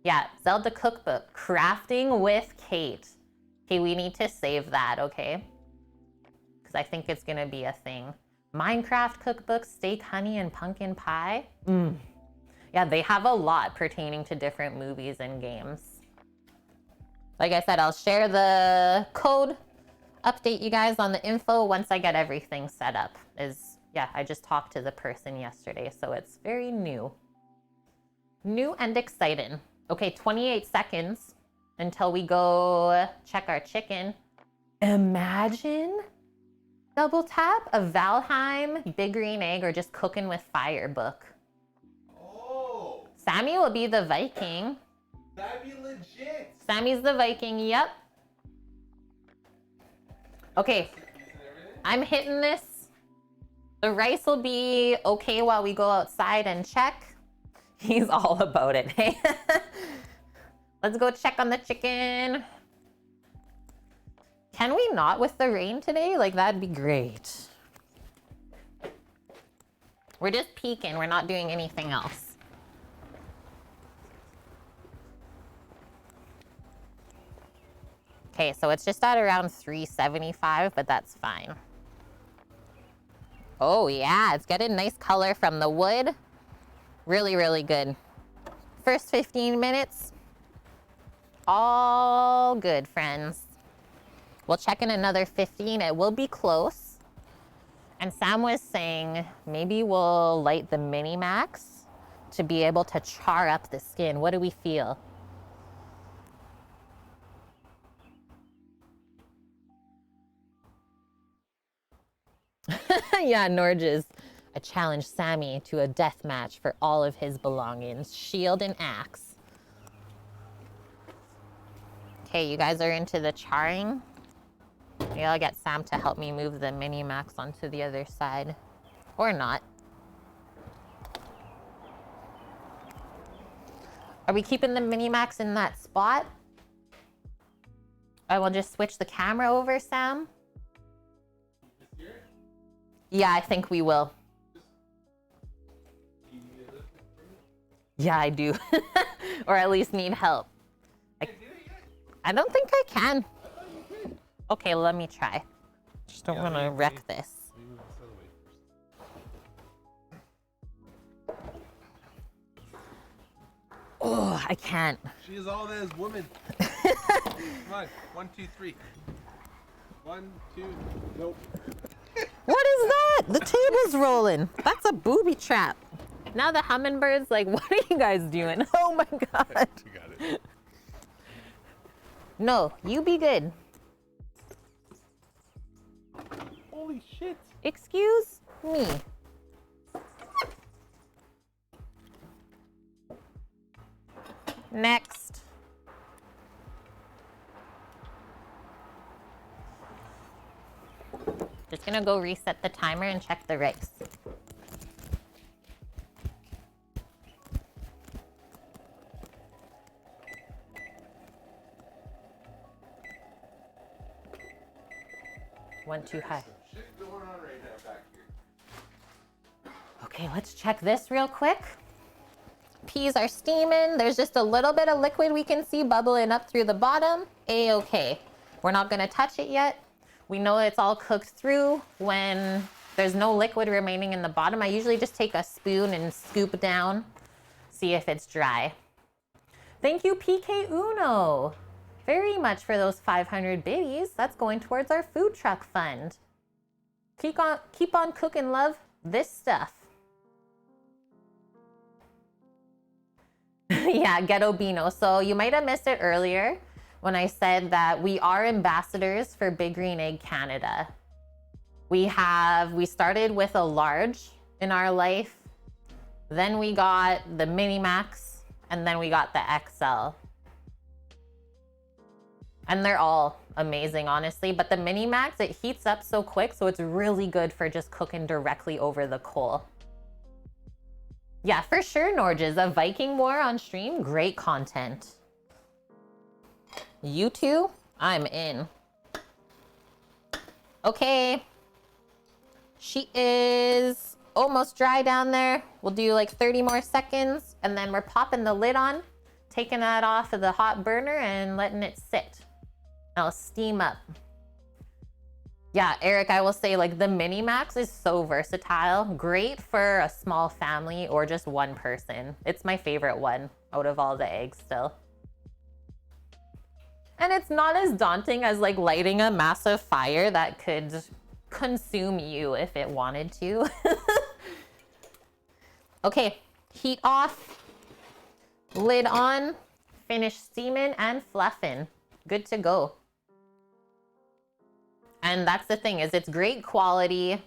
Yeah, Zelda cookbook, crafting with Kate. Okay, we need to save that, okay? Because I think it's gonna be a thing. Minecraft cookbook, steak, honey, and pumpkin pie. Yeah, they have a lot pertaining to different movies and games. Like I said, I'll share the code, update you guys on the info once I get everything set up. Yeah, I just talked to the person yesterday, so it's very new. New and exciting. Okay, 28 seconds until we go check our chicken. Imagine double tap a Valheim, Big Green Egg, or just Cooking with Fire book. Oh, Sammy will be the Viking. that'd be legit. Sammy's the Viking, yep. Okay, I'm hitting this. The rice will be okay while we go outside and check. He's all about it, hey? Let's go check on the chicken. Can we not with the rain today? Like, that'd be great. We're just peeking. We're not doing anything else. Okay, so it's just at around 375, but that's fine. Oh yeah, it's getting nice color from the wood. Really, really good. First 15 minutes, all good, friends. We'll check in another 15. It will be close. And Sam was saying maybe we'll light the Mini Max to be able to char up the skin. What do we feel? Yeah, Norges. I challenged Sammy to a death match for all of his belongings, shield and axe. Okay, you guys are into the charring. Maybe I'll get Sam to help me move the Mini Max onto the other side. Or not. Are we keeping the Mini Max in that spot? I will just switch the camera over, Sam. Yeah, I think we will. Yeah, I do. Or at least need help. I don't think I can. Okay, let me try. Just don't want to wreck this. Oh, I can't. She is all that is woman. Come on, 1, 2, 3. 1, 2. Nope. What is that? The table's rolling. That's a booby trap. Now the hummingbird's like, what are you guys doing? Oh my God. You got it. No, you be good. Holy shit. Excuse me. Next. Just gonna go reset the timer and check the rice. One too high. Shit going on right now back here. Okay, let's check this real quick. Peas are steaming. There's just a little bit of liquid we can see bubbling up through the bottom. A-okay. We're not gonna touch it yet. We know it's all cooked through when there's no liquid remaining in the bottom. I usually just take a spoon and scoop down, see if it's dry. Thank you, PK Uno, very much for those 500 biddies. That's going towards our food truck fund. Keep on cooking, love, this stuff. Yeah, Ghetto Beano. So you might have missed it earlier when I said that we are ambassadors for Big Green Egg Canada. We started with a large in our life, then we got the Mini Max, and then we got the XL. And they're all amazing, honestly, but the Mini Max, it heats up so quick, so it's really good for just cooking directly over the coal. Yeah, for sure, Norges, a Viking War on stream, great content. You two, I'm in. Okay. She is almost dry down there. We'll do like 30 more seconds and then we're popping the lid on, taking that off of the hot burner and letting it sit. Now steam up. Yeah, Eric, I will say like the Mini Max is so versatile. Great for a small family or just one person. It's my favorite one out of all the eggs still. And it's not as daunting as like lighting a massive fire that could consume you if it wanted to. Okay, heat off, lid on. finished steaming and fluffing. Good to go. And that's the thing, is it's great quality,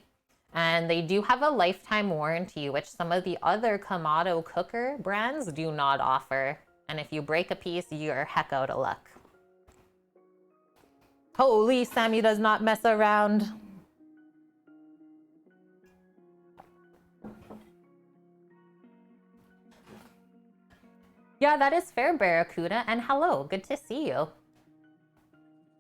and they do have a lifetime warranty, which some of the other Kamado cooker brands do not offer. And if you break a piece, you're heck out of luck. Holy, Sammy does not mess around. Yeah, that is fair, Barracuda. And hello, good to see you.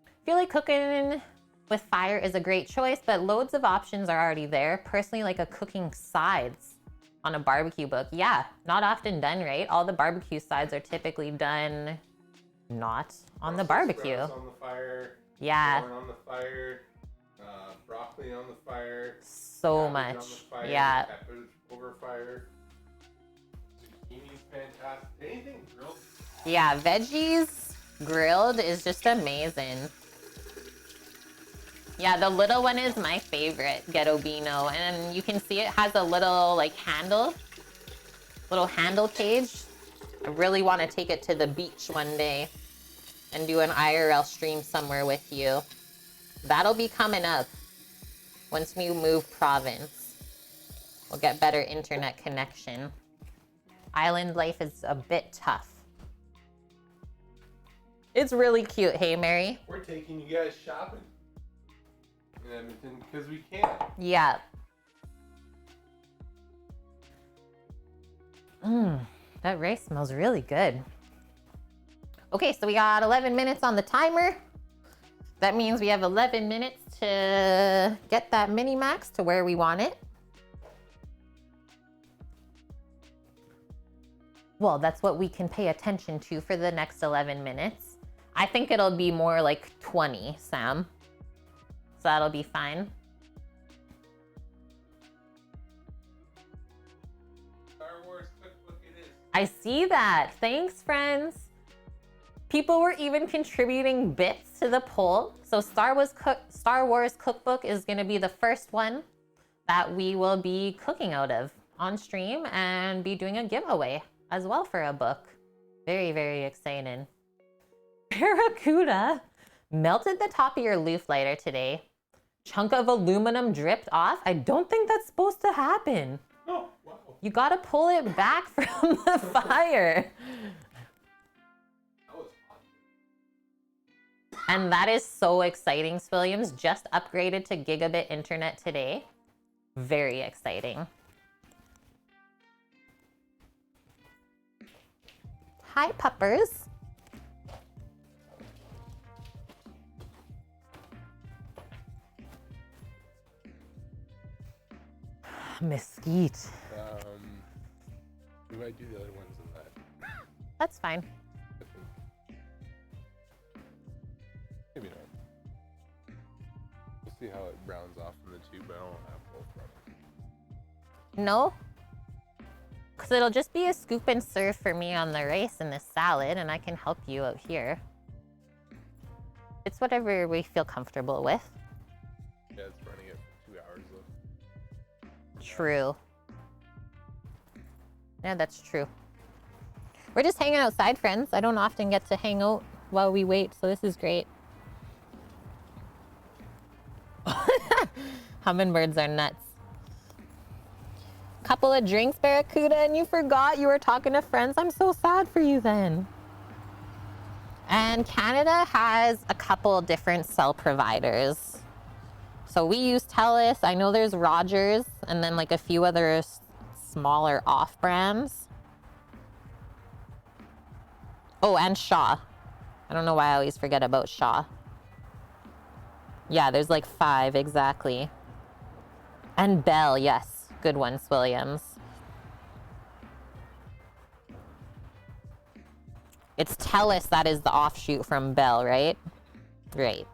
I feel like cooking with fire is a great choice, but loads of options are already there. Personally, like a cooking sides on a barbecue book. Yeah, not often done, right? All the barbecue sides are typically done not on the barbecue. On the fire. Yeah. Corn on the fire. Broccoli on the fire. So cabbage much. On the fire, Yeah. Peppers over fire. Zucchini's fantastic. Anything grilled. Yeah, veggies grilled is just amazing. Yeah, the little one is my favorite, Ghetto Beano. And you can see it has a little like handle cage. I really want to take it to the beach one day and do an IRL stream somewhere with you. That'll be coming up once we move province. We'll get better internet connection. Island life is a bit tough. It's really cute, hey Mary? We're taking you guys shopping in Edmonton because we can. Yeah. That rice smells really good. Okay, so we got 11 minutes on the timer. That means we have 11 minutes to get that mini max to where we want it. Well, that's what we can pay attention to for the next 11 minutes. I think it'll be more like 20, Sam. So that'll be fine. Star Wars cookbook it is. I see that. Thanks, friends. People were even contributing bits to the poll. So Star Wars cookbook is going to be the first one that we will be cooking out of on stream and be doing a giveaway as well for a book. Very, very exciting. Barracuda melted the top of your loaf lighter today. Chunk of aluminum dripped off. I don't think that's supposed to happen. Oh, wow. You gotta pull it back from the fire. That was hot. And that is so exciting. Williams just upgraded to gigabit internet today. Very exciting. Hi, puppers. Mesquite. We might do the other ones in that. That's fine. I think. Maybe not. We'll see how it browns off in the two, but I don't have both brothers. No? Because it'll just be a scoop and serve for me on the rice and the salad, and I can help you out here. It's whatever we feel comfortable with. Yeah, it's running it for 2 hours though. True. Yeah, that's true. We're just hanging outside, friends. I don't often get to hang out while we wait, so this is great. Hummingbirds are nuts. Couple of drinks, Barracuda, and you forgot you were talking to friends. I'm so sad for you then. And Canada has a couple different cell providers. So we use TELUS. I know there's Rogers, and then like a few other smaller off brands. Oh, and Shaw. I don't know why I always forget about Shaw. Yeah, there's like 5 exactly. And Bell, yes. Good one, Williams. It's TELUS that is the offshoot from Bell, right? Great.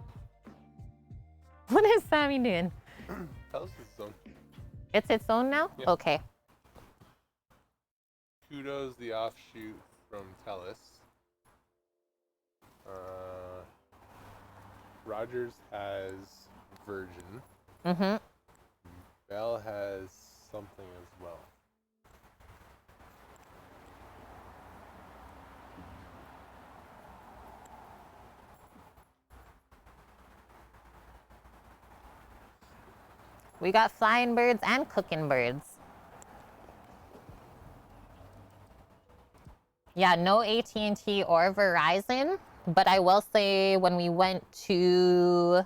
What is Sammy doing? TELUS is its own. It's its own now? Yeah. Okay. Kudo's the offshoot from TELUS. Rogers has Virgin. Mm-hmm. Bell has something as well. We got flying birds and cooking birds. Yeah, no AT&T or Verizon, but I will say when we went to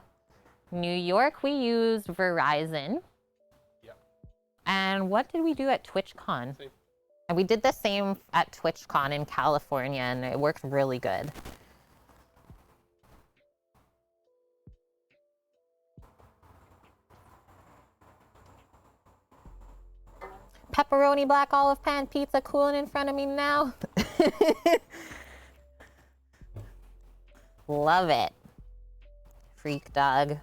New York, we used Verizon. Yep. And what did we do at TwitchCon? Same. And we did the same at TwitchCon in California, and it worked really good. Pepperoni black olive pan pizza cooling in front of me now. Love it. Freak dog.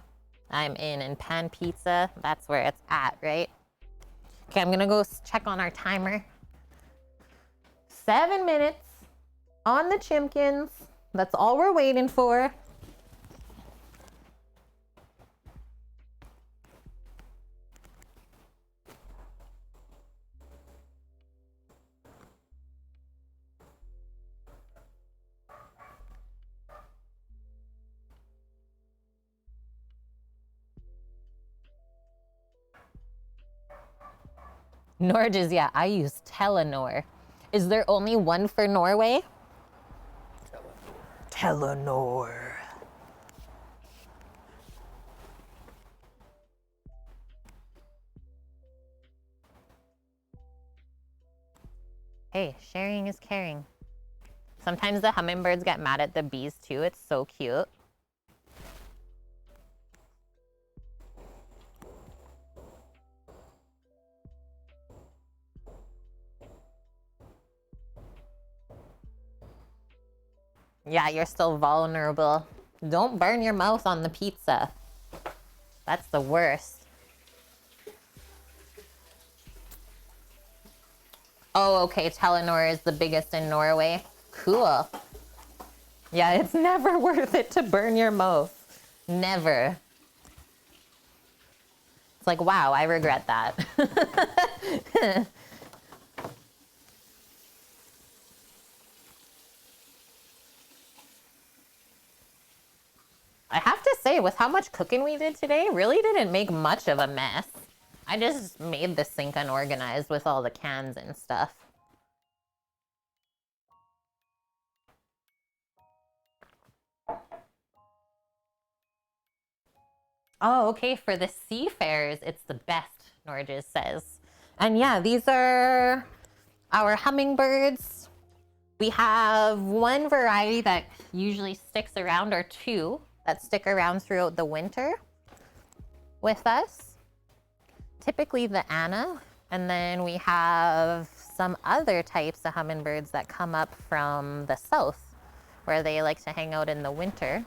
I'm in. And pan pizza, that's where it's at, right? Okay, I'm gonna go check on our timer. 7 minutes on the Chimkins. That's all we're waiting for. Norges, yeah, I use Telenor. Is there only one for Norway? Telenor. Hey, sharing is caring. Sometimes the hummingbirds get mad at the bees too. It's so cute. Yeah, you're still vulnerable. Don't burn your mouth on the pizza. That's the worst. Oh, okay, Telenor is the biggest in Norway. Cool. Yeah, it's never worth it to burn your mouth. Never. It's like, wow, I regret that. I have to say, with how much cooking we did today, really didn't make much of a mess. I just made the sink unorganized with all the cans and stuff. Oh, okay, for the seafarers, it's the best, Norges says. And yeah, these are our hummingbirds. We have one variety that usually sticks around, or two that stick around throughout the winter with us. Typically the Anna, and then we have some other types of hummingbirds that come up from the south where they like to hang out in the winter.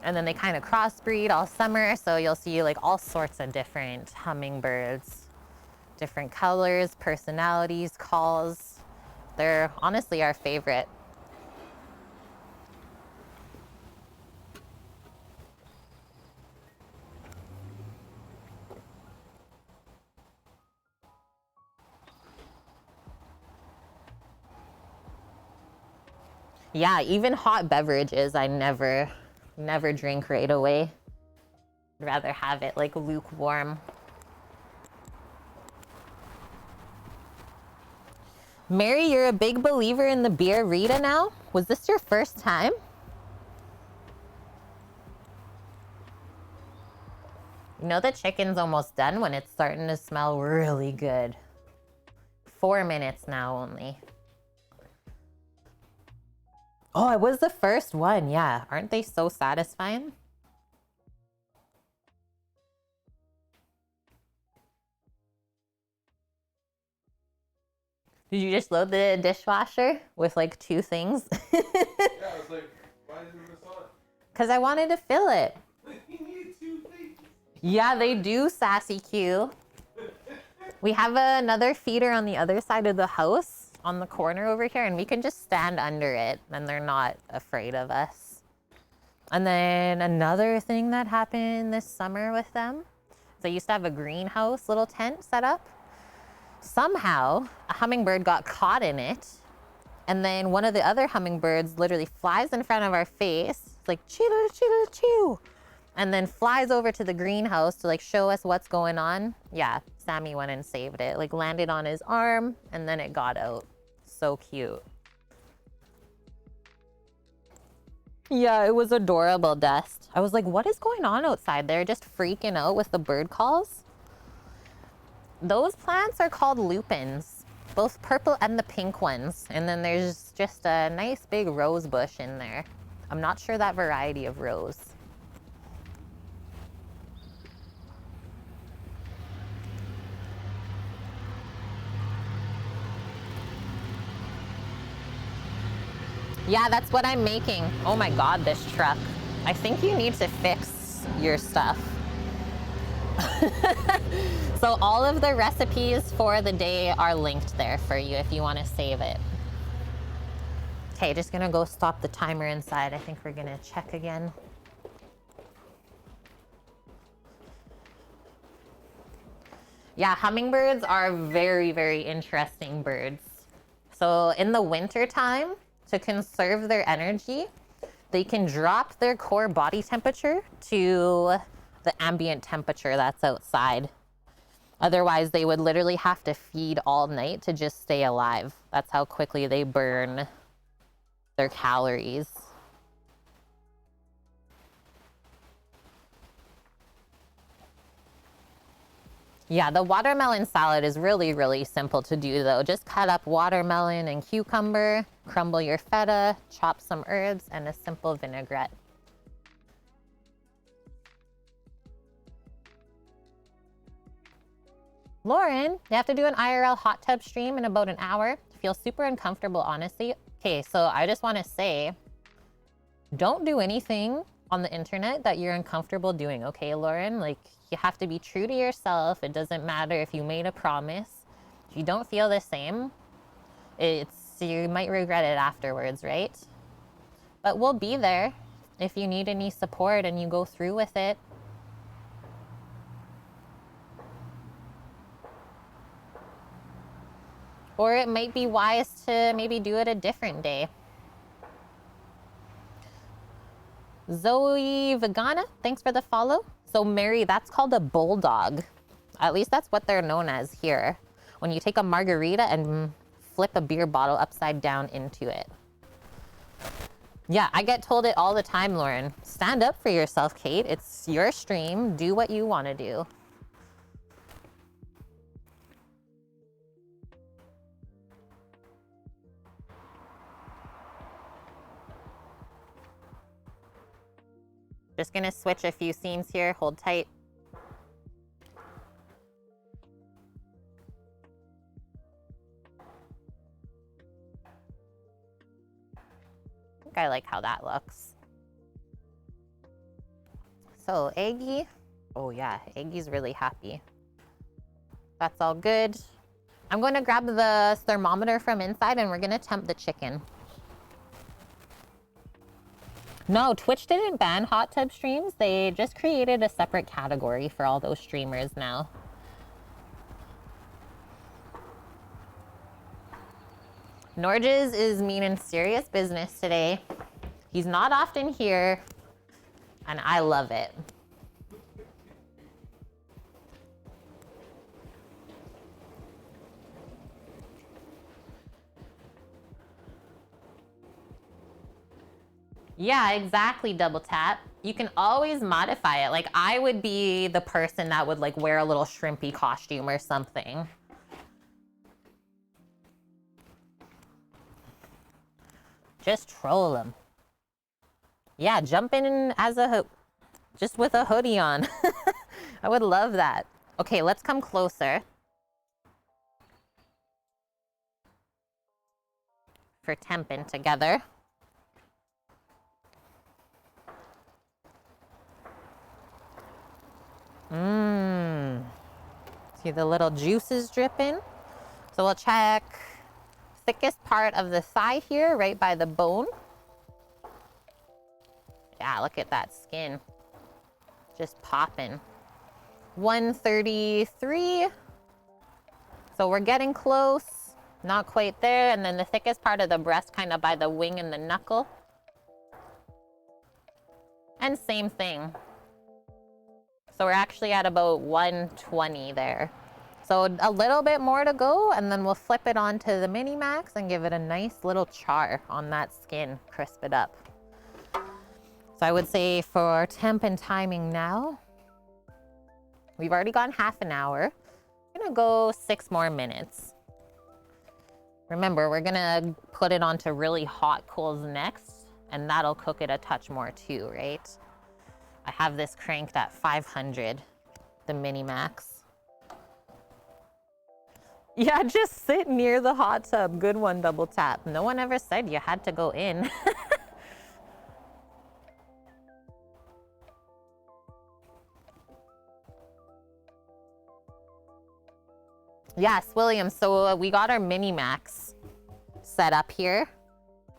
And then they kind of crossbreed all summer, so you'll see like all sorts of different hummingbirds, different colors, personalities, calls. They're honestly our favorite. Yeah, even hot beverages, I never drink right away. I'd rather have it like lukewarm. Mary, you're a big believer in the beer Rita now? Was this your first time? You know the chicken's almost done when it's starting to smell really good. 4 minutes now only. Oh, it was the first one. Yeah. Aren't they so satisfying? Did you just load the dishwasher with like 2 things? Yeah, I was like, why isn't this on? Because I wanted to fill it. You need 2 things. Yeah, they do, Sassy Q. We have another feeder on the other side of the house on the corner over here, and we can just stand under it and they're not afraid of us. And then another thing that happened this summer with them is they used to have a greenhouse little tent set up. Somehow a hummingbird got caught in it, and then one of the other hummingbirds literally flies in front of our face. It's like, chew, chew, chew. and then flies over to the greenhouse to like show us what's going on. Yeah, Sammy went and saved it. Like landed on his arm and then it got out. So cute. Yeah, it was adorable, Dust. I was like, what is going on outside? They're just freaking out with the bird calls. Those plants are called lupins, both purple and the pink ones. And then there's just a nice big rose bush in there. I'm not sure that variety of rose. Yeah, that's what I'm making. Oh my God, this truck. I think you need to fix your stuff. So all of the recipes for the day are linked there for you if you want to save it. Okay, just gonna go stop the timer inside. I think we're gonna check again. Yeah, hummingbirds are very, very interesting birds. So in the winter time, to conserve their energy, they can drop their core body temperature to the ambient temperature that's outside. Otherwise, they would literally have to feed all night to just stay alive. That's how quickly they burn their calories. Yeah, the watermelon salad is really, really simple to do though. Just cut up watermelon and cucumber, crumble your feta, chop some herbs, and a simple vinaigrette. Lauren, you have to do an IRL hot tub stream in about an hour. I feel super uncomfortable, honestly. Okay, so I just want to say, don't do anything on the internet that you're uncomfortable doing, okay, Lauren? Like, you have to be true to yourself. It doesn't matter if you made a promise. If you don't feel the same, you might regret it afterwards, right? But we'll be there if you need any support and you go through with it. Or it might be wise to maybe do it a different day. Zoe Vegana, thanks for the follow. So Mary, that's called a bulldog. At least that's what they're known as here. When you take a margarita and flip a beer bottle upside down into it. Yeah, I get told it all the time, Lauren. Stand up for yourself, Kate. It's your stream. Do what you want to do. Just gonna switch a few scenes here. Hold tight. I think I like how that looks. So Eggie, oh yeah, Eggie's really happy. That's all good. I'm going to grab the thermometer from inside and we're gonna temp the chicken. No, Twitch didn't ban hot tub streams. They just created a separate category for all those streamers now. Norges is meaning serious business today. He's not often here, and I love it. Yeah, exactly, Double Tap. You can always modify it. Like, I would be the person that would like wear a little shrimpy costume or something. Just troll them. Yeah, jump in as just with a hoodie on. I would love that. Okay, let's come closer. For temping together. See the little juices dripping? So we'll check thickest part of the thigh here, right by the bone. Yeah, look at that skin. Just popping. 133. So we're getting close. Not quite there. And then the thickest part of the breast kind of by the wing and the knuckle. And same thing. So we're actually at about 120 there. So a little bit more to go, and then we'll flip it onto the Mini Max and give it a nice little char on that skin, crisp it up. So I would say for temp and timing now, we've already gone half an hour. I'm gonna go 6 more minutes. Remember, we're gonna put it onto really hot coals next, and that'll cook it a touch more too, right? I have this cranked at 500, the Mini Max. Yeah, just sit near the hot tub. Good one, Double Tap. No one ever said you had to go in. Yes, William, so we got our Mini Max set up here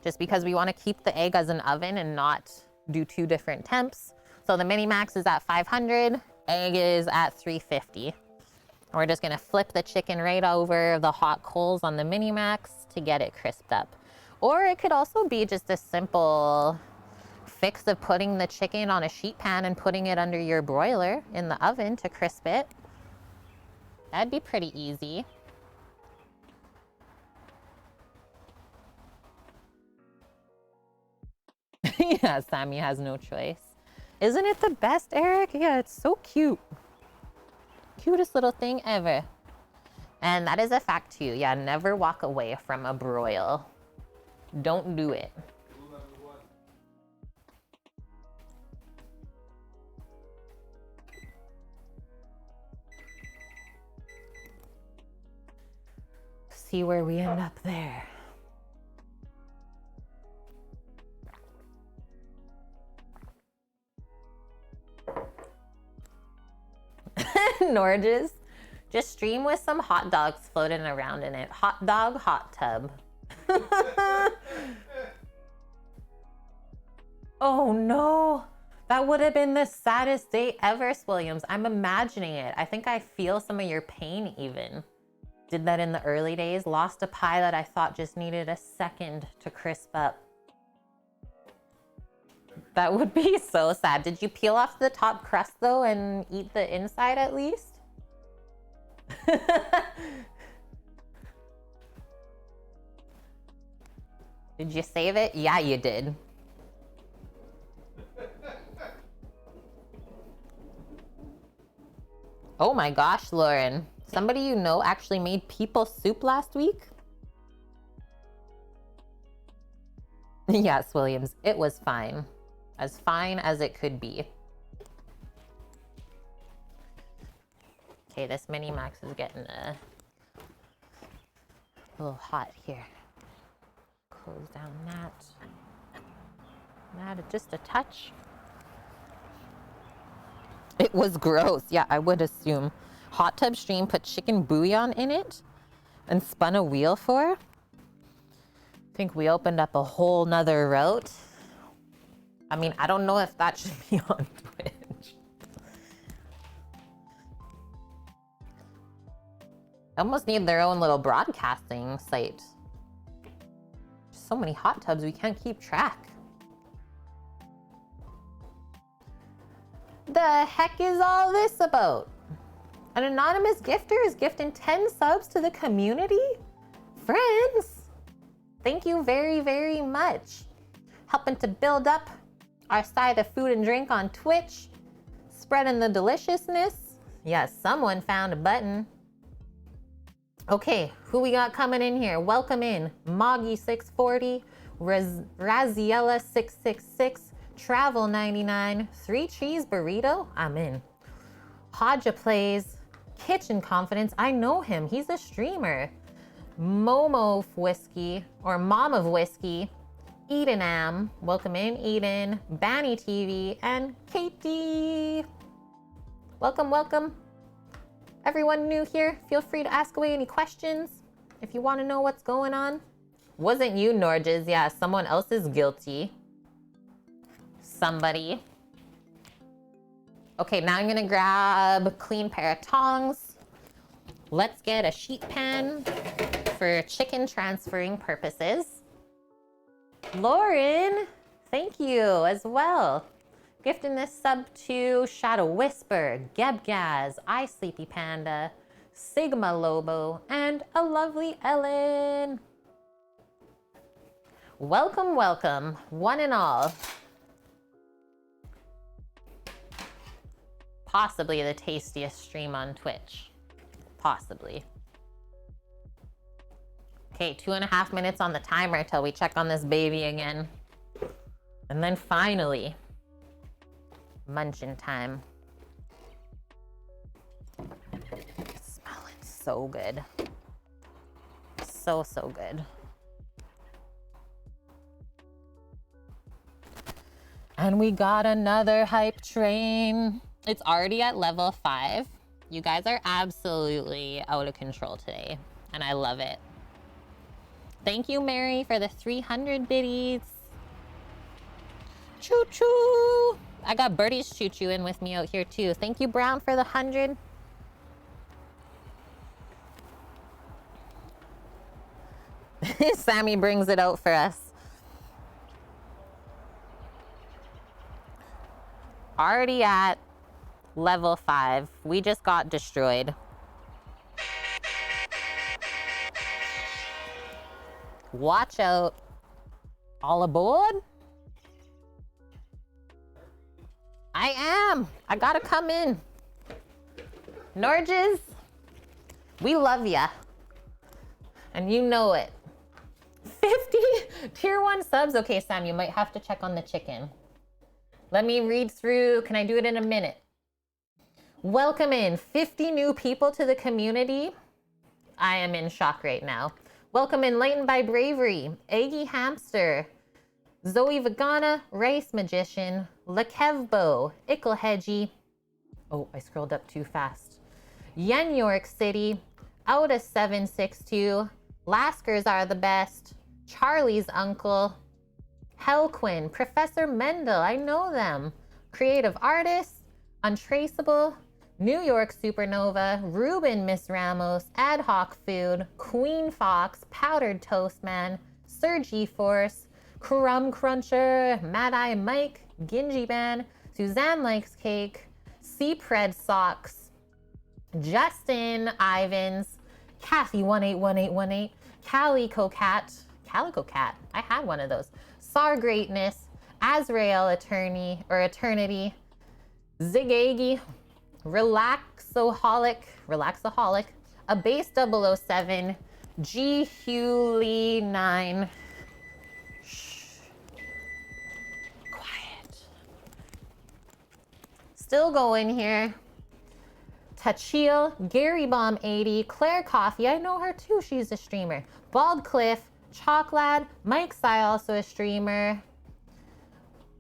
just because we want to keep the egg as an oven and not do 2 different temps. So the Mini Max is at 500, egg is at 350. And we're just gonna flip the chicken right over the hot coals on the Mini Max to get it crisped up. Or it could also be just a simple fix of putting the chicken on a sheet pan and putting it under your broiler in the oven to crisp it. That'd be pretty easy. Yeah, Sammy has no choice. Isn't it the best, Eric? Yeah, it's so cute. Cutest little thing ever. And that is a fact too. Yeah, never walk away from a broil. Don't do it. See where we end up there. Norges, just stream with some hot dogs floating around in it. Hot dog, hot tub. Oh no, that would have been the saddest day ever, Williams. I'm imagining it. I think I feel some of your pain even. Did that in the early days. Lost a pie that I thought just needed a second to crisp up. That would be so sad. Did you peel off the top crust though and eat the inside at least? Did you save it? Yeah, you did. Oh my gosh, Lauren. Somebody you know actually made people soup last week? Yes, Williams, it was fine. As fine as it could be. Okay, this Mini Max is getting a little hot here. Close down that. That just a touch. It was gross. Yeah, I would assume. Hot tub stream put chicken bouillon in it and spun a wheel for. I think we opened up a whole nother route. I mean, I don't know if that should be on Twitch. Almost need their own little broadcasting site. So many hot tubs, we can't keep track. The heck is all this about? An anonymous gifter is gifting 10 subs to the community? Friends, thank you very, very much. Helping to build up our side of food and drink on Twitch. Spreading the deliciousness. Yes, someone found a button. Okay, who we got coming in here? Welcome in. Moggy640, Raziella666, Travel 99, 3 Cheese Burrito. I'm in. Hodja Plays, Kitchen Confidence. I know him. He's a streamer. Momo Whiskey, or Mom of Whiskey. Edenam, welcome in, Eden, Banny TV, and Katie. Welcome, welcome. Everyone new here, feel free to ask away any questions if you want to know what's going on. Wasn't you, Norges? Yeah, someone else is guilty. Somebody. Okay, now I'm gonna grab a clean pair of tongs. Let's get a sheet pan for chicken transferring purposes. Lauren, thank you as well. Gifting this sub to Shadow Whisper, Gebgaz, I Sleepy Panda, Sigma Lobo, and a lovely Ellen. Welcome, welcome, one and all. Possibly the tastiest stream on Twitch. Possibly. Okay, 2.5 minutes on the timer till we check on this baby again. And then finally, munchin' time. Smelling so good. So, so good. And we got another hype train. It's already at level 5. You guys are absolutely out of control today, and I love it. Thank you, Mary, for the 300 biddies. Choo choo. I got Birdie's choo choo in with me out here too. Thank you, Brown, for the 100. Sammy brings it out for us. Already at level 5. We just got destroyed. Watch out. All aboard? I am. I gotta come in. Norges, we love ya. And you know it. 50 tier 1 subs. Okay, Sam, you might have to check on the chicken. Let me read through. Can I do it in a minute? Welcome in 50 new people to the community. I am in shock right now. Welcome Enlightened by Bravery, Eggy Hamster, Zoe Vegana, Race Magician, Lekevbo, Icklehedgy. Oh, I scrolled up too fast. Yen York City, Outa 762, Laskers are the best, Charlie's uncle, Hellquin, Professor Mendel, I know them, Creative Artists, Untraceable, New York Supernova, Ruben Miss Ramos, Ad Hoc Food, Queen Fox, Powdered Toast Man, Sir G-Force, Crumb Cruncher, Mad Eye Mike, Gingy Man, Suzanne Likes Cake, Seapred Socks, Justin Ivans, Kathy 181818, Calico Cat, I had one of those, Sar Greatness, Azrael Eternity, Zigagi, Relaxaholic, a base 007, G Hewley 9. Shh. Quiet. Still going here. Tachil, Gary Bomb 80, Claire Coffee, I know her too, she's a streamer. Bald Cliff, Chalklad, Mike Sai, also a streamer.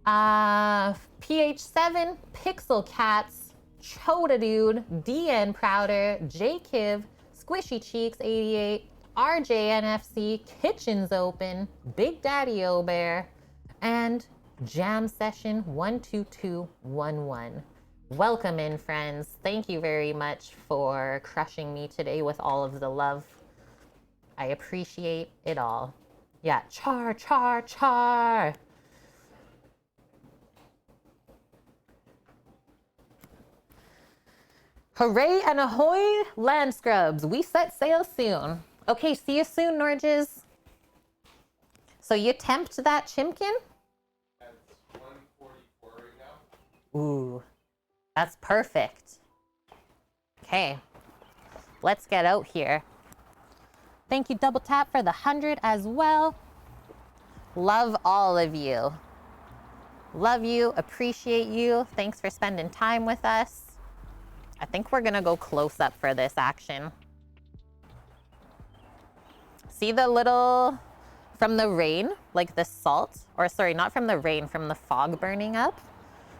PH7, Pixel Cats, Chota Dude, DN Prouder, J Kiv, Squishy Cheeks 88, RJ NFC, Kitchens Open, Big Daddy O'Bear, and Jam Session 12211. Welcome in, friends. Thank you very much for crushing me today with all of the love. I appreciate it all. Yeah, char, char, char. Hooray and ahoy, land scrubs. We set sail soon. Okay, see you soon, Norges. So you tempt that chimkin? That's 144 right now. Ooh, that's perfect. Okay, let's get out here. Thank you, Double Tap, for the 100 as well. Love all of you. Love you, appreciate you. Thanks for spending time with us. I think we're gonna go close up for this action. See the little, from the rain, like the salt, or sorry, not from the rain, from the fog burning up.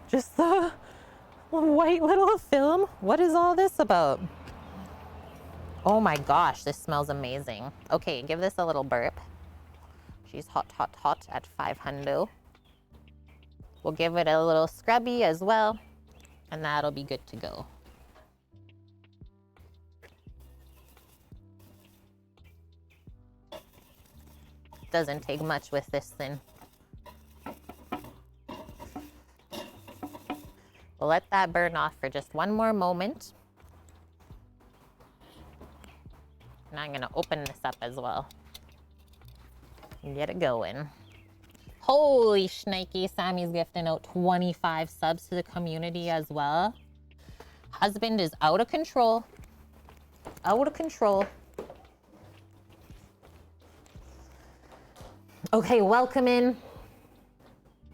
Just the white little film. What is all this about? Oh my gosh, this smells amazing. Okay, give this a little burp. She's hot, hot, hot at 500. We'll give it a little scrubby as well, and that'll be good to go. Doesn't take much with this thing. We'll let that burn off for just one more moment. Now I'm gonna open this up as well and get it going. Holy shnikey, Sammy's gifting out 25 subs to the community as well. Husband is out of control. Out of control. Okay, welcome in.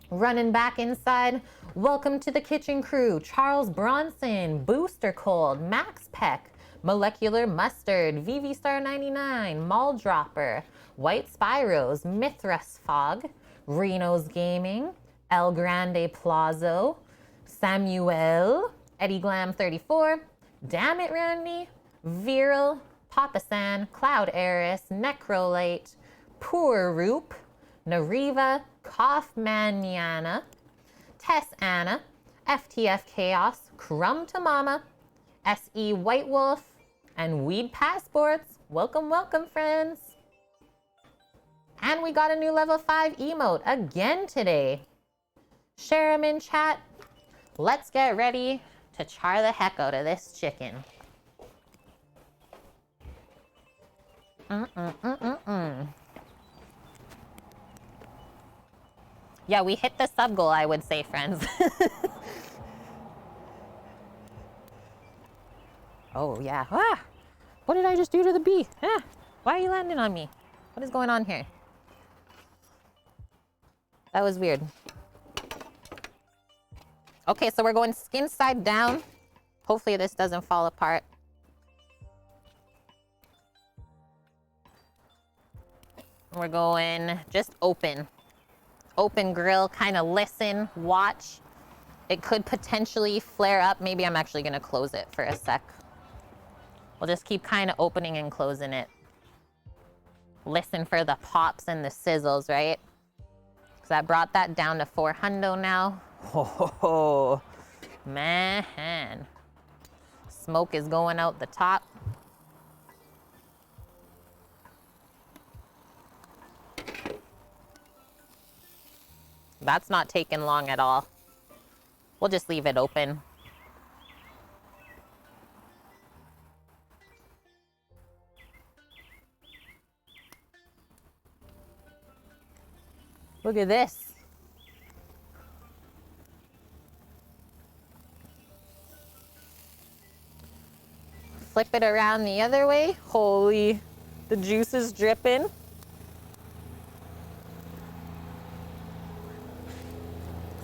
Running back inside. Welcome to the kitchen crew. Charles Bronson, Booster Cold, Max Peck, Molecular Mustard, VV Star 99, Mall Dropper, White Spyros, Mithras Fog, Reno's Gaming, El Grande Plazo, Samuel, Eddie Glam 34, Damn It Randy, Viral, Papa San, Cloud Eris, Necrolite, Poor Roop, Nariva, Kaufmaniana, Tess Anna, FTF Chaos, Crumb to Mama, SE White Wolf, and Weed Passports. Welcome, welcome, friends. And we got a new level 5 emote again today. Share them in chat. Let's get ready to char the heck out of this chicken. Yeah, we hit the sub goal, I would say, friends. Oh, yeah. Ah! What did I just do to the bee? Ah! Why are you landing on me? What is going on here? That was weird. Okay, so we're going skin side down. Hopefully this doesn't fall apart. We're going just open. Open grill, kind of listen, watch. It could potentially flare up. Maybe I'm actually gonna close it for a sec. We'll just keep kind of opening and closing it. Listen for the pops and the sizzles, right? Because I brought that down to 400 now. Oh, man. Smoke is going out the top. That's not taking long at all. We'll just leave it open. Look at this. Flip it around the other way. Holy, the juice is dripping.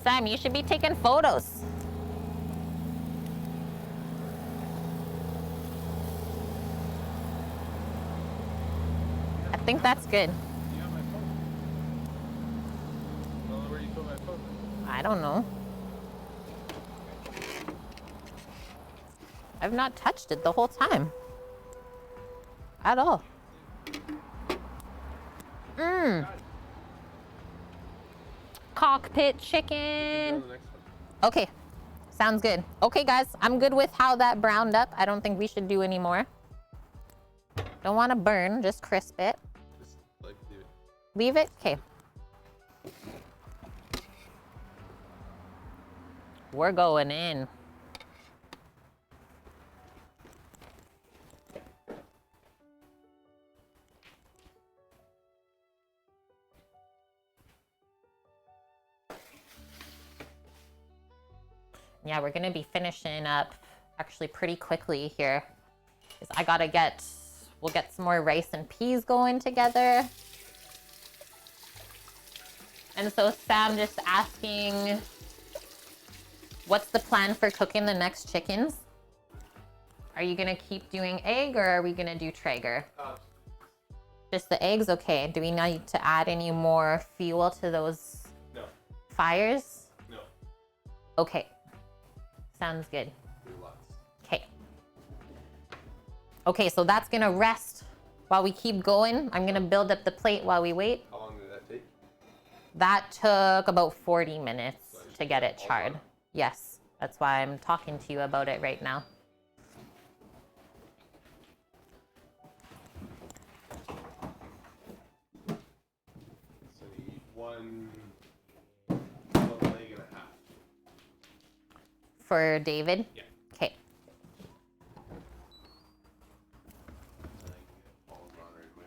Sam, you should be taking photos. I think that's good. You have my phone. I don't know where you put my phone. I don't know. I've not touched it the whole time. At all. Cockpit chicken. Okay, sounds good. Okay, guys, I'm good with how that browned up. I don't think we should do any more. Don't want to burn, just crisp it. Just like leave it. Leave it? Okay. We're going in. Yeah, we're gonna be finishing up actually pretty quickly here. 'Cause I gotta we'll get some more rice and peas going together. And so Sam just asking, what's the plan for cooking the next chickens? Are you gonna keep doing egg or are we gonna do Traeger? Just the eggs? Okay. Do we need to add any more fuel to those No. fires? No. Okay. Sounds good. Do lots. Okay. Okay, so that's gonna rest while we keep going. I'm gonna build up the plate while we wait. How long did that take? That took about 40 minutes So to get it all charred. done? Yes, that's why I'm talking to you about it right now. So you eat one leg and a half. For David? Yeah. Okay. And I can get Paul's on right away.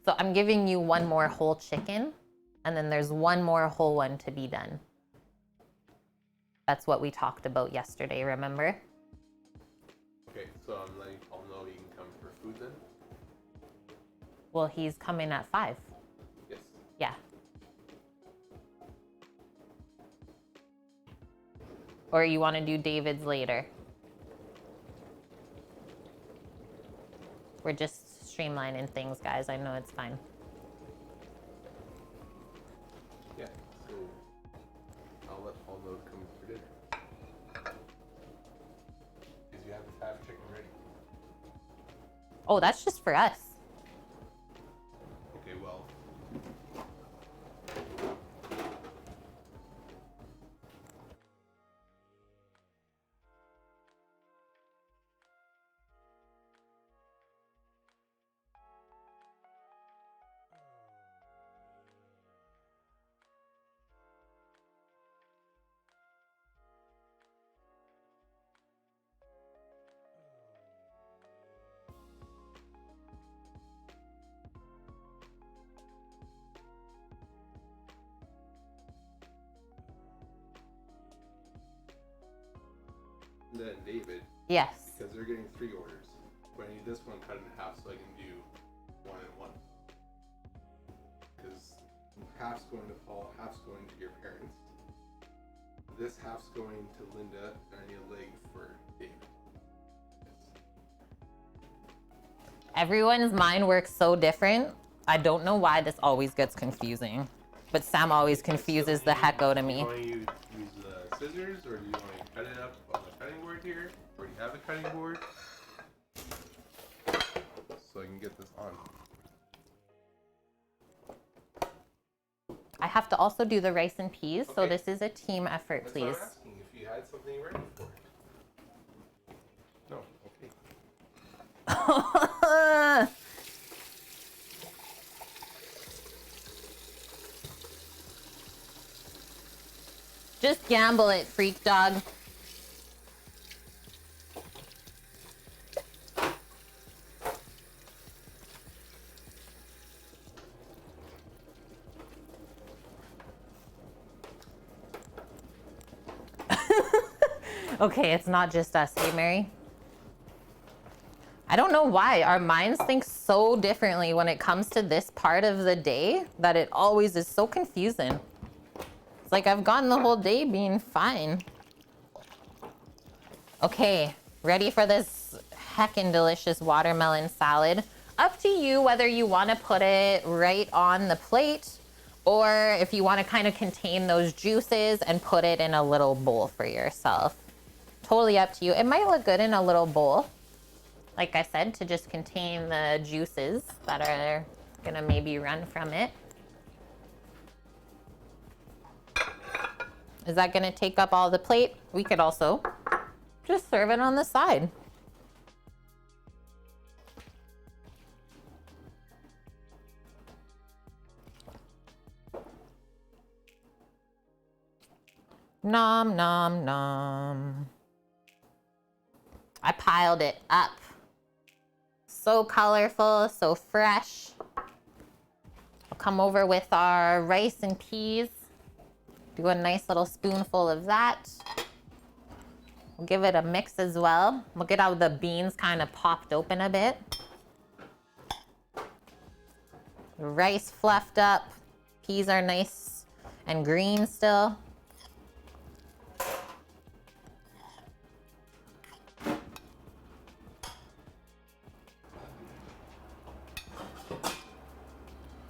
So I'm giving you one more whole chicken, and then there's one more whole one to be done. That's what we talked about yesterday, remember? Okay, so I'm letting Paul know he can come for food then? Well, he's coming at 5. Yes. Yeah. Or you want to do David's later? We're just streamlining things, guys. I know it's fine. Yeah, so I'll let Paul know to come for dinner. Because you have the half chicken ready. Oh, that's just for us. Okay, well. Then David, Yes. because they're getting 3 orders. But I need this one cut in half so I can do 1 and 1. Because half's going to Paul, half's going to your parents. This half's going to Linda, and I need a leg for David. Everyone's mind works so different. I don't know why this always gets confusing. But Sam always confuses the heck out of Do me. you want to use the scissors, or do you want to cut it up on the cutting board here? Or do you have a cutting board? So I can get this on. I have to also do the rice and peas, so Okay. this is a team effort, That's please. what I'm asking, if you had something ready for it. No, okay. Just gamble it, freak dog. Okay, it's not just us, hey Mary? I don't know why our minds think so differently when it comes to this part of the day that it always is so confusing. It's like I've gone the whole day being fine. Okay, ready for this heckin' delicious watermelon salad. Up to you whether you want to put it right on the plate or if you want to kind of contain those juices and put it in a little bowl for yourself. Totally up to you. It might look good in a little bowl, like I said, to just contain the juices that are gonna maybe run from it. Is that gonna take up all the plate? We could also just serve it on the side. Nom, nom, nom. I piled it up. So colorful, so fresh. I'll come over with our rice and peas. Do a nice little spoonful of that. We'll give it a mix as well. Look at how the beans kind of popped open a bit. Rice fluffed up. Peas are nice and green still.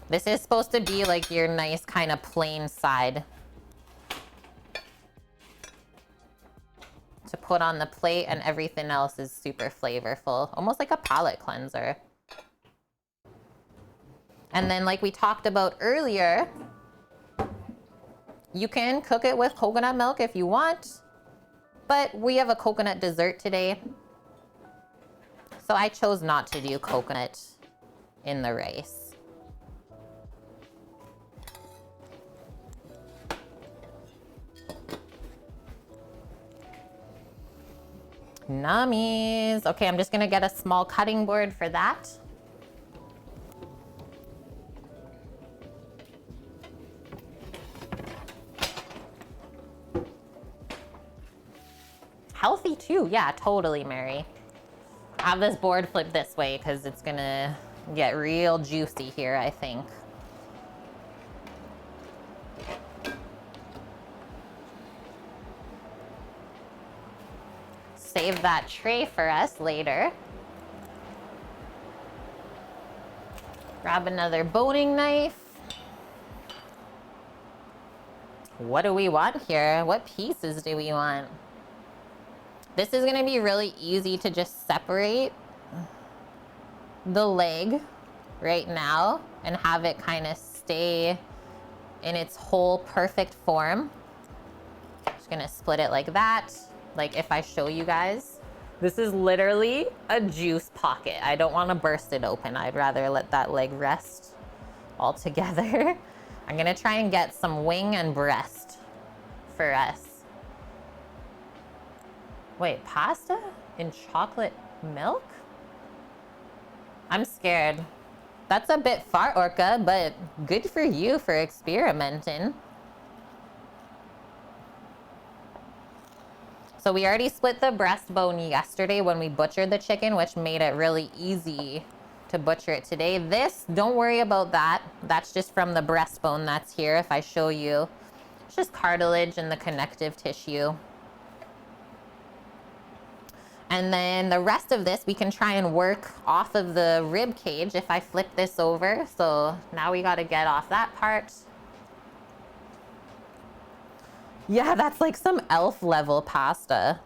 This is supposed to be like your nice kind of plain side to put on the plate, and everything else is super flavorful, almost like a palate cleanser. And then like we talked about earlier, you can cook it with coconut milk if you want, but we have a coconut dessert today. So I chose not to do coconut in the rice. Nummies. Okay, I'm just gonna get a small cutting board for that. Healthy too, yeah, totally, Mary. Have this board flip this way because it's gonna get real juicy here, I think. Save that tray for us later. Grab another boning knife. What do we want here? What pieces do we want? This is gonna be really easy to just separate the leg right now and have it kind of stay in its whole perfect form. Just gonna split it like that. Like if I show you guys, this is literally a juice pocket. I don't want to burst it open. I'd rather let that leg rest all together. I'm gonna try and get some wing and breast for us. Wait, pasta in chocolate milk? I'm scared. That's a bit far, Orca, but good for you for experimenting. So we already split the breastbone yesterday when we butchered the chicken, which made it really easy to butcher it today. This, don't worry about that. That's just from the breastbone that's here. If I show you, it's just cartilage and the connective tissue. And then the rest of this, we can try and work off of the rib cage if I flip this over. So now we gotta get off that part. Yeah, that's like some elf level pasta.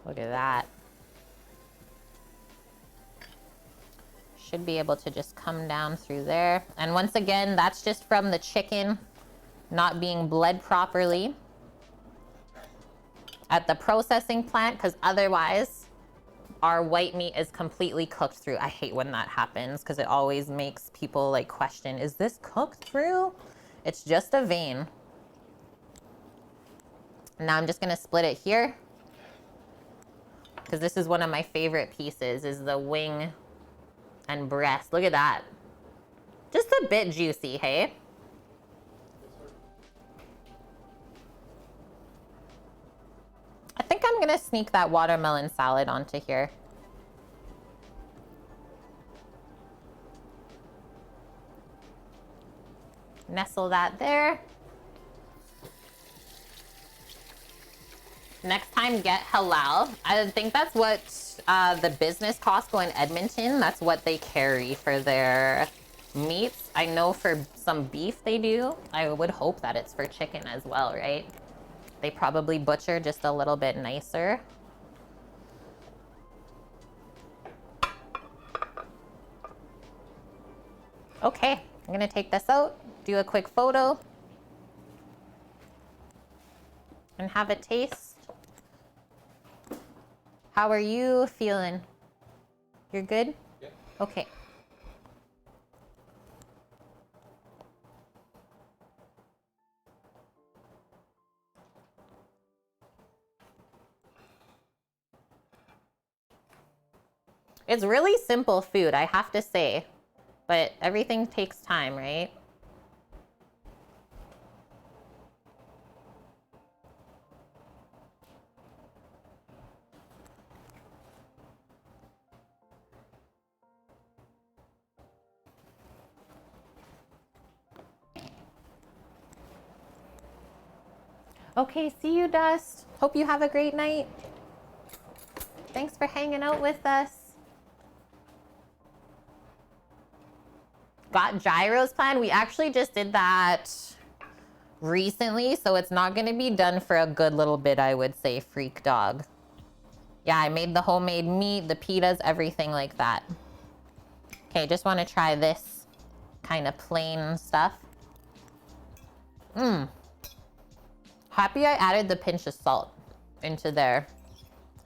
Look at that. Should be able to just come down through there. And once again, that's just from the chicken not being bled properly at the processing plant, because otherwise our white meat is completely cooked through. I hate when that happens because it always makes people like question, is this cooked through? It's just a vein. Now I'm just gonna split it here because this is one of my favorite pieces, is the wing and breast. Look at that. Just a bit juicy, hey? I think I'm gonna sneak that watermelon salad onto here. Nestle that there. Next time, get halal. I think that's what the business Costco in Edmonton, that's what they carry for their meats. I know for some beef they do. I would hope that it's for chicken as well, right? They probably butcher just a little bit nicer. Okay, I'm gonna take this out, do a quick photo, and have a taste. How are you feeling? You're good? Yeah. Okay. It's really simple food, I have to say, but everything takes time, right? Okay, see you, Dust. Hope you have a great night. Thanks for hanging out with us. Got gyros planned. We actually just did that recently, so it's not gonna be done for a good little bit, I would say, freak dog. Yeah, I made the homemade meat, the pitas, everything like that. Okay, just wanna try this kind of plain stuff. Happy I added the pinch of salt into there.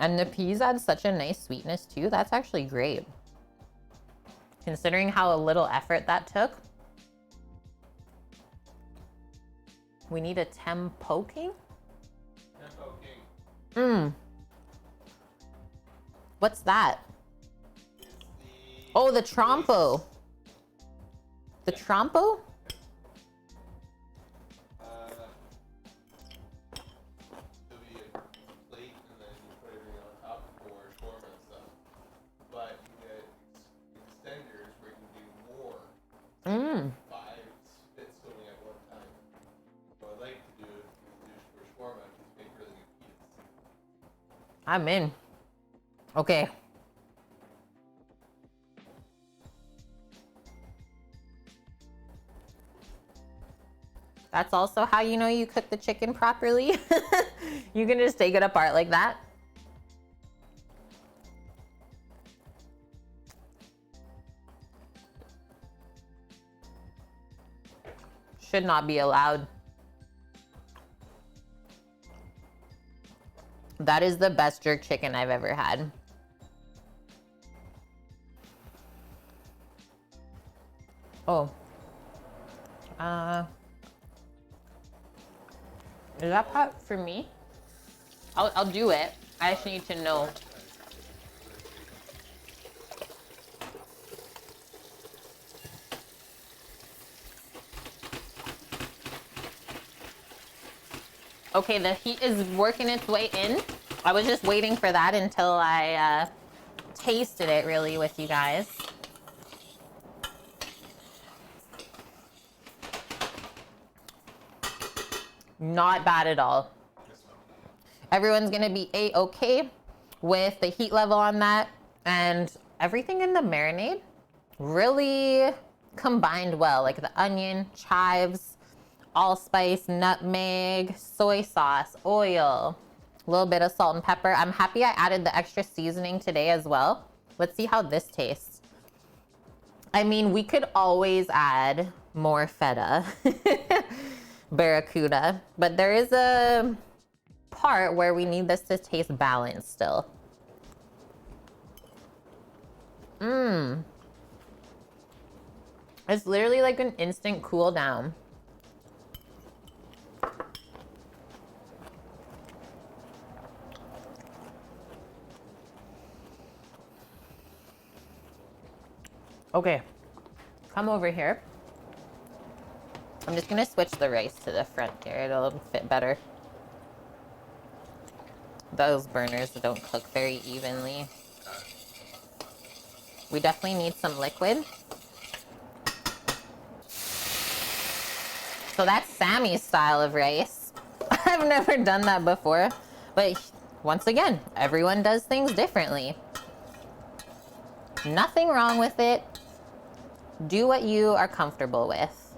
And the peas add such a nice sweetness too. That's actually great. Considering how little effort that took. We need a Tempo King? Tempo King. What's that? It's the Oh, the Trompo. The Trompo? There'll be a plate and then you put everything on top for shawarma and stuff. But you get extenders where you can do more. 5 spits going at one time. What I like to do is for shawarma is make really good pizzas. I'm in. Okay. That's also how you know you cook the chicken properly. You can just take it apart like that. Should not be allowed. That is the best jerk chicken I've ever had. Oh. Is that pot for me? I'll do it. I just need to know. Okay, the heat is working its way in. I was just waiting for that until I tasted it really with you guys. Not bad at all. Everyone's gonna be A-okay with the heat level on that, and everything in the marinade really combined well, like the onion, chives, allspice, nutmeg, soy sauce, oil, a little bit of salt and pepper. I'm happy I added the extra seasoning today as well. Let's see how this tastes. I mean, we could always add more feta, barracuda, but there is a part where we need this to taste balanced still. It's literally like an instant cool down. Okay, come over here. I'm just gonna switch the rice to the front here. It'll fit better. Those burners don't cook very evenly. We definitely need some liquid. So that's Sammy's style of rice. I've never done that before, but once again, everyone does things differently. Nothing wrong with it. Do what you are comfortable with.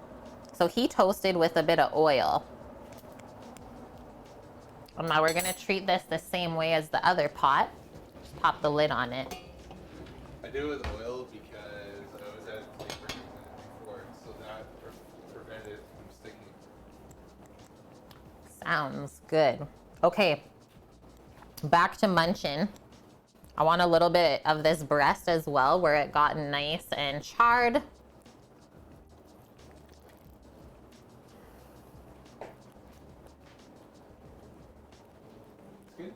So he toasted with a bit of oil. And now we're gonna treat this the same way as the other pot. Just pop the lid on it. I do it with oil because I always had flavor in it before, so that prevented it from sticking. Sounds good. Okay, back to munching. I want a little bit of this breast as well, where it got nice and charred. It's good.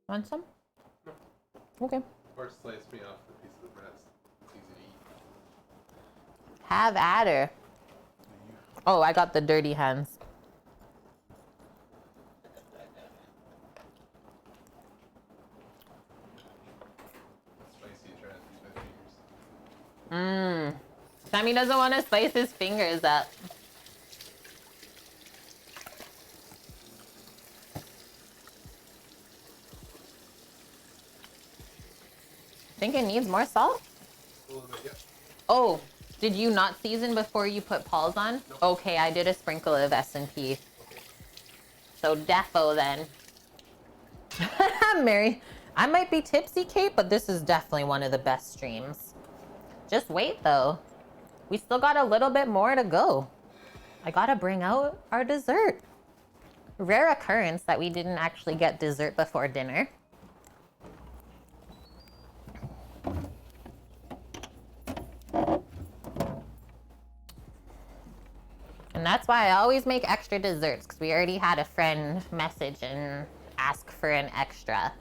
Want some? No. Okay. Or slice me off the piece of the breast. It's easy to eat. Have at her. Oh, I got the dirty hands. Spicy, try to use my fingers. Sammy doesn't want to spice his fingers up. Think it needs more salt? A little bit, yeah. Oh, did you not season before you put Paul's on? Nope. Okay, I did a sprinkle of S&P. Okay. So defo then. Mary, I might be tipsy, Kate, but this is definitely one of the best streams. Just wait though. We still got a little bit more to go. I gotta bring out our dessert. Rare occurrence that we didn't actually get dessert before dinner. And that's why I always make extra desserts, because we already had a friend message and ask for an extra.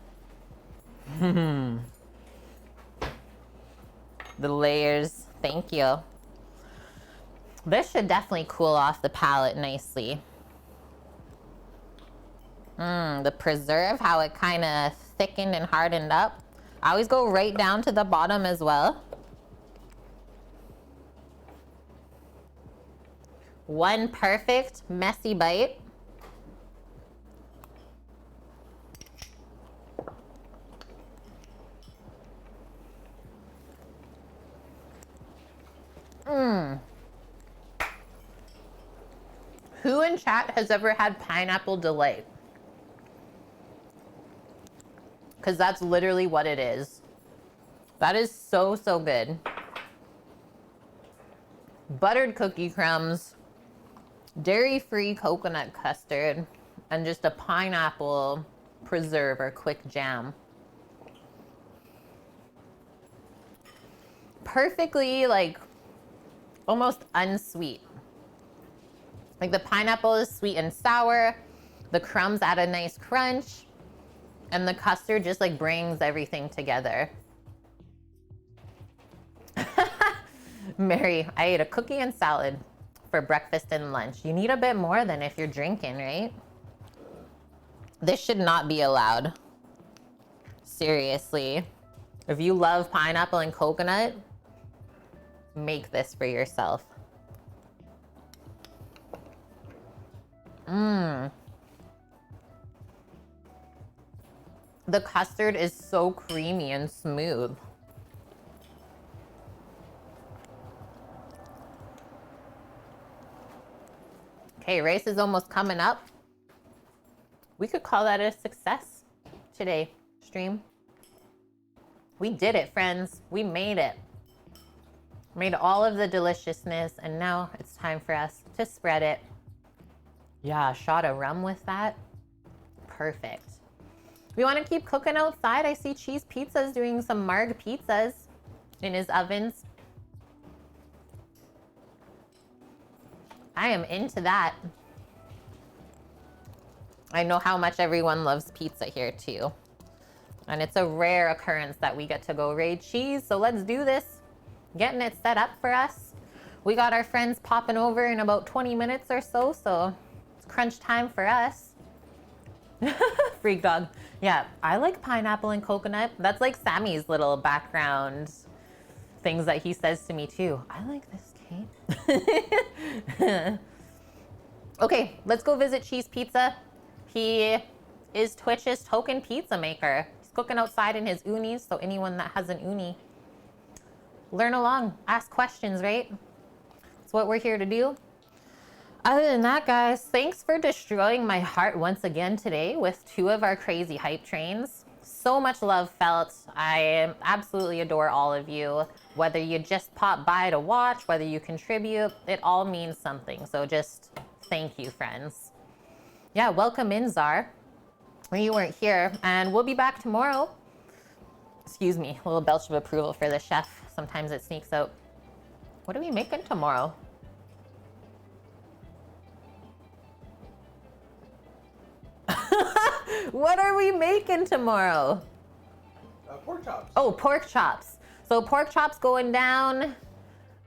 The layers, thank you. This should definitely cool off the palate nicely. The preserve, how it kind of thickened and hardened up. I always go right down to the bottom as well. One perfect messy bite. Who in chat has ever had pineapple delight? Because that's literally what it is. That is so, so good. Buttered cookie crumbs, dairy-free coconut custard, and just a pineapple preserve or quick jam. Perfectly, like, almost unsweet. Like the pineapple is sweet and sour, the crumbs add a nice crunch, and the custard just like brings everything together. Mary, I ate a cookie and salad for breakfast and lunch. You need a bit more than if you're drinking, right? This should not be allowed. Seriously. If you love pineapple and coconut, make this for yourself. The custard is so creamy and smooth. Okay, race is almost coming up. We could call that a success today, stream. We did it, friends. We made it. Made all of the deliciousness, and now it's time for us to spread it. Yeah, a shot of rum with that. Perfect. We want to keep cooking outside. I see Cheese Pizza's doing some marg pizzas in his ovens. I am into that. I know how much everyone loves pizza here too. And it's a rare occurrence that we get to go raid cheese. So let's do this. Getting it set up for us. We got our friends popping over in about 20 minutes or so. So it's crunch time for us. Freak dog. Yeah, I like pineapple and coconut. That's like Sammy's little background things that he says to me too. I like this, Kate. Okay, let's go visit Cheese Pizza. He is Twitch's token pizza maker. He's cooking outside in his unis, so anyone that has an uni, learn along, ask questions, right? That's what we're here to do. Other than that, guys, thanks for destroying my heart once again today with 2 of our crazy hype trains. So much love felt. I absolutely adore all of you. Whether you just pop by to watch, whether you contribute, it all means something. So just thank you, friends. Yeah, welcome in, Czar. You weren't here, and we'll be back tomorrow. Excuse me, a little belch of approval for the chef. Sometimes it sneaks out. What are we making tomorrow? What are we making tomorrow? Pork chops. Oh, pork chops. So pork chops going down.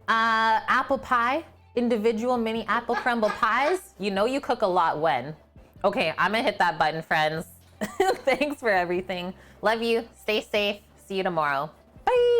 Apple pie, individual mini apple crumble pies. You know you cook a lot when. Okay, I'm gonna hit that button, friends. Thanks for everything. Love you. Stay safe. See you tomorrow. Bye.